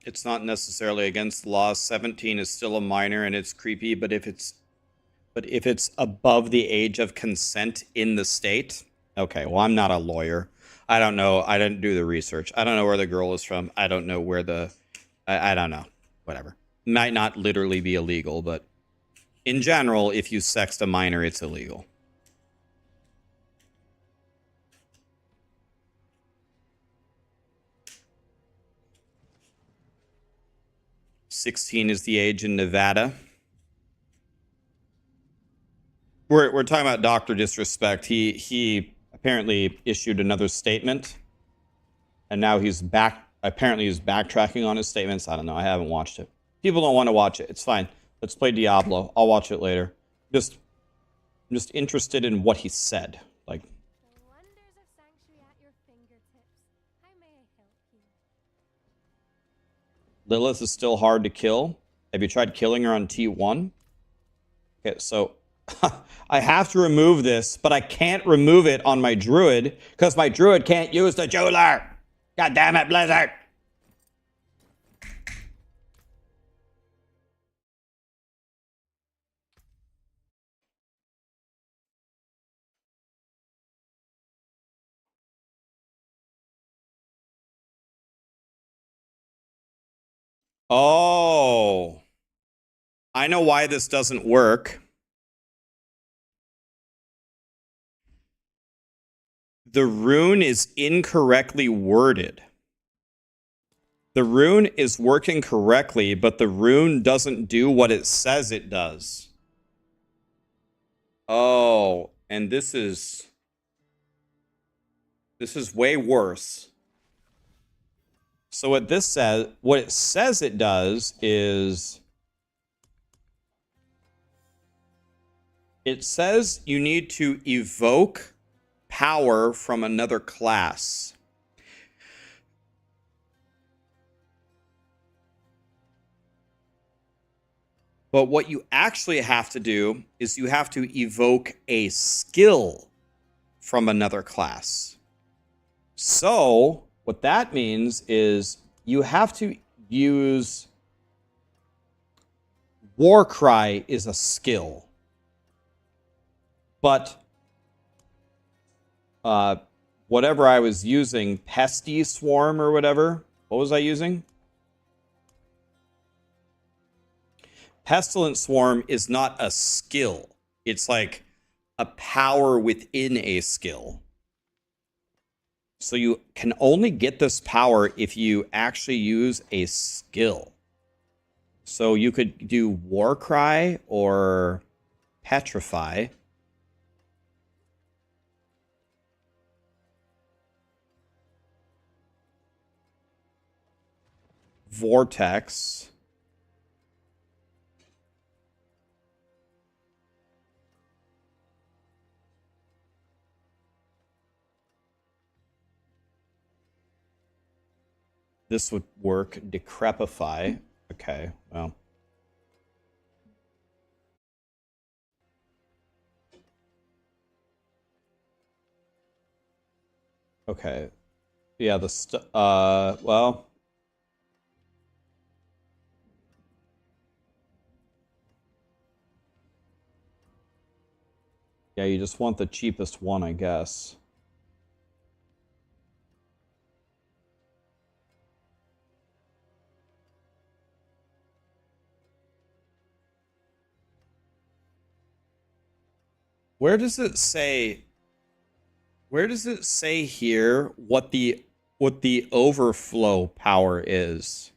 It's not necessarily against the law. 17 is still a minor and it's creepy, but if it's above the age of consent in the state, okay, well, I'm not a lawyer. I don't know. I didn't do the research. I don't know where the girl is from. I don't know where I don't know. Whatever. Might not literally be illegal, but in general, if you sext a minor, it's illegal. $16 is the age in Nevada. We're talking about Dr. Disrespect. He apparently issued another statement, and now he's backtracking on his statements. I don't know. I haven't watched it. People don't want to watch it. It's fine. Let's play Diablo. I'll watch it later. I'm just interested in what he said. Like, The wonders of sanctuary at your fingertips. I may help you. Lilith is still hard to kill. Have you tried killing her on T1? Okay, so I have to remove this, but I can't remove it on my druid because my druid can't use the jeweler. God damn it, Blizzard. Oh, I know why this doesn't work. The rune is incorrectly worded. The rune is working correctly, but the rune doesn't do what it says it does. Oh, and this is way worse. So what it says it does is it says you need to evoke power from another class. But what you actually have to do is you have to evoke a skill from another class. So what that means is you have to use Warcry is a skill. But whatever I was using, Pesty Swarm or whatever, what was I using? Pestilent Swarm is not a skill. It's like a power within a skill. So you can only get this power if you actually use a skill. So you could do Warcry or Petrify. Vortex. This would work. Decrepify. Okay, well. Okay. Yeah, well. Yeah, you just want the cheapest one, I guess. Where does it say here what the overflow power is?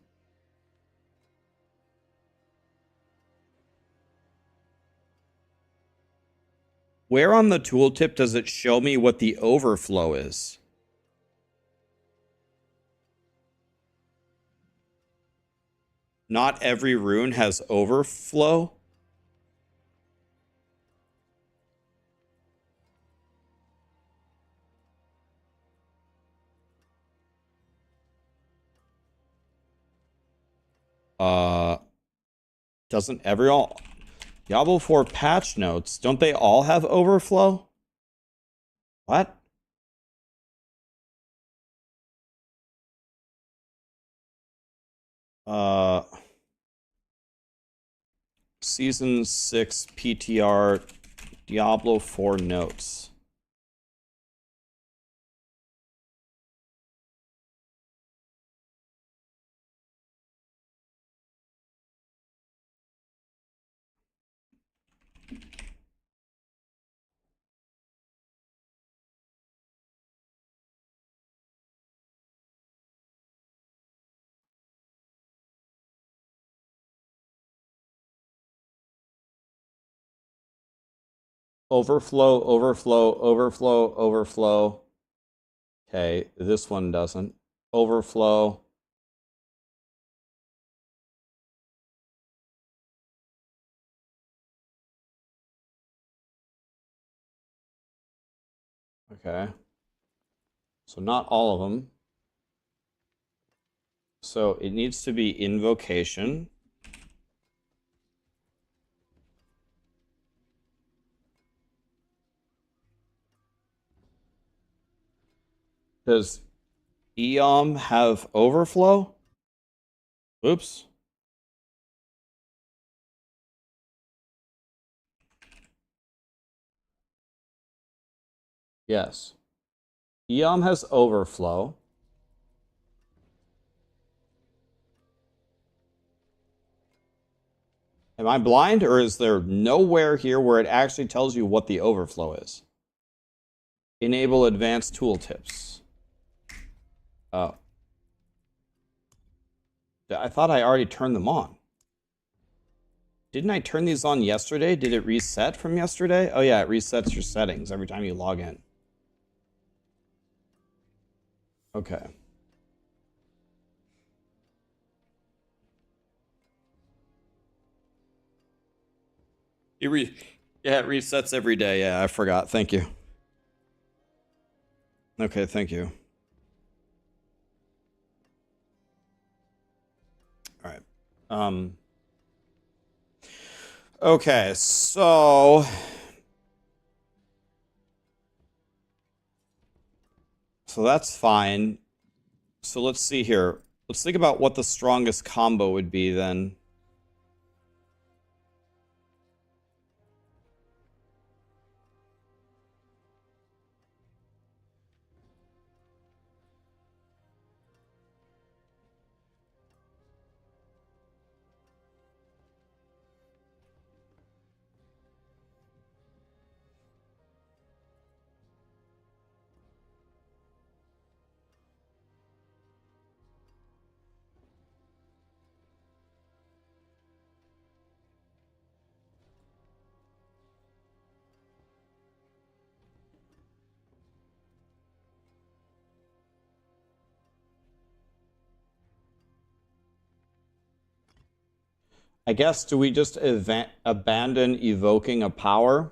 Where on the tooltip does it show me what the overflow is? Not every rune has overflow? Doesn't every all Diablo 4 patch notes, don't they all have overflow? What? Season 6 PTR Diablo 4 notes. Overflow, overflow, overflow, overflow. Okay, this one doesn't. Overflow. Okay. So not all of them. So it needs to be invocation. Does Eom have overflow? Oops. Yes. Eom has overflow. Am I blind, or is there nowhere here where it actually tells you what the overflow is? Enable advanced tooltips. Oh. I thought I already turned them on. Didn't I turn these on yesterday? Did it reset from yesterday? Oh yeah, it resets your settings every time you log in. Okay. Yeah, it resets every day. Yeah, I forgot. Thank you. Okay, thank you. All right. Okay, so that's fine. So let's see here. Let's think about what the strongest combo would be then. I guess, do we just abandon evoking a power?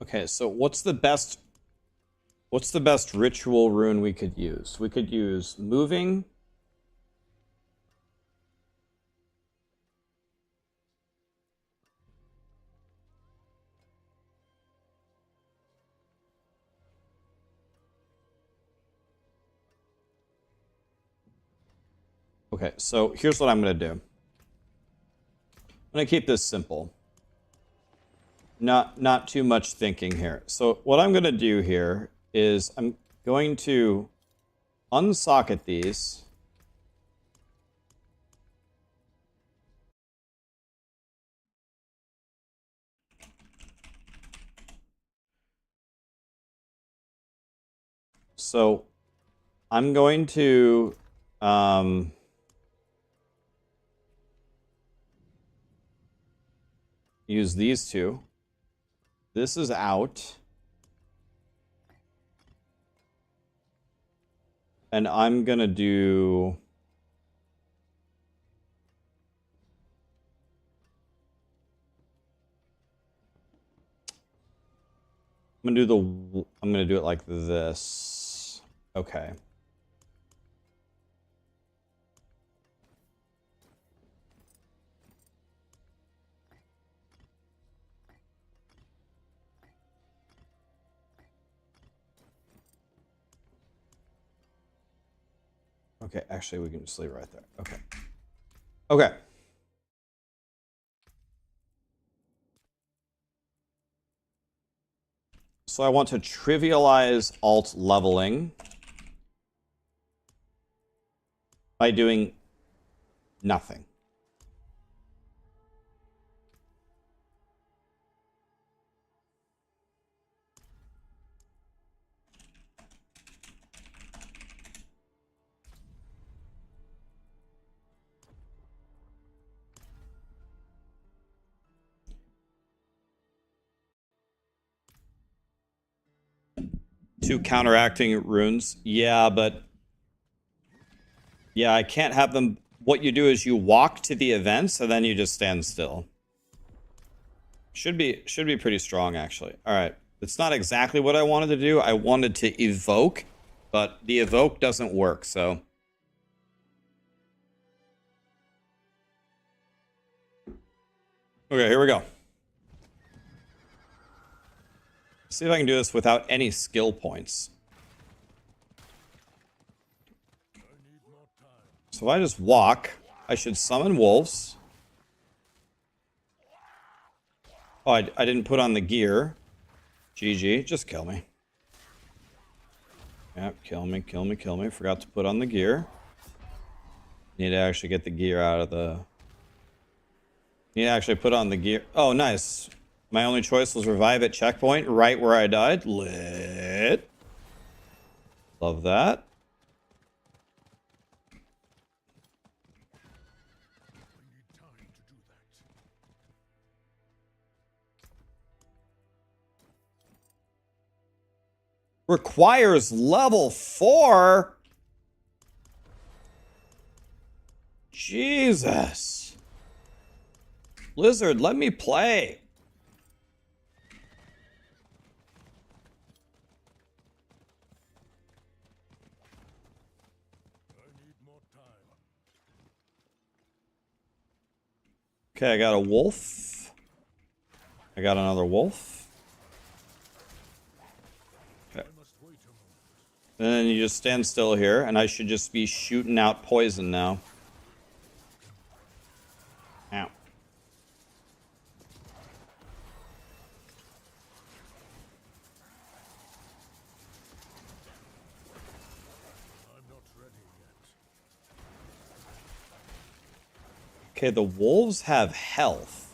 Okay, so what's the best ritual rune we could use? We could use moving. Okay, so here's what I'm going to do. I'm going to keep this simple. Not too much thinking here. So what I'm going to do here is I'm going to unsocket these. So I'm going to use these two. This is out. And I'm gonna do... I'm gonna do it like this. Okay. Okay, actually, we can just leave it right there. Okay. Okay. So I want to trivialize alt leveling by doing nothing. Two counteracting runes. Yeah, but... Yeah, I can't have them... What you do is you walk to the events, and then you just stand still. Should be pretty strong, actually. Alright. It's not exactly what I wanted to do. I wanted to evoke, but the evoke doesn't work, so... Okay, here we go. See if I can do this without any skill points. So if I just walk, I should summon wolves. Oh, I didn't put on the gear. GG, just kill me. Yep, kill me, kill me, kill me. Forgot to put on the gear. Need to actually get the gear out of the... Need to actually put on the gear. Oh, nice. My only choice was revive at checkpoint, right where I died. Lit. Love that. Requires level 4? Jesus. Blizzard, let me play. I need more time. Okay, I got a wolf. I got another wolf. Okay. I must wait a moment. And then you just stand still here, and I should just be shooting out poison now. Ow. I'm not ready yet. Okay, the wolves have health.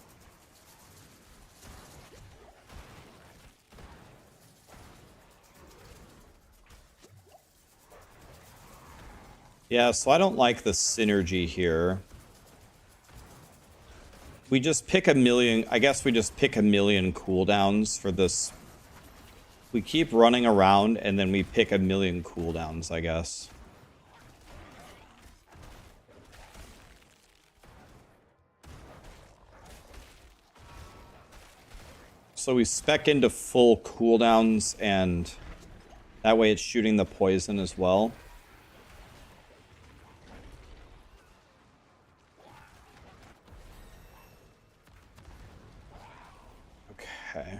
Yeah, so I don't like the synergy here. We just pick a million... I guess we just pick a million cooldowns for this. We keep running around, and then we pick a million cooldowns, I guess. So we spec into full cooldowns, and that way it's shooting the poison as well. Okay.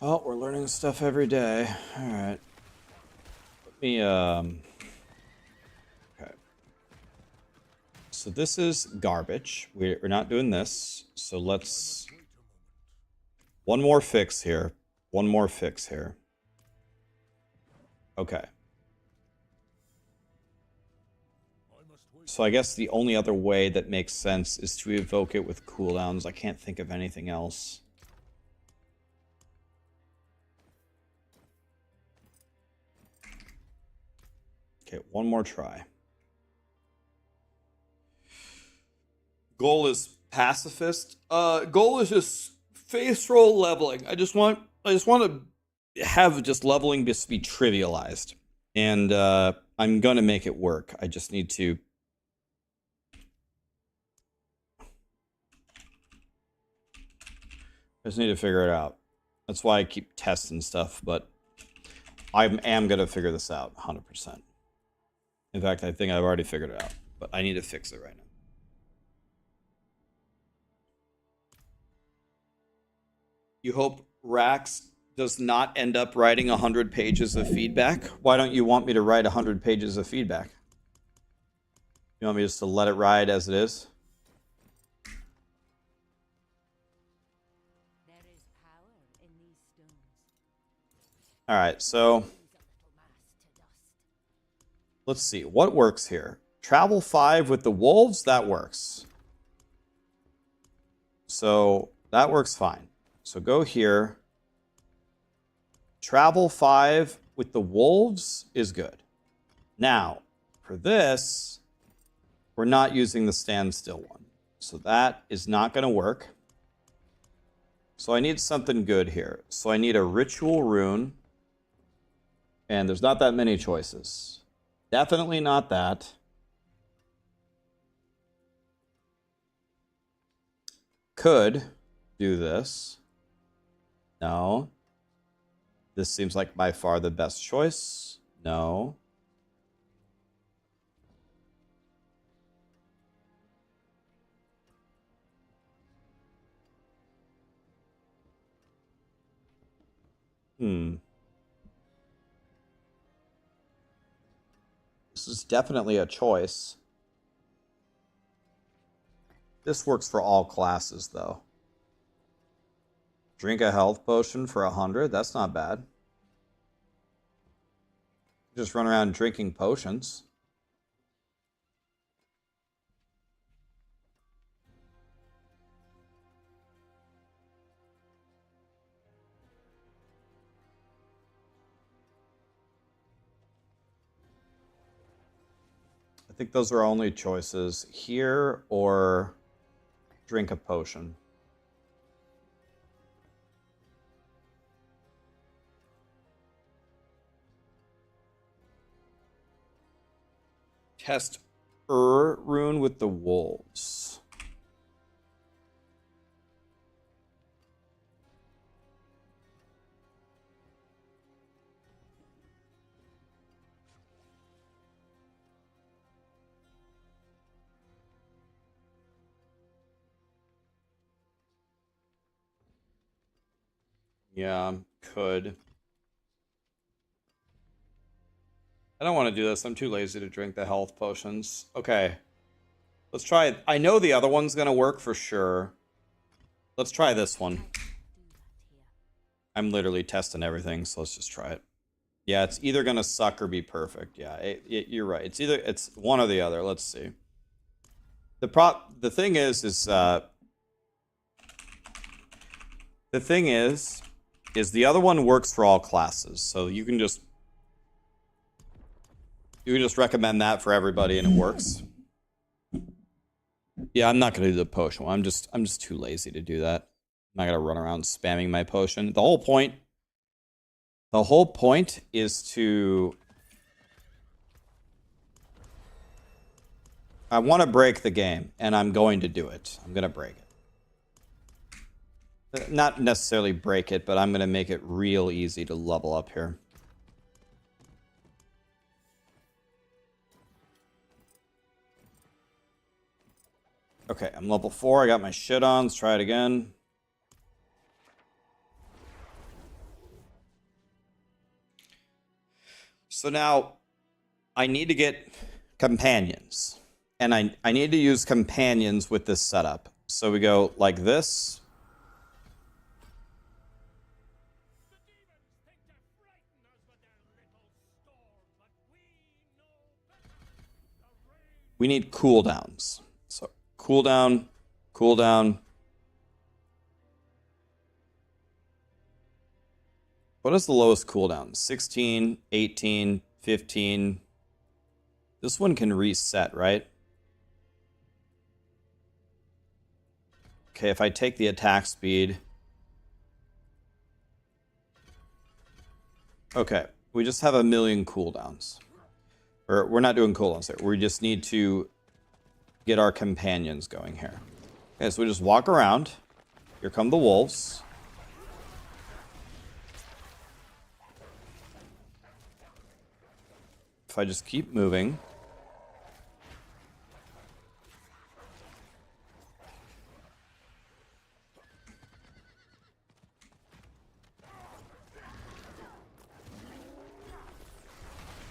Oh, we're learning stuff every day. Alright. Let me, okay. So this is garbage. We're not doing this. So let's... One more fix here. One more fix here. Okay. So I guess the only other way that makes sense is to evoke it with cooldowns. I can't think of anything else. Okay, one more try. Goal is pacifist. Goal is just face roll leveling. I just want to have just leveling just be trivialized. And I'm gonna make it work. I just need to figure it out. That's why I keep testing stuff, but I am gonna figure this out 100%. In fact, I think I've already figured it out, but I need to fix it right now. You hope Rax does not end up writing 100 pages of feedback? Why don't you want me to write 100 pages of feedback? You want me just to let it ride as it is? There is power in these stones. All right, so let's see. What works here? Travel 5 with the wolves? That works. So that works fine. So go here. Travel 5 with the wolves is good. Now, for this, we're not using the standstill one. So that is not going to work. So I need something good here. So I need a ritual rune. And there's not that many choices. Definitely not that. Could do this. No. This seems like by far the best choice. No. This is definitely a choice. This works for all classes, though. Drink a health potion for 100. That's not bad. Just run around drinking potions. I think those are our only choices. Here or drink a potion. test rune with the wolves. Yeah, could. I don't want to do this. I'm too lazy to drink the health potions. Okay. Let's try it. I know the other one's going to work for sure. Let's try this one. I'm literally testing everything, so let's just try it. Yeah, it's either going to suck or be perfect. Yeah, you're right. It's one or the other. Let's see. The thing is the other one works for all classes. So you can just recommend that for everybody and it works. Yeah, I'm not gonna do the potion one. I'm just too lazy to do that. I'm not gonna run around spamming my potion. The whole point is to I want to break the game, and I'm going to do it. I'm gonna break it. Not necessarily break it, but I'm gonna make it real easy to level up here. Okay, I'm level 4. I got my shit on. Let's try it again. So now I need to get companions. And I need to use companions with this setup. So we go like this. We need cooldowns. So cooldown, cooldown. What is the lowest cooldown? 16, 18, 15. This one can reset, right? Okay, if I take the attack speed. Okay, we just have 1,000,000 cooldowns. Or we're not doing cooldowns here. We just need to get our companions going here. Okay, so we just walk around. Here come the wolves. If I just keep moving.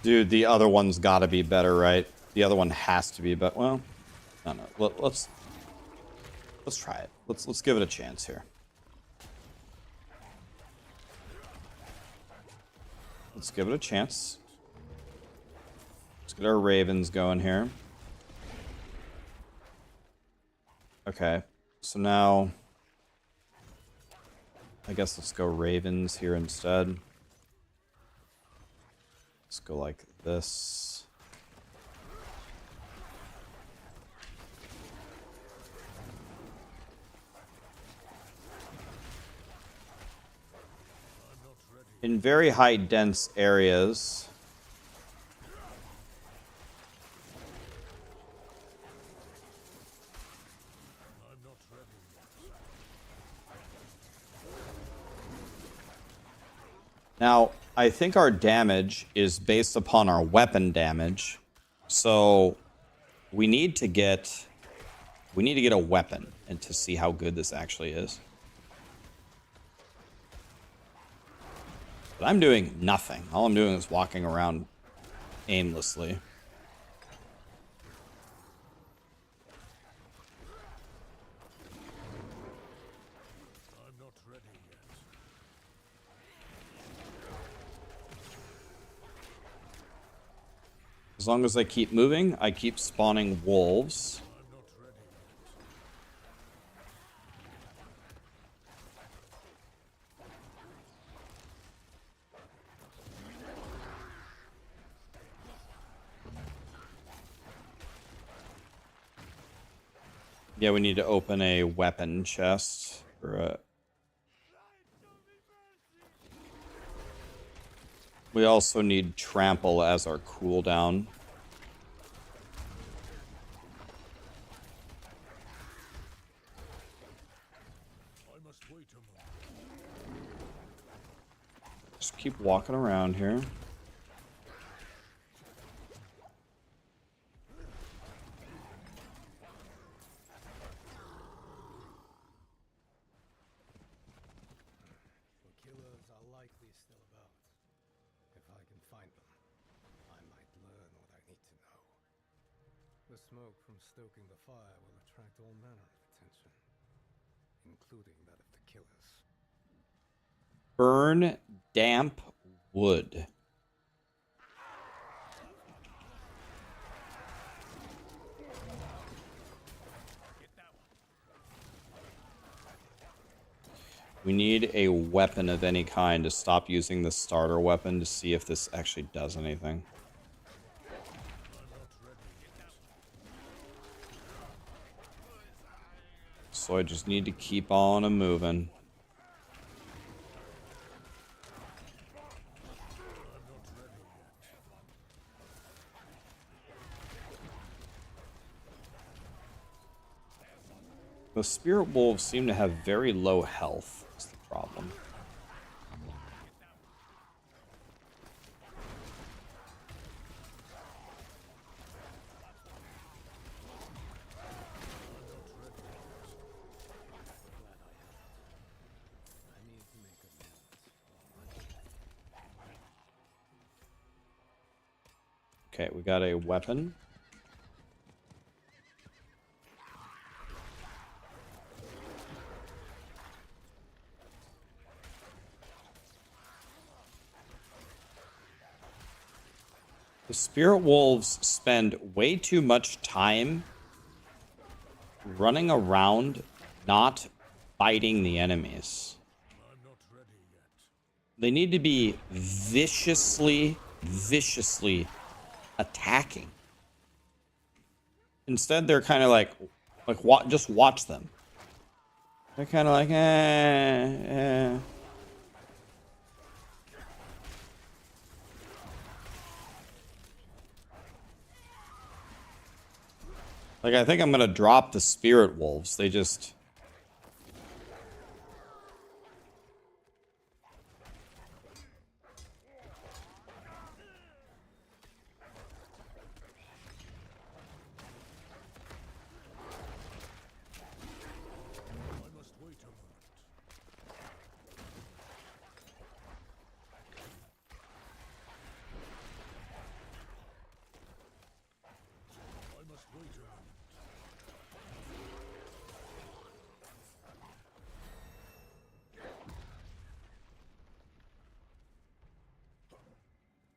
Dude, the other one's got to be better, right? The other one has to be better. Well, no. Let's try it. Let's give it a chance here. Let's give it a chance. Let's get our ravens going here. Okay, so now I guess let's go ravens here instead. Let's go like this. In very high dense areas. Now, I think our damage is based upon our weapon damage. So we need to get a weapon and to see how good this actually is. But I'm doing nothing. All I'm doing is walking around aimlessly. As long as I keep moving, I keep spawning wolves. Yeah, we need to open a weapon chest or a... We also need trample as our cooldown. Just keep walking around here. The killers are likely still about. If I can find them, I might learn what I need to know. The smoke from stoking the fire will attract all manner of attention, including that of the killers. Burn damp wood. We need a weapon of any kind to stop using the starter weapon to see if this actually does anything. So I just need to keep on a moving. The spirit wolves seem to have very low health. That's the problem. Okay, we got a weapon. The spirit wolves spend way too much time running around, not fighting the enemies. They need to be viciously attacking. Instead, they're kind of like just watch them. They're kind of like, eh. Like, I think I'm gonna drop the spirit wolves. They just...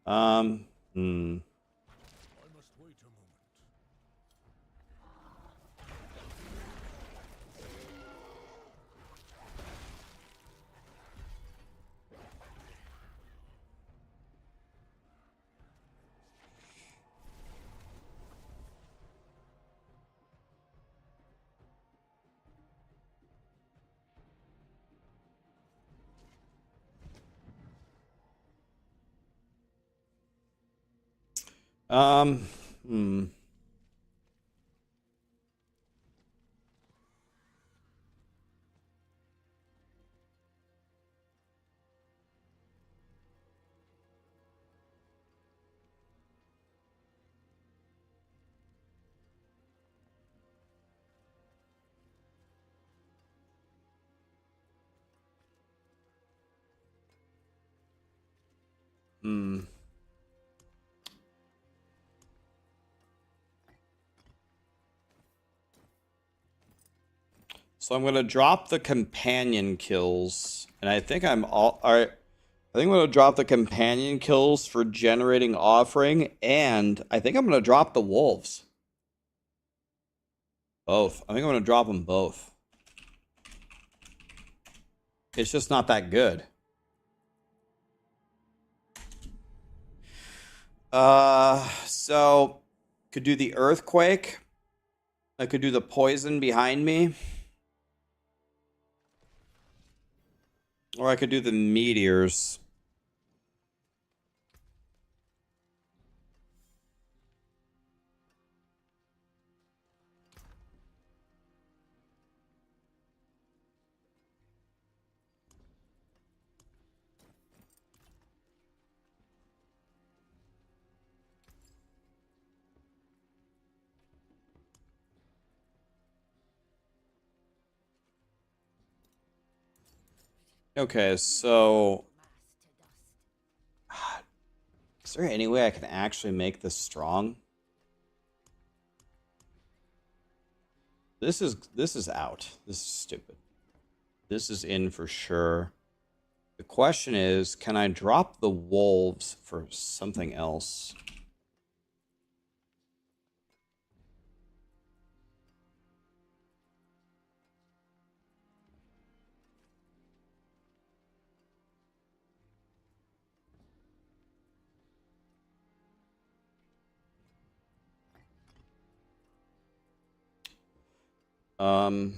hmm. Hmm. Hmm. So I'm gonna drop the companion kills, and I think I'm all right. I think I'm gonna drop the companion kills for generating offering, and I think I'm gonna drop the wolves. Both. I think I'm gonna drop them both. It's just not that good. So could do the earthquake. I could do the poison behind me. Or I could do the meteors. Okay, so is there any way I can actually make this strong? This is out. This is stupid. This is in for sure. The question is, can I drop the wolves for something else? Um,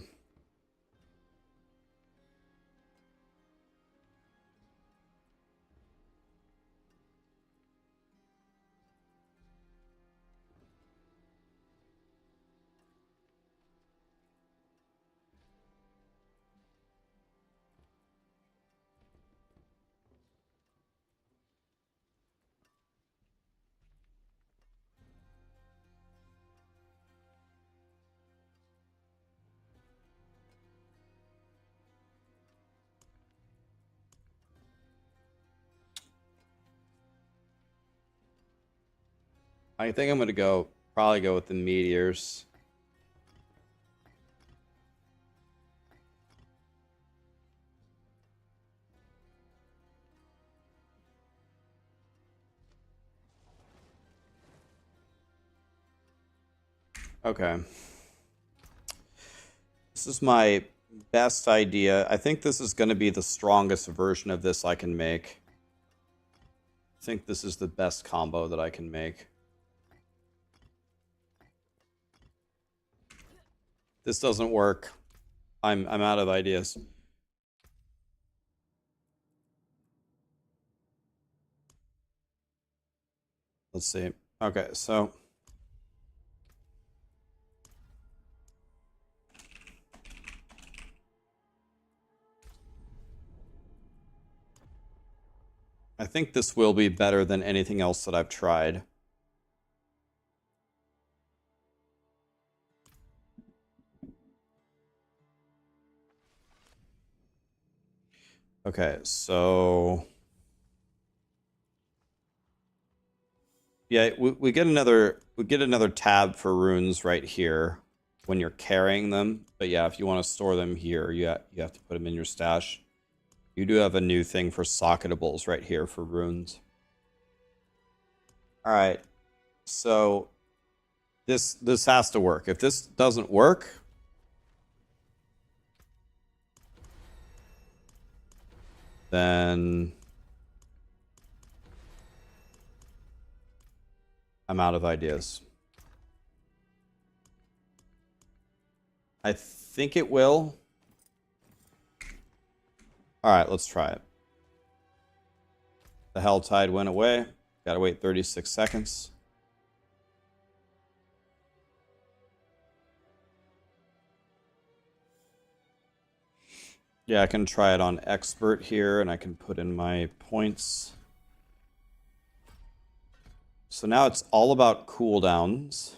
I think I'm gonna probably go with the meteors. Okay. This is my best idea. I think this is going to be the strongest version of this I can make. I think this is the best combo that I can make. This doesn't work. I'm out of ideas. Let's see. Okay, so I think this will be better than anything else that I've tried. Okay, so yeah, we get another tab for runes right here when you're carrying them. But yeah, if you want to store them here, you have to put them in your stash. You do have a new thing for socketables right here for runes. All right, so this has to work. If this doesn't work, then I'm out of ideas. I think it will. All right, let's try it. The hell tide went away. Gotta wait 36 seconds. Yeah, I can try it on expert here, and I can put in my points. So now it's all about cooldowns.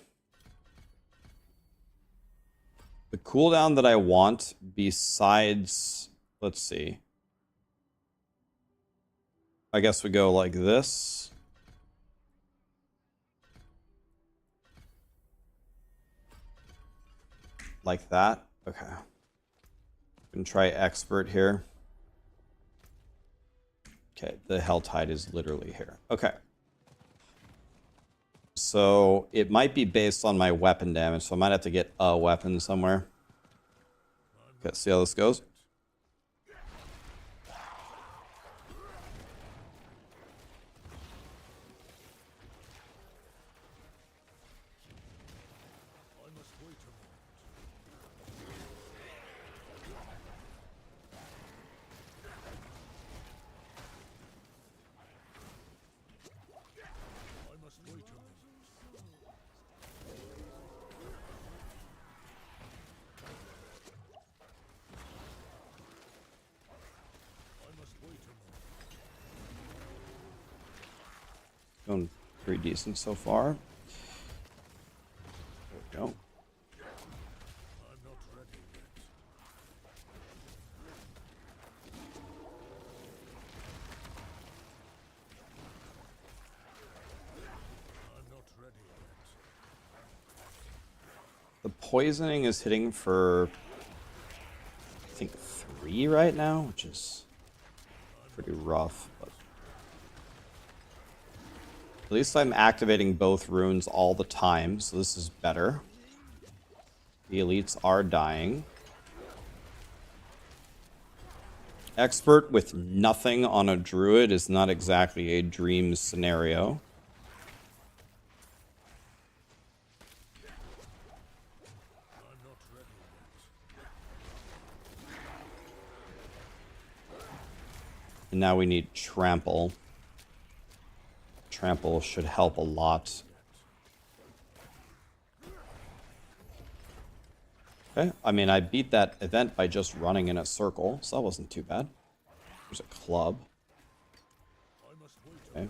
The cooldown that I want besides, let's see. I guess we go like this. Like that. Okay. We can try expert here. Okay, the hell tide is literally here. Okay. So it might be based on my weapon damage, so I might have to get a weapon somewhere. Okay, see how this goes. Going pretty decent so far. There we go. poisoning is hitting for, I think, 3 right now, which is pretty rough. But at least I'm activating both runes all the time, so this is better. The elites are dying. Expert with nothing on a druid is not exactly a dream scenario. And now we need trample. Trample should help a lot. Okay, I mean, I beat that event by just running in a circle, so that wasn't too bad. There's a club. Okay.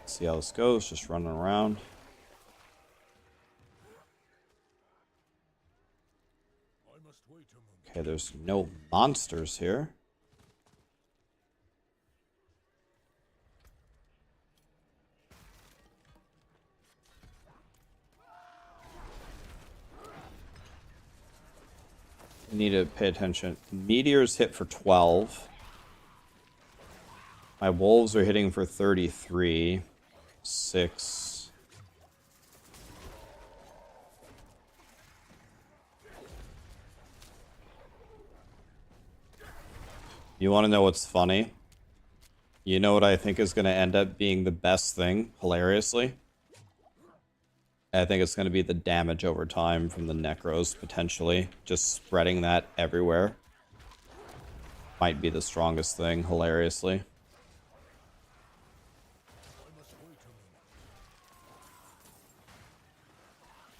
See how this goes, just running around. Okay, there's no monsters here. Need to pay attention. Meteors hit for 12. My wolves are hitting for 33. 6. You want to know what's funny? You know what I think is going to end up being the best thing, hilariously? I think it's going to be the damage over time from the Necros, potentially. Just spreading that everywhere. Might be the strongest thing, hilariously.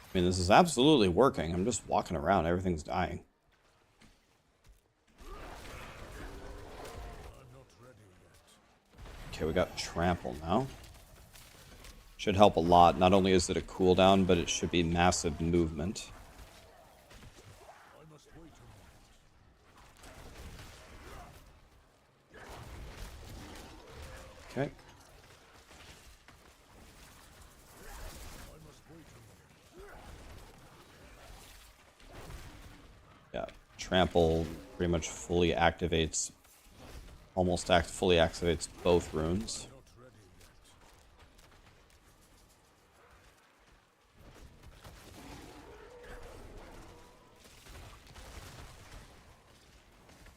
I mean, this is absolutely working. I'm just walking around. Everything's dying. Okay, we got trample now. Should help a lot. Not only is it a cooldown, but it should be massive movement. Okay. Yeah, trample pretty much fully activates, fully activates both runes.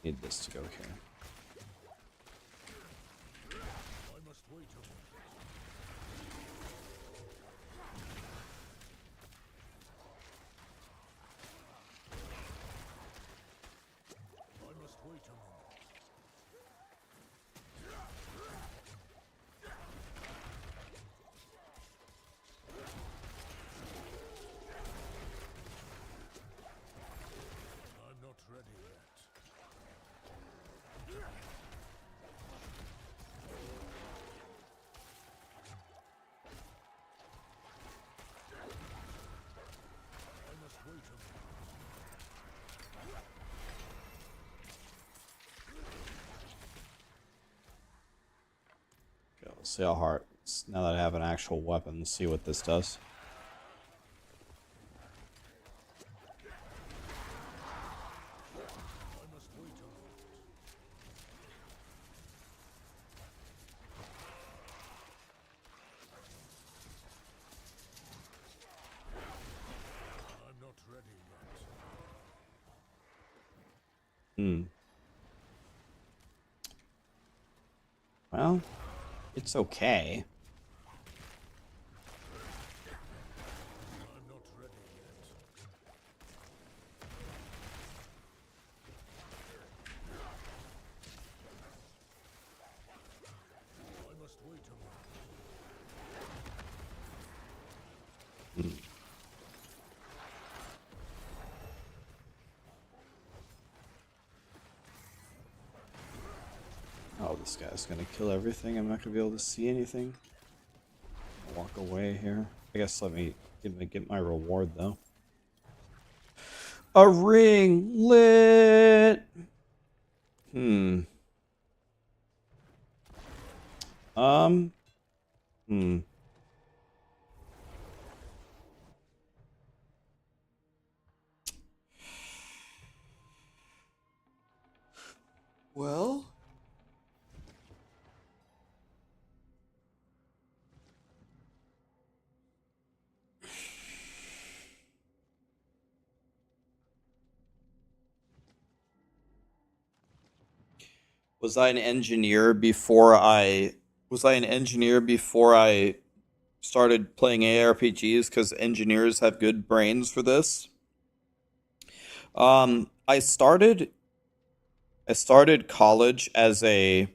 Need this to go here. Let's see how hard. Now that I have an actual weapon, let's see what this does. Well, it's okay. Oh, this guy's gonna kill everything. I'm not gonna be able to see anything. I'll walk away here. I guess let me get my reward though. A ring lit. Well, was I an engineer before I started playing ARPGs because engineers have good brains for this? I started college as a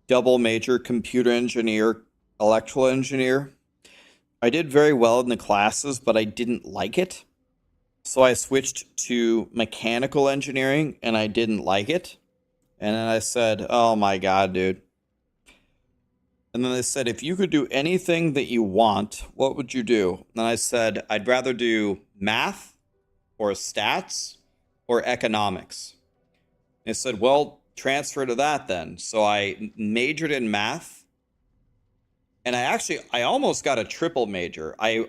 double major computer engineer, electrical engineer. I did very well in the classes, but I didn't like it. So I switched to mechanical engineering and I didn't like it. And then I said, "Oh my God, dude." And then they said, "If you could do anything that you want, what would you do?" And I said, "I'd rather do math or stats or economics." They said, "Well, transfer to that then." So I majored in math, and I almost got a triple major. I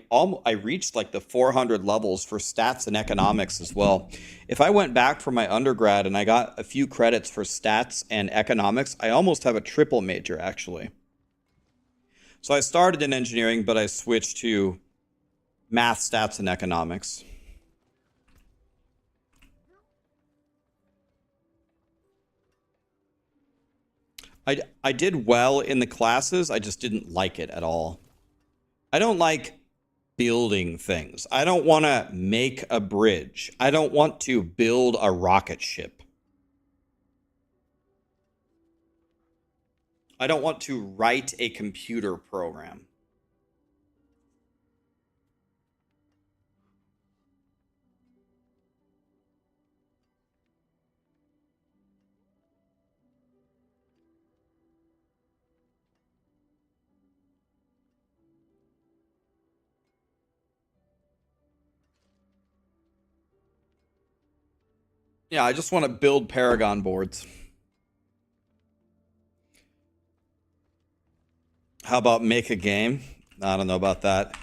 reached like the 400 levels for stats and economics as well. If I went back for my undergrad and I got a few credits for stats and economics, I almost have a triple major actually. So I started in engineering, but I switched to math, stats, and economics. I did well in the classes. I just didn't like it at all. I don't like building things. I don't want to make a bridge. I don't want to build a rocket ship. I don't want to write a computer program. Yeah, I just want to build Paragon boards. How about make a game? I don't know about that.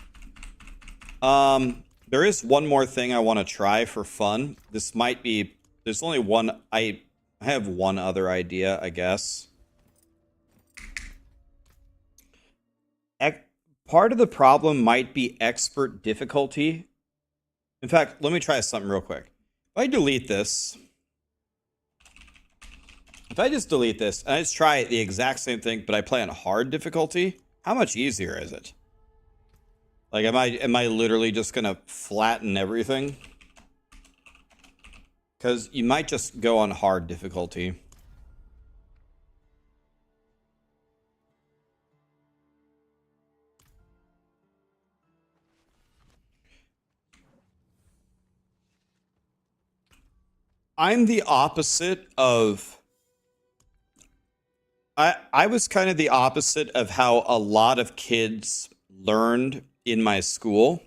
There is one more thing I want to try for fun. This might be, there's only one, I have one other idea, I guess. Part of the problem might be expert difficulty. In fact, let me try something real quick. If I delete this, if I just delete this and I just try the exact same thing, but I play on hard difficulty, how much easier is it? Like, am I literally just gonna flatten everything? Because you might just go on hard difficulty. I'm the opposite of... I was kind of the opposite of how a lot of kids learned in my school.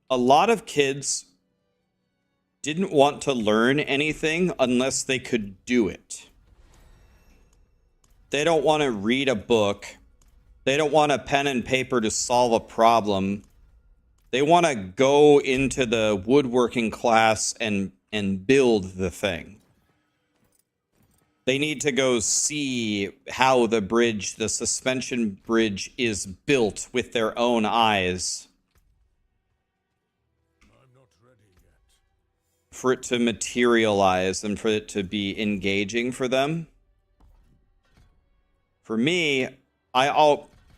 A lot of kids didn't want to learn anything unless they could do it. They don't want to read a book. They don't want a pen and paper to solve a problem. They want to go into the woodworking class and build the thing. They need to go see how the bridge, the suspension bridge, is built with their own eyes. I'm not ready yet. For it to materialize and for it to be engaging for them. For me,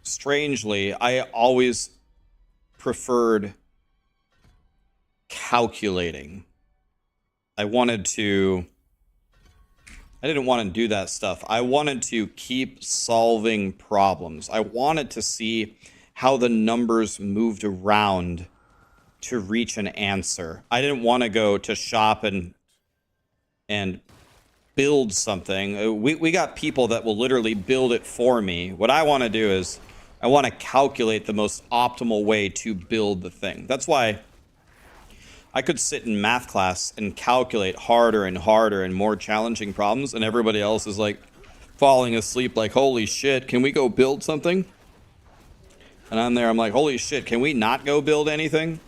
strangely, I always preferred calculating. I didn't want to do that stuff. I wanted to keep solving problems. I wanted to see how the numbers moved around to reach an answer. I didn't want to go to shop and build something. We got people that will literally build it for me. What I want to do is I want to calculate the most optimal way to build the thing. That's why I could sit in math class and calculate harder and harder and more challenging problems, and everybody else is like falling asleep like, holy shit, can we go build something? And I'm there, I'm like, holy shit, can we not go build anything?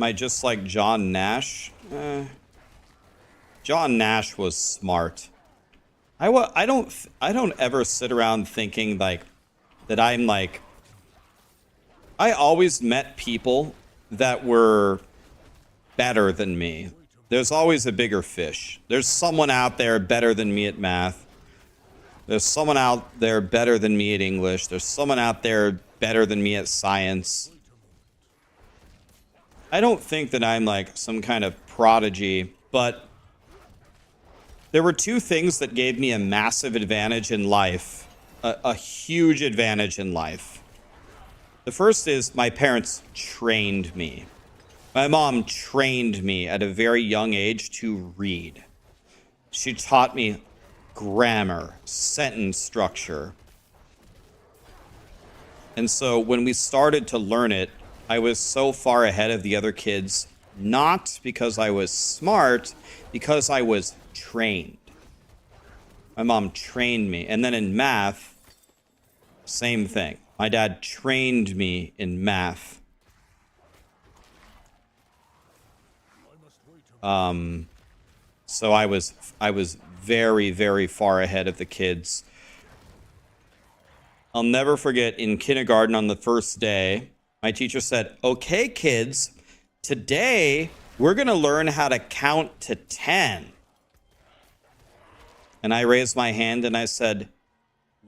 I just like John Nash? John Nash was smart. I don't ever sit around thinking like that I'm like, I always met people that were better than me. There's always a bigger fish. There's someone out there better than me at math. There's someone out there better than me at English. There's someone out there better than me at science. I don't think that I'm like some kind of prodigy, but there were two things that gave me a massive advantage in life, a huge advantage in life. The first is my parents trained me. My mom trained me at a very young age to read. She taught me grammar, sentence structure. And so when we started to learn it, I was so far ahead of the other kids, not because I was smart, because I was trained. My mom trained me. And then in math, same thing. My dad trained me in math. So I was very, very far ahead of the kids. I'll never forget in kindergarten on the first day, my teacher said, "Okay, kids, today we're going to learn how to count to 10. And I raised my hand and I said,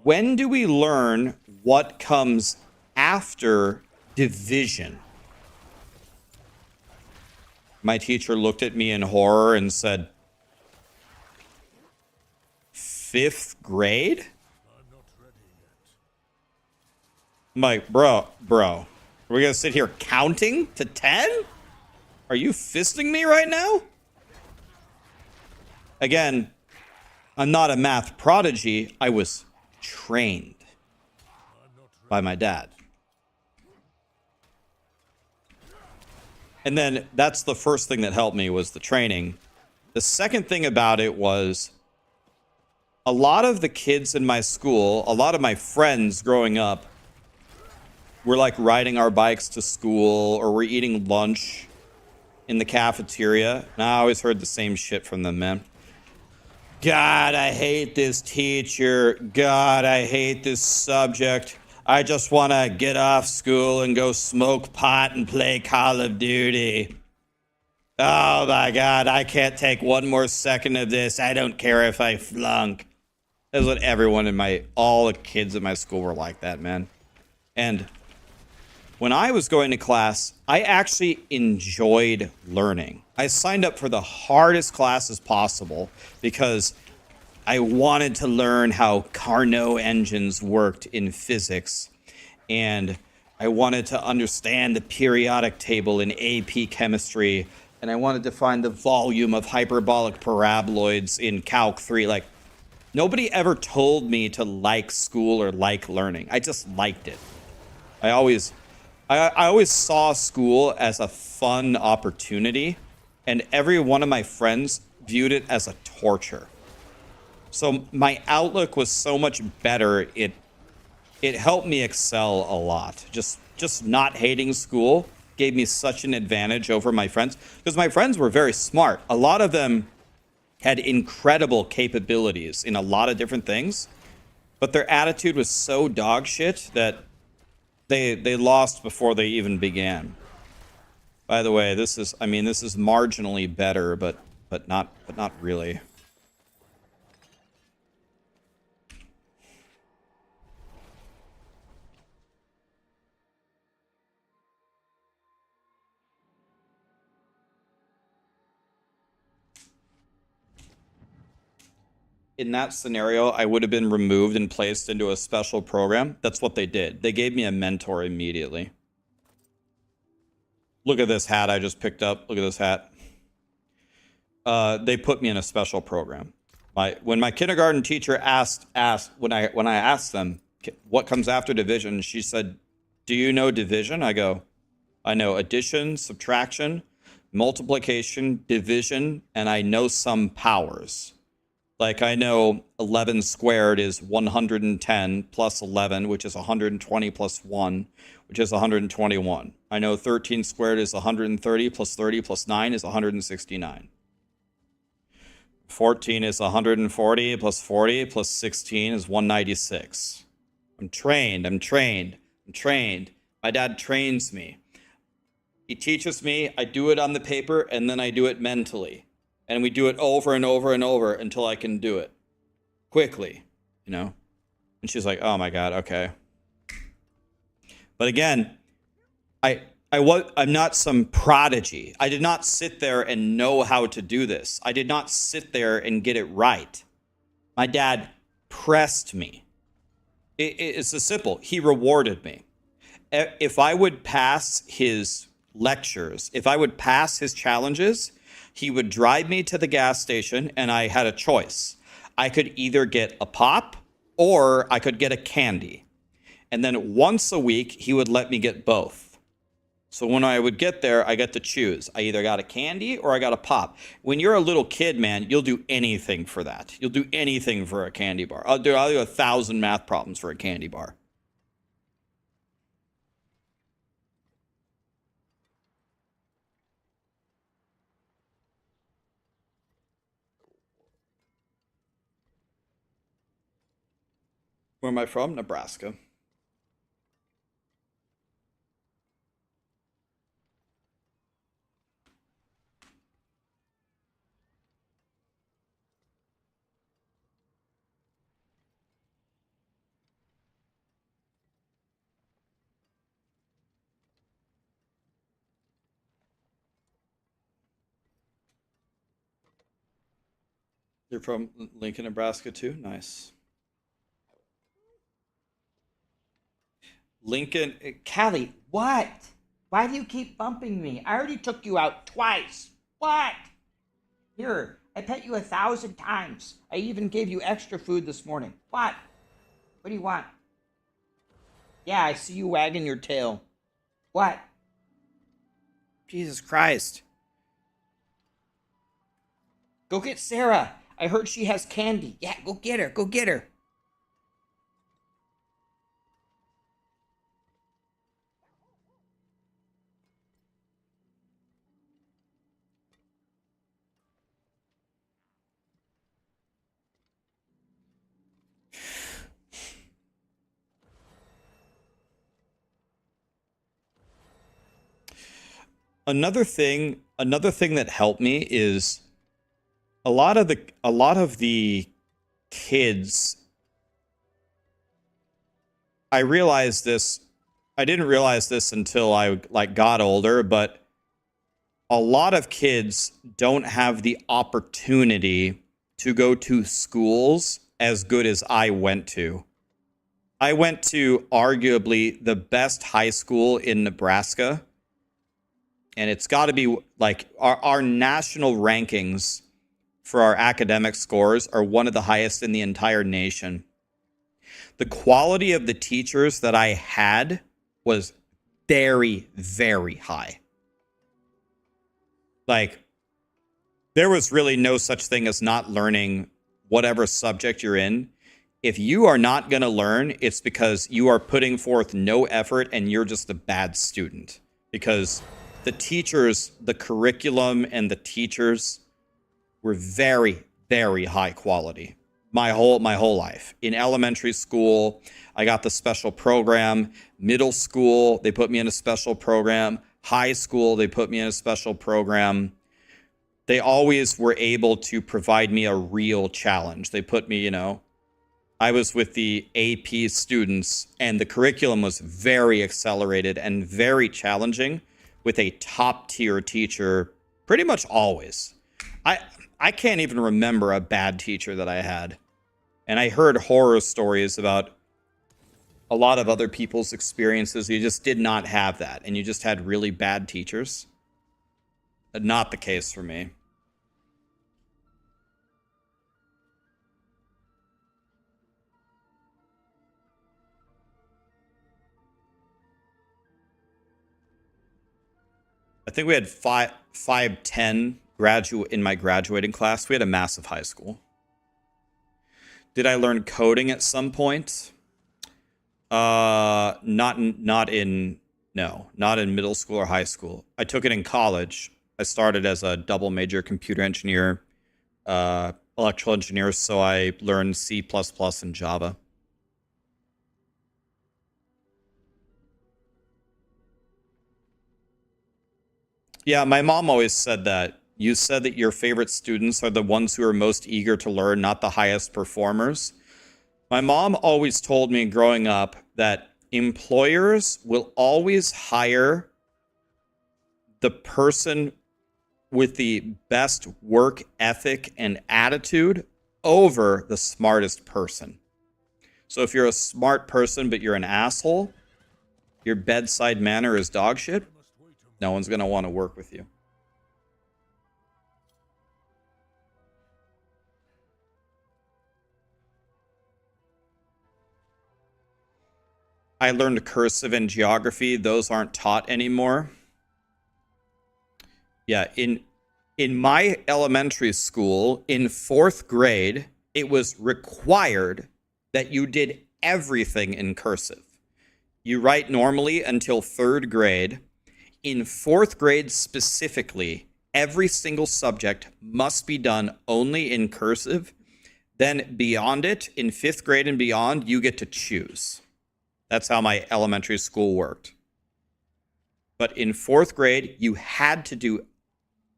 "When do we learn what comes after division?" My teacher looked at me in horror and said, "5th grade?" I'm like, bro, are we going to sit here counting to 10? Are you fisting me right now? Again, I'm not a math prodigy. I was trained by my dad. And then that's the first thing that helped me was the training. The second thing about it was a lot of the kids in my school, a lot of my friends growing up, were like riding our bikes to school or we're eating lunch in the cafeteria. And I always heard the same shit from them, man. God, I hate this teacher. God, I hate this subject. I just want to get off school and go smoke pot and play Call of Duty. Oh my God, I can't take one more second of this. I don't care if I flunk. That's what everyone in all the kids in my school were like that, man. And when I was going to class, I actually enjoyed learning. I signed up for the hardest classes possible because I wanted to learn how Carnot engines worked in physics. And I wanted to understand the periodic table in AP chemistry. And I wanted to find the volume of hyperbolic paraboloids in Calc 3. Like, nobody ever told me to like school or like learning. I just liked it. I always saw school as a fun opportunity, and every one of my friends viewed it as a torture. So my outlook was so much better. It helped me excel a lot. Just not hating school gave me such an advantage over my friends because my friends were very smart. A lot of them had incredible capabilities in a lot of different things, but their attitude was so dog shit that they lost before they even began. By the way, this is marginally better, but not really. In that scenario, I would have been removed and placed into a special program. That's what they did. They gave me a mentor immediately. Look at this hat I just picked up. Look at this hat. They put me in a special program. When my kindergarten teacher asked when I asked them what comes after division, she said, "Do you know division?" I go, "I know addition, subtraction, multiplication, division, and I know some powers." Like, I know 11 squared is 110 plus 11, which is 120 plus 1, which is 121. I know 13 squared is 130 plus 30 plus 9 is 169. 14 is 140 plus 40 plus 16 is 196. I'm trained. My dad trains me. He teaches me, I do it on the paper, and then I do it mentally. And we do it over and over and over until I can do it quickly, you know? And she's like, oh my God, okay. But again, I'm not some prodigy. I did not sit there and know how to do this. I did not sit there and get it right. My dad pressed me. It's a simple. He rewarded me. If I would pass his lectures, if I would pass his challenges, he would drive me to the gas station, and I had a choice. I could either get a pop or I could get a candy. And then once a week, he would let me get both. So when I would get there, I got to choose. I either got a candy or I got a pop. When you're a little kid, man, you'll do anything for that. You'll do anything for a candy bar. I'll do 1,000 math problems for a candy bar. Where am I from? Nebraska. You're from Lincoln, Nebraska too? Nice. Lincoln, Callie, what? Why do you keep bumping me? I already took you out twice. What? Here, I pet you 1,000 times. I even gave you extra food this morning. What? What do you want? Yeah, I see you wagging your tail. What? Jesus Christ. Go get Sarah. I heard she has candy. Yeah, go get her. Go get her. Another thing that helped me is a lot of the kids. I realized this. I didn't realize this until I got older, but a lot of kids don't have the opportunity to go to schools as good as I went to. I went to arguably the best high school in Nebraska. And it's got to be like our national rankings for our academic scores are one of the highest in the entire nation. The quality of the teachers that I had was very, very high. Like, there was really no such thing as not learning whatever subject you're in. If you are not going to learn, it's because you are putting forth no effort and you're just a bad student. Because the teachers, the curriculum and the teachers were very, very high quality. My whole life. In elementary school, I got the special program. Middle school, they put me in a special program. High school, they put me in a special program. They always were able to provide me a real challenge. They put me, I was with the AP students, and the curriculum was very accelerated and very challenging with a top-tier teacher pretty much always. I can't even remember a bad teacher that I had. And I heard horror stories about a lot of other people's experiences. You just did not have that, and you just had really bad teachers. Not the case for me. I think we had 510 in my graduating class. We had a massive high school. Did I learn coding at some point? Not in middle school or high school. I took it in college. I started as a double major computer engineer, electrical engineer, so I learned C++ and Java. Yeah, my mom always said that. You said that your favorite students are the ones who are most eager to learn, not the highest performers. My mom always told me growing up that employers will always hire the person with the best work ethic and attitude over the smartest person. So if you're a smart person but you're an asshole, your bedside manner is dog shit, no one's going to want to work with you. I learned cursive and geography. Those aren't taught anymore. Yeah, in my elementary school, in 4th grade, it was required that you did everything in cursive. You write normally until 3rd grade. In 4th grade specifically, every single subject must be done only in cursive. Then beyond it, in 5th grade and beyond, you get to choose. That's how my elementary school worked. But in 4th grade, you had to do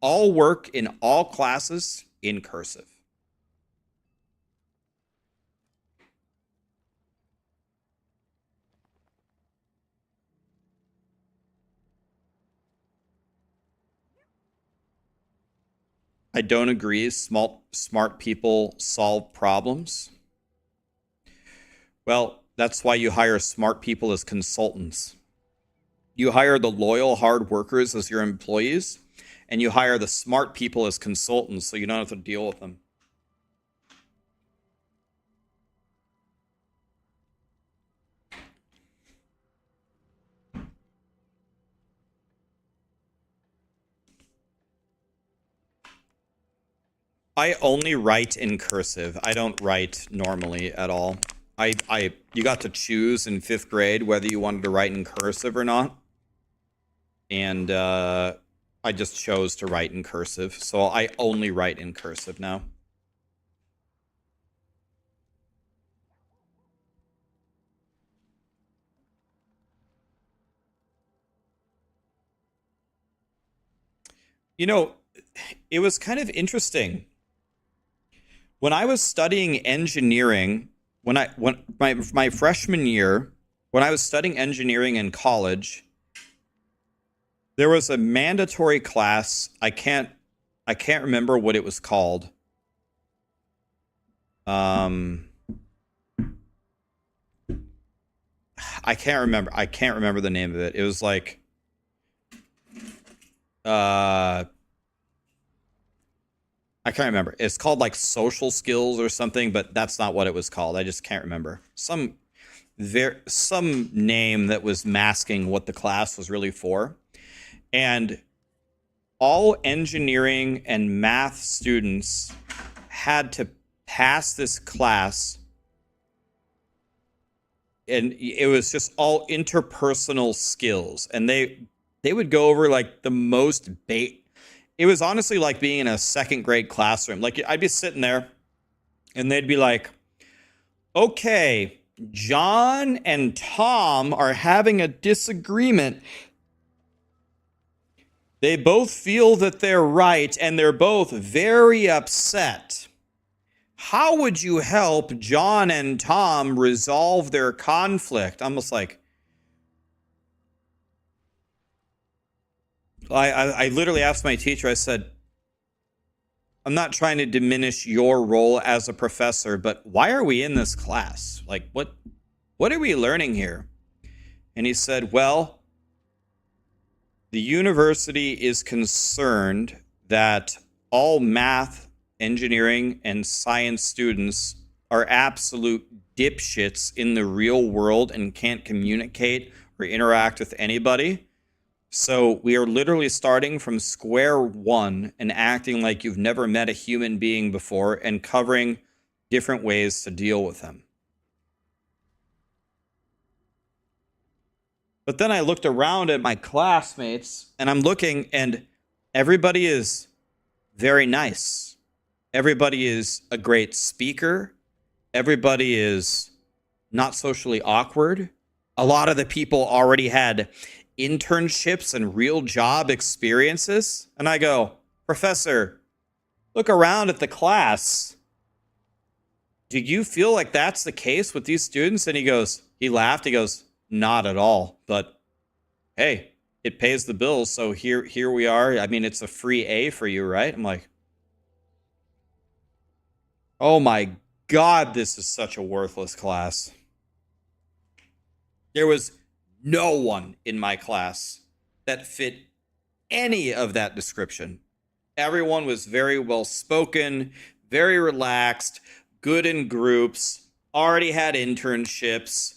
all work in all classes in cursive. I don't agree. Smart people solve problems. Well, that's why you hire smart people as consultants. You hire the loyal, hard workers as your employees, and you hire the smart people as consultants so you don't have to deal with them. I only write in cursive. I don't write normally at all. You got to choose in 5th grade whether you wanted to write in cursive or not. And I just chose to write in cursive. So I only write in cursive now. You know, it was kind of interesting. When I was studying engineering, my freshman year, when I was studying engineering in college, there was a mandatory class. I can't remember what it was called. I can't remember the name of it. It was like I can't remember. It's called like social skills or something, but that's not what it was called. I just can't remember. Some name that was masking what the class was really for. And all engineering and math students had to pass this class. And it was just all interpersonal skills. And they would go over like the most it was honestly like being in a 2nd grade classroom. Like I'd be sitting there and they'd be like, okay, John and Tom are having a disagreement. They both feel that they're right and they're both very upset. How would you help John and Tom resolve their conflict? I'm just like, I literally asked my teacher, I said, I'm not trying to diminish your role as a professor, but why are we in this class? Like, what are we learning here? And he said, well, the university is concerned that all math, engineering, and science students are absolute dipshits in the real world and can't communicate or interact with anybody. So we are literally starting from square one and acting like you've never met a human being before and covering different ways to deal with them. But then I looked around at my classmates, and I'm looking, and everybody is very nice. Everybody is a great speaker. Everybody is not socially awkward. A lot of the people already had internships and real job experiences. And I go, Professor, look around at the class. Do you feel like that's the case with these students? And he laughed. He goes, not at all. But hey, it pays the bills. So here we are. I mean, it's a free A for you, right? I'm like, oh my God, this is such a worthless class. There was no one in my class that fit any of that description. Everyone was very well spoken, very relaxed, good in groups, already had internships.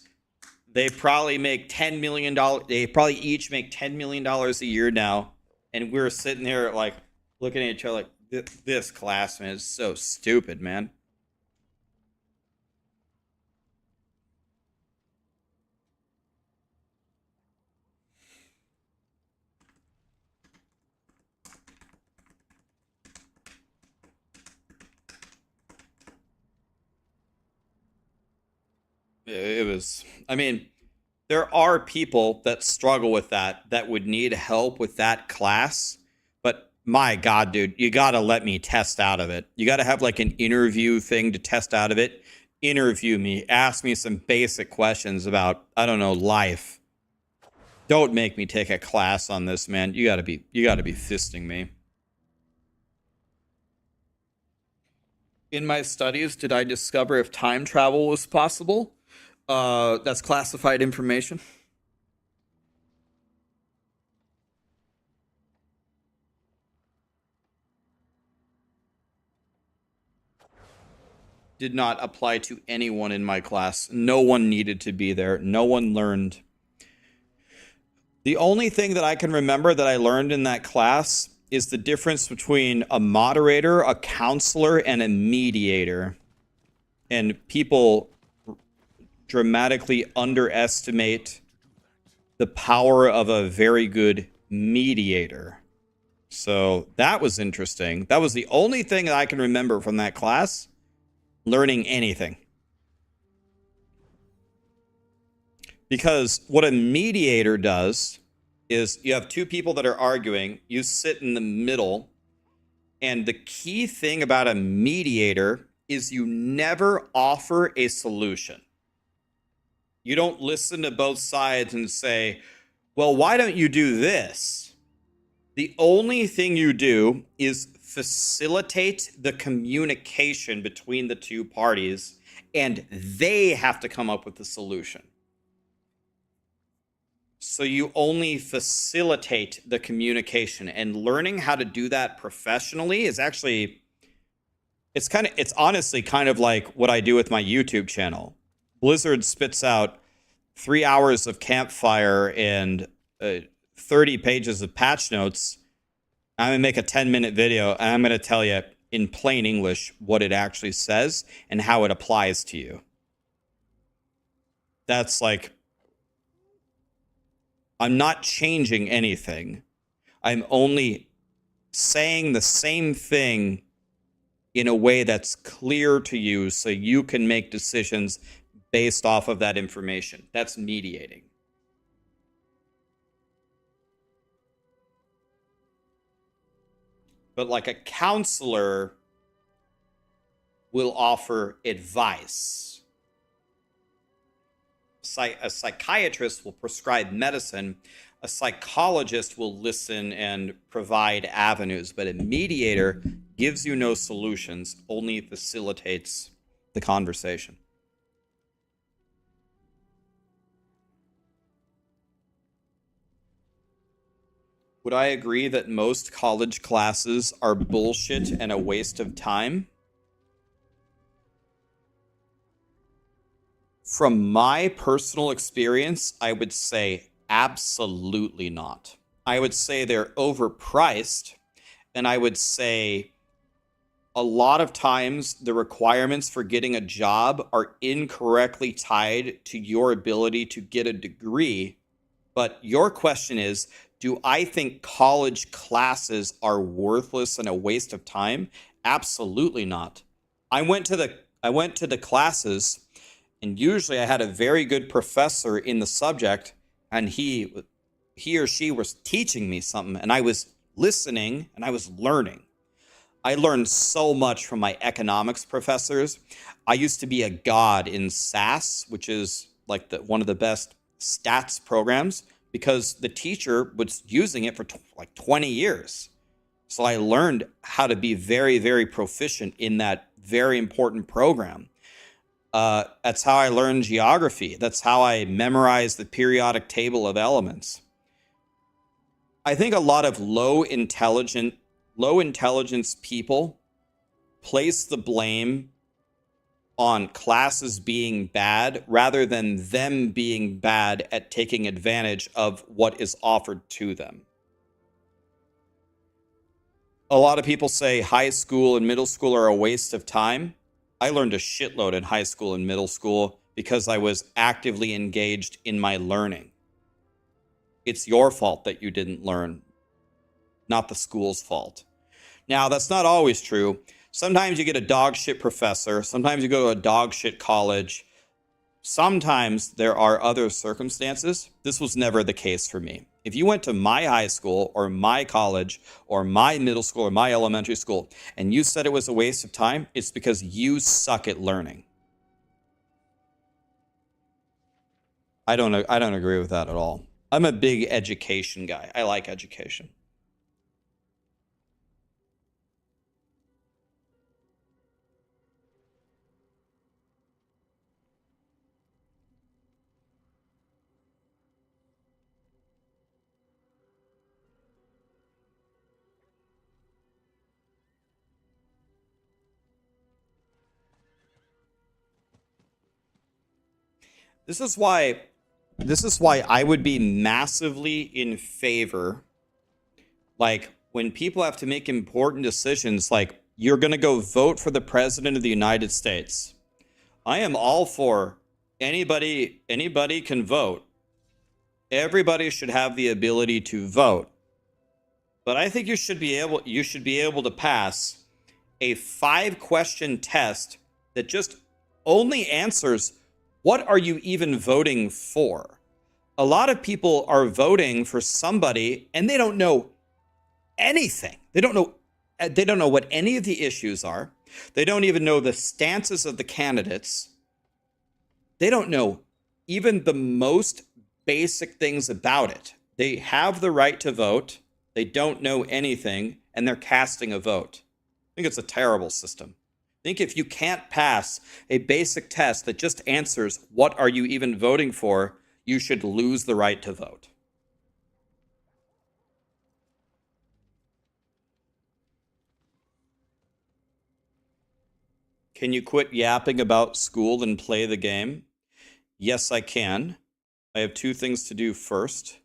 They probably make $10 million. They probably each make $10 million a year now. And we're sitting there like looking at each other like, this class, man, is so stupid, man. It was, I mean, there are people that struggle with that would need help with that class. But my God, dude, you got to let me test out of it. You got to have like an interview thing to test out of it. Interview me, ask me some basic questions about, I don't know, life. Don't make me take a class on this, man. You got to be fisting me. In my studies, did I discover if time travel was possible? That's classified information. Did not apply to anyone in my class. No one needed to be there. No one learned. The only thing that I can remember that I learned in that class is the difference between a moderator, a counselor, and a mediator. And people dramatically underestimate the power of a very good mediator. So that was interesting. That was the only thing that I can remember from that class, learning anything. Because what a mediator does is you have two people that are arguing, you sit in the middle, and the key thing about a mediator is you never offer a solution. You don't listen to both sides and say, well, why don't you do this? The only thing you do is facilitate the communication between the two parties, and they have to come up with the solution. So you only facilitate the communication, and learning how to do that professionally is actually, it's honestly kind of like what I do with my YouTube channel. Blizzard spits out 3 hours of campfire and 30 pages of patch notes. I'm going to make a 10-minute video, and I'm going to tell you in plain English what it actually says and how it applies to you. That's like, I'm not changing anything. I'm only saying the same thing in a way that's clear to you so you can make decisions based off of that information. That's mediating. But like a counselor will offer advice. A psychiatrist will prescribe medicine. A psychologist will listen and provide avenues. But a mediator gives you no solutions, only facilitates the conversation. Would I agree that most college classes are bullshit and a waste of time? From my personal experience, I would say absolutely not. I would say they're overpriced, and I would say a lot of times the requirements for getting a job are incorrectly tied to your ability to get a degree. But your question is, do I think college classes are worthless and a waste of time? Absolutely not. I went to the classes, and usually I had a very good professor in the subject, and he or she was teaching me something, and I was listening and I was learning. I learned so much from my economics professors. I used to be a god in SAS, which is like one of the best stats programs, because the teacher was using it for like 20 years. So I learned how to be very, very proficient in that very important program. That's how I learned geography. That's how I memorized the periodic table of elements. I think a lot of low intelligence people place the blame on classes being bad rather than them being bad at taking advantage of what is offered to them. A lot of people say high school and middle school are a waste of time. I learned a shitload in high school and middle school because I was actively engaged in my learning. It's your fault that you didn't learn, not the school's fault. Now, that's not always true. Sometimes you get a dog shit professor. Sometimes you go to a dog shit college. Sometimes there are other circumstances. This was never the case for me. If you went to my high school or my college or my middle school or my elementary school and you said it was a waste of time, it's because you suck at learning. I don't agree with that at all. I'm a big education guy. I like education. This is why I would be massively in favor, like when people have to make important decisions, like you're going to go vote for the president of the United States. I am all for anybody can vote. Everybody should have the ability to vote. But I think you should be able to pass a 5-question test that just only answers what are you even voting for? A lot of people are voting for somebody and they don't know anything. They don't know what any of the issues are. They don't even know the stances of the candidates. They don't know even the most basic things about it. They have the right to vote. They don't know anything, and they're casting a vote. I think it's a terrible system. I think if you can't pass a basic test that just answers what are you even voting for, you should lose the right to vote. Can you quit yapping about school and play the game? Yes, I can. I have 2 things to do first.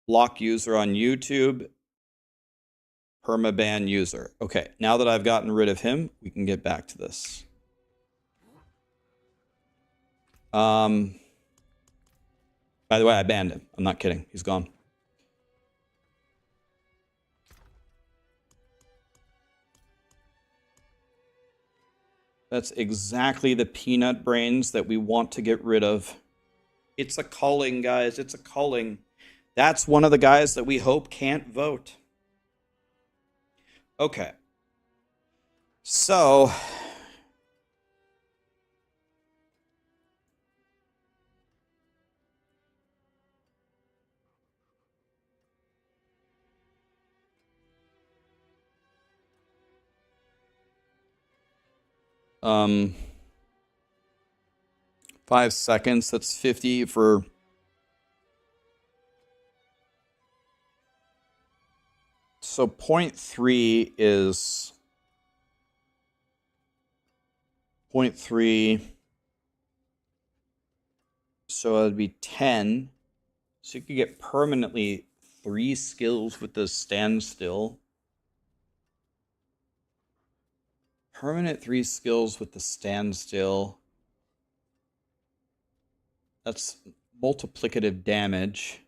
Block user on YouTube. Permaban user. Okay, now that I've gotten rid of him, we can get back to this. By the way, I banned him. I'm not kidding. He's gone. That's exactly the peanut brains that we want to get rid of. It's a culling, guys. It's a culling. That's one of the guys that we hope can't vote. Okay. So 5 seconds. That's 50 for... So 0.3 is 0.3. So it would be 10. So you could get permanently 3 skills with the standstill. permanent 3 skills with the standstill. That's multiplicative damage.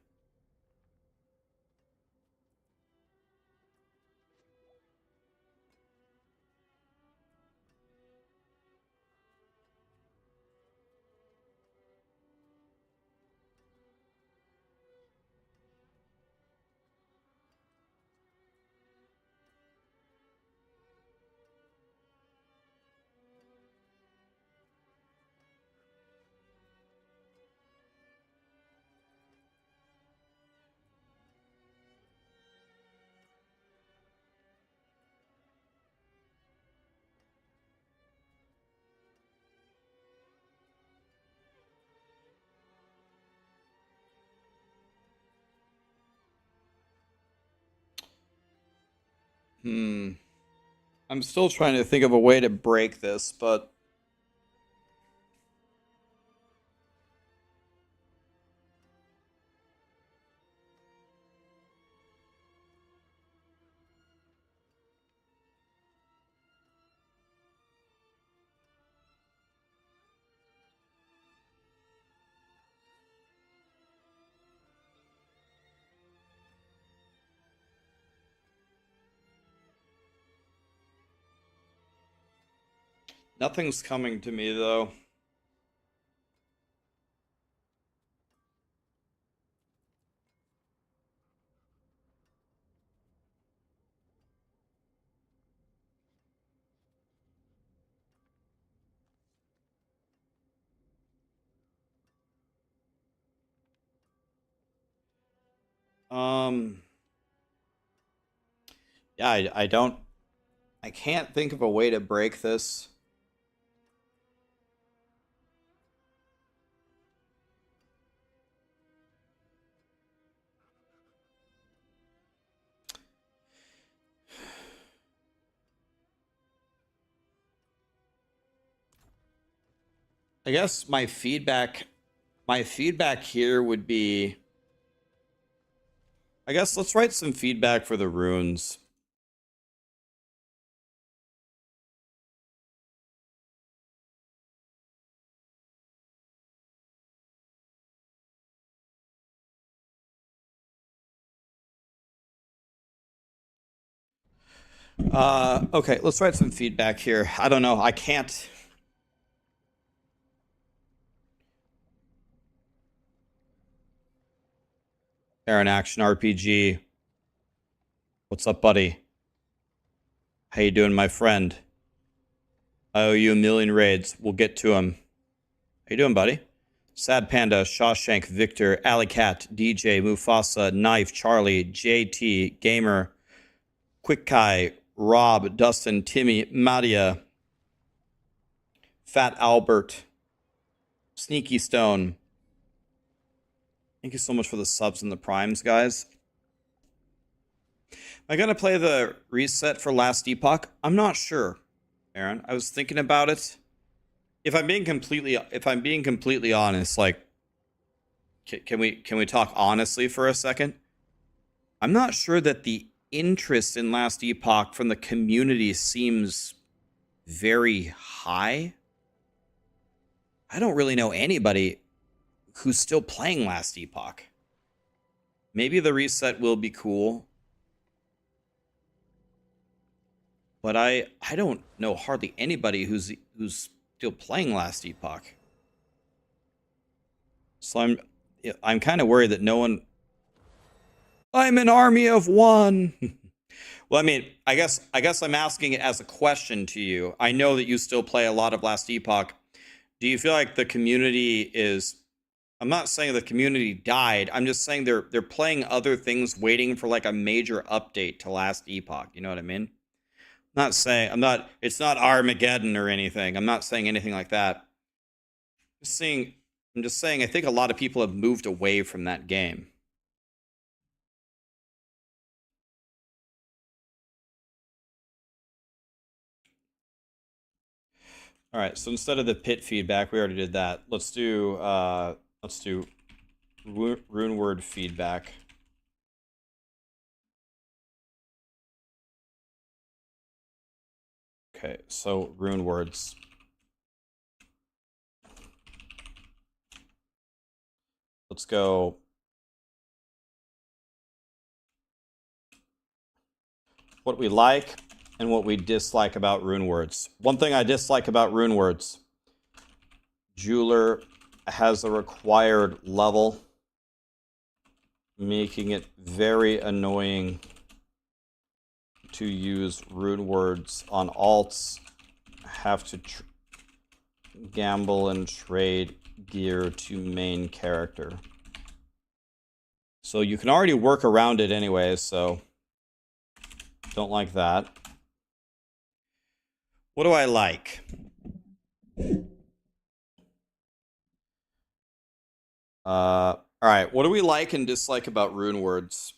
I'm still trying to think of a way to break this, but nothing's coming to me though. Yeah, I can't think of a way to break this. I guess my feedback here would be, I guess let's write some feedback for the runes. Okay, let's write some feedback here. I don't know. I can't. Aaron Action RPG. What's up, buddy? How you doing, my friend? I owe you 1,000,000 raids. We'll get to them. How you doing, buddy? Sad Panda, Shawshank, Victor, Alley Cat, DJ, Mufasa, Knife, Charlie, JT, Gamer, Quick Kai, Rob, Dustin, Timmy, Madia, Fat Albert, Sneaky Stone. Thank you so much for the subs and the primes, guys. Am I gonna play the reset for Last Epoch? I'm not sure, Aaron. I was thinking about it. If I'm being completely honest, like, can we talk honestly for a second? I'm not sure that the interest in Last Epoch from the community seems very high. I don't really know anybody who's still playing Last Epoch. Maybe the reset will be cool, but I don't know hardly anybody who's still playing Last Epoch. So I'm kind of worried that no one. I'm an army of one. Well, I mean, I guess I'm asking it as a question to you. I know that you still play a lot of Last Epoch. Do you feel like the community is? I'm not saying the community died. I'm just saying they're playing other things, waiting for like a major update to Last Epoch. You know what I mean? It's not Armageddon or anything. I'm not saying anything like that. I'm just saying I think a lot of people have moved away from that game. All right, so instead of the pit feedback, we already did that. Let's do Runeword feedback. Okay, so rune words. Let's go. What we like and what we dislike about rune words. One thing I dislike about rune words. Jeweler has a required level, making it very annoying to use rune words on alts. Have to gamble and trade gear to main character. So you can already work around it anyway, so don't like that. What do I like? All right, what do we like and dislike about rune words?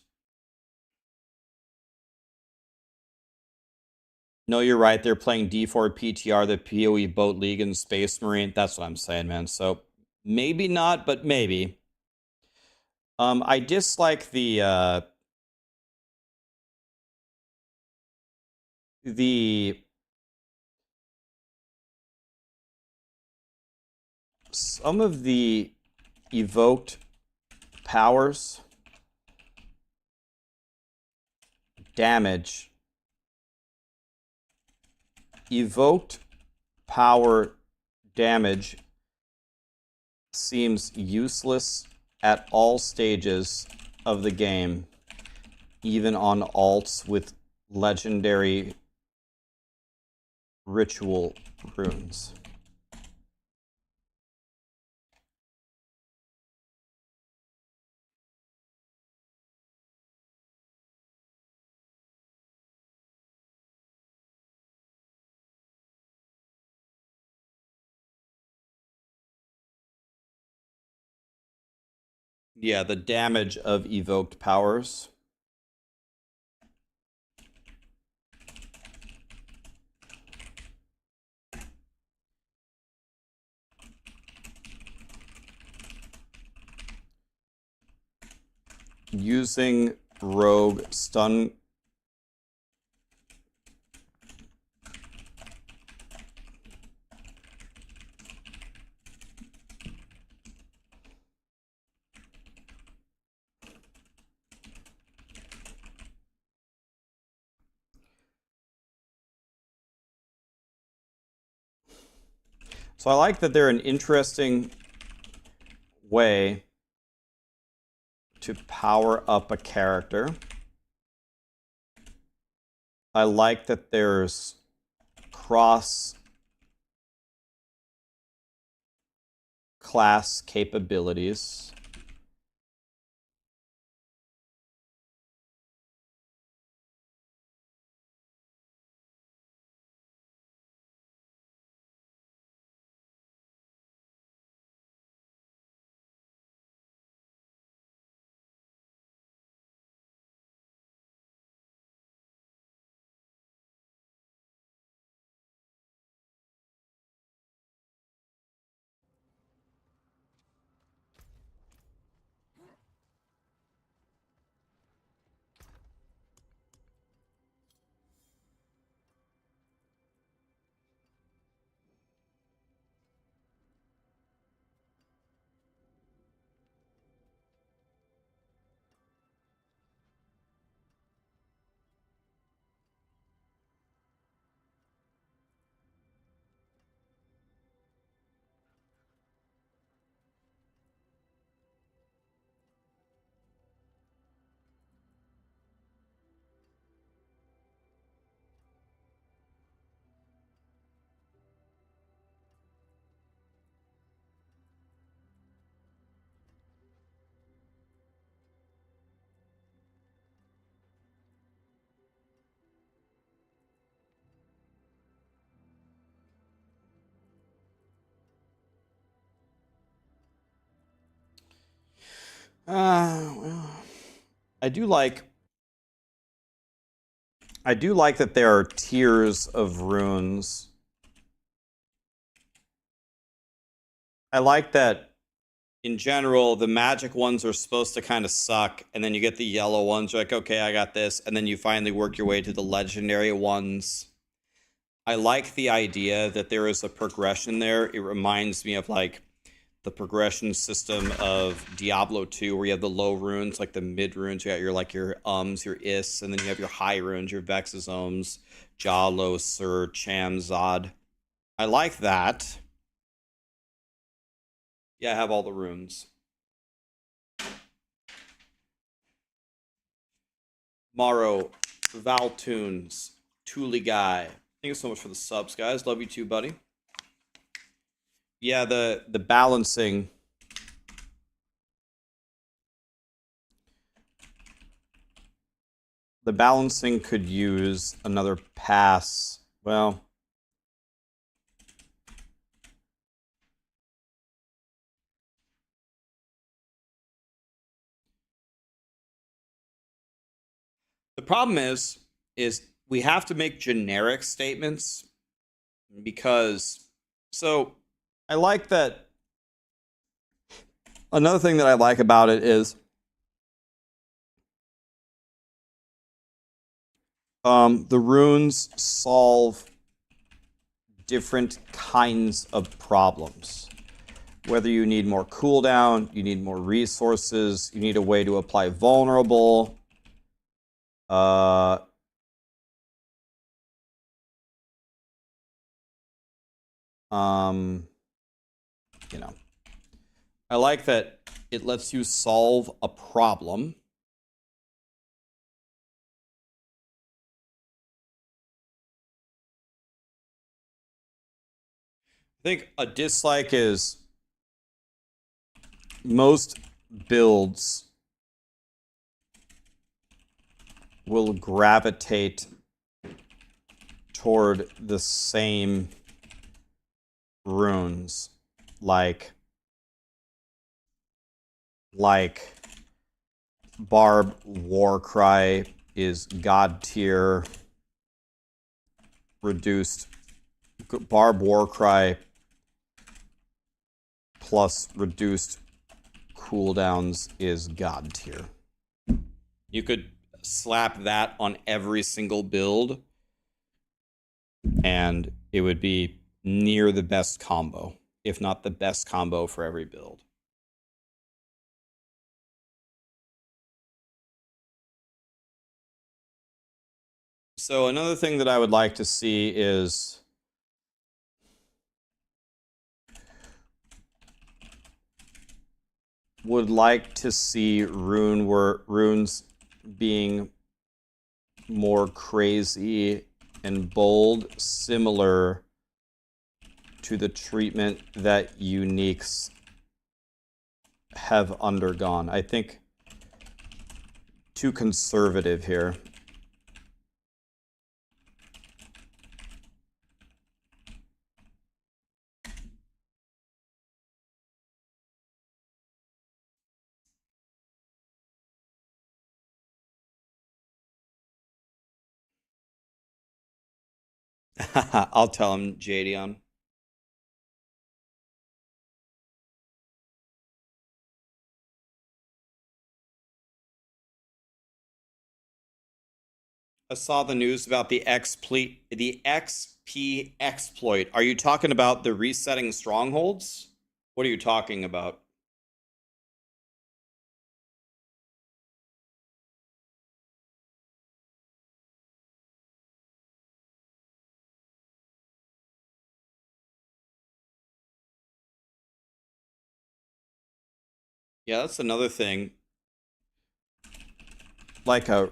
No, you're right. They're playing D4 PTR, the PoE Boat League, and Space Marine. That's what I'm saying, man. So maybe not, but maybe. I dislike the some of the evoked powers damage. Evoked power damage seems useless at all stages of the game, even on alts with legendary ritual runes. Yeah, the damage of evoked powers. Using rogue stun. So I like that they're an interesting way to power up a character. I like that there's cross class capabilities. Well, I do like that there are tiers of runes. I like that in general, the magic ones are supposed to kind of suck, and then you get the yellow ones, you're like, okay, I got this, and then you finally work your way to the legendary ones. I like the idea that there is a progression there. It reminds me of like the progression system of Diablo 2, where you have the low runes, like the mid runes. You got your like your your is, and then you have your high runes, your vexosomes, Jalo, Sir, Cham, Zod. I like that. Yeah, I have all the runes. Morrow, Valtunes, Thule Guy. Thank you so much for the subs, guys. Love you too, buddy. Yeah, the balancing. The balancing could use another pass. Well, the problem is we have to make generic statements because, so I like that. Another thing that I like about it is the runes solve different kinds of problems. Whether you need more cooldown, you need more resources, you need a way to apply vulnerable. You know, I like that it lets you solve a problem. I think a dislike is most builds will gravitate toward the same runes, like Barb Warcry is God tier, reduced Barb Warcry plus reduced cooldowns is God tier. You could slap that on every single build and it would be near the best combo, if not the best combo for every build. So another thing that I would like to see is would like to see runes being more crazy and bold, similar to the treatment that uniques have undergone. I think too conservative here. I'll tell him, Jadion. I saw the news about the XP exploit. Are you talking about the resetting strongholds? What are you talking about? Yeah, that's another thing. Like a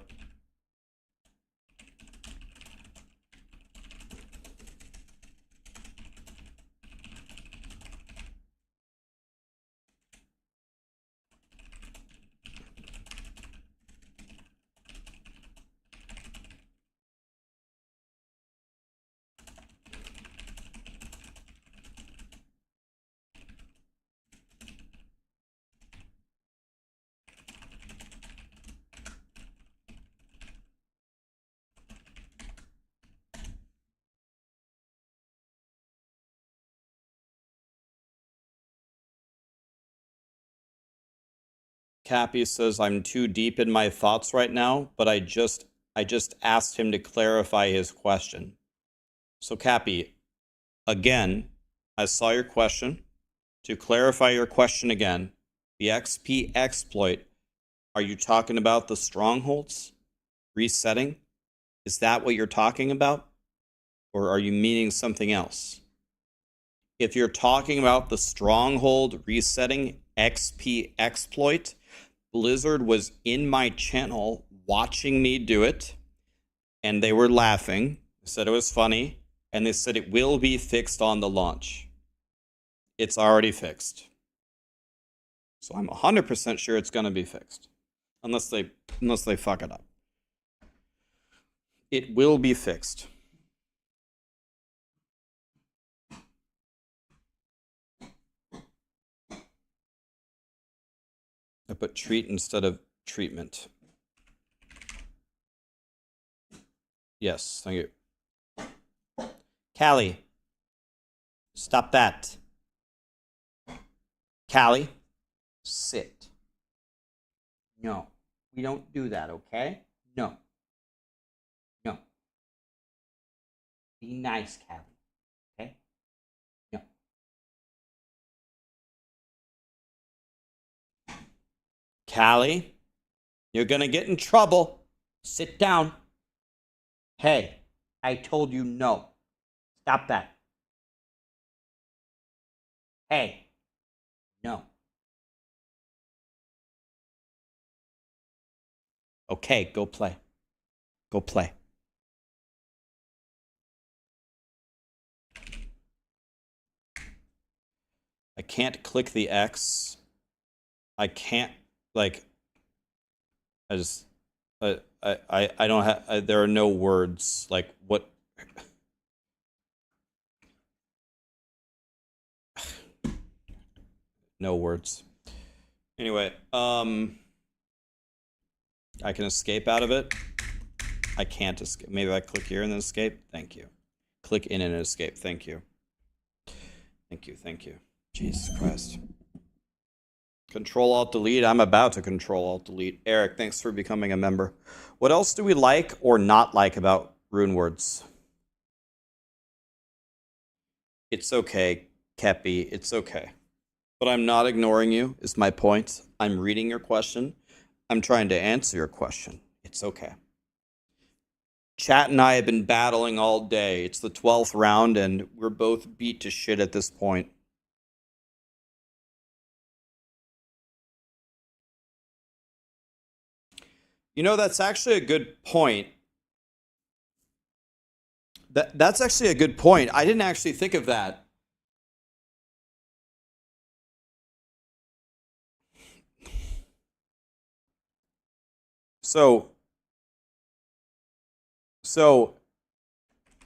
Cappy says, I'm too deep in my thoughts right now, but I just asked him to clarify his question. So, Cappy, again, I saw your question. To clarify your question again, the XP exploit, are you talking about the strongholds resetting? Is that what you're talking about? Or are you meaning something else? If you're talking about the stronghold resetting XP exploit, Blizzard was in my channel watching me do it, and they were laughing. They said it was funny, and they said it will be fixed on the launch. It's already fixed. So I'm 100% sure it's going to be fixed. Unless they fuck it up. It will be fixed. I put treat instead of treatment. Yes, thank you. Callie, stop that. Callie, sit. No, we don't do that, okay? No. No. Be nice, Callie. Okay? No. Callie, you're gonna get in trouble. Sit down. Hey, I told you no. Stop that. Hey, no. Okay, go play. Go play. I can't click the X. I can't, like, I just, I don't have, there are no words. Like, what? No words. Anyway, I can escape out of it. I can't escape. Maybe I click here and then escape. Thank you. Click in and escape. Thank you. Thank you. Thank you. Jesus Christ. Control Alt Delete. I'm about to Control Alt Delete. Eric, thanks for becoming a member. What else do we like or not like about Runewords? It's okay, Kepi. It's okay. But I'm not ignoring you, is my point. I'm reading your question. I'm trying to answer your question. It's okay. Chat and I have been battling all day. It's the 12th round, and we're both beat to shit at this point. You know, that's actually a good point. That's actually a good point. I didn't actually think of that. So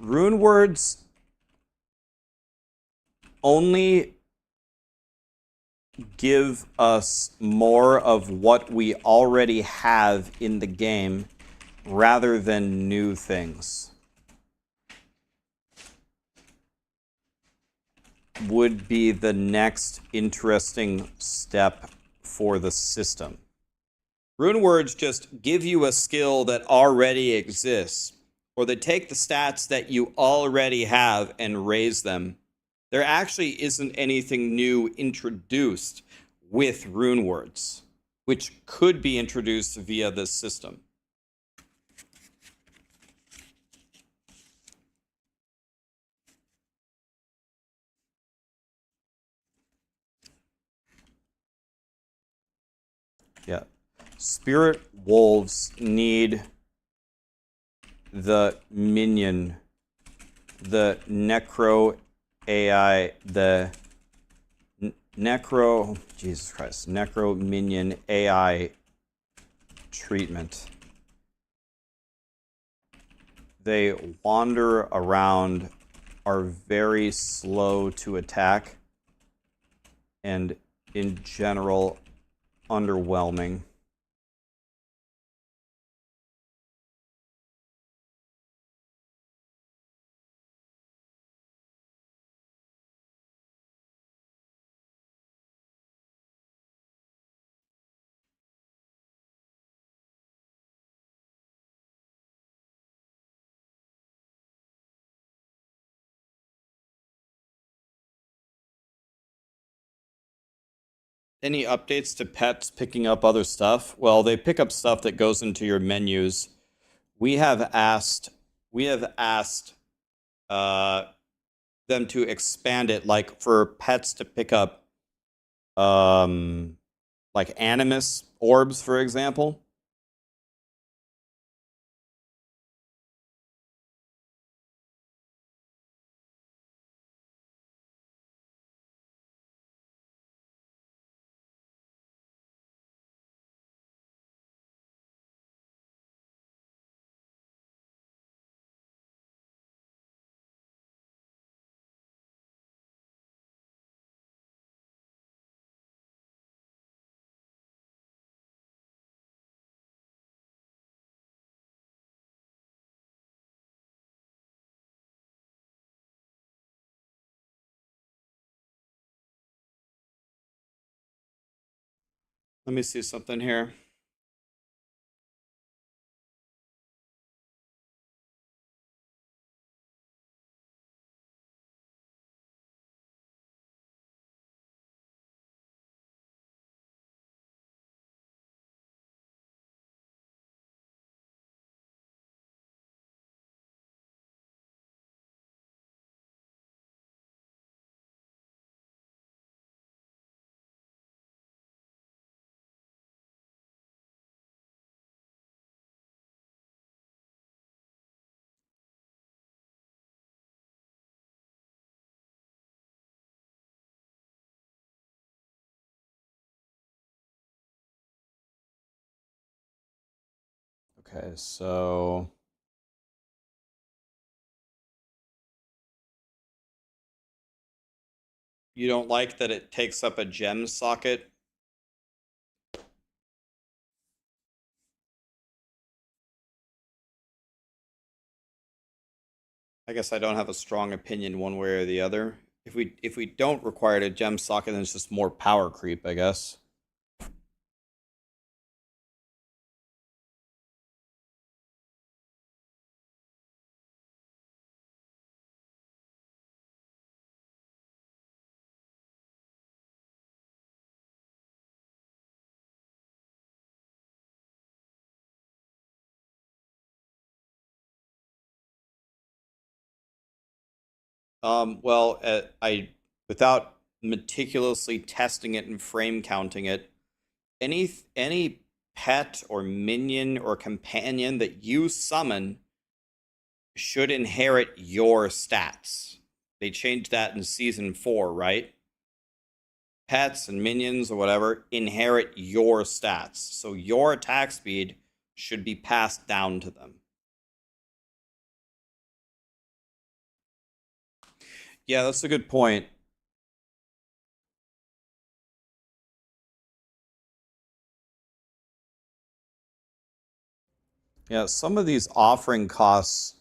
Runewords only give us more of what we already have in the game rather than new things. Would be the next interesting step for the system. Runewords just give you a skill that already exists, or they take the stats that you already have and raise them. There actually isn't anything new introduced with Runewords, which could be introduced via this system. Yeah. Spirit wolves need the minion, the necro AI, the necro, Jesus Christ, necro minion AI treatment. They wander around, are very slow to attack, and in general, underwhelming. Any updates to pets picking up other stuff? Well, they pick up stuff that goes into your menus. We have asked uh, them to expand it, like for pets to pick up like animus orbs, for example. Let me see something here. Okay, so you don't like that it takes up a gem socket? I guess I don't have a strong opinion one way or the other. If we don't require a gem socket, then it's just more power creep, I guess. Well, I without meticulously testing it and frame counting it, any pet or minion or companion that you summon should inherit your stats. They changed that in season 4, right? Pets and minions or whatever inherit your stats. So your attack speed should be passed down to them. Yeah, that's a good point. Yeah, some of these offering costs.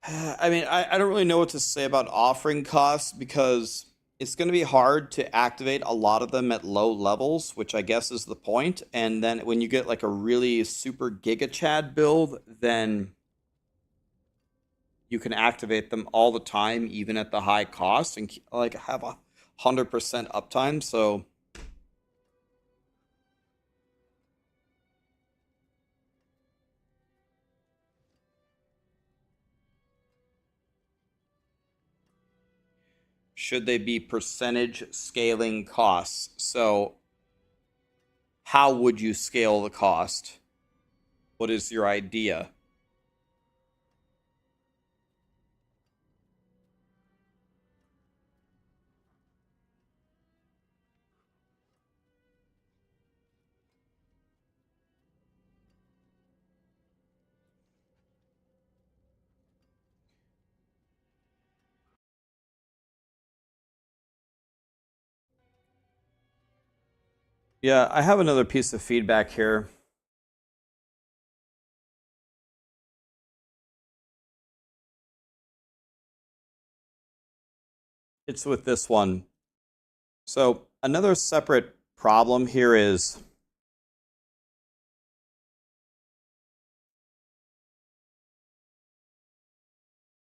I mean, I don't really know what to say about offering costs because it's going to be hard to activate a lot of them at low levels, which I guess is the point. And then when you get like a really super Giga Chad build, then you can activate them all the time, even at the high cost, and like have 100% uptime. So should they be percentage scaling costs? So how would you scale the cost? What is your idea? Yeah, I have another piece of feedback here. It's with this one. So another separate problem here is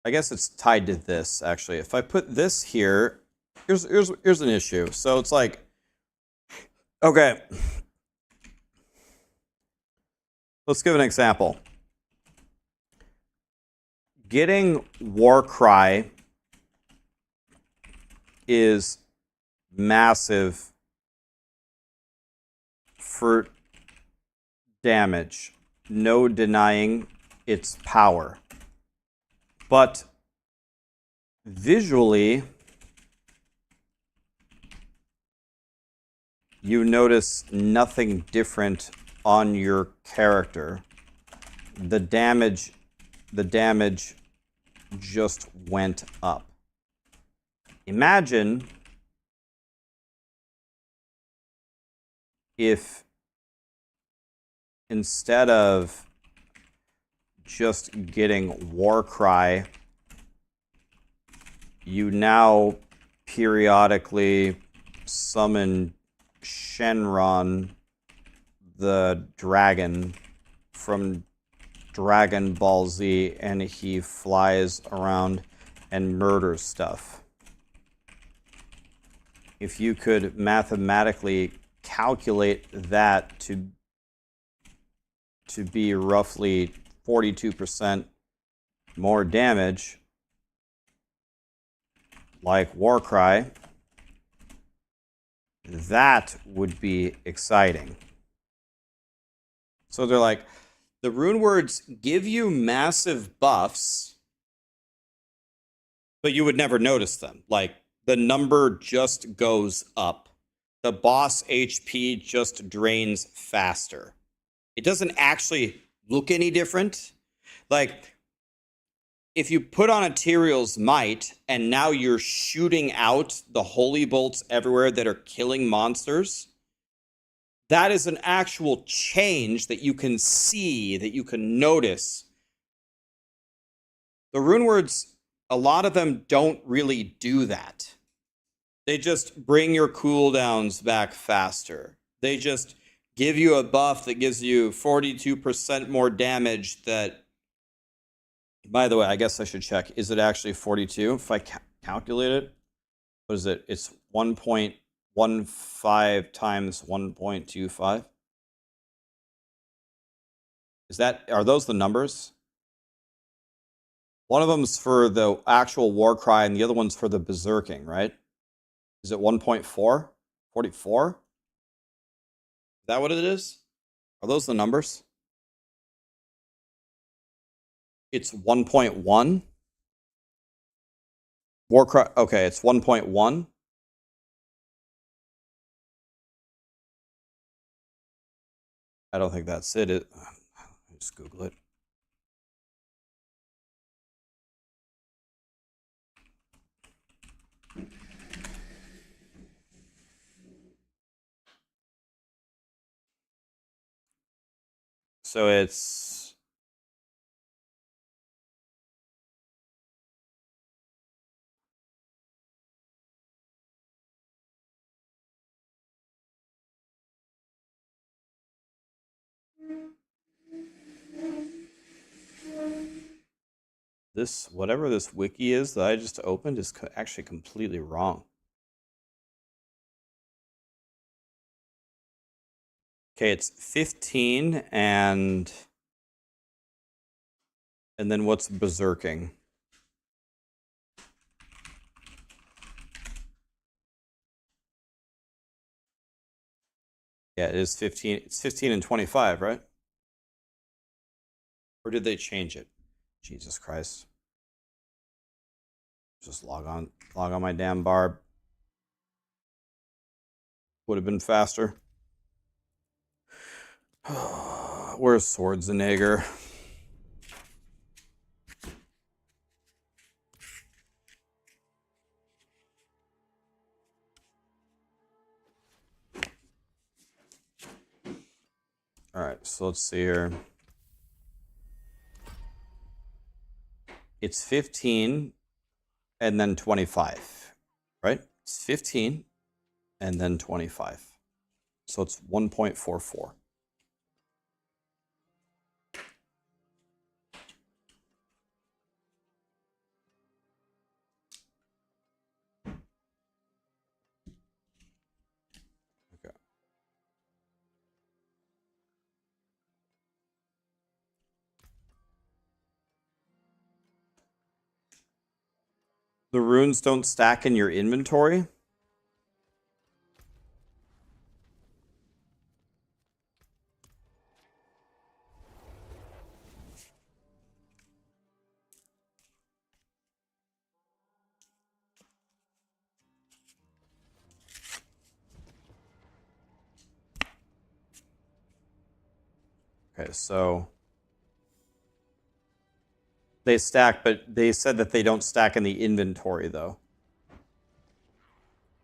I guess it's tied to this, actually. If I put this here, here's an issue. So it's like, okay, let's give an example. Getting Warcry is massive for damage. No denying its power. But visually, you notice nothing different on your character. The damage just went up. Imagine if instead of just getting Warcry, you now periodically summon Shenron, the dragon from Dragon Ball Z, and he flies around and murders stuff. If you could mathematically calculate that to be roughly 42% more damage, like Warcry, that would be exciting. So they're like, the rune words give you massive buffs, but you would never notice them. Like, the number just goes up. The boss HP just drains faster. It doesn't actually look any different. Like, if you put on Ethereal's Might and now you're shooting out the holy bolts everywhere that are killing monsters, that is an actual change that you can see, that you can notice. The rune words, a lot of them don't really do that. They just bring your cooldowns back faster. They just give you a buff that gives you 42% more damage that, by the way, I guess I should check. Is it actually 42? If I calculate it, what is it? It's 1.15 times 1.25. Are those the numbers? One of them's for the actual Warcry and the other one's for the Berserking, right? Is it 1.4? 44? Is that what it is? Are those the numbers? It's 1.1. Warcry, okay, it's 1.1. I don't think that's it. Just Google it. So it's this, whatever this wiki is that I just opened is actually completely wrong. Okay, it's 15 and then what's Berserking? Yeah, it is 15. It's 15 and 25, right? Or did they change it? Jesus Christ. Just log on my damn barb. Would have been faster. Where's Schwarzenegger? so let's see here. It's 15 and then 25, right? It's 15 and then 25. So it's 1.44. Okay. The runes don't stack in your inventory? Okay, so they stack, but they said that they don't stack in the inventory, though. I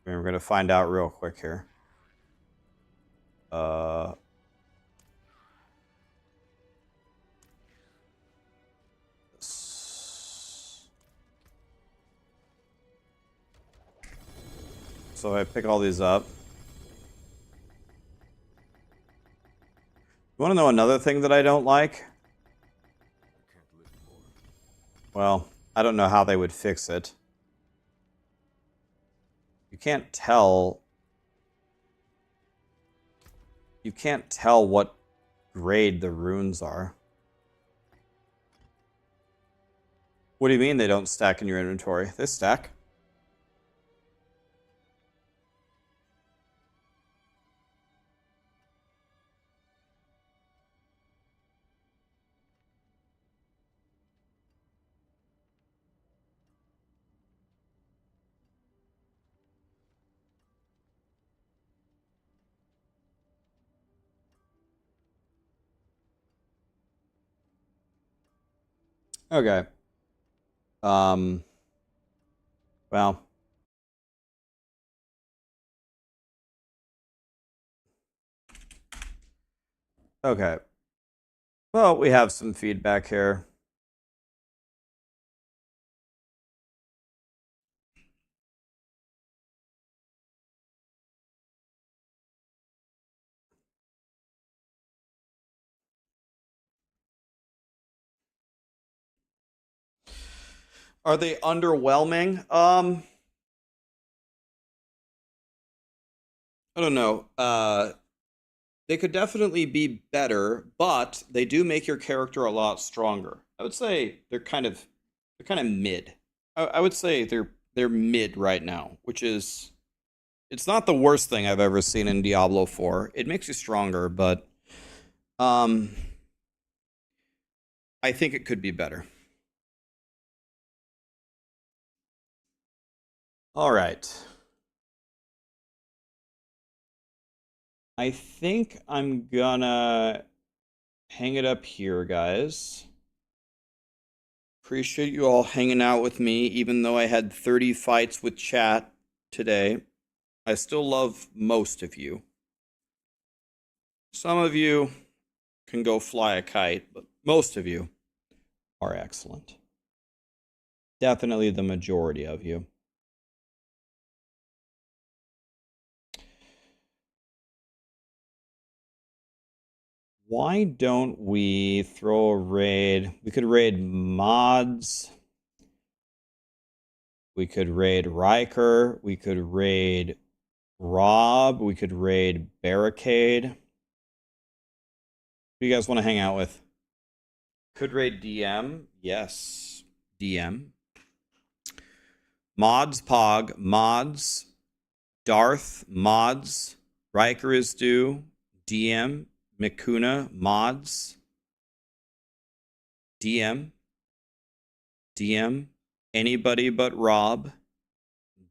mean, we're going to find out real quick here. So I pick all these up. You want to know another thing that I don't like? Well, I don't know how they would fix it. You can't tell. You can't tell what grade the runes are. What do you mean they don't stack in your inventory? They stack. Okay. Well. Okay. Well, we have some feedback here. Are they underwhelming? I don't know. They could definitely be better, but they do make your character a lot stronger. I would say they're kind of mid. I would say they're mid right now, which is it's not the worst thing I've ever seen in Diablo 4. It makes you stronger, but I think it could be better. All right. I think I'm gonna hang it up here, guys. Appreciate you all hanging out with me, even though I had 30 fights with chat today. I still love most of you. Some of you can go fly a kite, but most of you are excellent. Definitely the majority of you. Why don't we throw a raid? We could raid mods. We could raid Riker. We could raid Rob. We could raid Barricade. Who do you guys want to hang out with? Could raid DM. Yes. DM. Mods, Pog. Mods. Darth. Mods. Riker is due. DM. Mikuna. Mods. DM. DM. Anybody but Rob.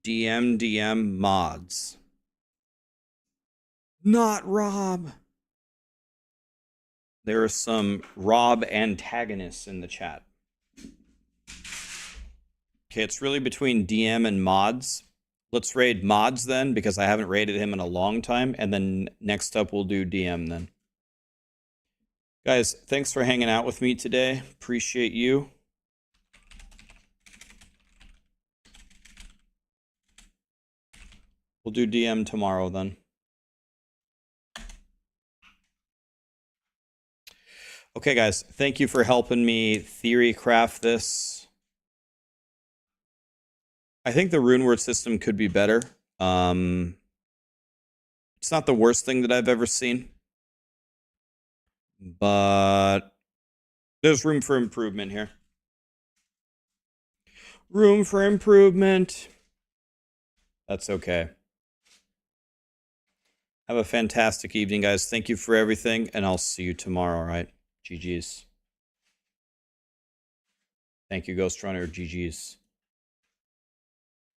DM mods. Not Rob. There are some Rob antagonists in the chat. Okay, it's really between DM and mods. Let's raid mods then, because I haven't raided him in a long time. And then next up we'll do DM then. Guys, thanks for hanging out with me today. Appreciate you. We'll do DM tomorrow then. Okay, guys, thank you for helping me theory craft this. I think the Runeword system could be better. It's not the worst thing that I've ever seen, but there's room for improvement here. Room for improvement. That's okay. Have a fantastic evening, guys. Thank you for everything, and I'll see you tomorrow, all right? GG's. Thank you, Ghost Runner. GG's.